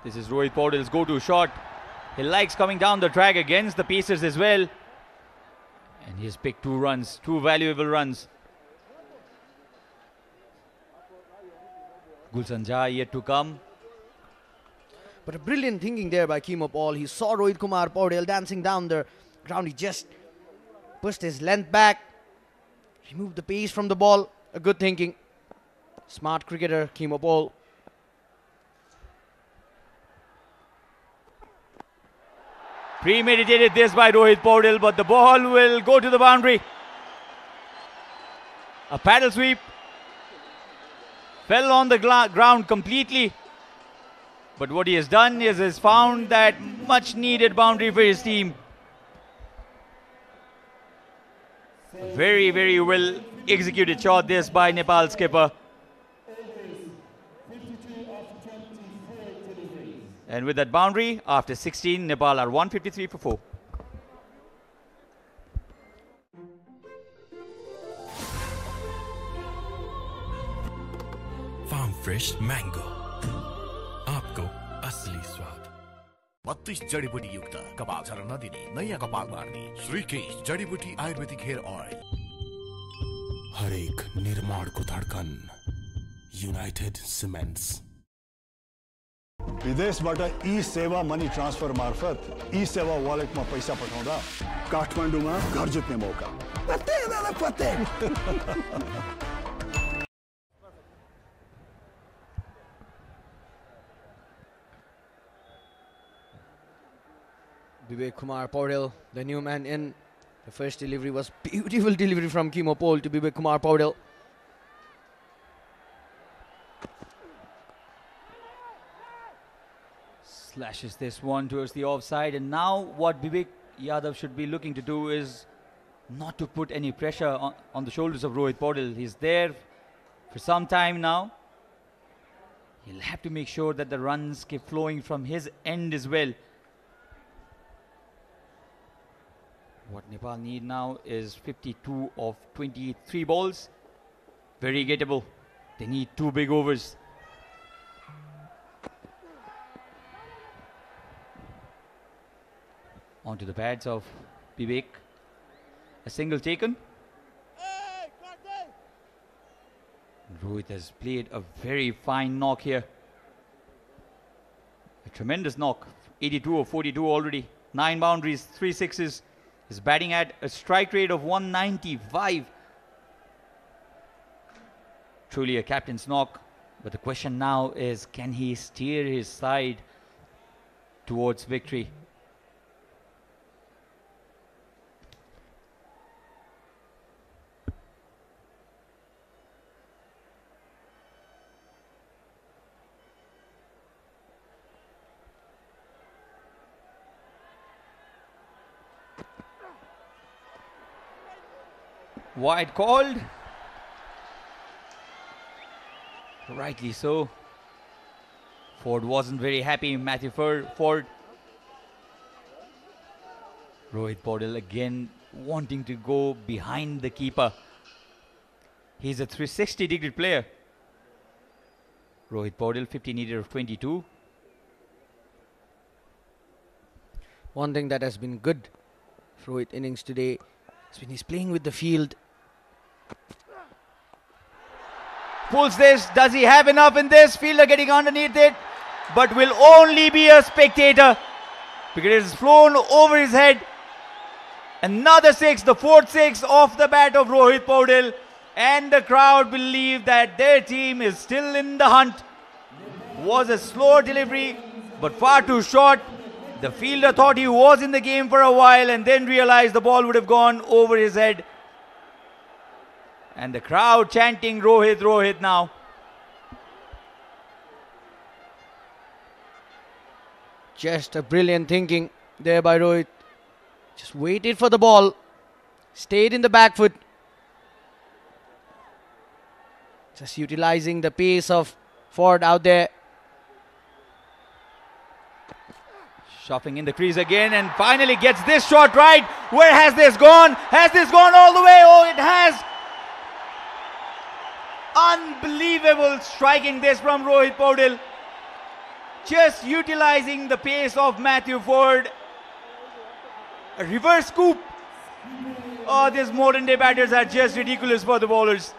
This is Rohit Paudel's go-to shot. He likes coming down the track against the pacers as well. And he's picked 2 runs, 2 valuable runs. Gulshan Jha yet to come. But a brilliant thinking there by Kimo Paul. He saw Rohit Kumar Paudel dancing down the ground. He just pushed his length back, removed the pace from the ball. A good thinking. Smart cricketer, Kimo Paul. Premeditated this by Rohit Paudel, but the ball will go to the boundary. A paddle sweep. Fell on the ground completely. But what he has done is has found that much needed boundary for his team. Very, very well executed shot this by Nepal skipper. And with that boundary, after 16, Nepal are 153 for 4. Farm fresh mango. आपको असली स्वाद. 32 जडीबुटी युक्त कपाल झर्न नदिने नयाँ कपाल मार्ने श्रीकेश जडीबुटी आयुर्वेदिक हेयर ऑयल. हरेक निर्माणको धड्कन युनाइटेड सिमेन्ट्स. विदेशबाट ई-सेवा मनी ट्रान्सफर मार्फत ई-सेवा वालेटमा पैसा पठाउँदा काठमाडौँमा घर जित्ने मौका. पत्ते दादा पत्ते. Vivek Kumar Paudel, the new man in. The first delivery was beautiful delivery from Kimo Paul to Vivek Kumar Paudel. Slashes this one towards the offside, and now what Vivek Yadav should be looking to do is not to put any pressure on the shoulders of Rohit Paudel. He's there for some time now. He'll have to make sure that the runs keep flowing from his end as well. What Nepal need now is 52 of 23 balls. Very gettable. They need 2 big overs. Onto the pads of Vivek. A single taken. Rohit has played a very fine knock here. A tremendous knock. 82 of 42 already. 9 boundaries, 3 sixes. He's batting at a strike rate of 195. Truly a captain's knock. But the question now is, can he steer his side towards victory? Wide called. Rightly so. Ford wasn't very happy. Matthew Ford. Rohit Paudel again wanting to go behind the keeper. He's a 360-degree player. Rohit Paudel, 15 of 22. One thing that has been good for Rohit innings today is when he's playing with the field. Pulls this. Does he have enough in this? Fielder getting underneath it, but will only be a spectator because it has flown over his head. Another 6, the 4th 6 off the bat of Rohit Paudel, and the crowd believe that their team is still in the hunt. Was a slow delivery, but far too short. The fielder thought he was in the game for a while and then realized the ball would have gone over his head. And the crowd chanting Rohit, Rohit now. Just a brilliant thinking there by Rohit. Just waited for the ball. Stayed in the back foot. Just utilizing the pace of Ford out there. Shuffling in the crease again and finally gets this shot right. Where has this gone? Has this gone all the way? Oh, it has. Unbelievable striking this from Rohit Paudel. Just utilizing the pace of Matthew Ford. A reverse scoop. Oh, these modern day batters are just ridiculous for the bowlers.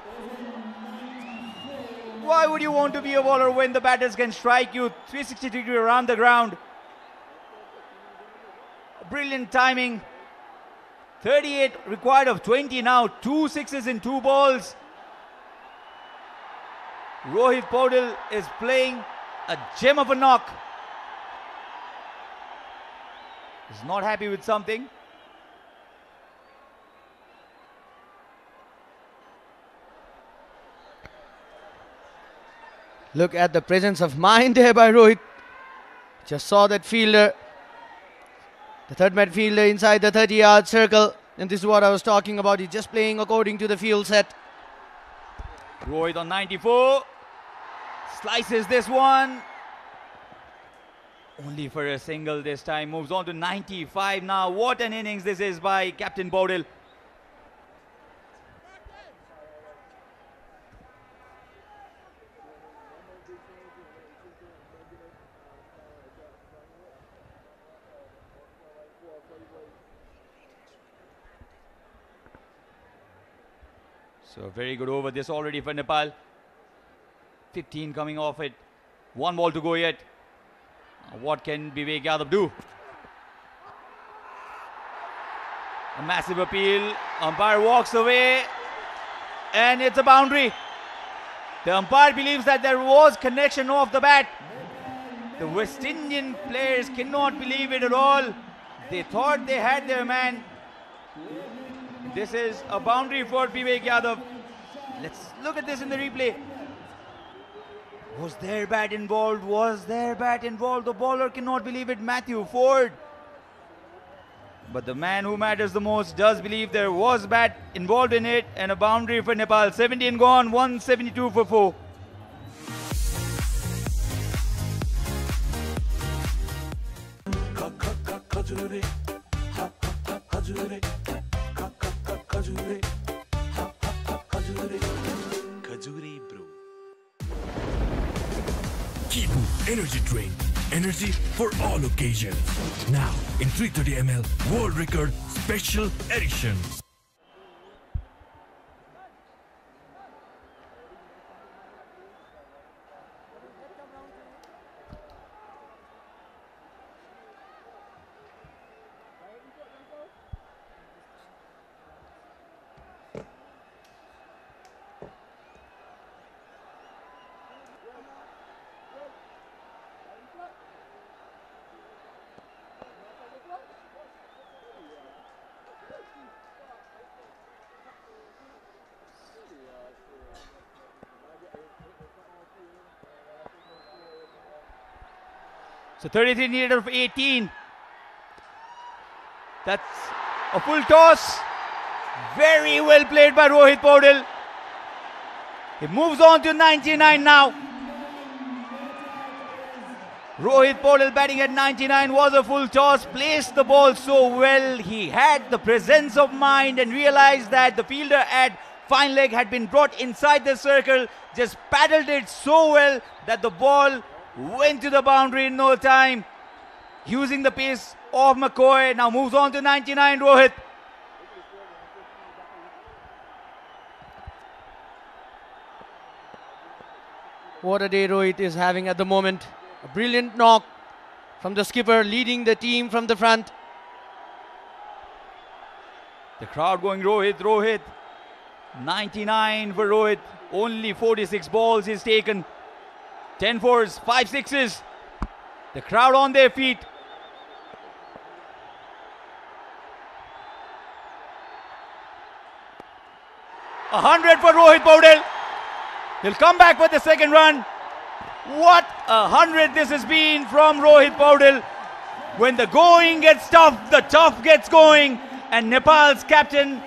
Why would you want to be a bowler when the batters can strike you 360 degree around the ground? Brilliant timing. 38 required of 20 now. 2 sixes in 2 balls. Rohit Paudel is playing a gem of a knock. He's not happy with something. Look at the presence of mind there by Rohit. Just saw that fielder. The third man fielder inside the 30-yard circle. And this is what I was talking about. He's just playing according to the field set. Rohit on 94. Slices this one. Only for a single this time. Moves on to 95 now. What an innings this is by Captain Paudel. So a very good over this already for Nepal. 15 coming off it. 1 ball to go yet. What can Vivek Yadav do? A massive appeal. Umpire walks away. And it's a boundary. The umpire believes that there was connection off the bat. The West Indian players cannot believe it at all. They thought they had their man. This is a boundary for Vivek Yadav. Let's look at this in the replay. Was their bat involved? Was their bat involved? The bowler cannot believe it. Matthew Ford. But the man who matters the most does believe there was bat involved in it. And a boundary for Nepal. 17 gone. 172 for 4. Kantipur Energy Drink. Energy for all occasions. Now in 330 ml World Record Special Edition. So 33 needed of 18. That's a full toss. Very well played by Rohit Paudel. He moves on to 99 now. Rohit Paudel batting at 99 was a full toss. Placed the ball so well. He had the presence of mind and realized that the fielder at fine leg had been brought inside the circle. Just paddled it so well that the ball went to the boundary in no time. Using the pace of McCoy. Now moves on to 99 Rohit. What a day Rohit is having at the moment. A brilliant knock from the skipper, leading the team from the front. The crowd going Rohit, Rohit. 99 for Rohit. Only 46 balls he's taken. 10 fours, 5 sixes. The crowd on their feet. A 100 for Rohit Paudel. He'll come back for the second run. What a 100 this has been from Rohit Paudel. When the going gets tough, the tough gets going. And Nepal's captain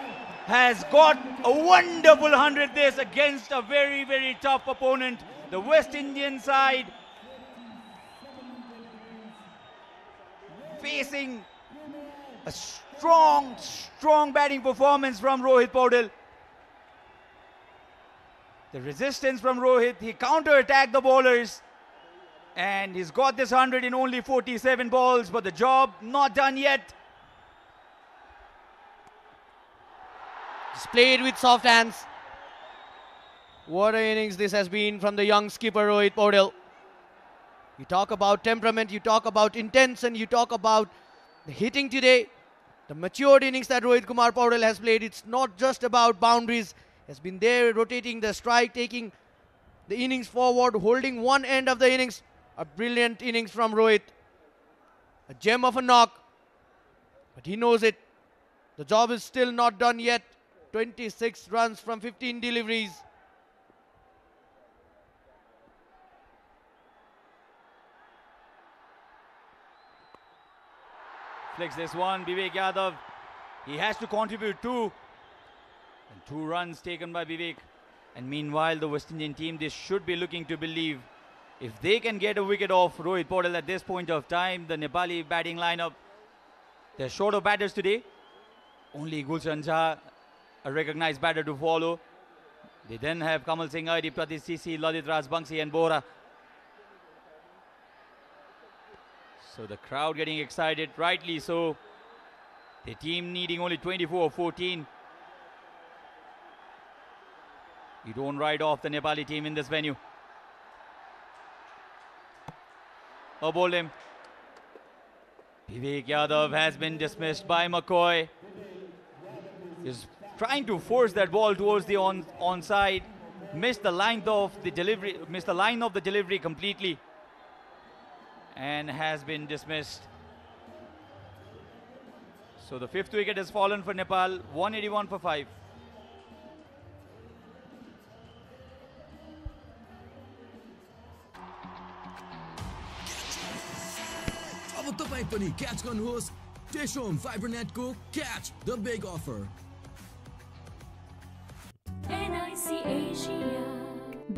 has got a wonderful 100 this against a very, very tough opponent. The West Indian side facing a strong batting performance from Rohit Paudel. The resistance from Rohit, he counter-attacked the bowlers. And he's got this 100 in only 47 balls, but the job not done yet. Just played with soft hands. What an innings this has been from the young skipper Rohit Paudel. You talk about temperament, you talk about intense, and you talk about the hitting today. The matured innings that Rohit Kumar Paudel has played, it's not just about boundaries. Has been there rotating the strike, taking the innings forward, holding one end of the innings. A brilliant innings from Rohit. A gem of a knock. But he knows it. The job is still not done yet. 26 runs from 15 deliveries. Flicks this one, Vivek Yadav. He has to contribute too. And 2 runs taken by Vivek. And meanwhile, the West Indian team, they should be looking to believe if they can get a wicket off Rohit Paudel at this point of time. The Nepali batting lineup, they're short of batters today. Only Gulshan Jha, a recognized batter to follow. They then have Kamal Singh, Adi, Pratis Sisi, Ladit Rajbangsi and Bora. So the crowd getting excited, rightly so. The team needing only 24 or 14. You don't ride off the Nepali team in this venue. A bowled him. Vivek Yadav has been dismissed by McCoy. He's trying to force that ball towards the onside. Missed the line of the delivery completely. And has been dismissed. So the 5th wicket has fallen for Nepal. 181 for 5. अब तपाई पनि catch गर्नुहोस् टेशोम फाइबरनेटको catch the big offer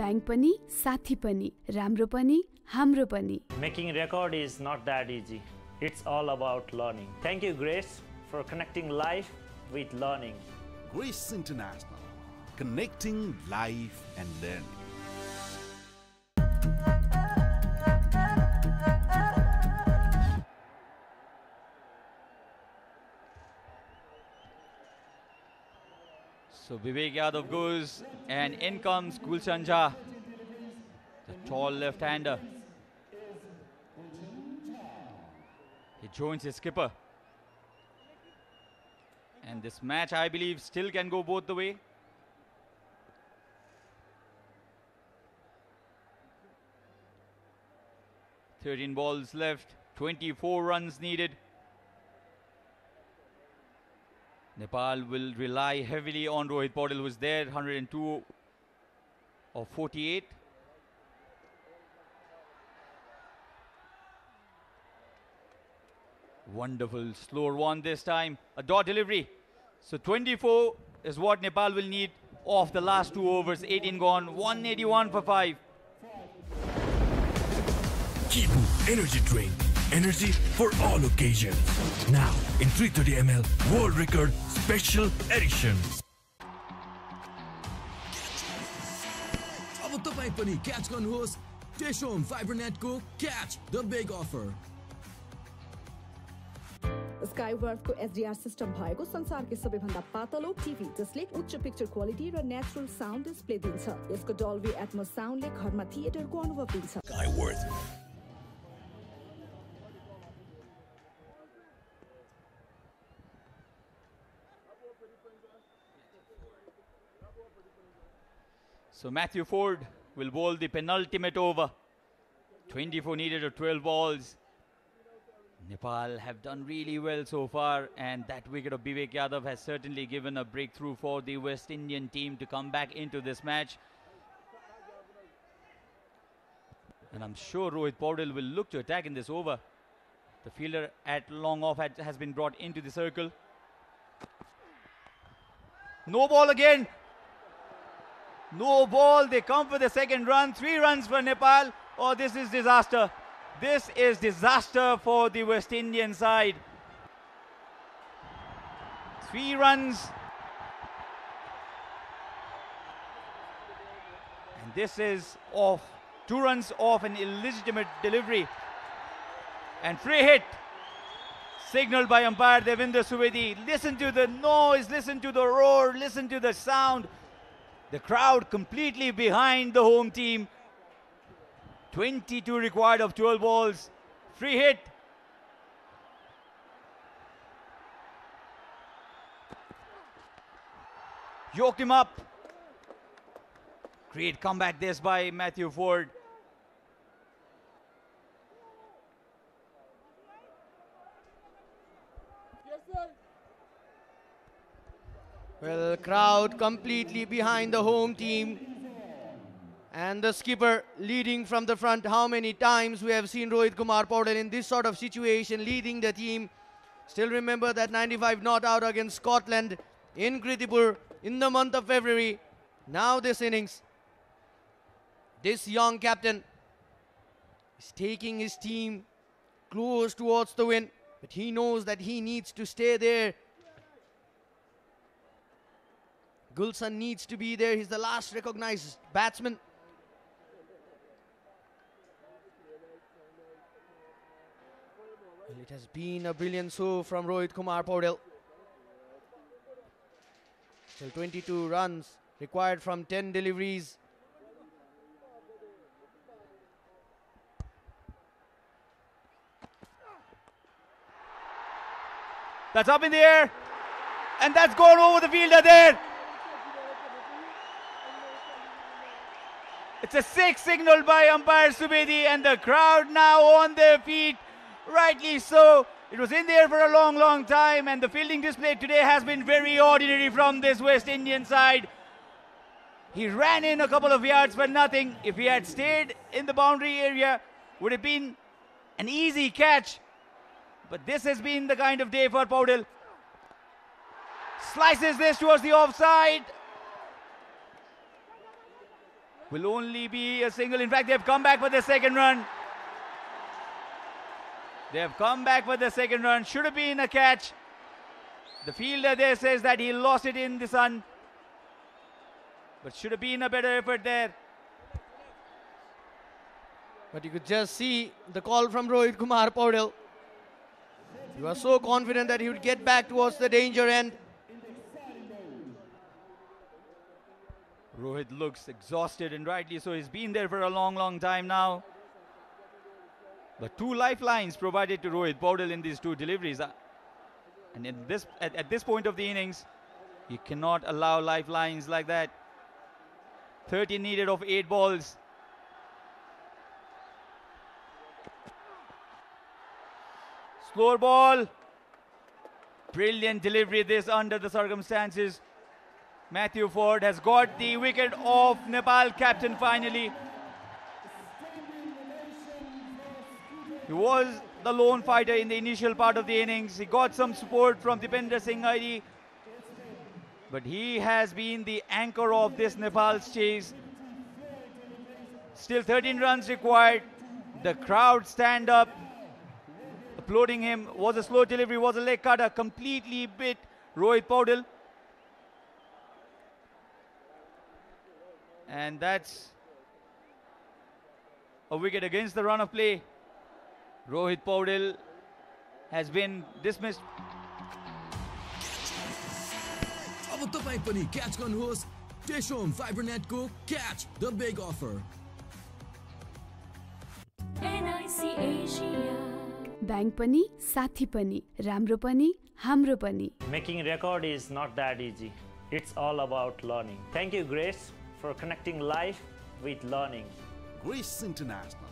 bank पनि साथी पनि राम्रो पनि हाम्रो पनि Making record is not that easy. It's all about learning. Thank you, Grace, for connecting life with learning. Grace International, connecting life and learning. So Vivek Yadav goes and in comes Gulshan Jha, the tall left-hander. He joins his skipper. And this match, I believe, still can go both the way. "13 balls left, 24 runs needed. Nepal will rely heavily on Rohit Paudel, who was there, 102 of 48. Wonderful slower one this time. A dot delivery. So 24 is what Nepal will need off the last 2 overs. 18 gone. 181 for 5. Kipu Energy Drink. Energy for all occasions. Now in 330 ml World Record Special Edition. अब तपाईं पनि catch गर्नुहोस् टेशोम फाइबरनेटको catch the big offer. स्काईवर्थ को SDR system भएको संसारकै सबैभन्दा पातलो टिभी जसले उच्च पिक्चर क्वालिटी र नेचुरल साउन्ड डिस्प्ले दिन्छ। यसको डल्बी एटमोस साउन्डले घरमा थिएटरको अनुभव दिन्छ। Skyworth. So Matthew Ford will bowl the penultimate over. 24 needed of 12 balls. Nepal have done really well so far, and that wicket of Vivek Yadav has certainly given a breakthrough for the West Indian team to come back into this match. And I'm sure Rohit Paudel will look to attack in this over. The fielder at long off has been brought into the circle. No ball again. No ball. They come for the second run. 3 runs for Nepal. Oh, this is disaster. This is disaster for the West Indian side. 3 runs. And this is off. 2 runs off an illegitimate delivery. And free hit. Signaled by umpire Devinder Subedi. Listen to the noise. Listen to the roar. Listen to the sound. The crowd completely behind the home team. 22 required of 12 balls. Free hit. Yoked him up. Great comeback this by Matthew Ford. Well, crowd completely behind the home team. And the skipper leading from the front. How many times we have seen Rohit Kumar Paudel in this sort of situation leading the team. Still remember that 95 not out against Scotland in Kantipur in the month of February. Now this innings. This young captain is taking his team close towards the win. But he knows that he needs to stay there. Gulshan needs to be there. He's the last recognized batsman. Well, it has been a brilliant show from Rohit Kumar Paudel. Still 22 runs required from 10 deliveries. That's up in the air. And that's gone over the fielder there. It's a 6 signaled by umpire Subedi, and the crowd now on their feet. Rightly so. It was in there for a long, long time, and the fielding display today has been very ordinary from this West Indian side. He ran in a couple of yards for nothing. If he had stayed in the boundary area, would have been an easy catch. But this has been the kind of day for Paudel. Slices this towards the offside. Will only be a single. In fact, they've come back for the second run. They have come back for the second run. Should have been a catch. The fielder there says that he lost it in the sun. But should have been a better effort there. But you could just see the call from Rohit Kumar Paudel. He was so confident that he would get back towards the danger end. Rohit looks exhausted, and rightly so. He's been there for a long, long time now. But 2 lifelines provided to Rohit Paudel in these 2 deliveries. And in this, at this point of the innings, you cannot allow lifelines like that. 30 needed of 8 balls. Slower ball. Brilliant delivery this under the circumstances. Matthew Ford has got the wicket of Nepal captain finally. He was the lone fighter in the initial part of the innings. He got some support from Dipender Singh Aidi, but he has been the anchor of this Nepal's chase. Still 13 runs required. The crowd stand up, applauding him. Was a slow delivery, was a leg cutter, completely bit Rohit Paudel. And that's a wicket against the run of play. Rohit Paudel has been dismissed. अब तपाई पनि catch गर्नुहोस् टेशोम fibre नेटको catch the big offer bank पनि साथी पनि राम्रो पनि हाम्रो पनि. Making record is not that easy. It's all about learning. Thank you, Grace, for connecting life with learning. Grace International,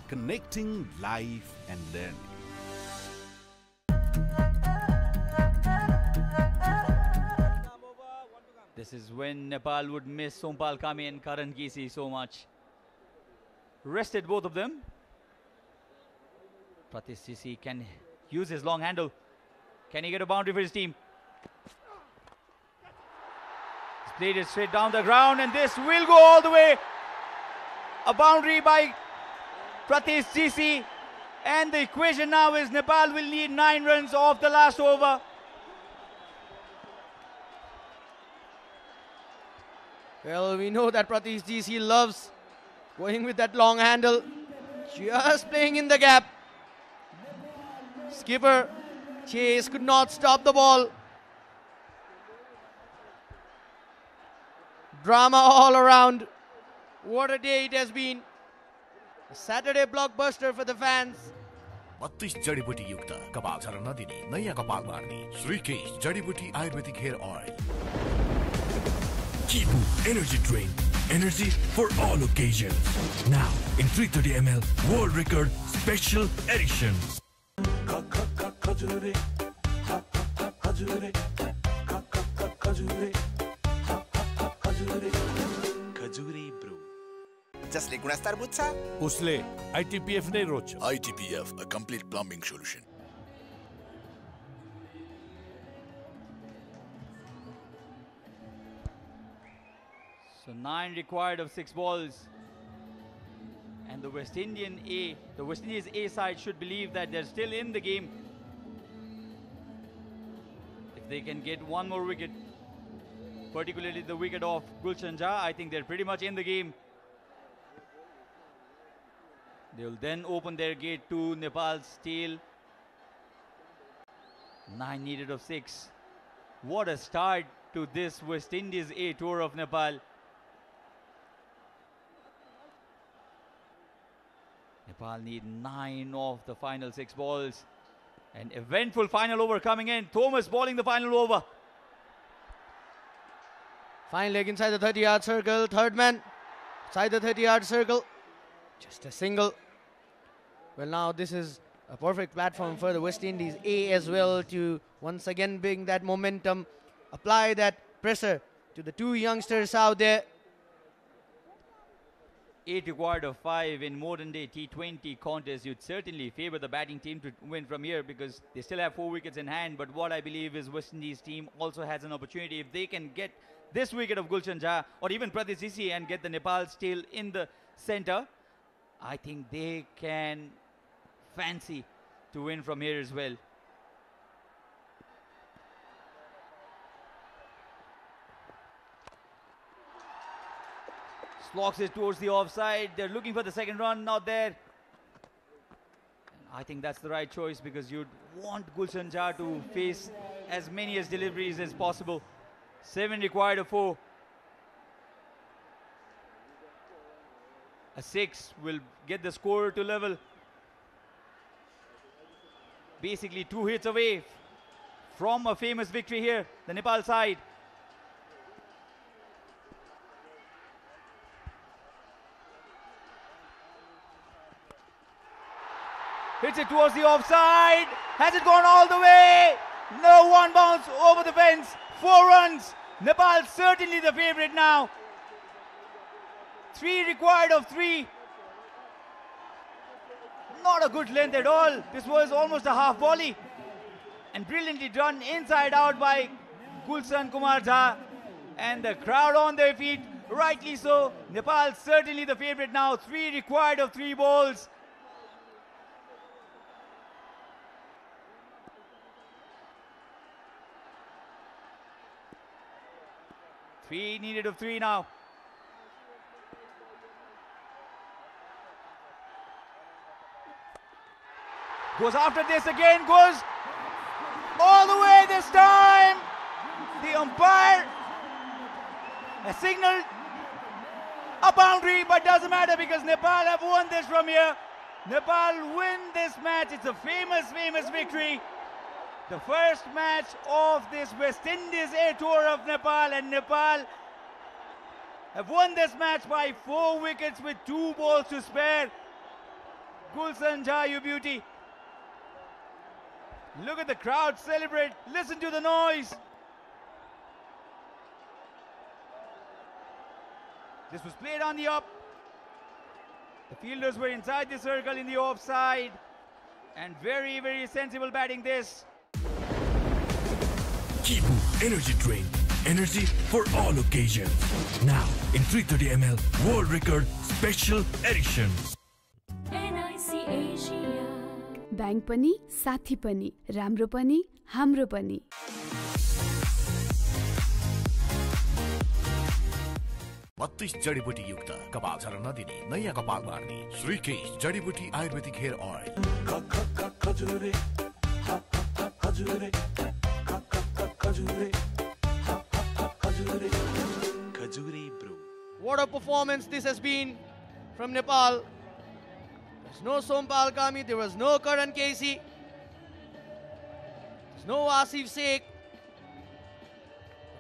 connecting life and learning. This is when Nepal would miss Sompal Kame and Karan Kisi so much. Rested both of them. Pratish Sisi can use his long handle. Can he get a boundary for his team? He's played it straight down the ground and this will go all the way. A boundary by Pratish Sisi. And the equation now is Nepal will need 9 runs off the last over. Well, we know that Pratish Sisi loves going with that long handle. Just playing in the gap. Skipper Chase could not stop the ball. Drama all around. What a day it has been. A Saturday blockbuster for the fans. 32 जडीबुटी युक्त कपाल झर्न नदिने नयाँ कपाल बार्ने श्रीकेश जडीबुटी ayurvedic hair oil. Kantipur energy drink. Energy for all occasions. Now in 330 ml world record special edition. खजुरी Bru जसले गुणस्तर बुझ्छ उसले ITPF नै रोज्छ. ITPF, a complete plumbing solution. So 9 required of 6 balls. And the West Indies A side should believe that they're still in the game. If they can get one more wicket, particularly the wicket of Gulshan Jha, I think they're pretty much in the game. They'll then open their gate to Nepal's tail. 9 needed of 6. What a start to this West Indies A tour of Nepal. Nepal need 9 of the final 6 balls. An eventful final over coming in. Thomas bowling the final over. Fine leg inside the 30-yard circle. Third man inside the 30-yard circle. Just a single. Well, now this is a perfect platform for the West Indies A as well to once again bring that momentum, apply that pressure to the 2 youngsters out there. 8 required of 5 in modern day T20 contest. You'd certainly favor the batting team to win from here because they still have 4 wickets in hand. But what I believe is West Indies team also has an opportunity. If they can get this wicket of Gulshan Jha or even Pratish Sisi and get the Nepal's tail in the center, I think they can fancy to win from here as well. Slogs it towards the offside. They're looking for the second run, not there. And I think that's the right choice because you'd want Gulshan Jha to face as many as deliveries as possible. 7 required of 4. A 6 will get the score to level. Basically 2 hits away from a famous victory here, the Nepal side. Hits it towards the offside. Has it gone all the way? No, one bounce over the fence. 4 runs. Nepal certainly the favorite now. 3 required of 3. Not a good length at all. This was almost a half volley. And brilliantly done inside out by Gulshan Kumar Jha. And the crowd on their feet, rightly so. Nepal certainly the favorite now. 3 required of 3 balls. Three needed of 3 now. Goes after this again, goes all the way this time. The umpire has signaled a boundary, but doesn't matter because Nepal have won this from here. Nepal win this match. It's a famous, famous victory. The first match of this West Indies A Tour of Nepal, and Nepal have won this match by 4 wickets with 2 balls to spare. Gulshan Jha, you beauty. Look at the crowd celebrate. Listen to the noise. This was played on the up. The fielders were inside the circle in the offside. And very, very sensible batting this. Kantipur Energy Drink. Energy for all occasions. Now in 330 ml World Record Special Edition. Bank पनि साथी पनि राम्रो पनि हाम्रो पनि 32 जडीबुटी युक्त कपाल झर्न नदिने नयाँ कपाल बार्ने श्रीकेश जडीबुटी ayurvedic hair oil Khajure Khajure Khajure Khajure brew. What a performance this has been from Nepal. There's no Sompal Kami, there was no Karan Casey, there's no Asif Sheikh.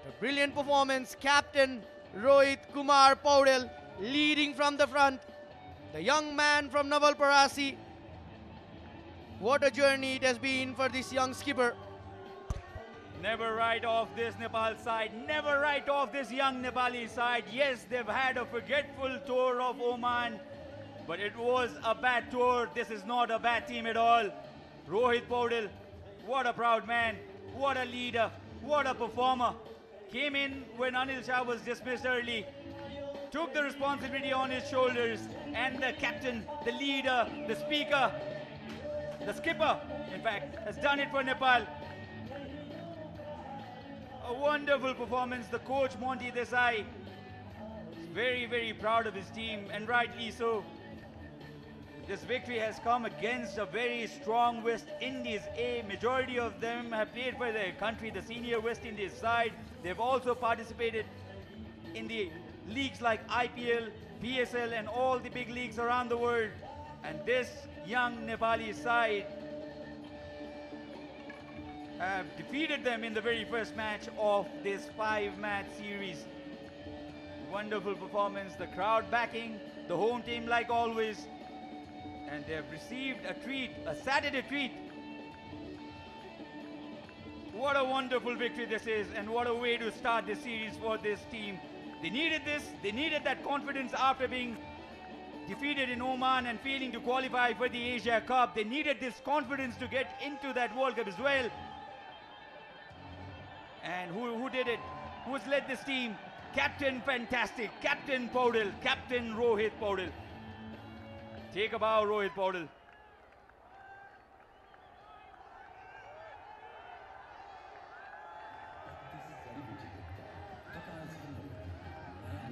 What a brilliant performance. Captain Rohit Kumar Paudel leading from the front. The young man from Navalparasi. What a journey it has been for this young skipper. Never write off this Nepal side. Never write off this young Nepali side. Yes, they've had a forgetful tour of Oman, but it was a bad tour. This is not a bad team at all. Rohit Paudel, what a proud man. What a leader. What a performer. Came in when Anil Shah was dismissed early. Took the responsibility on his shoulders. And the captain, the leader, the speaker, the skipper, in fact, has done it for Nepal. A wonderful performance. The coach, Monty Desai, is very, very proud of his team, and rightly so. This victory has come against a very strong West Indies A. Majority of them have played for their country, the senior West Indies side. They've also participated in the leagues like IPL, PSL, and all the big leagues around the world. And this young Nepali side have defeated them in the very first match of this 5-match series. Wonderful performance, the crowd backing, the home team like always. And they have received a treat, a Saturday treat. What a wonderful victory this is, and what a way to start this series for this team. They needed this, they needed that confidence after being defeated in Oman and failing to qualify for the Asia Cup. They needed this confidence to get into that World Cup as well. And who did it? Who's led this team? Captain Fantastic, Captain Paudel, Captain Rohit Paudel. Take a bow, Rohit Paudel.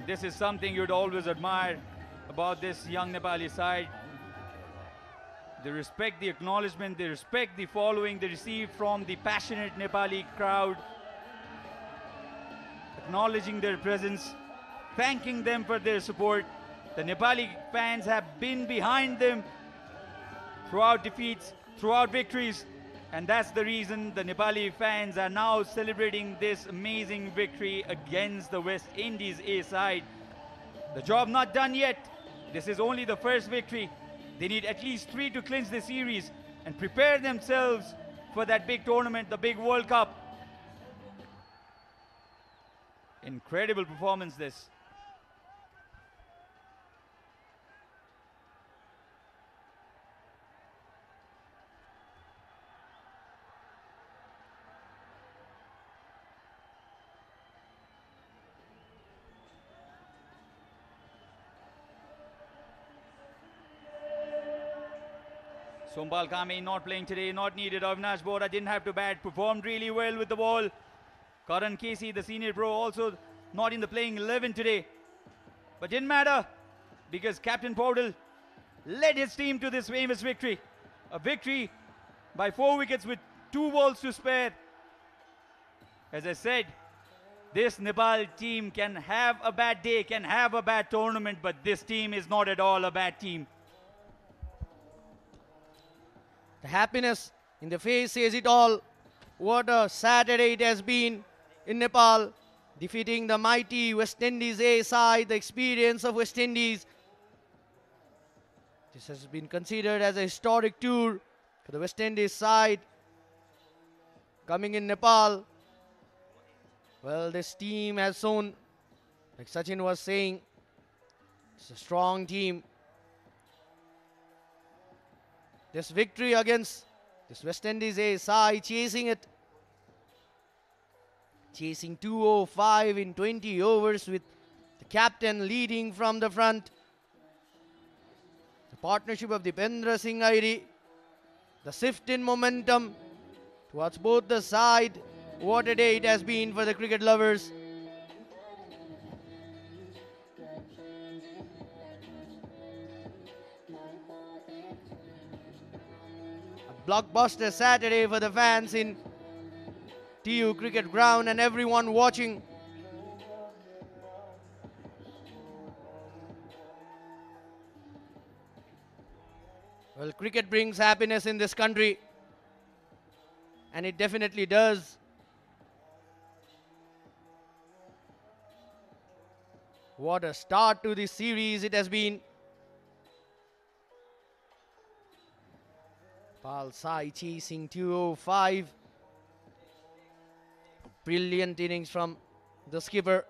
This is something you'd always admire about this young Nepali side. They respect the acknowledgement, they respect the following they receive from the passionate Nepali crowd, acknowledging their presence, thanking them for their support. The Nepali fans have been behind them throughout defeats, throughout victories, and that's the reason the Nepali fans are now celebrating this amazing victory against the West Indies A side. The job not done yet. This is only the first victory. They need at least 3 to clinch the series and prepare themselves for that big tournament, the big World Cup. Incredible performance this. Sombal Kame not playing today, not needed. Avinash Bora didn't have to bat, performed really well with the ball. Karan Casey, the senior pro, also not in the playing 11 today. But didn't matter because Captain Paudel led his team to this famous victory. A victory by 4 wickets with 2 balls to spare. As I said, this Nepal team can have a bad day, can have a bad tournament, but this team is not at all a bad team. The happiness in the face says it all. What a Saturday it has been in Nepal, defeating the mighty West Indies A side, the experience of West Indies. This has been considered as a historic tour for the West Indies side coming in Nepal. Well, this team has shown, like Sachin was saying, it's a strong team. This victory against this West Indies A side, chasing it. Chasing 205 in 20 overs with the captain leading from the front. The partnership of Dipendra Singh Airi. The shift in momentum towards both the side. What a day it has been for the cricket lovers. A blockbuster Saturday for the fans in TU Cricket Ground and everyone watching. Well, cricket brings happiness in this country, and it definitely does. What a start to this series it has been. Pal Sai chasing 205. Brilliant innings from the skipper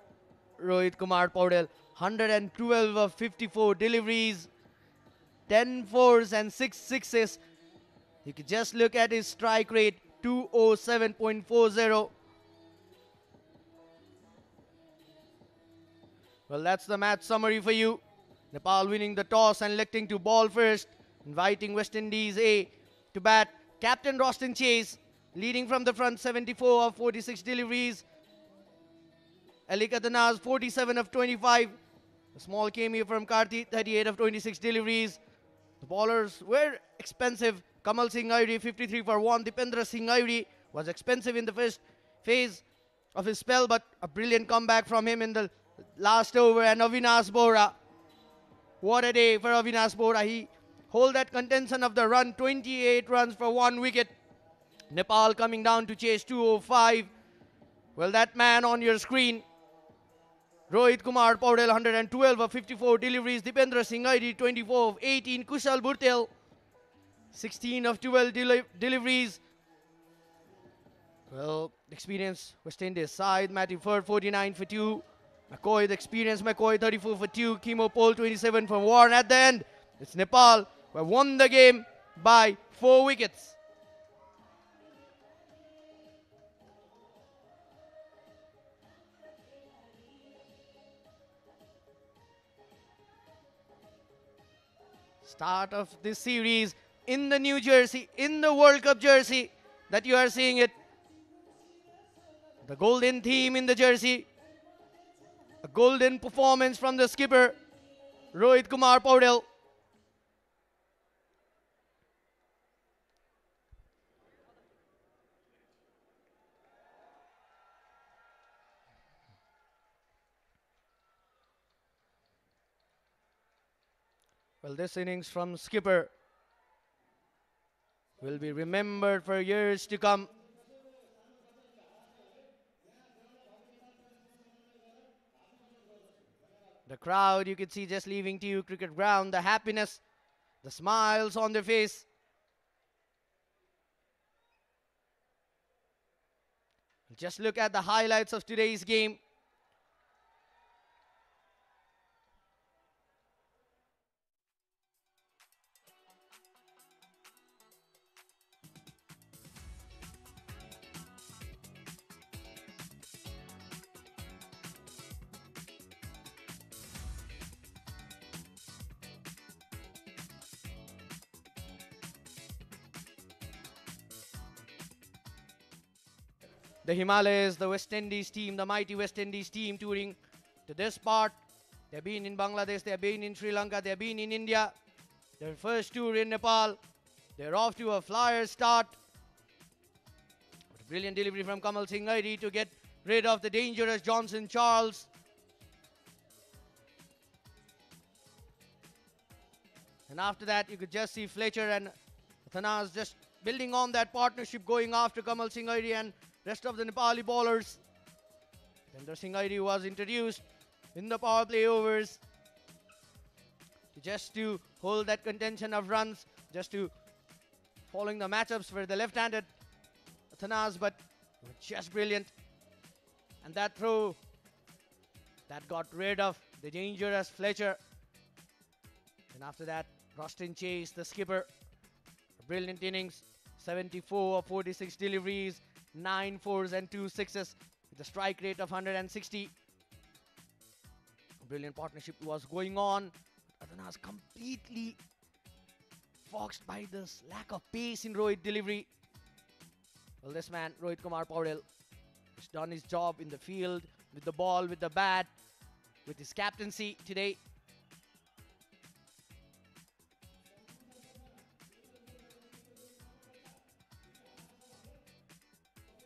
Rohit Kumar Paudel. 112 of 54 deliveries, 10 fours and 6 sixes. You can just look at his strike rate, 207.40. Well, that's the match summary for you. Nepal winning the toss and electing to ball first, inviting West Indies A to bat. Captain Rostin Chase leading from the front, 74 of 46 deliveries. Ali Katanaz, 47 of 25. A small cameo from Karthi, 38 of 26 deliveries. The bowlers were expensive. Kamal Singh Airi, 53 for 1. Dipendra Singh Airi was expensive in the first phase of his spell, but a brilliant comeback from him in the last over. And Avinash Bora, what a day for Avinash Bora. He hold that contention of the run, 28 runs for 1 wicket. Nepal coming down to chase 205. Well, that man on your screen, Rohit Kumar Paudel, 112 of 54 deliveries. Dipendra Singh Airi, 24 of 18. Kushal Burtel, 16 of 12 deliveries. Well, experienced West Indies side. Matthew Ford, 49 for 2. McCoy, the experienced McCoy, 34 for 2. Kimo Pol, 27 for 1. At the end, it's Nepal who have won the game by 4 wickets. Start of this series in the New Jersey, in the World Cup jersey that you are seeing it. The golden theme in the jersey. A golden performance from the skipper, Rohit Kumar Paudel. Well, this innings from skipper will be remembered for years to come. The crowd, you can see just leaving TU Cricket Ground, the happiness, the smiles on their face. Just look at the highlights of today's game. the Himalayas, the West Indies team, the mighty West Indies team touring to this part. They've been in Bangladesh, they've been in Sri Lanka, they've been in India. Their first tour in Nepal. They're off to a flyer start. But a brilliant delivery from Kamal Singh Airi to get rid of the dangerous Johnson Charles. And after that, you could just see Fletcher and Thanas just building on that partnership, going after Kamal Singh Airi and rest of the Nepali bowlers. Tendra Singh Airi was introduced in the power play overs just to hold that contention of runs, just to following the matchups for the left-handed Thanas, but just brilliant. And that throw that got rid of the dangerous Fletcher. And after that, Rustin Chase, the skipper, a brilliant innings, 74 of 46 deliveries, 9 fours and 2 sixes, with a strike rate of 160. A brilliant partnership was going on. Thanas completely foxed by this lack of pace in Rohit delivery. Well, this man, Rohit Kumar Paudel, has done his job in the field, with the ball, with the bat, with his captaincy today.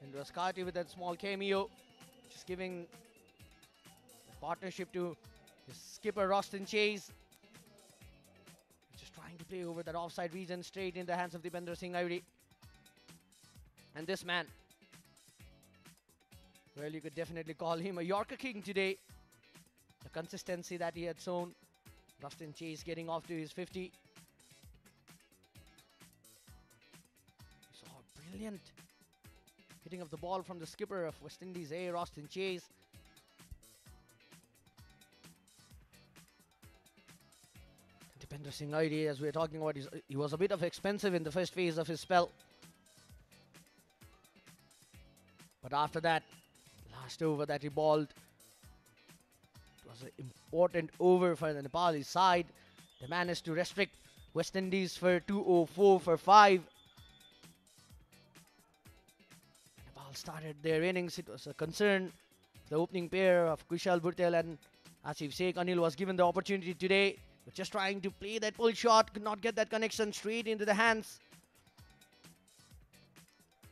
And Raskati with that small cameo, just giving the partnership to his skipper, Rustin Chase. Just trying to play over that offside region straight in the hands of Dipendra Singh Airi. And this man, well, you could definitely call him a Yorker King today. The consistency that he had shown. Rustin Chase getting off to his 50. So brilliant hitting of the ball from the skipper of West Indies, Rustin Chase. Dipendra Singh Airi, as we were talking about, he was a bit of expensive in the first phase of his spell. But after that, last over that he bowled, it was an important over for the Nepali side. They managed to restrict West Indies for 204 for 5. Nepal started their innings. It was a concern. The opening pair of Kushal Bhurtel and Asif Sheikh Anil was given the opportunity today. But just trying to play that pull shot, could not get that connection straight into the hands.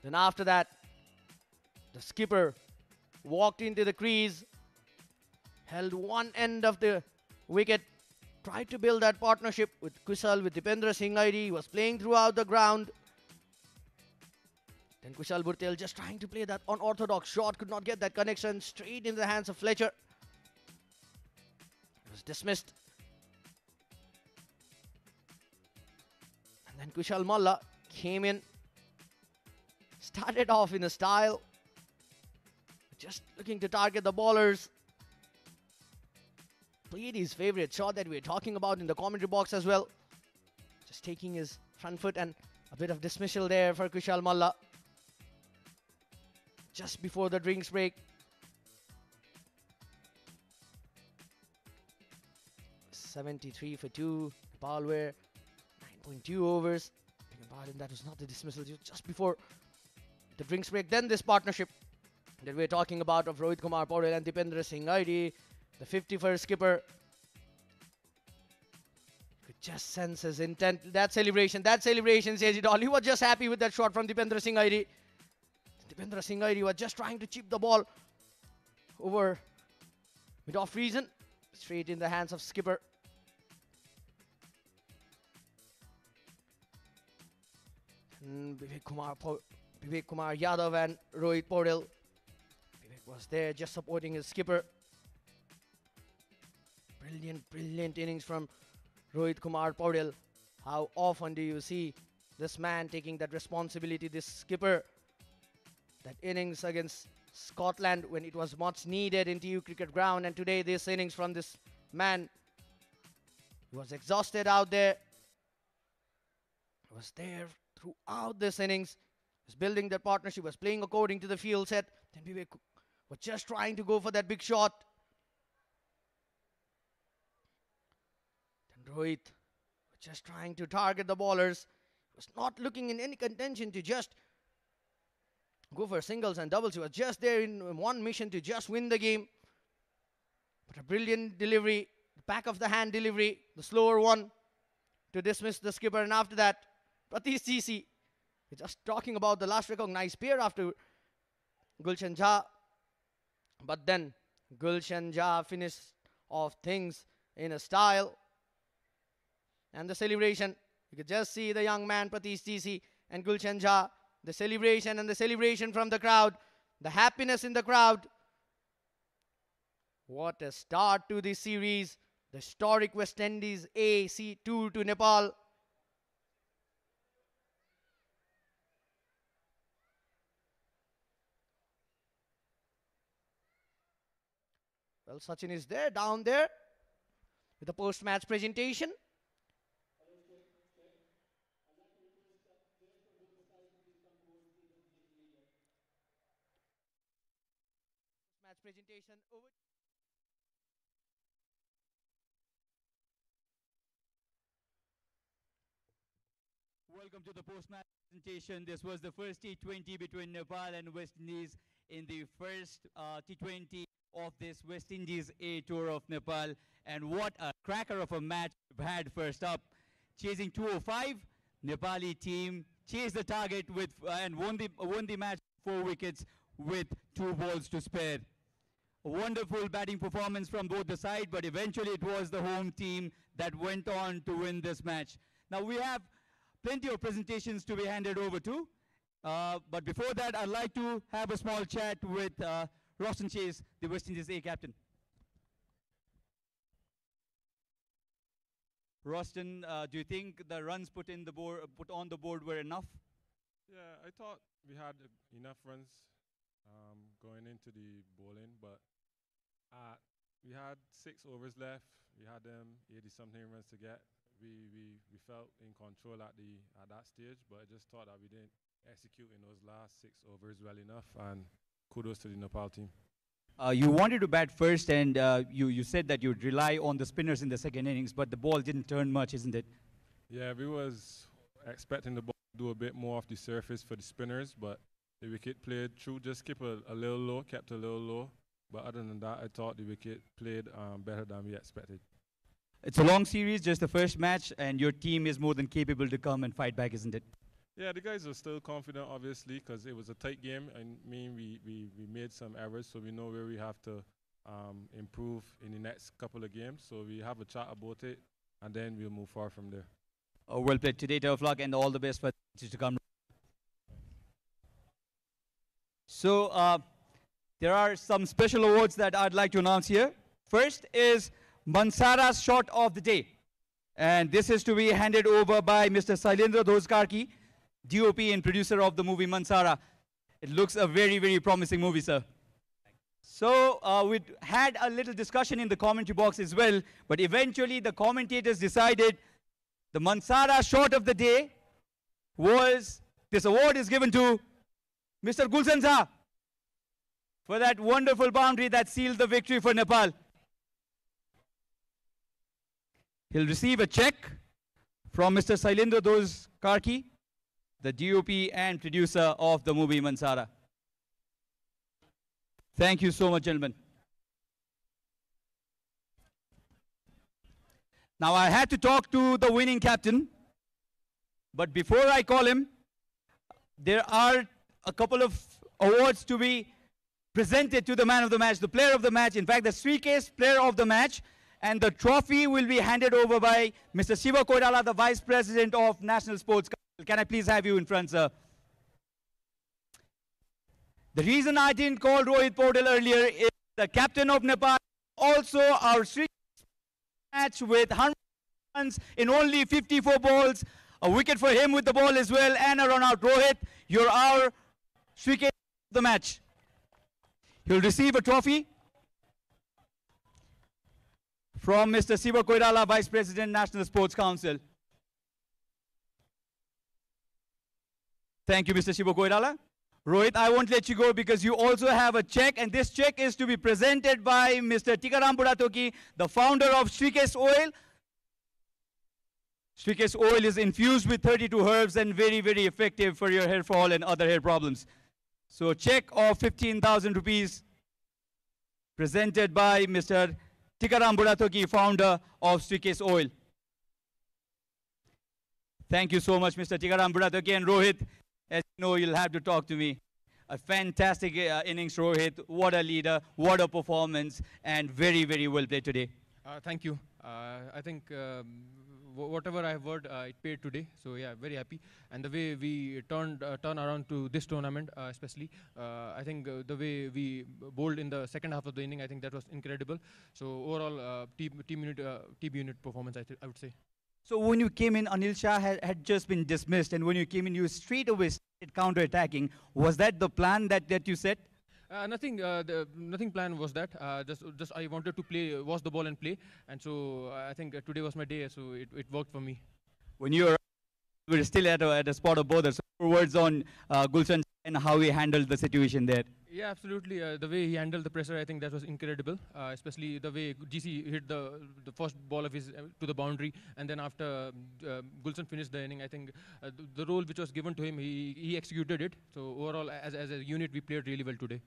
Then after that, the skipper walked into the crease, held one end of the wicket, tried to build that partnership with Kushal, with Dipendra Singh Airi. He was playing throughout the ground. Then Kushal Bhurtel just trying to play that unorthodox shot, could not get that connection straight in the hands of Fletcher. It was dismissed. And then Kushal Malla came in, started off in a style, just looking to target the bowlers. Played his favorite shot that we were talking about in the commentary box as well. Just taking his front foot, and a bit of dismissal there for Kushal Malla. Just before the drinks break. 73 for 2. Nepal were 9.2 overs. Pardon, that was not the dismissal, just before the drinks break. Then this partnership that we're talking about of Rohit Kumar Paudel and Dipendra Singh Airi, the 51st skipper. You could just sense his intent. That celebration says it all. He was just happy with that shot from Dipendra Singh Airi. Dipendra Singh Airi was just trying to chip the ball over mid-off region, straight in the hands of skipper. And Vivek Kumar Yadav and Rohit Paudel. Vivek was there just supporting his skipper. Brilliant innings from Rohit Kumar Paudel. How often do you see this man taking that responsibility, this skipper? That innings against Scotland when it was much needed in TU Cricket Ground, and today this innings from this man. He was exhausted out there. He was there throughout this innings. He was building that partnership, was playing according to the field set. Then Vivek was just trying to go for that big shot. Then Rohit was just trying to target the bowlers. He was not looking in any contention to just go for singles and doubles. He was just there in one mission to just win the game. But a brilliant delivery, back of the hand delivery, the slower one to dismiss the skipper. And after that, Pratish CC, just talking about the last recognized pair after Gulshan Jha. But then Gulshan Jha finished off things in a style. And the celebration, you could just see the young man Pratish CC and Gulshan Jha, the celebration and the celebration from the crowd, the happiness in the crowd. What a start to this series. The historic West Indies AC tour to Nepal. Well, Sachin is there, down there, with the post-match presentation. Match presentation over. Welcome to the post-match presentation. This was the first T20 between Nepal and West Indies in the first T20 of this West Indies A tour of Nepal. And what a cracker of a match we've had first up. Chasing 205, Nepali team chased the target with and won the match 4 wickets with 2 balls to spare. A wonderful batting performance from both the side, but eventually it was the home team that went on to win this match. Now we have plenty of presentations to be handed over to, but before that I'd like to have a small chat with Roshan Chase, the West Indies A captain. Roshan, do you think the runs put on the board were enough? Yeah, I thought we had enough runs going into the bowling, but we had 6 overs left. We had them 80-something runs to get. We felt in control at that stage, but I just thought that we didn't execute in those last 6 overs well enough, and kudos to the Nepal team. You wanted to bat first, and you said that you'd rely on the spinners in the second innings, but the ball didn't turn much, isn't it? Yeah, we was expecting the ball to do a bit more off the surface for the spinners, but the wicket played through, just kept a little low, kept a little low. But other than that, I thought the wicket played better than we expected. It's a long series, just the first match, and your team is more than capable to come and fight back, isn't it? Yeah, the guys are still confident, obviously, because it was a tight game. I mean, we made some errors, so we know where we have to improve in the next couple of games. So we have a chat about it, and then we'll move forward from there. Well played today, tough luck, and all the best for the to come. So there are some special awards that I'd like to announce here. First is Mansara's Shot of the Day. And this is to be handed over by Mr. Sailendra Dhoskarki, DOP and producer of the movie Mansara. It looks a very, very promising movie, sir. So we had a little discussion in the commentary box as well, but eventually the commentators decided the Mansara Shot of the Day was, this award is given to Mr. Gulshan Jha for that wonderful boundary that sealed the victory for Nepal. He'll receive a check from Mr. Sailendra Dhoskarki, the DOP and producer of the movie Mansara. Thank you so much, gentlemen. Now I had to talk to the winning captain, but before I call him, there are a couple of awards to be presented to the man of the match, the player of the match, in fact the Srikesh player of the match, and the trophy will be handed over by Mr. Shiva Koirala, the Vice President of National Sports Council. Can I please have you in front, sir? The reason I didn't call Rohit Paudel earlier is the captain of Nepal, also our Srikesh match with 100 runs in only 54 balls, a wicket for him with the ball as well, and a run out. Rohit, you're our Srikesh of the match. He'll receive a trophy from Mr. Shiva Koirala, Vice President, National Sports Council. Thank you, Mr. Shiva Koirala. Rohit, I won't let you go because you also have a check, and this check is to be presented by Mr. Tikaram Budatoki, the founder of Srikesh Oil. Srikesh Oil is infused with 32 herbs and very, very effective for your hair fall and other hair problems. So check of 15,000 rupees presented by Mr. Tikaram Burathoki, founder of Srikesh Oil. Thank you so much, Mr. Tikaram Burathoki. And Rohit, as you know, you'll have to talk to me. A fantastic innings, Rohit. What a leader, what a performance, and very, very well played today. Thank you. I think whatever I have heard, it paid today. So yeah, very happy. And the way we turn around to this tournament, especially, I think the way we bowled in the second half of the inning, I think that was incredible. So overall, team unit performance, I would say. So when you came in, Anil Shah had just been dismissed, and when you came in, you straight away started counter-attacking. Was that the plan that you set? Nothing. Nothing planned was that. Just I wanted to play, watch the ball and play, and so I think today was my day. So it worked for me. When you were still at a spot of bother, so words on Gulshan and how he handled the situation there. Yeah, absolutely. The way he handled the pressure, I think that was incredible. Especially the way GC hit the first ball of his to the boundary, and then after Gulshan finished the inning, I think the role which was given to him, he executed it. So overall, as a unit, we played really well today.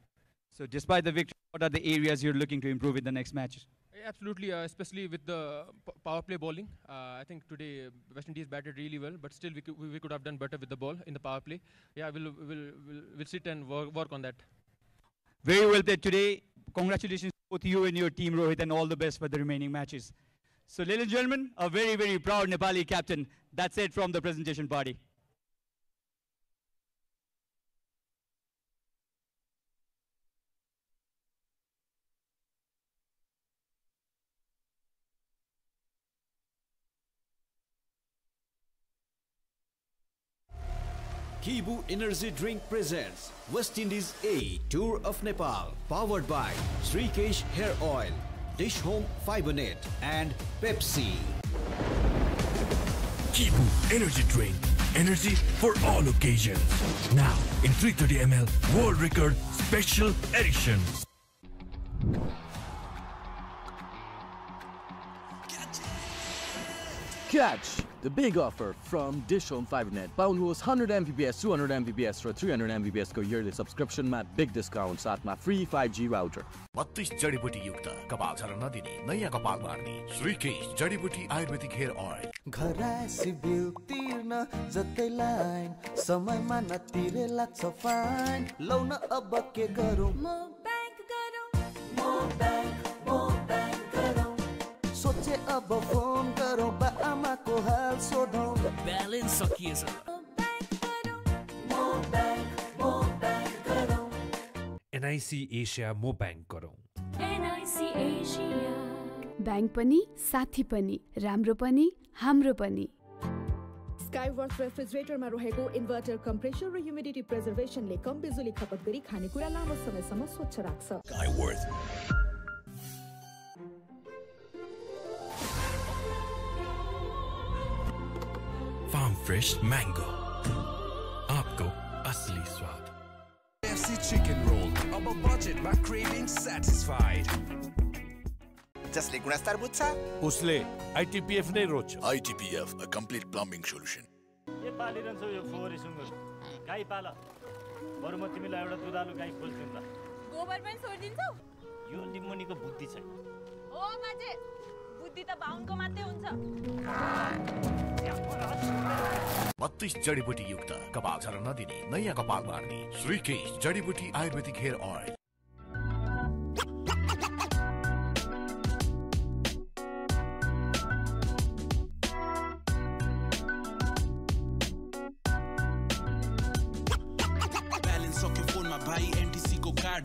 So despite the victory, what are the areas you're looking to improve in the next matches? Absolutely, especially with the power play bowling. I think today West Indies batted really well, but still we could have done better with the ball in the power play. Yeah, we'll sit and work on that. Very well played today. Congratulations to both you and your team, Rohit, and all the best for the remaining matches. So, ladies and gentlemen, a very, very proud Nepali captain. That's it from the presentation party. Kibu Energy Drink presents West Indies A Tour of Nepal, powered by Srikesh Hair Oil, Dish Home Fiber Net, and Pepsi. Kibu Energy Drink, energy for all occasions. Now in 330 ml World Record Special Edition. Catch the big offer from Dish Home Fiber Net. पाउनुहोस् 100 Mbps, 200 Mbps raw 300 Mbps को yearly subscription मा big discount साथमा free 5G router. 32 जडीबुटी युक्त कपाल झर्न नदिने नयाँ कपाल मार्ने श्रीकेश जडीबुटी आयुर्वेदिक हेयर ऑयल. घरासी बिल तिर्न जतै लाइन समयमा नतिरे लाग्छ फाइन लौ न अब के गरौँ म बैंक गरौँ सोचे अब फोन गरौँ बा आमाको हाल सोधौँ ब्यालेन्स सकिएछ NIC एशिया मो बैंक गरौँ. NIC एशिया बैंक पनि साथी पनि राम्रो पनि हाम्रो पनि. स्काईवर्थ रेफ्रिजरेटरमा रहेको इन्भर्टर कम्प्रेसर र ह्युमिडिटी प्रिजर्भेसनले कम बिजुली खपत गरी खानेकुरा लामो समयसम्म स्वच्छ राख्छ. Skyworth. Farm Fresh Mango. आपको असली स्वाद. KFC chicken roll. अब budget मा craving satisfied. जसले गुणस्तर बुझ्छ उसले ITPF नै रोज्छ. ITPF, a complete plumbing solution. के पालिरहन्छौ यो फोहोरी सुँगुर? गाई पाल. बरु म तिमीलाई एउटा दुधालु गाई खोज्दिन ल. गोबर पनि छोड्दिन्छौ? यो लिम्बुनीको बुद्धि छैन. हो माजे. बुद्धि त बाहुनको मात्रै हुन्छ. 32 जडीबुटी युक्त कपाल झर्न नदिने नयाँ कपाल मार्ने श्रीकेश जडीबुटी आयुर्वेदिक हेयर ऑयल.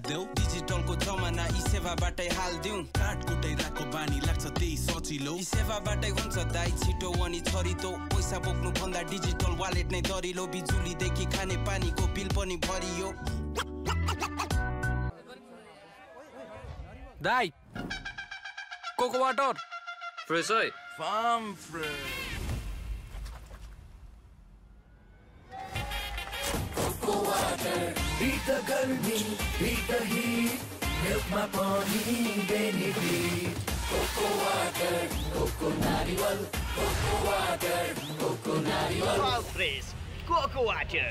देऊ डिजिटलको जमाना ई सेवाबाटै हाल्दिउँ कार्ड कुटाइराको बानी लाग्छ त्यही सजिलो ई सेवाबाटै हुन्छ दाइ छिटो अनि छरितो पैसा बोक्नु भन्दा डिजिटल वालेट नै दरिलो बिजुलीदेखि खाने पानीको बिल पनि भरियो दाइ कोको वाटर फ्रेश है farm fresh coco water Beat the गर्मी, beat the heat, milk my pony benefit. Coco water, coco nariwal, coco water, coco nariwal. All fresh, coco water.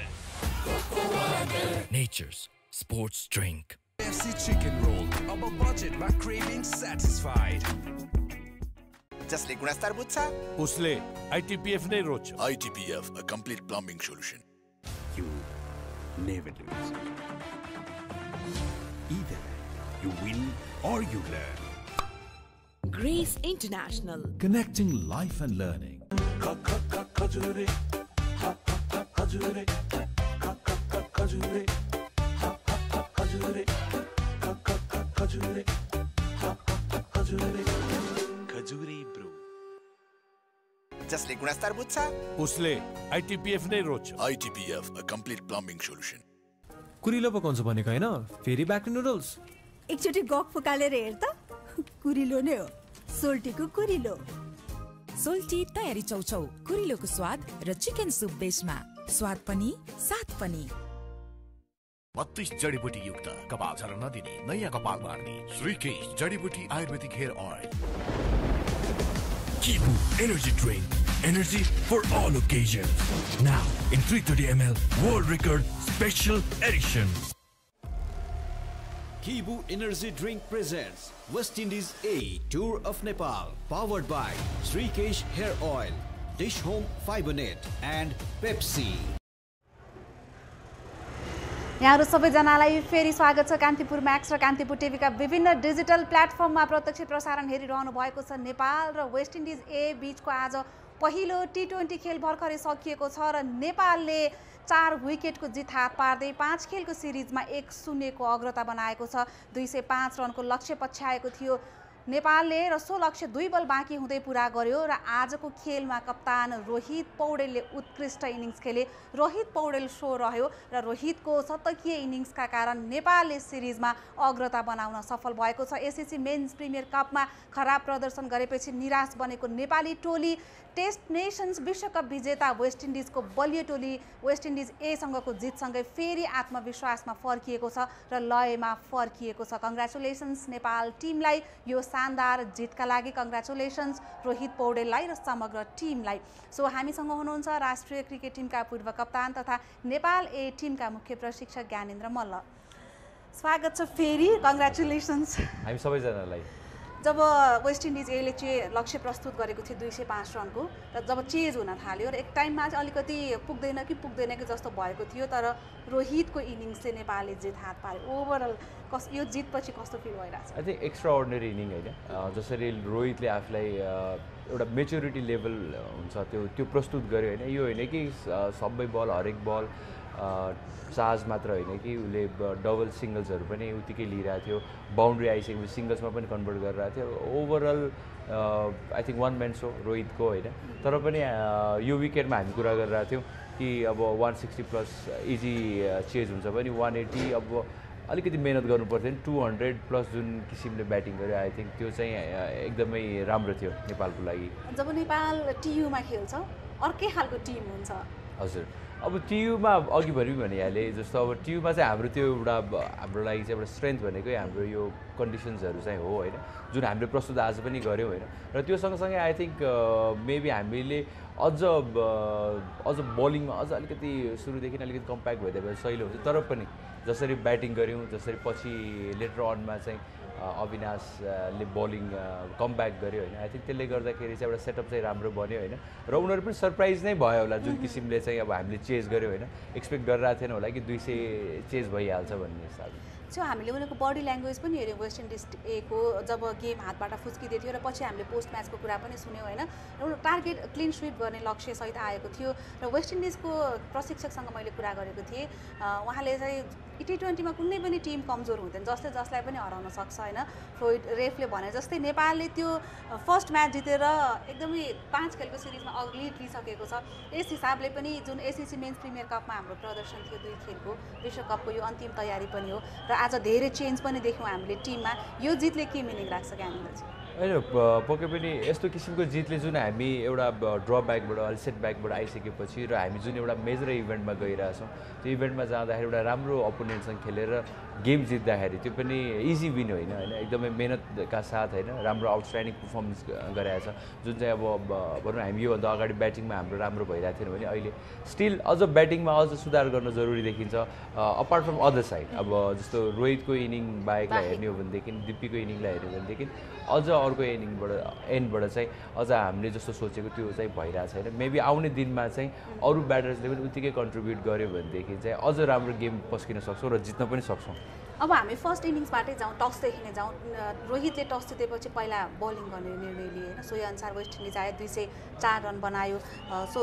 Nature's sports drink. KFC chicken roll. अब बजेटमा craving satisfied. जसले गुणस्तर बुझ्छ उसले ITPF नै रोज्छ. ITPF, a complete plumbing solution. You never lose. Either you win or you learn. Grace International. Connecting life and learning. Khajure Khajure Khajure Khajure Khajure Khajure Khajure brew जसले गुणस्तर बुझ्छ उसले ITPF नै रोज्छ. ITPF, a complete plumbing solution. कुरिलो पकाउँछ भनेको हैन, फेरि ब्याक टु नुडल्स. एकचोटि गफ फकालेर हेर त, कुरिलो नै हो. सोल्टीको कुरिलो. सोल्टी तयारी चौचौ, कुरिलोको स्वाद र चिकन सुप बेसमा. स्वाद पनि साथ पनि. 32 जडीबुटी युक्त कपाल झर्न नदिने नयाँ कपाल बार्ने श्रीकेश जडीबुटी ayurvedic hair oil. Kibu Energy Drink. Energy for all occasions. Now in 330 ml World Record Special Edition. Kibu Energy Drink presents West Indies A Tour of Nepal, powered by Srikesh Hair Oil, Dish Home Fiber Net and Pepsi. यहाँहरु सबैजनालाई फेरि स्वागत छ Kantipur Max र कान्तिपुर टिभीका विभिन्न digital प्लेटफर्ममा प्रत्यक्ष प्रसारण हेरिरहनु भएको छ. नेपाल र वेस्ट इन्डिज ए बीचको आज पहिलो T20 खेल भर्खरै सकिएको छ र नेपालले 4 विकेटको जित हात पार्दै 5 खेलको सिरिजमा 1-0 को अग्रता बनाएको छ. 205 रनको लक्ष्य पछ्याएको थियो नेपालले र सो लक्ष्य 2 बल बाँकी हुँदै पूरा गर्यो र आजको खेलमा कप्तान रोहित पौडेलले उत्कृष्ट इनिङ्स खेले. रोहित पौडेल शो रह्यो र रोहितको शतकीय इनिङ्सका कारण नेपालले सिरिजमा अग्रता बनाउन सफल भएको छ. एसएससी मेन्स प्रिमियर कपमा खराब प्रदर्शन गरेपछि निराश बनेको नेपाली टोली टेस्ट नेसन्स विश्वकप विजेता वेस्ट इन्डिजको बलियो टोली वेस्ट इन्डिज ए सँगको जितसँगै फेरि आत्मविश्वासमा फर्किएको छ र लयमा फर्किएको छ. कङ्ग्रेचुलेसन्स नेपाल टिमलाई यो शानदार जितका लागि. कङ्ग्रेचुलेसन्स रोहित पौडेललाई र समग्र टिमलाई. सो हामीसँग हुनुहुन्छ राष्ट्रिय क्रिकेट टिमका पूर्व कप्तान तथा नेपाल ए टिमका मुख्य प्रशिक्षक ज्ञानेन्द्र मल्ल. स्वागत छ फेरि. कङ्ग्रेचुलेसन्स हामी सबैजनालाई. जब वेस्ट इन्डिज एले लक्ष्य प्रस्तुत गरेको थियो 205 रनको र जब चेज हुन थाल्यो र एक टाइममा चाहिँ अलिकति पुग्दैन कि जस्तो भएको थियो, तर रोहितको इनिङ्सले नेपालले जित हात पार्यो. ओभरअल यो जितपछि कस्तो फिल भइरहेछ? I think extra ordinary inning होइन. जसरी रोहितले आफूलाई एउटा मेच्योरिटी लेभल हुन्छ त्यो प्रस्तुत गर्यो होइन. यो होइन कि सबै बल हरेक बल चार्ज मात्र होइन कि उसले डबल सिङ्गल्सहरू पनि उत्तिकै लिइरहेको थियो. बााउन्ड्री आइसकेपछि सिङ्गल्समा पनि कन्भर्ट गरिरहेको थियो. ओभरअल आई थिङ्क वान म्यान सो रोहितको होइन. तर पनि यो विकेटमा हामी कुरा गरिरहेको थियौँ कि अब 160+ इजी चेज हुन्छ भने 180 अब अलिकति मेहनत गर्नुपर्थ्यो नि. 200+ जुन किसिमले ब्याटिङ गर्यो आई थिङ्क त्यो चाहिँ एकदमै राम्रो थियो नेपालको लागि. जब नेपाल टियुमा खेल्छ अर्कै खालको टिम हुन्छ. हजुर, अब टियुमा अघि भनिहालेँ जस्तो अब टियुमा चाहिँ हाम्रो त्यो हाम्रो लागि चाहिँ एउटा स्ट्रेन्थ भनेकै हाम्रो यो कन्डिसन्सहरू चाहिँ हो होइन, जुन हामीले प्रस्तुत आज पनि गऱ्यौँ होइन. र त्यो सँगसँगै आई थिङ्क मेबी हामीले अझ बलिङमा अझ अलिकति सुरुदेखि अलिकति कम्प्याक्ट भइदियो भने सहिलो हुन्छ. तर पनि जसरी ब्याटिङ गऱ्यौँ, जसरी पछि लेटर अनमा चाहिँ अविनाशले बलिङ कमब्याक गर्यो होइन. आई थिङ्क त्यसले गर्दाखेरि चाहिँ एउटा सेटअप चाहिँ राम्रो बन्यो होइन. र उनीहरू पनि सरप्राइज नै भयो होला जुन किसिमले चाहिँ अब हामीले चेज गऱ्यौँ होइन. एक्सपेक्ट गरिरहेको थिएन होला कि 200 चेज भइहाल्छ भन्ने हिसाबले. सो हामीले उनीहरूको बडी ल्याङ्ग्वेज पनि हेऱ्यौँ वेस्ट इन्डिज एको जब गेम हातबाट फुस्किँदै थियो र पछि हामीले पोस्ट म्याचको कुरा पनि सुन्यौँ होइन. र टार्गेट क्लिन स्विप गर्ने लक्ष्यसहित आएको थियो र वेस्ट इन्डिजको प्रशिक्षकसँग मैले कुरा गरेको थिएँ. उहाँले चाहिँ T20मा कुनै पनि टिम कमजोर हुँदैन, जसले जसलाई पनि हराउन सक्छ होइन. फ्लोइड रेफले भने जस्तै नेपालले त्यो फर्स्ट म्याच जितेर एकदमै 5 खेलको सिरिजमा अघि लिइसकेको छ. यस हिसाबले पनि जुन एसएससी मेन्स प्रिमियर कपमा हाम्रो प्रदर्शन थियो 2 खेलको विश्वकपको यो अन्तिम तयारी पनि हो र आज धेरै चेन्ज पनि देख्यौँ हामीले टिममा. यो जितले के मिनिङ राख्छ ज्ञानेन्द्रजी? होइन, पक्कै पनि यस्तो किसिमको जितले जुन हामी एउटा ड्रब्याकबाट अलि सेटब्याकबाट आइसकेपछि र हामी जुन एउटा मेजर इभेन्टमा गइरहेछौँ त्यो इभेन्टमा जाँदाखेरि एउटा राम्रो अपोनेन्टसँग खेलेर गेम जित्दाखेरि त्यो पनि इजी विन होइन होइन एकदमै मेहनतका साथ होइन राम्रो आउटस्ट्यान्डिङ पर्फर्मेन्स गरेको छ जुन चाहिँ अब भनौँ हामी योभन्दा अगाडि ब्याटिङमा हाम्रो राम्रो भइरहेको थिएन भने अहिले स्टिल अझ ब्याटिङमा अझ सुधार गर्न जरुरी देखिन्छ अपार्ट फ्रम अदर साइड अब जस्तो रोहितको इनिङ बाहेकलाई हेर्ने हो भनेदेखि दिप्पीको इनिङलाई हेर्ने हो भनेदेखि अझ अर्को एन्डबाट चाहिँ अझ हामीले जस्तो सोचेको त्यो चाहिँ भइरहेको छैन मेबी आउने दिनमा चाहिँ अरू ब्याटर्सले पनि उत्तिकै कन्ट्रिब्युट गर्यो भनेदेखि चाहिँ अझ राम्रो गेम पस्किन सक्छौँ र जित्न पनि सक्छौँ अब हामी फर्स्ट इनिङ्सबाटै जाउँ टसदेखि नै जाउँ रोहितले टस जितेपछि पहिला बलिङ गर्ने निर्णय लिए होइन सोही अनुसार वेस्ट इन्डिज आयो 204 रन बनायो सो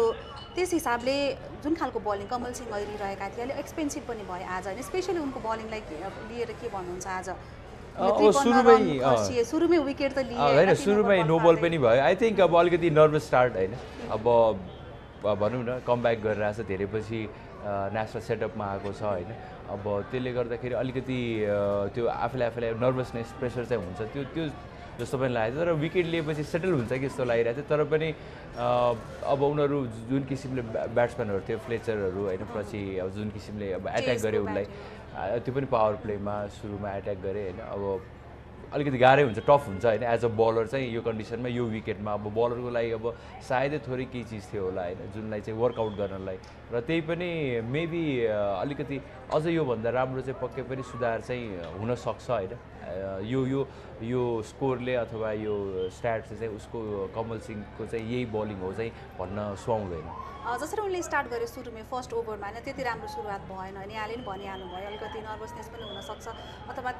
त्यस हिसाबले जुन खालको बलिङ कमल सिंह ऐरी रहेका थिए अलिक एक्सपेन्सिभ पनि भयो आज होइन स्पेसली उनको बलिङलाई लिएर के भन्नुहुन्छ आज सुरुमै विकेट त लिए होइन सुरुमै नो बल पनि भयो आई थिङ्क अब अलिकति नर्भस स्टार्ट होइन अब भनौँ न कमब्याक गरेर आएको छ धेरै पछि नेसनल सेटअपमा आएको छ होइन अब त्यसले गर्दाखेरि अलिकति त्यो आफूलाई नर्भसनेस प्रेसर चाहिँ हुन्छ त्यो जस्तो पनि लागेको थियो तर विकेट लिएपछि सेटल हुन्छ कि जस्तो लागिरहेको थियो तर पनि अब उनीहरू जुन किसिमले ब्याट्सम्यानहरू थियो फ्लेचरहरू होइन पछि अब जुन किसिमले अब एट्याक गरे उसलाई त्यो पनि पावर प्लेमा सुरुमा एट्याक गरे होइन अब अलिकति गाह्रै हुन्छ टफ हुन्छ होइन एज अ बलर चाहिँ यो कन्डिसनमा यो विकेटमा अब बलरको लागि अब सायदै थोरै केही चिज थियो होला होइन जुनलाई चाहिँ वर्कआउट गर्नलाई र त्यही पनि मेबी अलिकति अझ योभन्दा राम्रो चाहिँ पक्कै पनि सुधार चाहिँ हुनसक्छ होइन यो स्कोरले अथवा यो स्ट्याट्सले चाहिँ उसको कमल सिंहको चाहिँ यही बलिङ हो चाहिँ भन्न सुहाउँदैन जसरी उनले स्टार्ट गर्यो सुरुमै फर्स्ट ओभरमा होइन त्यति राम्रो सुरुवात भएन होइन यहाँले पनि भनिहाल्नुभयो अलिकति नर्भसनेस पनि हुनसक्छ अथवा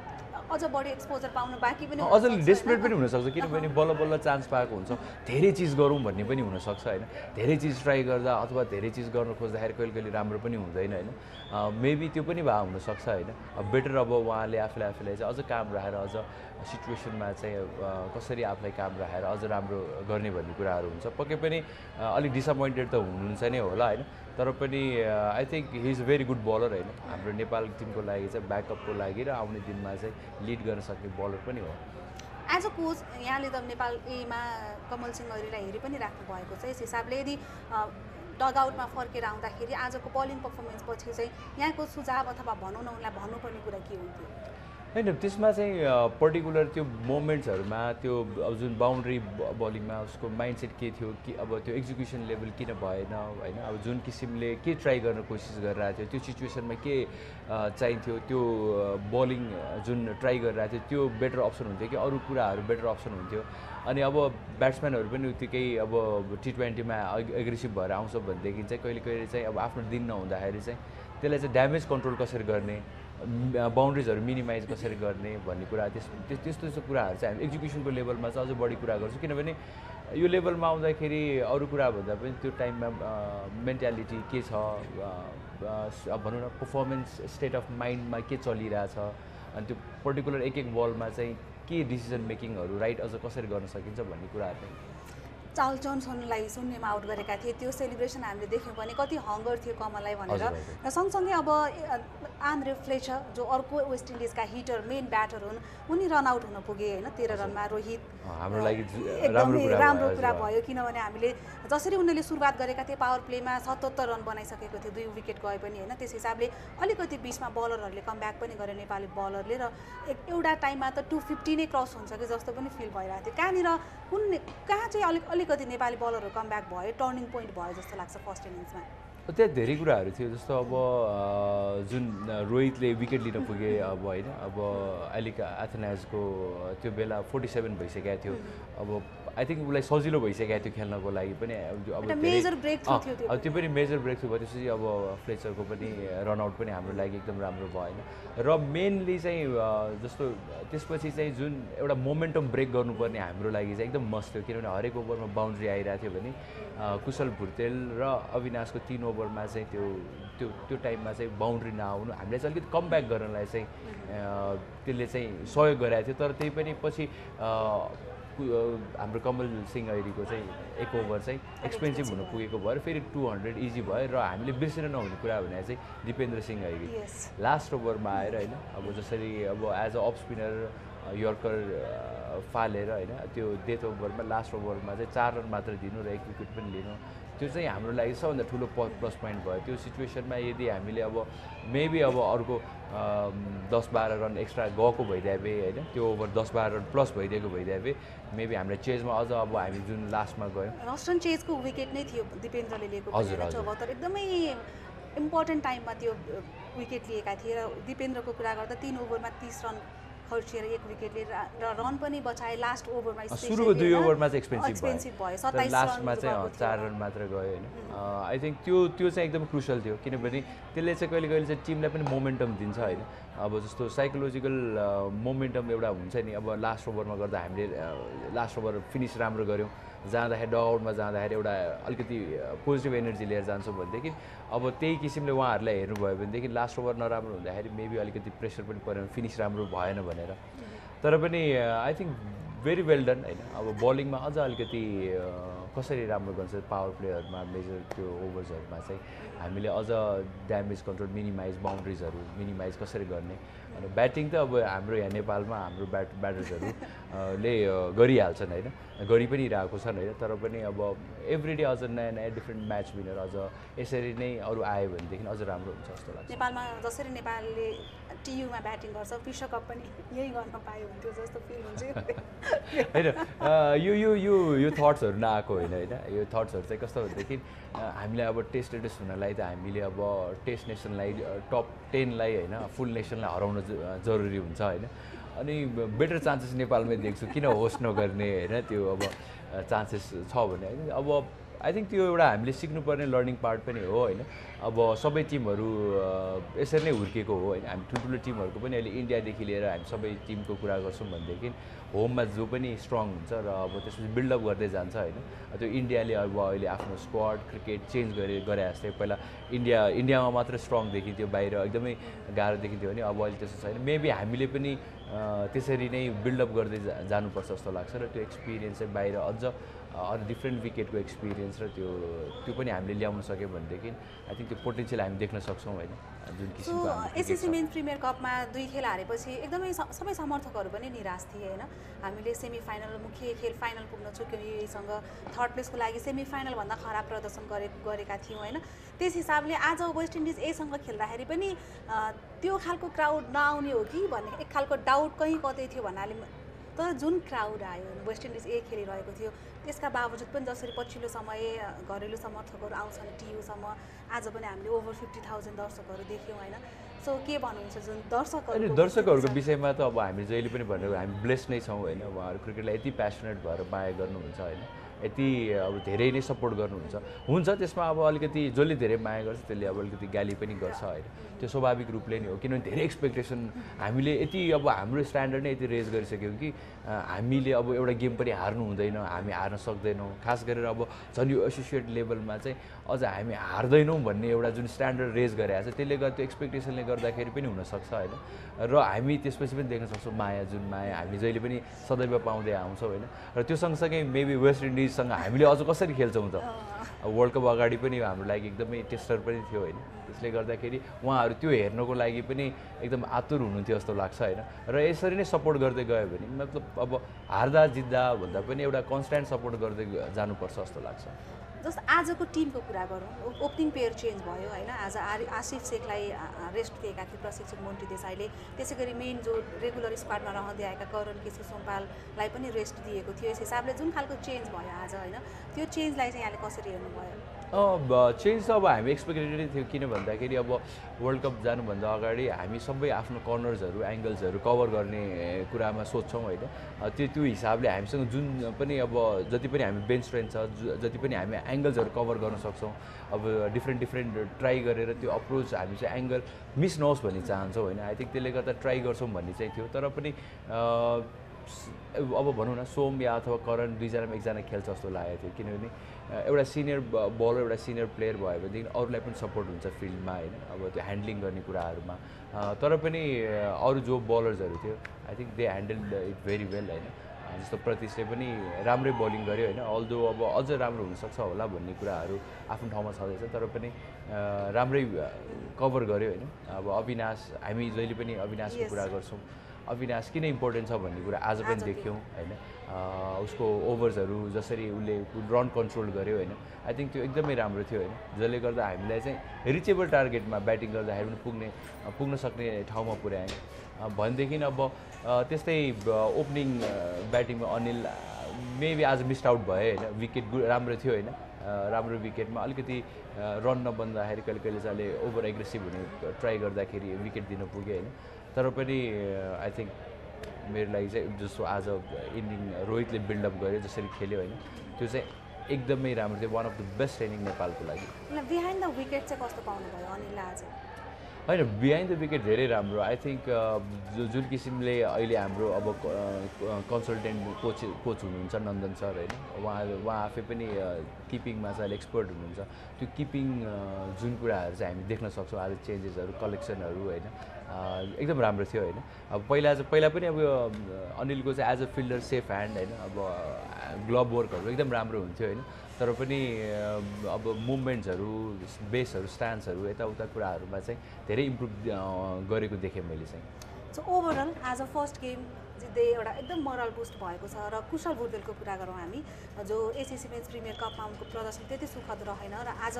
अझ बढी एक्सपोजर पाउनु बाँकी पनि अझ डेस्परेट पनि हुनसक्छ किनभने बल्ल चान्स पाएको हुन्छ धेरै चिज गरौँ भन्ने पनि हुनसक्छ होइन धेरै चिज ट्राई गर्दा अथवा धेरै चिज गर्न खोज्दाखेरि कहिले राम्रो पनि हुँदैन होइन मेबी त्यो पनि भए हुनसक्छ होइन बेटर अब उहाँले आफूलाई चाहिँ अझ काम राखेर अझ सिचुएसनमा चाहिँ कसरी आफूलाई काम राखेर अझ राम्रो गर्ने भन्ने कुराहरू हुन्छ पक्कै पनि अलिक डिसअपोइन्टेड त हुनुहुन्छ नै होला होइन तर पनि I think he is a very good bowler होइन हाम्रो नेपाल टिमको लागि चाहिँ ब्याकअपको लागि र आउने दिनमा चाहिँ लिड गर्न सक्ने बलर पनि हो एज अ कोच यहाँले त नेपाल एमा कमल सिंह ऐरीलाई हेरि पनि राख्नु भएको छ यस हिसाबले यदि डगआउटमा फर्केर आउँदाखेरि आजको बलिङ पर्फर्मेन्स पछि चाहिँ यहाँको सुझाव अथवा भनौँ न उनलाई भन्नुपर्ने कुरा के हुन्थ्यो होइन त्यसमा चाहिँ पर्टिकुलर त्यो मोमेन्ट्सहरूमा त्यो अब जुन बााउन्ड्री बलिङमा उसको माइन्डसेट के थियो कि अब त्यो एक्जिक्युसन लेभल किन भएन होइन अब जुन किसिमले के ट्राई गर्न कोसिस गरिरहेको थियो त्यो सिचुएसनमा के चाहिन्थ्यो त्यो बलिङ जुन ट्राई गरिरहेको थियो त्यो बेटर अप्सन हुन्थ्यो कि अरू कुराहरू बेटर अप्सन हुन्थ्यो अनि अब ब्याट्सम्यानहरू पनि उत्तिकै अब T20मा एग्रेसिभ भएर आउँछ भनेदेखि चाहिँ कहिले चाहिँ अब आफ्नो दिन नहुँदाखेरि चाहिँ त्यसलाई चाहिँ ड्यामेज कन्ट्रोल कसरी गर्ने बााउन्ड्रिजहरू मिनिमाइज कसरी गर्ने भन्ने कुरा त्यस्तो कुराहरू चाहिँ हामी एक्जिक्युसनको लेभलमा चाहिँ अझ बढी कुरा गर्छौँ किनभने यो लेभलमा आउँदाखेरि अरू कुरा भन्दा पनि त्यो टाइममा मेन्टालिटी के छ अब भनौँ न पर्फर्मेन्स स्टेट अफ माइन्डमा के चलिरहेछ अनि त्यो पर्टिकुलर एक बलमा चाहिँ के डिसिजन मेकिङहरू राइट अझ कसरी गर्न सकिन्छ भन्ने कुराहरू चाहिँ चार्ल्स जोन्सनलाई शून्यमा आउट गरेका थिए त्यो सेलिब्रेसन हामीले देख्यौँ भने कति हङ्गर थियो कमललाई भनेर र सँगसँगै अब आन्द्रे फ्लेचर जो अर्को वेस्ट इन्डिजका हिटर मेन ब्याटर हुन् उनी रनआउट हुन पुगे होइन 13 रनमा रोहित हाम्रो लागि राम्रो कुरा भयो किनभने हामीले जसरी उनीहरूले सुरुवात गरेका थिए पावर प्लेमा 77 रन बनाइसकेको थियो 2 विकेट गए पनि होइन त्यस हिसाबले अलिकति बिचमा बलरहरूले कमब्याक पनि गरे नेपाली बलरले र एउटा टाइममा त 250 नै क्रस हुन्छ कि जस्तो पनि फिल भइरहेको थियो कहाँ चाहिँ अलिकति नेपाली बलरहरू कमब्याक भयो टर्निङ पोइन्ट भयो जस्तो लाग्छ फर्स्ट इनिङ्समा त्यहाँ धेरै कुराहरू थियो जस्तो अब जुन रोहितले विकेट लिन पुगे अब होइन अब अहिलेका एथेनाजको त्यो बेला 47 भइसकेको थियो अब आई थिङ्क उसलाई सजिलो भइसकेको थियो खेल्नको लागि पनि अब त्यो पनि मेजर ब्रेक थ्रु भयो त्यसपछि अब फ्लेचरको पनि रनआउट पनि हाम्रो लागि एकदम राम्रो भएन र मेनली चाहिँ जस्तो त्यसपछि चाहिँ जुन एउटा मोमेन्टम ब्रेक गर्नुपर्ने हाम्रो लागि चाहिँ एकदम मस्त थियो किनभने हरेक ओभरमा बााउन्ड्री आइरहेको थियो भने कुशल भुर्तेल र अविनाशको 3 ओभरमा चाहिँ त्यो टाइममा चाहिँ बााउन्ड्री नआउनु हामीले चाहिँ अलिकति कमब्याक गर्नलाई चाहिँ त्यसले चाहिँ सहयोग गरेको थियो तर त्यही पनि पछि हाम्रो कमल सिंह ऐरीको चाहिँ एक ओभर चाहिँ एक्सपेन्सिभ हुन पुगेको भएर फेरि 200 इजी भयो र हामीले बिर्सिन नहुने कुरा भने चाहिँ दिपेन्द्र सिंह ऐरी लास्ट ओभरमा आएर होइन अब जसरी अब as a off spinner yorker फालेर होइन त्यो डेथ ओभरमा लास्ट ओभरमा चाहिँ 4 रन मात्र दिनु र 1 विकेट पनि लिनु त्यो चाहिँ हाम्रो लागि सबभन्दा ठुलो प्लस पोइन्ट भयो त्यो सिचुएसनमा यदि हामीले अब मेबी अब अर्को 10-12 रन एक्स्ट्रा गएको भइदिए भए होइन त्यो ओभर 10-12 रन प्लस भइदिएको भइदिए भए मेबी हाम्रो चेजमा अझ अब हामी जुन लास्टमा गयौँ रस्टन चेजको विकेट नै थियो दिपेन्द्रले लिएको 74 एकदमै इम्पोर्टेन्ट टाइममा त्यो विकेट लिएका थिए र दिपेन्द्रको कुरा गर्दा 3 ओभरमा 30 रन खर्चिएर 1 विकेट लिएर र रन पनि बचाए लास्ट ओभरमा सुरुको 2 ओभरमा चाहिँ एक्सपेन्सिभ भयो 27 लास्टमा चाहिँ 4 रन मात्र गयो होइन आई थिङ्क त्यो चाहिँ एकदम क्रुसियल थियो किनभने त्यसले चाहिँ कहिले कहिले चाहिँ टिमलाई पनि मोमेन्टम दिन्छ होइन अब जस्तो साइकोलोजिकल मोमेन्टम एउटा हुन्छ नि अब लास्ट ओभरमा गर्दा हामीले लास्ट ओभर फिनिस राम्रो गऱ्यौँ जाँदाखेरि डगआउटमा जाँदाखेरि एउटा अलिकति पोजिटिभ एनर्जी लिएर जान्छौँ भनेदेखि अब त्यही किसिमले उहाँहरूलाई हेर्नुभयो भनेदेखि लास्ट ओभर नराम्रो हुँदाखेरि मेबी अलिकति प्रेसर पनि परेन फिनिस राम्रो भएन भनेर तर पनि I think very well done होइन अब बलिङमा अझ अलिकति कसरी राम्रो गर्छ पावर प्लेहरूमा मेजर त्यो ओभर्सहरूमा चाहिँ हामीले अझ ड्यामेज कन्ट्रोल मिनिमाइज बााउन्ड्रिजहरू मिनिमाइज कसरी गर्ने अनि ब्याटिङ त अब हाम्रो यहाँ नेपालमा हाम्रो ब्याटर्सहरूले गरिहाल्छन् होइन गरि पनि रहेको छन् होइन तर पनि अब एभ्रिडे अझ नयाँ नयाँ डिफ्रेन्ट म्याच विनर अझ यसरी नै अरू आयो भनेदेखि अझ राम्रो हुन्छ जस्तो लाग्छ नेपालमा जसरी नेपालले टियुमा ब्याटिङ गर्छ विश्वकप पनि यही गर्न पायो हुन्थ्यो जस्तो फिल हुन्छ होइन यो थट्सहरू नआएको होइन होइन यो थट्सहरू चाहिँ कस्तो भनेदेखि हामीले अब टेस्ट एडिस हुनलाई त हामीले अब टेस्ट नेसनलाई टप 10लाई होइन फुल नेसनलाई हराउन जरुरी हुन्छ होइन अनि बेटर चान्सेस नेपालमै देख्छु किन होस्ट नगर्ने होइन त्यो अब चान्सेस छ भने होइन अब आई थिङ्क त्यो एउटा हामीले सिक्नुपर्ने लर्निङ पार्ट पनि हो होइन अब सबै टिमहरू यसरी नै हुर्केको हो होइन हामी ठुल्ठुलो टिमहरूको पनि अहिले इन्डियादेखि लिएर हामी सबै टिमको कुरा गर्छौँ भनेदेखि होममा जो पनि स्ट्रङ हुन्छ र अब त्यसपछि बिल्डअप गर्दै जान्छ होइन त्यो इन्डियाले अब अहिले आफ्नो स्क्वाड क्रिकेट चेन्ज गरे जस्तै पहिला इन्डियामा मात्र स्ट्रङ देखिन्थ्यो बाहिर एकदमै गाह्रो देखिन्थ्यो भने अब अहिले त्यस्तो छैन मेबी हामीले पनि त्यसरी नै बिल्डअप गर्दै जानुपर्छ जस्तो लाग्छ र त्यो एक्सपिरियन्स चाहिँ बाहिर अझ अरू डिफ्रेन्ट विकेटको एक्सपिरियन्स र त्यो पनि हामीले ल्याउन सक्यौँ भनेदेखि आई थिङ्क त्यो पोटेन्सियल हामी देख्न सक्छौँ होइन जुन किसिमको एसएससी मेन प्रिमियर कपमा 2 खेल हारेपछि एकदमै सबै समर्थकहरू पनि निराश थिए होइन हामीले सेमी फाइनल मुख्य खेल फाइनल पुग्न चुक्यौँ युएसँग थर्ड प्लेसको लागि सेमी फाइनलभन्दा खराब प्रदर्शन गरेका थियौँ होइन त्यस हिसाबले आज वेस्ट इन्डिज एसँग खेल्दाखेरि पनि त्यो खालको क्राउड नआउने हो कि भन्ने एक खालको डाउट कहीँ कतै थियो भन्नाले तर जुन क्राउड आयो वेस्ट इन्डिज खेलिरहेको थियो त्यसका बावजुद पनि जसरी पछिल्लो समय घरेलु समर्थकहरू आउँछन् टियुसम्म आज पनि हामीले ओभर 50,000 दर्शकहरू देख्यौँ होइन सो के भन्नुहुन्छ जुन दर्शकहरूको विषयमा त अब हामी जहिले पनि भनेको हामी ब्लेस नै छौँ होइन उहाँहरू क्रिकेटलाई यति प्यासनेट भएर माया गर्नुहुन्छ होइन यति अब धेरै नै सपोर्ट हुन्छ त्यसमा अब अलिकति जसले धेरै माया गर्छ त्यसले अब अलिकति गाली पनि गर्छ होइन त्यो स्वाभाविक रूपले नै हो किनभने धेरै एक्सपेक्टेसन हामीले यति अब हाम्रो स्ट्यान्डर्ड नै यति रेज गरिसक्यौँ कि हामीले अब एउटा गेम पनि हार्नु हुँदैन हामी हार्न सक्दैनौँ खास गरेर अब झन् यो एसोसिएट लेभलमा चाहिँ अझ हामी हार्दैनौँ भन्ने एउटा जुन स्ट्यान्डर्ड रेज गरेको छ त्यसले गर्दा त्यो एक्सपेक्टेसनले गर्दाखेरि पनि हुनसक्छ होइन र हामी त्यसपछि पनि देख्न सक्छौँ माया जुन माया हामी जहिले पनि सदैव पाउँदै आउँछौँ होइन र त्यो सँगसँगै मेबी वेस्ट इन्डिजसँग हामीले अझ कसरी खेल्छौँ त वर्ल्ड कप अगाडि पनि हाम्रो लागि एकदमै टेस्टर पनि थियो होइन त्यसले गर्दाखेरि उहाँहरू त्यो हेर्नको लागि पनि एकदम आतुर हुनुहुन्थ्यो जस्तो लाग्छ होइन र यसरी नै सपोर्ट गर्दै गयो भने मतलब अब हार्दा जित्दा भन्दा पनि एउटा कन्स्ट्यान्ट सपोर्ट गर्दै जानुपर्छ जस्तो लाग्छ जस्तो आजको टिमको कुरा गरौँ ओपनिङ पेयर चेन्ज भयो होइन आज आसिफ शेखलाई रेस्ट दिएका थिए प्रशिक्षक मोन्टी देसाईले त्यसै गरी मेन जो रेगुलर स्क्वाडमा रहँदै आएका करण केशव सोमपाललाई पनि रेस्ट दिएको थियो यस हिसाबले जुन खालको चेन्ज भयो आज होइन त्यो चेन्जलाई चाहिँ यहाँले कसरी हेर्नुभयो चेन्ज त अब हामी एक्सपेक्टेडै थियो किन भन्दाखेरि अब वर्ल्ड कप जानुभन्दा अगाडि हामी सबै आफ्नो कर्नर्सहरू एङ्गल्सहरू कभर गर्ने कुरामा सोध्छौँ होइन त्यो हिसाबले हामीसँग जुन पनि अब जति पनि हामी बेन्च स्ट्रेन्थ छ जति पनि हामी एङ्गल्सहरू कभर गर्न सक्छौँ अब डिफ्रेन्ट ट्राई गरेर त्यो अप्रोच हामी चाहिँ एङ्गल मिस नहोस् भन्ने चाहन्छौँ होइन आई थिङ्क त्यसले गर्दा ट्राई गर्छौँ भन्ने चाहिँ थियो तर पनि अब भनौँ न सोम या अथवा करण दुईजनामा एकजना खेल्छ जस्तो लागेको थियो किनभने एउटा सिनियर बलर एउटा सिनियर प्लेयर भयो भनेदेखि अरूलाई पनि सपोर्ट हुन्छ फिल्डमा होइन अब त्यो ह्यान्डलिङ गर्ने कुराहरूमा तर पनि अरू जो बलर्सहरू थियो I think they handle it very well होइन जस्तो प्रतीशले पनि राम्रै बलिङ गर्यो होइन अल्दो अब अझ राम्रो हुनसक्छ होला भन्ने कुराहरू आफ्नो ठाउँमा छँदैछ तर पनि राम्रै कभर गर्यो होइन अब अविनाश हामी जहिले पनि अविनाशको कुरा गर्छौँ अविनाश किन इम्पोर्टेन्ट छ भन्ने कुरा आज पनि देख्यौँ होइन उसको ओभर्सहरू जसरी उसले रन कन्ट्रोल गर्यो होइन आई थिङ्क त्यो एकदमै राम्रो थियो होइन जसले गर्दा हामीलाई चाहिँ रिचेबल टार्गेटमा ब्याटिङ गर्दाखेरि पनि पुग्न सक्ने ठाउँमा पुर्याएँ भनेदेखि अब त्यस्तै ओपनिङ ब्याटिङमा अनिल मेबी आज मिस्ड आउट भयो होइन विकेट राम्रो थियो होइन राम्रो विकेटमा अलिकति रन नबन्दाखेरि कहिले कहिले चाहिँ अहिले ओभर एग्रेसिभ हुने ट्राई गर्दाखेरि विकेट दिन पुग्यो होइन तर पनि आई थिङ्क मेरो लागि चाहिँ जस्तो आज इनिङ रोहितले बिल्डअप गर्यो जसरी खेल्यो होइन त्यो चाहिँ एकदमै राम्रो थियो one of the best inning नेपालको लागि बिहाइन्ड द विकेट चाहिँ कस्तो पाउनुभयो अनिलले आज होइन बिहाइन्ड द विकेट धेरै राम्रो आई थिङ्क जुन किसिमले अहिले हाम्रो अब कन्सल्टेन्ट कोच हुनुहुन्छ नन्दन सर होइन उहाँ आफै पनि किपिङमा चाहिँ एक्सपर्ट हुनुहुन्छ त्यो किपिङ जुन कुराहरू चाहिँ हामी देख्न सक्छौँ आज चेन्जेसहरू कलेक्सनहरू होइन एकदम राम्रो थियो होइन अब पहिला पनि अब अनिलको चाहिँ as a fielder safe hand होइन अब ग्लोभ वर्कहरू एकदम राम्रो हुन्थ्यो होइन तर पनि अब मुभमेन्ट्सहरू बेसहरू स्ट्यान्ड्सहरू यताउता कुराहरूमा चाहिँ धेरै इम्प्रुभ गरेको देखेँ मैले चाहिँ सो ओभरअल आज फर्स्ट गेम जित्दै एउटा एकदम मोरल बुस्ट भएको छ र कुशल भुर्तेलको कुरा गरौँ हामी जो एसिसी मेन्स प्रिमियर कपमा उनको प्रदर्शन त्यति सुखद रहेन र आज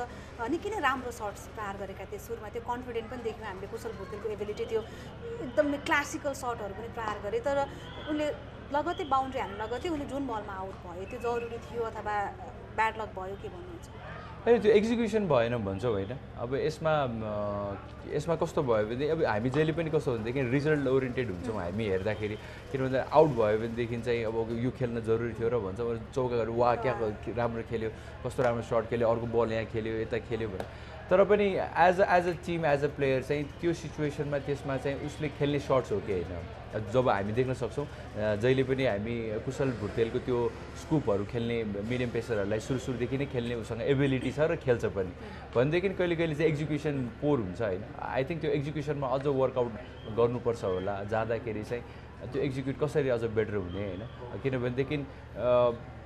निकै नै राम्रो सर्ट्स प्रहार गरेका थिए सुरुमा त्यो कन्फिडेन्ट पनि देख्यौँ हामीले कुशल भुर्तेलको एबिलिटी त्यो एकदमै क्लासिकल सर्टहरू पनि प्रहार गरे तर उनले लगत्तै बााउन्ड्री हाल्नु लगत्तै उनी जुन बलमा आउट भयो त्यो जरुरी थियो अथवा ब्याड लक भयो के भन्नुहुन्छ होइन त्यो एक्जिक्युसन भएन भन्छौँ होइन अब यसमा कस्तो भयो भने अब हामी जहिले पनि कस्तो भनेदेखि रिजल्ट ओरिएन्टेड हुन्छौँ हामी हेर्दाखेरि किन भन्दा आउट भयो भनेदेखि चाहिँ अब यो खेल्न जरुरी थियो र भन्छौँ चौकाहरू वा क्या राम्रो खेल्यो कस्तो राम्रो सर्ट खेल्यो अर्को बल यहाँ खेल्यो यता खेल्यो भने तर पनि as a team as a player चाहिँ त्यो सिचुएसनमा त्यसमा चाहिँ उसले खेल्ने सर्ट्स हो कि होइन जब हामी देख्न सक्छौँ जहिले पनि हामी कुशल भुर्तेलको त्यो स्कुपहरू खेल्ने मिडियम पेसरहरूलाई सुरुदेखि नै खेल्ने उसँग एबिलिटी छ र खेल्छ पनि भनेदेखि कहिले कहिले चाहिँ एक्जिक्युसन पोर हुन्छ होइन आई थिङ्क त्यो एक्जिक्युसनमा अझ वर्कआउट गर्नुपर्छ होला जाँदाखेरि चाहिँ त्यो एक्जिक्युट कसरी अझ बेटर हुने होइन किनभनेदेखि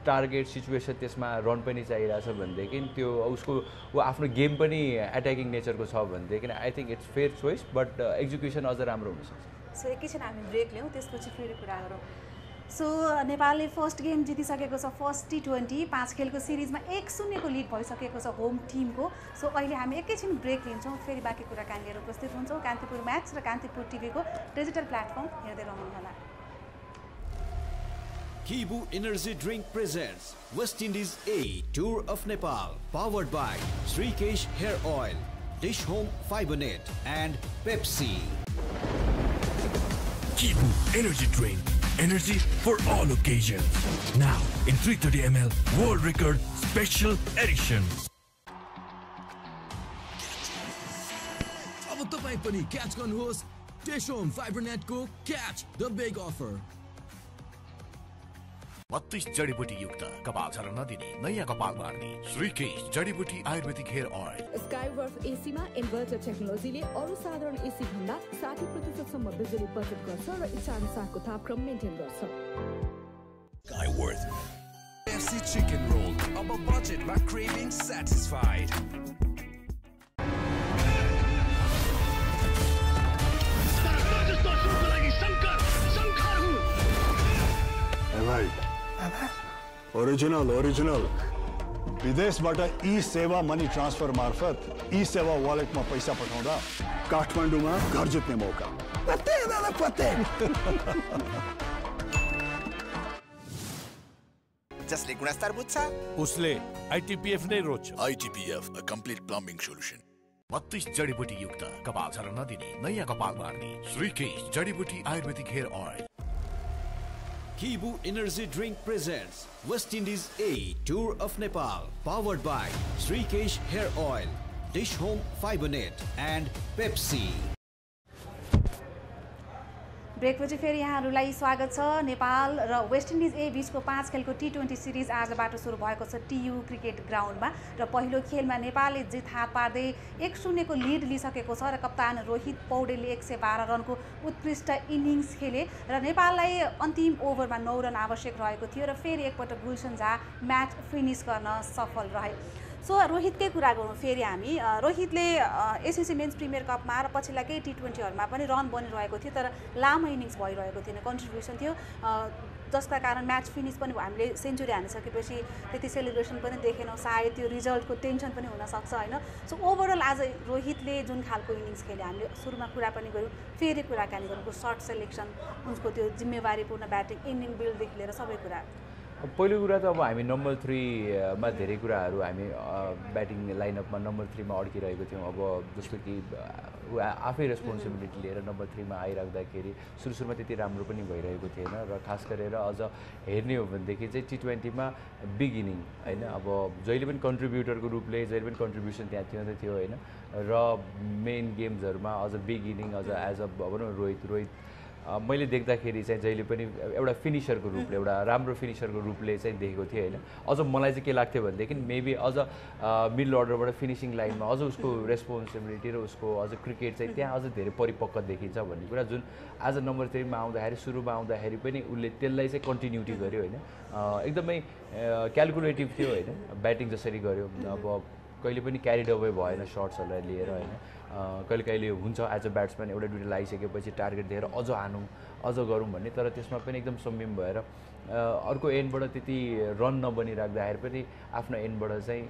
टार्गेट सिचुएसन त्यसमा रन पनि चाहिरहेछ भनेदेखि त्यो उसको आफ्नो गेम पनि एट्याकिङ नेचरको छ भनेदेखि I think it's fair choice but execution अझ राम्रो हुनसक्छ सो एकैछिन हामी ब्रेक लियौँ त्यसपछि फेरि कुरा गरौँ सो नेपालले फर्स्ट गेम जितिसकेको छ फर्स्ट T20 5 खेलको सिरिजमा 1-0 को लिड भइसकेको छ होम टिमको सो अहिले हामी एकैछिन ब्रेक लिन्छौँ फेरि बाँकी कुराकानी लिएर उपस्थित हुन्छौँ कान्तिपुर म्याच र कान्तिपुर टिभीको डिजिटल प्लेटफर्म हेर्दै रहनुहोला Kibu Energy Drink presents West Indies A Tour of Nepal, powered by Srikesh Hair Oil, Dish Home Fibernet and Pepsi. Kibu Energy Drink, energy for all occasions. Now in 330 ml World Record Special Edition. अब तपाई पनि catch गर्नुहोस् Dish Home Fibernet को Catch the Big Offer. 32 जडीबुटी युक्त कपाल झर्न नदिने नयाँ कपाल बार्ने श्रीकेश जडीबुटी आयुर्वेदिक हेयर ऑयल स्काईवर्फ एसी मा इन्भर्टर टेक्नोलोजीले अरु साधारण एसी भन्दा 60% सम्म बिजुली बचत गर्छ र इच्छा अनुसारको तापक्रम मेन्टेन गर्छ Skyworth FC chicken roll above budget my cravings satisfied. Hey भाइ ओरिजिनल विदेशबाट ई सेवा मनी ट्रान्सफर मार्फत ई सेवा वालेटमा पैसा पठाउँदा काठमाडौँमा घर जित्ने मौका पत्ते दादा पत्ते जसले गुणस्तर बुझ्छ उसले ITPF नै रोज्छ ITPF a complete plumbing solution 32 जडीबुटी युक्त कपाल झर्न नदिने नयाँ कपाल बार्ने श्रीकेश जडीबुटी ayurvedic hair oil Kibu Energy Drink presents West Indies A Tour of Nepal, powered by Srikesh Hair Oil, Dish Home Fibernet and Pepsi. ब्रेकपछि फेरि यहाँहरूलाई स्वागत छ नेपाल र वेस्ट इन्डिज ए बीचको 5 खेलको T20 सिरिज आजबाट सुरु भएको छ TU क्रिकेट ग्राउन्डमा र पहिलो खेलमा नेपालले जित हात पार्दै 1-0 को लिड लिइसकेको छ र कप्तान रोहित पौडेलले 112 रनको उत्कृष्ट इनिङ्स खेले र नेपाललाई अन्तिम ओभरमा 9 रन आवश्यक रहेको थियो र फेरि एकपटक गुलसन झा म्याच फिनिश गर्न सफल रहे सो रोहितकै कुरा गरौँ फेरि हामी रोहितले एसएससी मेन्स प्रिमियर कपमा र पछिल्ला केही T20हरूमा पनि रन बनिरहेको थियो तर लामो इनिङ्स भइरहेको थिएन कन्ट्रिब्युसन थियो जसका कारण म्याच फिनिस पनि हामीले सेन्चुरी हानिसकेपछि त्यति सेलिब्रेसन पनि देखेनौँ सायद त्यो रिजल्टको टेन्सन पनि हुनसक्छ होइन सो ओभरअल आज रोहितले जुन खालको इनिङ्स खेल्यो हामीले सुरुमा कुरा पनि गऱ्यौँ फेरि कुराकानी गरौँ उसको सर्ट सेलेक्सन उसको त्यो जिम्मेवारीपूर्ण ब्याटिङ इनिङ बिल्डदेखि लिएर सबै कुरा पहिलो कुरा त अब हामी नम्बर 3 मा धेरै कुराहरू हामी ब्याटिङ लाइनअपमा नम्बर 3 मा अड्किरहेको थियौँ अब जस्तो कि आफै रेस्पोन्सिबिलिटी लिएर नम्बर 3 मा आइराख्दाखेरि सुरुमा त्यति राम्रो पनि भइरहेको थिएन र खास गरेर अझ हेर्ने हो भनेदेखि चाहिँ T20 मा बिगिनिङ होइन अब जहिले पनि कन्ट्रिब्युटरको रूपले जहिले पनि कन्ट्रिब्युसन त्यहाँ थियो होइन र मेन गेम्सहरूमा अझ बिगिनिङ अझ एज अ भनौँ रोहित मैले देख्दाखेरि चाहिँ जहिले पनि एउटा फिनिसरको रूपले एउटा राम्रो फिनिसरको रूपले चाहिँ देखेको थिएँ होइन अझ मलाई चाहिँ के लाग्थ्यो भनेदेखि मेबी अझ मिडल अर्डरबाट फिनिसिङ लाइनमा अझ उसको रेस्पोन्सिबिलिटी र उसको अझ क्रिकेट चाहिँ त्यहाँ अझ धेरै परिपक्व देखिन्छ भन्ने कुरा जुन आज नम्बर 3 मा आउँदाखेरि सुरुमा आउँदाखेरि पनि उसले त्यसलाई चाहिँ कन्टिन्युटी गर्यो होइन एकदमै क्यालकुलेटिभ थियो होइन ब्याटिङ जसरी गर्यो अब कहिले पनि क्यारिड अवे भएन सर्ट्सहरूलाई लिएर होइन कहिले हुन्छ एज अ ब्याट्सम्यान एउटा दुईटा लगाइसकेपछि टार्गेट दिएर अझ हानौँ अझ गरौँ भन्ने तर त्यसमा पनि एकदम संयम भएर अर्को एन्डबाट त्यति रन नबनिराख्दाखेरि पनि आफ्नो एन्डबाट चाहिँ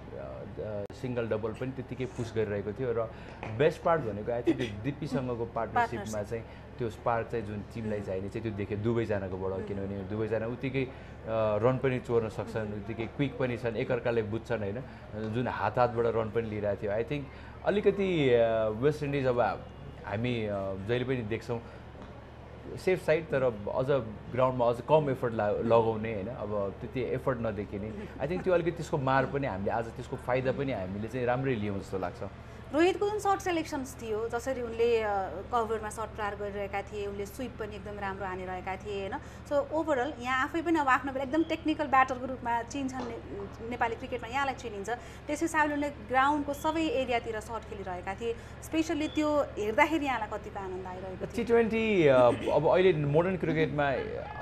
सिङ्गल डबल पनि त्यत्तिकै पुस गरिरहेको थियो र बेस्ट पार्ट भनेको आई थिङ्क त्यो दिप्पीसँगको पार्टनरसिपमा चाहिँ त्यो स्पार्क चाहिँ जुन टिमलाई चाहिने चाहिँ त्यो देख्यो दुवैजनाकोबाट किनभने दुवैजना उत्तिकै रन पनि चोर्न सक्छन् उत्तिकै क्विक पनि छन् एकअर्काले बुझ्छन् होइन जुन हातबाट रन पनि लिइरहेको थियो आई थिङ्क अलिकति वेस्ट इन्डिज अब हामी जहिले पनि देख्छौँ सेफ साइड तर अझ ग्राउन्डमा अझ कम एफर्ट लगाउने होइन अब त्यति एफर्ट नदेखिने आई थिङ्क त्यो अलिकति त्यसको मार पनि हामीले आज त्यसको फाइदा पनि हामीले चाहिँ राम्रै लियौँ जस्तो लाग्छ रोहितको जुन सर्ट सेलेक्सन्स थियो जसरी उनले कभरमा सर्ट प्रहार गरिरहेका थिए उनले स्विप पनि एकदम राम्रो हानिरहेका थिए होइन सो ओभरअल यहाँ आफै पनि अब आफ्नो एकदम टेक्निकल ब्याटरको रूपमा चिन्छन् नेपाली क्रिकेटमा यहाँलाई चिनिन्छ त्यस हिसाबले उनले ग्राउन्डको सबै एरियातिर सर्ट खेलिरहेका थिए स्पेसल्ली त्यो हेर्दाखेरि यहाँलाई कतिको आनन्द आइरहेको थियो T20 अब अहिले मोडर्न क्रिकेटमा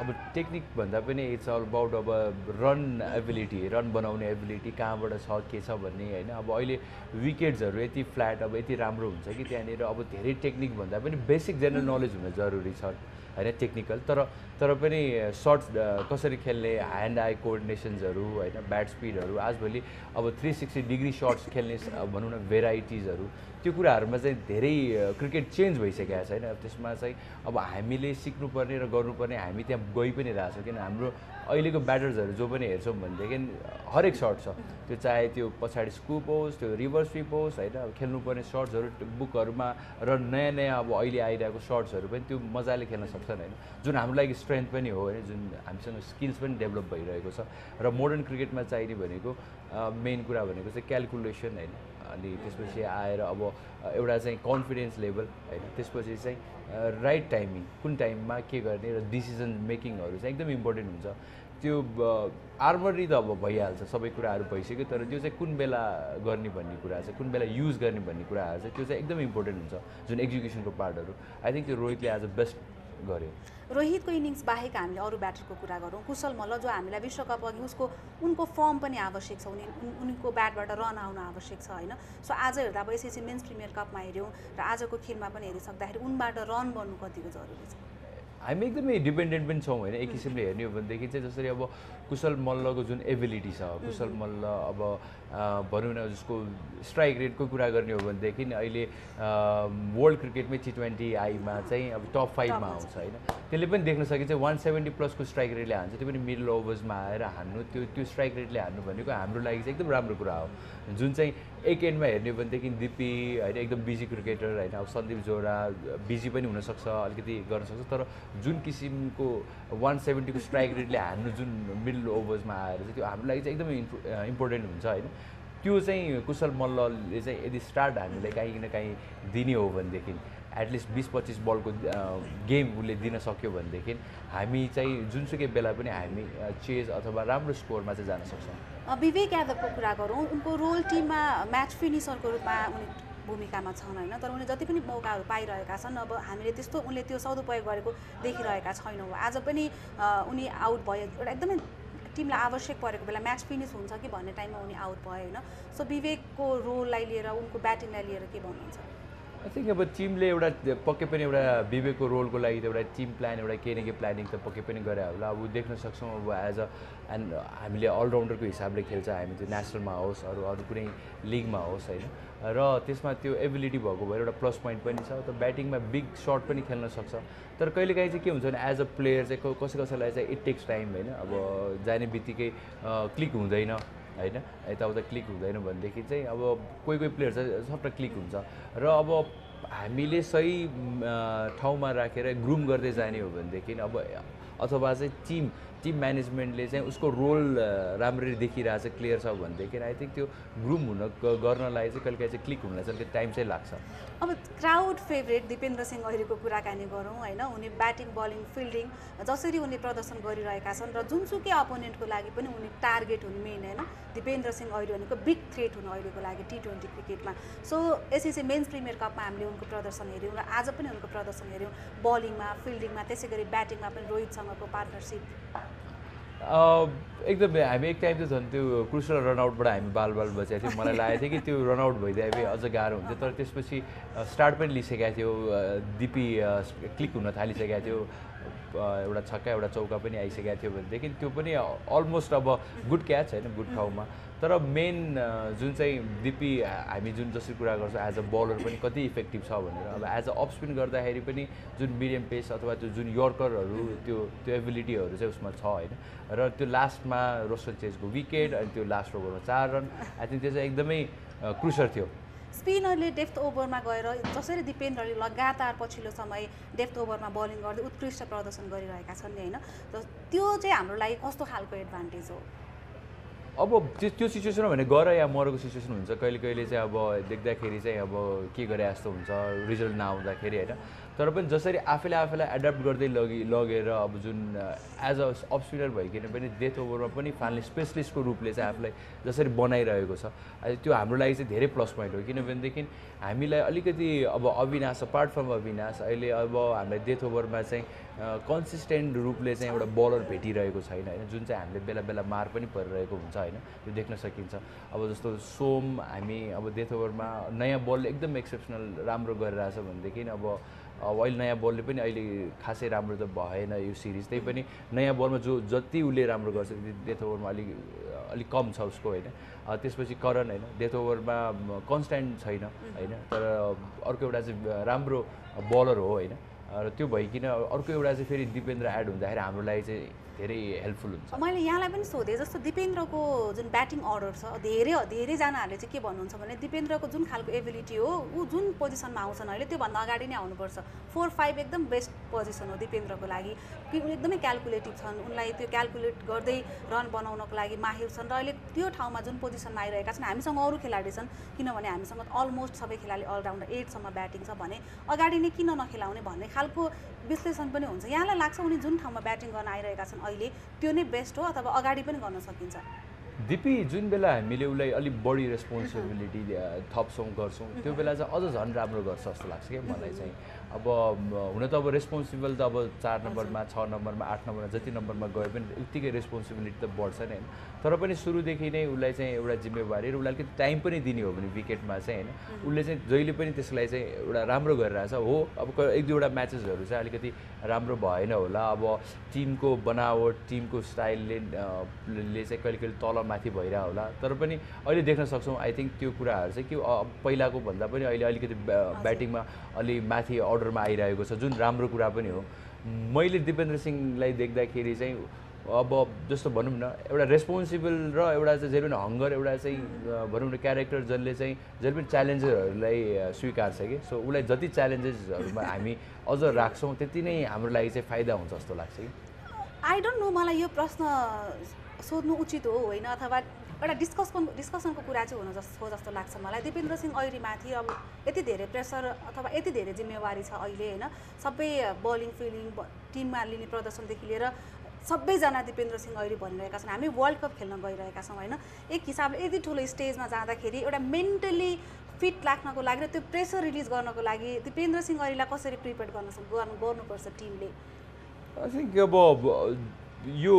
अब टेक्निक भन्दा पनि इट्स अल अबाउट अब रन एबिलिटी रन बनाउने एबिलिटी कहाँबाट छ के छ भन्ने होइन अब अहिले विकेट्सहरू यति फ्ल्याट अब यति राम्रो हुन्छ कि त्यहाँनिर अब धेरै टेक्निक भन्दा पनि बेसिक जेनरल नलेज हुन जरुरी छ होइन टेक्निकल तर पनि सर्ट्स कसरी खेल्ने ह्यान्ड आई कोअर्डिनेसन्सहरू होइन ब्याट स्पिडहरू आजभोलि अब 360 डिग्री सर्ट्स खेल्ने भनौँ न भेराइटिजहरू त्यो कुराहरूमा चाहिँ धेरै क्रिकेट चेन्ज भइसकेको छैन त्यसमा चाहिँ अब हामीले सिक्नुपर्ने र गर्नुपर्ने हामी त्यहाँ गइ पनि रहेछौँ किन हाम्रो अहिलेको ब्याटर्सहरू जो पनि हेर्छौँ भनेदेखि हरेक सर्ट छ त्यो चाहे त्यो पछाडि स्कुप होस् त्यो रिभर्स स्विप होस् होइन अब खेल्नुपर्ने सर्ट्सहरू बुकहरूमा र नयाँ नयाँ अब अहिले आइरहेको सर्ट्सहरू पनि त्यो मजाले खेल्न सक्छन् होइन जुन हाम्रो लागि स्ट्रेन्थ पनि हो होइन जुन हामीसँग स्किल्स पनि डेभलप भइरहेको छ र मोडर्न क्रिकेटमा चाहिने भनेको मेन कुरा भनेको चाहिँ क्यालकुलेसन होइन अनि त्यसपछि आएर अब एउटा चाहिँ कन्फिडेन्स लेभल होइन त्यसपछि चाहिँ राइट टाइमिङ कुन टाइममा के गर्ने र डिसिजन मेकिङहरू चाहिँ एकदम इम्पोर्टेन्ट हुन्छ त्यो आर्मरी त अब भइहाल्छ सबै कुराहरू भइसक्यो तर त्यो चाहिँ कुन बेला गर्ने भन्ने कुरा चाहिँ कुन बेला युज गर्ने भन्ने कुराहरू चाहिँ त्यो चाहिँ एकदम इम्पोर्टेन्ट हुन्छ जुन एक्जिक्युसनको पार्टहरू आई थिङ्क त्यो रोहितले एज अ बेस्ट गर्यो रोहितको इनिङ्स बाहेक हामीले अरू ब्याटरको कुरा गरौँ कुशल मल्ल जो हामीलाई विश्वकप अघि उनको फर्म पनि आवश्यक छ उनको ब्याटबाट रन आउन आवश्यक छ होइन सो आज हेर्दा अब एसएससी मेन्स प्रिमियर कपमा हेऱ्यौँ र आजको खेलमा पनि हेरिसक्दाखेरि उनबाट रन बन्नु कतिको जरुरी छ हामी एकदमै डिपेन्डेन्ट पनि छौँ होइन एक किसिमले हेर्ने हो भनेदेखि चाहिँ जसरी अब कुशल मल्लको जुन एबिलिटी छ कुशल मल्ल अब भनौँ न जसको स्ट्राइक रेटको कुरा गर्ने हो भनेदेखि अहिले वर्ल्ड क्रिकेटमै T20 आईमा चाहिँ अब टप 5 मा आउँछ होइन त्यसले पनि देख्न सकिन्छ 170 प्लसको स्ट्राइक रेटले हान्छ त्यो पनि मिडल ओभर्समा आएर हान्नु त्यो स्ट्राइक रेटले हान्नु भनेको हाम्रो लागि चाहिँ एकदम राम्रो कुरा हो जुन चाहिँ एक एन्डमा हेर्ने हो भनेदेखि दिप्पी होइन एकदम बिजी क्रिकेटर होइन अब सन्दीप जोरा बिजी पनि हुनसक्छ अलिकति गर्न सक्छ तर जुन किसिमको 170 को स्ट्राइक रेटले हान्नु जुन मिडल ओभर्समा आएर चाहिँ त्यो हाम्रो लागि चाहिँ एकदमै इम्पोर्टेन्ट हुन्छ होइन त्यो चाहिँ कुशल मल्लले चाहिँ यदि स्टार्ट हामीलाई काहीँ न काहीँ दिने हो भनेदेखि एटलिस्ट 20-25 बलको गेम उसले दिन सक्यो भनेदेखि हामी चाहिँ जुनसुकै बेला पनि हामी चेज अथवा राम्रो स्कोरमा चाहिँ जान सक्छौँ विवेक यादवको कुरा गरौँ उनको रोल टिममा म्याच फिनिसरको रूपमा उनी भूमिकामा छन् होइन तर उनले जति पनि मौकाहरू पाइरहेका छन् अब हामीले त्यस्तो उनले त्यो सदुपयोग गरेको देखिरहेका छैनौँ आज पनि उनी आउट भयो एउटा एकदमै टिमलाई आवश्यक परेको बेला म्याच फिनिस हुन्छ कि भन्ने टाइममा उनी आउट भयो होइन सो विवेकको रोललाई लिएर उनको ब्याटिङलाई लिएर के भन्नुहुन्छ आई थिङ्क अब टिमले एउटा पक्कै पनि एउटा विवेकको रोलको लागि त एउटा टिम प्लान एउटा केही न केही प्लानिङ त पक्कै पनि गरे होला अब देख्न सक्छौँ अब एज अ एन्ड हामीले अलराउन्डरको हिसाबले खेल्छ हामी त्यो नेसनलमा होस् अरू कुनै लिगमा होस् होइन र त्यसमा त्यो एबिलिटी भएको भएर एउटा प्लस पोइन्ट पनि छ त ब्याटिङमा बिग सर्ट पनि खेल्न सक्छ तर कहिलेकाहीँ चाहिँ के हुन्छ भने एज अ प्लेयर चाहिँ कसैलाई चाहिँ इट टेक्स टाइम होइन अब जाने बित्तिकै क्लिक हुँदैन होइन यताउता क्लिक हुँदैन भनेदेखि चाहिँ अब कोही प्लेयर चाहिँ सबटा क्लिक हुन्छ र अब हामीले सही ठाउँमा राखेर ग्रुम गर्दै जाने हो भनेदेखि अब अथवा चाहिँ टिम म्यानेजमेन्टले चाहिँ उसको रोल राम्ररी देखिरहेछ क्लियर छ भनेदेखि आई थिङ्क त्यो ग्रुम गर्नलाई चाहिँ कहिलेकाहीँ चाहिँ क्लिक हुनलाई चाहिँ टाइम चाहिँ लाग्छ अब क्राउड फेभरेट दिपेन्द्र सिंह ऐरीको कुराकानी गरौँ होइन उनी ब्याटिङ बलिङ फिल्डिङ जसरी उनी प्रदर्शन गरिरहेका छन् र जुनसुकै अपोनेन्टको लागि पनि उनी टार्गेट हुन् मेन होइन दिपेन्द्र सिंह ऐरी भनेको बिग थ्रेट हुनु अहिलेको लागि T20 क्रिकेटमा सो एसएससी मेन्स प्रिमियर कपमा हामीले उनको प्रदर्शन हेऱ्यौँ र आज पनि उनको प्रदर्शन हेऱ्यौँ बलिङमा फिल्डिङमा त्यसै गरी ब्याटिङमा पनि रोहितसँगको पार्टनरसिप एकदमै हामी एक टाइम चाहिँ झन् त्यो क्रुसल रनआउटबाट हामी बाल बचेको थियो मलाई लागेको थियो कि त्यो रनआउट भइदिए भए अझ गाह्रो हुन्थ्यो तर त्यसपछि स्टार्ट पनि लिइसकेको थियो दिपी क्लिक हुन थालिसकेको थियो एउटा छक्का एउटा चौका पनि आइसकेको थियो भनेदेखि त्यो पनि अलमोस्ट अब गुड क्याच होइन गुड ठाउँमा तर मेन जुन चाहिँ दिपी हामी जुन जसरी कुरा गर्छौँ एज अ बलर पनि कति इफेक्टिभ छ भनेर अब एज अ अफ स्पिन गर्दाखेरि पनि जुन मिडियम पेस अथवा त्यो जुन यर्करहरू त्यो एबिलिटीहरू चाहिँ उसमा छ होइन र त्यो लास्टमा रोस्टन चेजको विकेट अनि त्यो लास्ट ओभरमा 4 रन आई थिङ्क त्यो चाहिँ एकदमै क्रुसल थियो स्पिनरले डेप्थ ओभरमा गएर जसरी दिपेन्द्रले लगातार पछिल्लो समय डेप्थ ओभरमा बलिङ गर्दै उत्कृष्ट प्रदर्शन गरिरहेका छन् नि होइन त्यो चाहिँ हाम्रो लागि कस्तो खालको एडभान्टेज हो अब त्यो सिचुएसनमा भने गर या मरेको सिचुएसन हुन्छ कहिले चाहिँ अब देख्दाखेरि चाहिँ अब के गरे जस्तो हुन्छ रिजल्ट नआउँदाखेरि होइन तर पनि जसरी आफैलाई एडप्ट गर्दै लगेर अब जुन एज अ अफ स्पिनर भइकन पनि डेथ ओभरमा पनि फाल्ने स्पेसलिस्टको रूपले चाहिँ आफूलाई जसरी बनाइरहेको छ त्यो हाम्रो लागि चाहिँ धेरै प्लस पोइन्ट हो किनभनेदेखि हामीलाई अलिकति अब अविनाश अपार्ट फ्रम अविनाश अहिले अब हामीलाई डेथ ओभरमा चाहिँ कन्सिस्टेन्ट रूपले चाहिँ एउटा बलर भेटिरहेको छैन होइन जुन चाहिँ हामीले बेला बेला मार पनि परिरहेको हुन्छ होइन त्यो देख्न सकिन्छ अब जस्तो सोम हामी अब डेथ ओभरमा नयाँ बलले एकदम एक्सेप्सनल राम्रो गरिरहेछ भनेदेखि अब अहिले नयाँ बलले पनि अहिले खासै राम्रो त भएन यो सिरिज त्यही पनि नयाँ बलमा जति उसले राम्रो गर्छ डेथ ओभरमा अलिक कम छ उसको होइन त्यसपछि करण होइन डेथ ओभरमा कन्स्ट्यान्ट छैन होइन तर अर्को एउटा चाहिँ राम्रो बलर हो होइन र त्यो भइकन अर्को एउटा चाहिँ फेरि दिपेन्द्र एड हुँदाखेरि हाम्रो लागि चाहिँ धेरै हेल्पफुल हुन्छ मैले यहाँलाई पनि सोधेँ जस्तो दिपेन्द्रको जुन ब्याटिङ अर्डर छ धेरैजनाहरूले चाहिँ के भन्नुहुन्छ भने दिपेन्द्रको जुन खालको एबिलिटी हो ऊ जुन पोजिसनमा आउँछन् अहिले त्योभन्दा अगाडि नै आउनुपर्छ 4-5 एकदम बेस्ट पोजिसन हो दिपेन्द्रको लागि कि एकदमै क्यालकुलेटिभ छन् उनलाई त्यो क्यालकुलेट गर्दै रन बनाउनको लागि माहिर छन् र अहिले त्यो ठाउँमा जुन पोजिसनमा आइरहेका छन् हामीसँग अरू खेलाडी छन् किनभने हामीसँग अलमोस्ट सबै खेलाडी अलराउन्डर 8 सम्म ब्याटिङ छ भने अगाडि नै किन नखेलाउने भन्ने खालको विश्लेषण पनि हुन्छ यहाँलाई लाग्छ उनी जुन ठाउँमा ब्याटिङ गर्न आइरहेका छन् अहिले त्यो नै बेस्ट हो अथवा अगाडि पनि गर्न सकिन्छ दिपी जुन बेला हामीले उसलाई अलिक बढी रेस्पोन्सिबिलिटी थप्छौँ गर्छौँ त्यो बेला चाहिँ अझ झन् राम्रो गर्छ जस्तो लाग्छ क्या मलाई चाहिँ अब हुन त अब रेस्पोन्सिबल त अब 4 नम्बरमा 6 नम्बरमा 8 नम्बरमा जति नम्बरमा गए पनि उत्तिकै रेस्पोन्सिबिलिटी त बढ्छ नि होइन तर पनि सुरुदेखि नै उसलाई चाहिँ एउटा जिम्मेवारी र उसलाई अलिकति टाइम पनि दिने हो भने विकेटमा चाहिँ होइन उसले चाहिँ जहिले पनि त्यसलाई चाहिँ एउटा राम्रो गरिरहेछ हो अब 1-2वटा म्याचेसहरू चाहिँ अलिकति राम्रो भएन होला अब टिमको बनावट टिमको स्टाइलले चाहिँ कहिले तल माथि भइरहेको होला तर पनि अहिले देख्न सक्छौँ आई थिङ्क त्यो कुराहरू चाहिँ के पहिलाको भन्दा पनि अहिले अलिकति ब्याटिङमा अलि माथि अर्डरमा आइरहेको छ जुन राम्रो कुरा पनि हो मैले दिपेन्द्र सिंहलाई देख्दाखेरि चाहिँ अब जस्तो भनौँ न एउटा रेस्पोन्सिबल र एउटा चाहिँ जहिले पनि हङ्गर एउटा चाहिँ भनौँ न क्यारेक्टर जसले पनि च्यालेन्जरहरूलाई स्वीकार्छ कि सो उसलाई जति च्यालेन्जेसहरूमा हामी अझ राख्छौँ त्यति नै हाम्रो लागि चाहिँ फाइदा हुन्छ जस्तो लाग्छ कि आई डोन्ट नो मलाई यो प्रश्न सोध्नु उचित हो होइन अथवा एउटा डिस्कसनको कुरा चाहिँ हुन जस्तो लाग्छ मलाई दिपेन्द्र सिंह ऐरीमाथि अब यति धेरै प्रेसर अथवा यति धेरै जिम्मेवारी छ अहिले होइन सबै बलिङ फिल्डिङ टिममा लिने प्रदर्शनदेखि लिएर सबैजना दिपेन्द्र सिंह ऐरी भनिरहेका छन् हामी वर्ल्ड कप खेल्न गइरहेका छौँ होइन एक हिसाबले यति ठुलो स्टेजमा जाँदाखेरि एउटा मेन्टली फिट राख्नको लागि र त्यो प्रेसर रिलिज गर्नको लागि दिपेन्द्र सिंह ऐरीलाई कसरी प्रिपेयर गर्नुपर्छ टिमले आई थिङ्क अब यो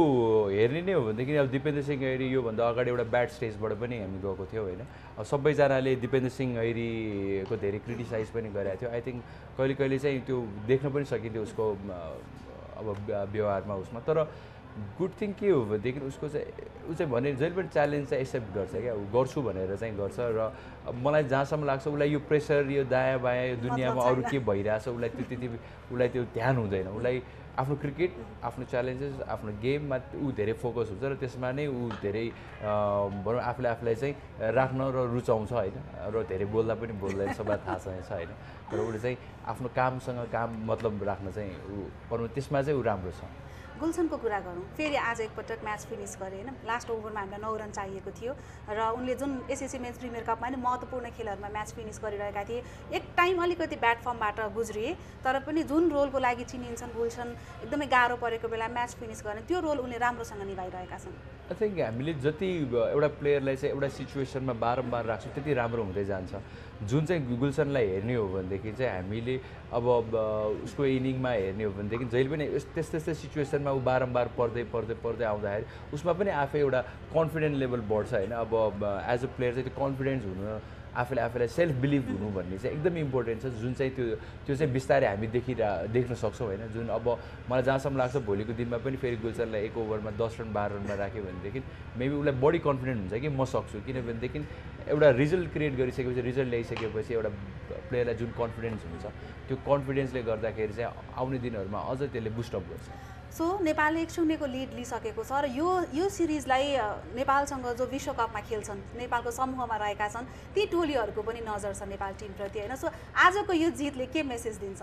हेर्ने नै हो भनेदेखि अब दिपेन्द्र सिंह ऐरी योभन्दा अगाडि एउटा ब्याड स्टेजबाट पनि हामी गएको थियौँ होइन अब सबैजनाले दिपेन्द्र सिंह ऐरीको धेरै क्रिटिसाइज पनि गरेको थियो आई थिङ्क कहिले कहिले चाहिँ त्यो देख्न पनि सकिन्थ्यो उसको अब व्यवहारमा उसमा तर गुड थिङ के हो भनेदेखि उसको चाहिँ ऊ चाहिँ भने जहिले पनि च्यालेन्ज चाहिँ एक्सेप्ट गर्छ क्या ऊ गर्छु भनेर चाहिँ गर्छ र मलाई जहाँसम्म लाग्छ उसलाई यो प्रेसर यो दायाँ बायाँ यो दुनियाँमा अरू के भइरहेछ उसलाई त्यो ध्यान हुँदैन उसलाई आफ्नो क्रिकेट आफ्नो च्यालेन्जेस आफ्नो गेममा ऊ धेरै फोकस हुन्छ र त्यसमा नै ऊ धेरै भनौँ आफूलाई चाहिँ राख्न र रुचाउँछ होइन र धेरै बोल्दा पनि बोल्दैन सबैलाई थाहा छ होइन तर उसले चाहिँ आफ्नो कामसँग काम मतलब राख्न चाहिँ ऊ भनौँ त्यसमा चाहिँ ऊ राम्रो छ गुलसनको कुरा गरौँ फेरि आज एकपटक म्याच फिनिस गरे होइन लास्ट ओभरमा हामीलाई 9 रन चाहिएको थियो र उनले जुन एसएससी मेन्स प्रिमियर कपमा नि महत्त्वपूर्ण खेलहरूमा म्याच फिनिस गरिरहेका थिए एक टाइम अलिकति ब्याड फर्मबाट गुज्रिए तर पनि जुन रोलको लागि चिनिन्छन् गुलसन एकदमै गाह्रो परेको बेला म्याच फिनिस गर्ने त्यो रोल उनले राम्रोसँग निभाइरहेका छन् आई थिङ्क हामीले जति एउटा प्लेयरलाई चाहिँ एउटा सिचुएसनमा बारम्बार राख्छौँ त्यति राम्रो हुँदै जान्छ जुन चाहिँ गुलसनलाई हेर्ने हो भनेदेखि चाहिँ हामीले अब उसको इनिङमा हेर्ने हो भनेदेखि जहिले पनि त्यस्तै सिचुएसनमा ऊ बारम्बार पढ्दै आउँदाखेरि उसमा पनि आफै एउटा कन्फिडेन्ट लेभल बढ्छ होइन अब एज अ प्लेयर चाहिँ त्यो कन्फिडेन्स हुनु आफूलाई सेल्फ बिलिभ हुनु भन्ने चाहिँ एकदम इम्पोर्टेन्ट छ जुन चाहिँ त्यो चाहिँ बिस्तारै हामी देख्न सक्छौँ होइन जुन अब मलाई जहाँसम्म लाग्छ भोलिको दिनमा पनि फेरि गुलसनलाई एक ओभरमा 10 रन 12 रनमा राख्यो भनेदेखि मेबी उसलाई बढी कन्फिडेन्ट हुन्छ कि म सक्छु किनभनेदेखि एउटा रिजल्ट क्रिएट गरिसकेपछि रिजल्ट ल्याइसकेपछि एउटा प्लेयरलाई जुन कन्फिडेन्स हुन्छ त्यो कन्फिडेन्सले गर्दाखेरि चाहिँ आउने दिनहरूमा अझ त्यसले बुस्टअप गर्छ सो नेपालले 1-0 को लिड लिइसकेको छ र यो सिरिजलाई नेपालसँग जो विश्वकपमा खेल्छन् नेपालको समूहमा रहेका छन् ती टोलीहरूको पनि नजर छ नेपाल टिमप्रति होइन सो आजको यो जितले के मेसेज दिन्छ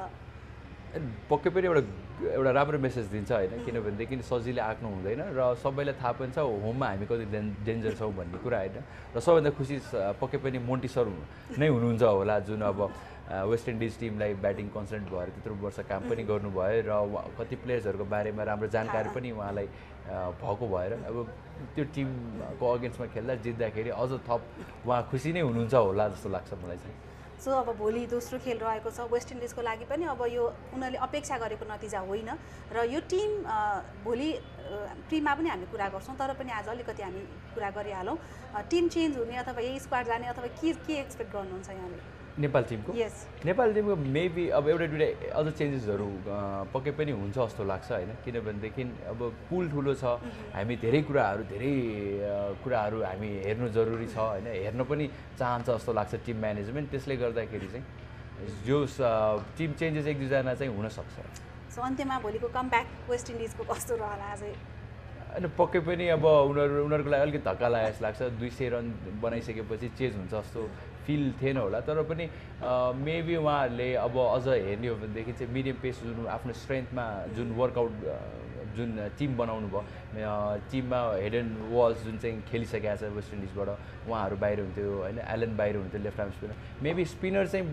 पक्कै पनि एउटा राम्रो मेसेज दिन्छ होइन किनभनेदेखि सजिलै आँक्नु हुँदैन र सबैलाई थाहा पनि छ होममा हामी कति डेन्जर छौँ भन्ने कुरा होइन र सबैभन्दा खुसी पक्कै पनि मोन्टी सर नै हुनुहुन्छ होला जुन अब वेस्ट इन्डिज टिमलाई ब्याटिङ कन्सल्टेन्ट भएर त्यत्रो वर्ष काम पनि गर्नुभयो र कति प्लेयर्सहरूको बारेमा राम्रो जानकारी पनि उहाँलाई भएको भएर अब त्यो टिमको अगेन्स्टमा खेल्दा जित्दाखेरि अझ थप उहाँ खुसी नै हुनुहुन्छ होला जस्तो लाग्छ मलाई चाहिँ सो अब भोलि दोस्रो खेल रहेको छ वेस्ट इन्डिजको लागि पनि अब यो उनीहरूले अपेक्षा गरेको नतिजा होइन र यो टिम भोलि टिममा पनि हामी कुरा गर्छौँ तर पनि आज अलिकति हामी कुरा गरिहालौँ टिम चेन्ज हुने अथवा यही स्क्वाड जाने अथवा के एक्सपेक्ट गर्नुहुन्छ यहाँले Nepal Timko Nepal Timko maybe अब एउटा दुइटा अझ चेन्जेसहरू पक्कै पनि हुन्छ जस्तो लाग्छ होइन किनभनेदेखि अब पुल ठुलो छ हामी धेरै कुराहरू हामी हेर्नु जरुरी छ होइन हेर्न पनि चाहन्छ जस्तो लाग्छ टिम म्यानेजमेन्ट त्यसले गर्दाखेरि चाहिँ जो टिम चेन्जेस एक दुईजना चाहिँ हुनसक्छ सो अन्त्यमा भोलिको कमब्याक वेस्ट इन्डिजको कस्तो रहला अझै होइन पक्कै पनि अब उनीहरूको लागि अलिकति धक्का लागेको जस्तो लाग्छ 200 रन बनाइसकेपछि चेन्ज हुन्छ जस्तो फिल थिएन होला तर पनि मेबी उहाँहरूले अब अझ हेर्ने हो भनेदेखि चाहिँ मिडियम पेस जुन आफ्नो स्ट्रेन्थमा जुन वर्कआउट जुन टिम बनाउनु भयो टिममा हेड एन्ड वाल्स जुन चाहिँ खेलिसकेको छ वेस्ट इन्डिजबाट उहाँहरू बाहिर हुन्थ्यो होइन एलन बाहिर हुन्थ्यो left arm spinner maybe spinner चाहिँ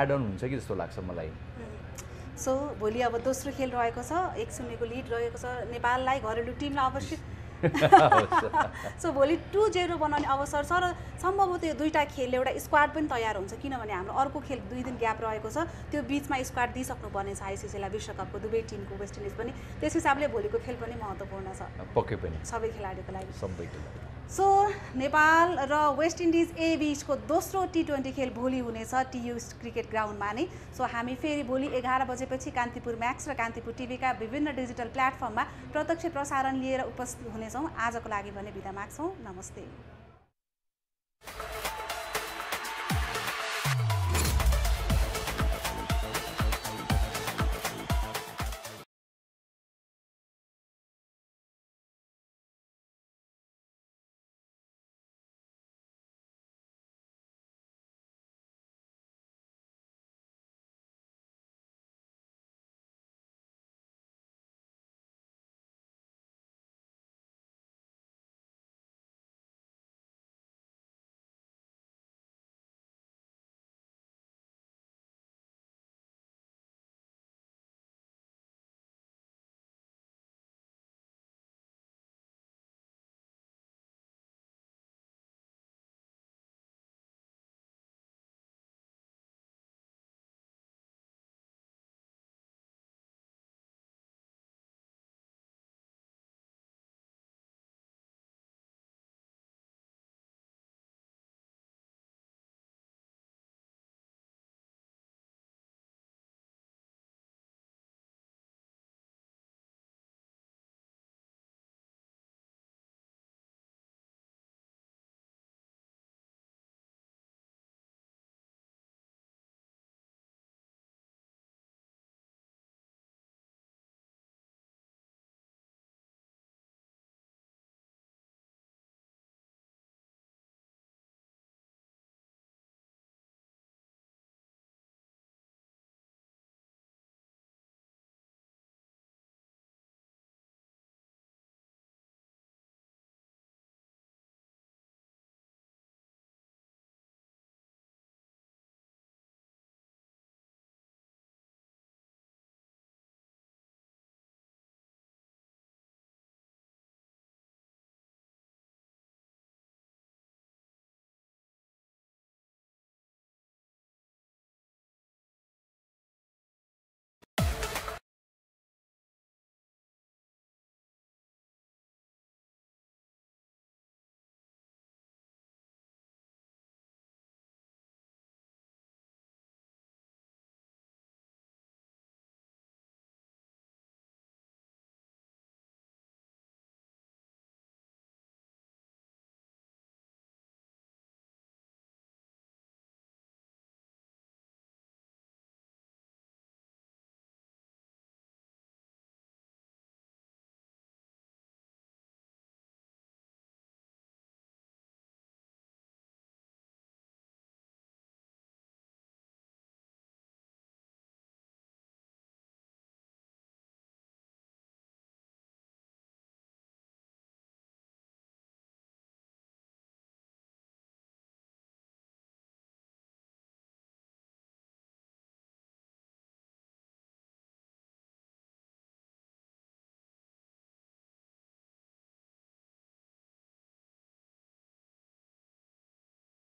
एड अन हुन्छ कि जस्तो लाग्छ मलाई सो भोलि अब दोस्रो खेल रहेको छ 1-0 को लिड रहेको छ नेपाललाई घरेलु टिमलाई अवश्य सो भोलि 2-0 बनाउने अवसर छ र सम्भवतः यो दुईटा खेलले एउटा स्क्वाड पनि तयार हुन्छ किनभने हाम्रो अर्को खेल 2 दिन ग्याप रहेको छ त्यो बिचमा स्क्वाड दिइसक्नुपर्ने छ आइसिसीलाई विश्वकपको दुवै टिमको वेस्ट इन्डिज पनि त्यस हिसाबले भोलिको खेल पनि महत्त्वपूर्ण छ पक्कै पनि सबै खेलाडीको लागि सबैको सो नेपाल र वेस्ट इन्डिज ए बीचको दोस्रो T20 खेल भोलि हुनेछ टियु क्रिकेट ग्राउन्डमा नै सो हामी फेरि भोलि 11 बजेपछि कान्तिपुर म्याक्स र कान्तिपुर टिभीका विभिन्न डिजिटल प्लेटफर्ममा प्रत्यक्ष प्रसारण लिएर उपस्थित हुनेछौँ आजको लागि भने बिदा माग्छौँ नमस्ते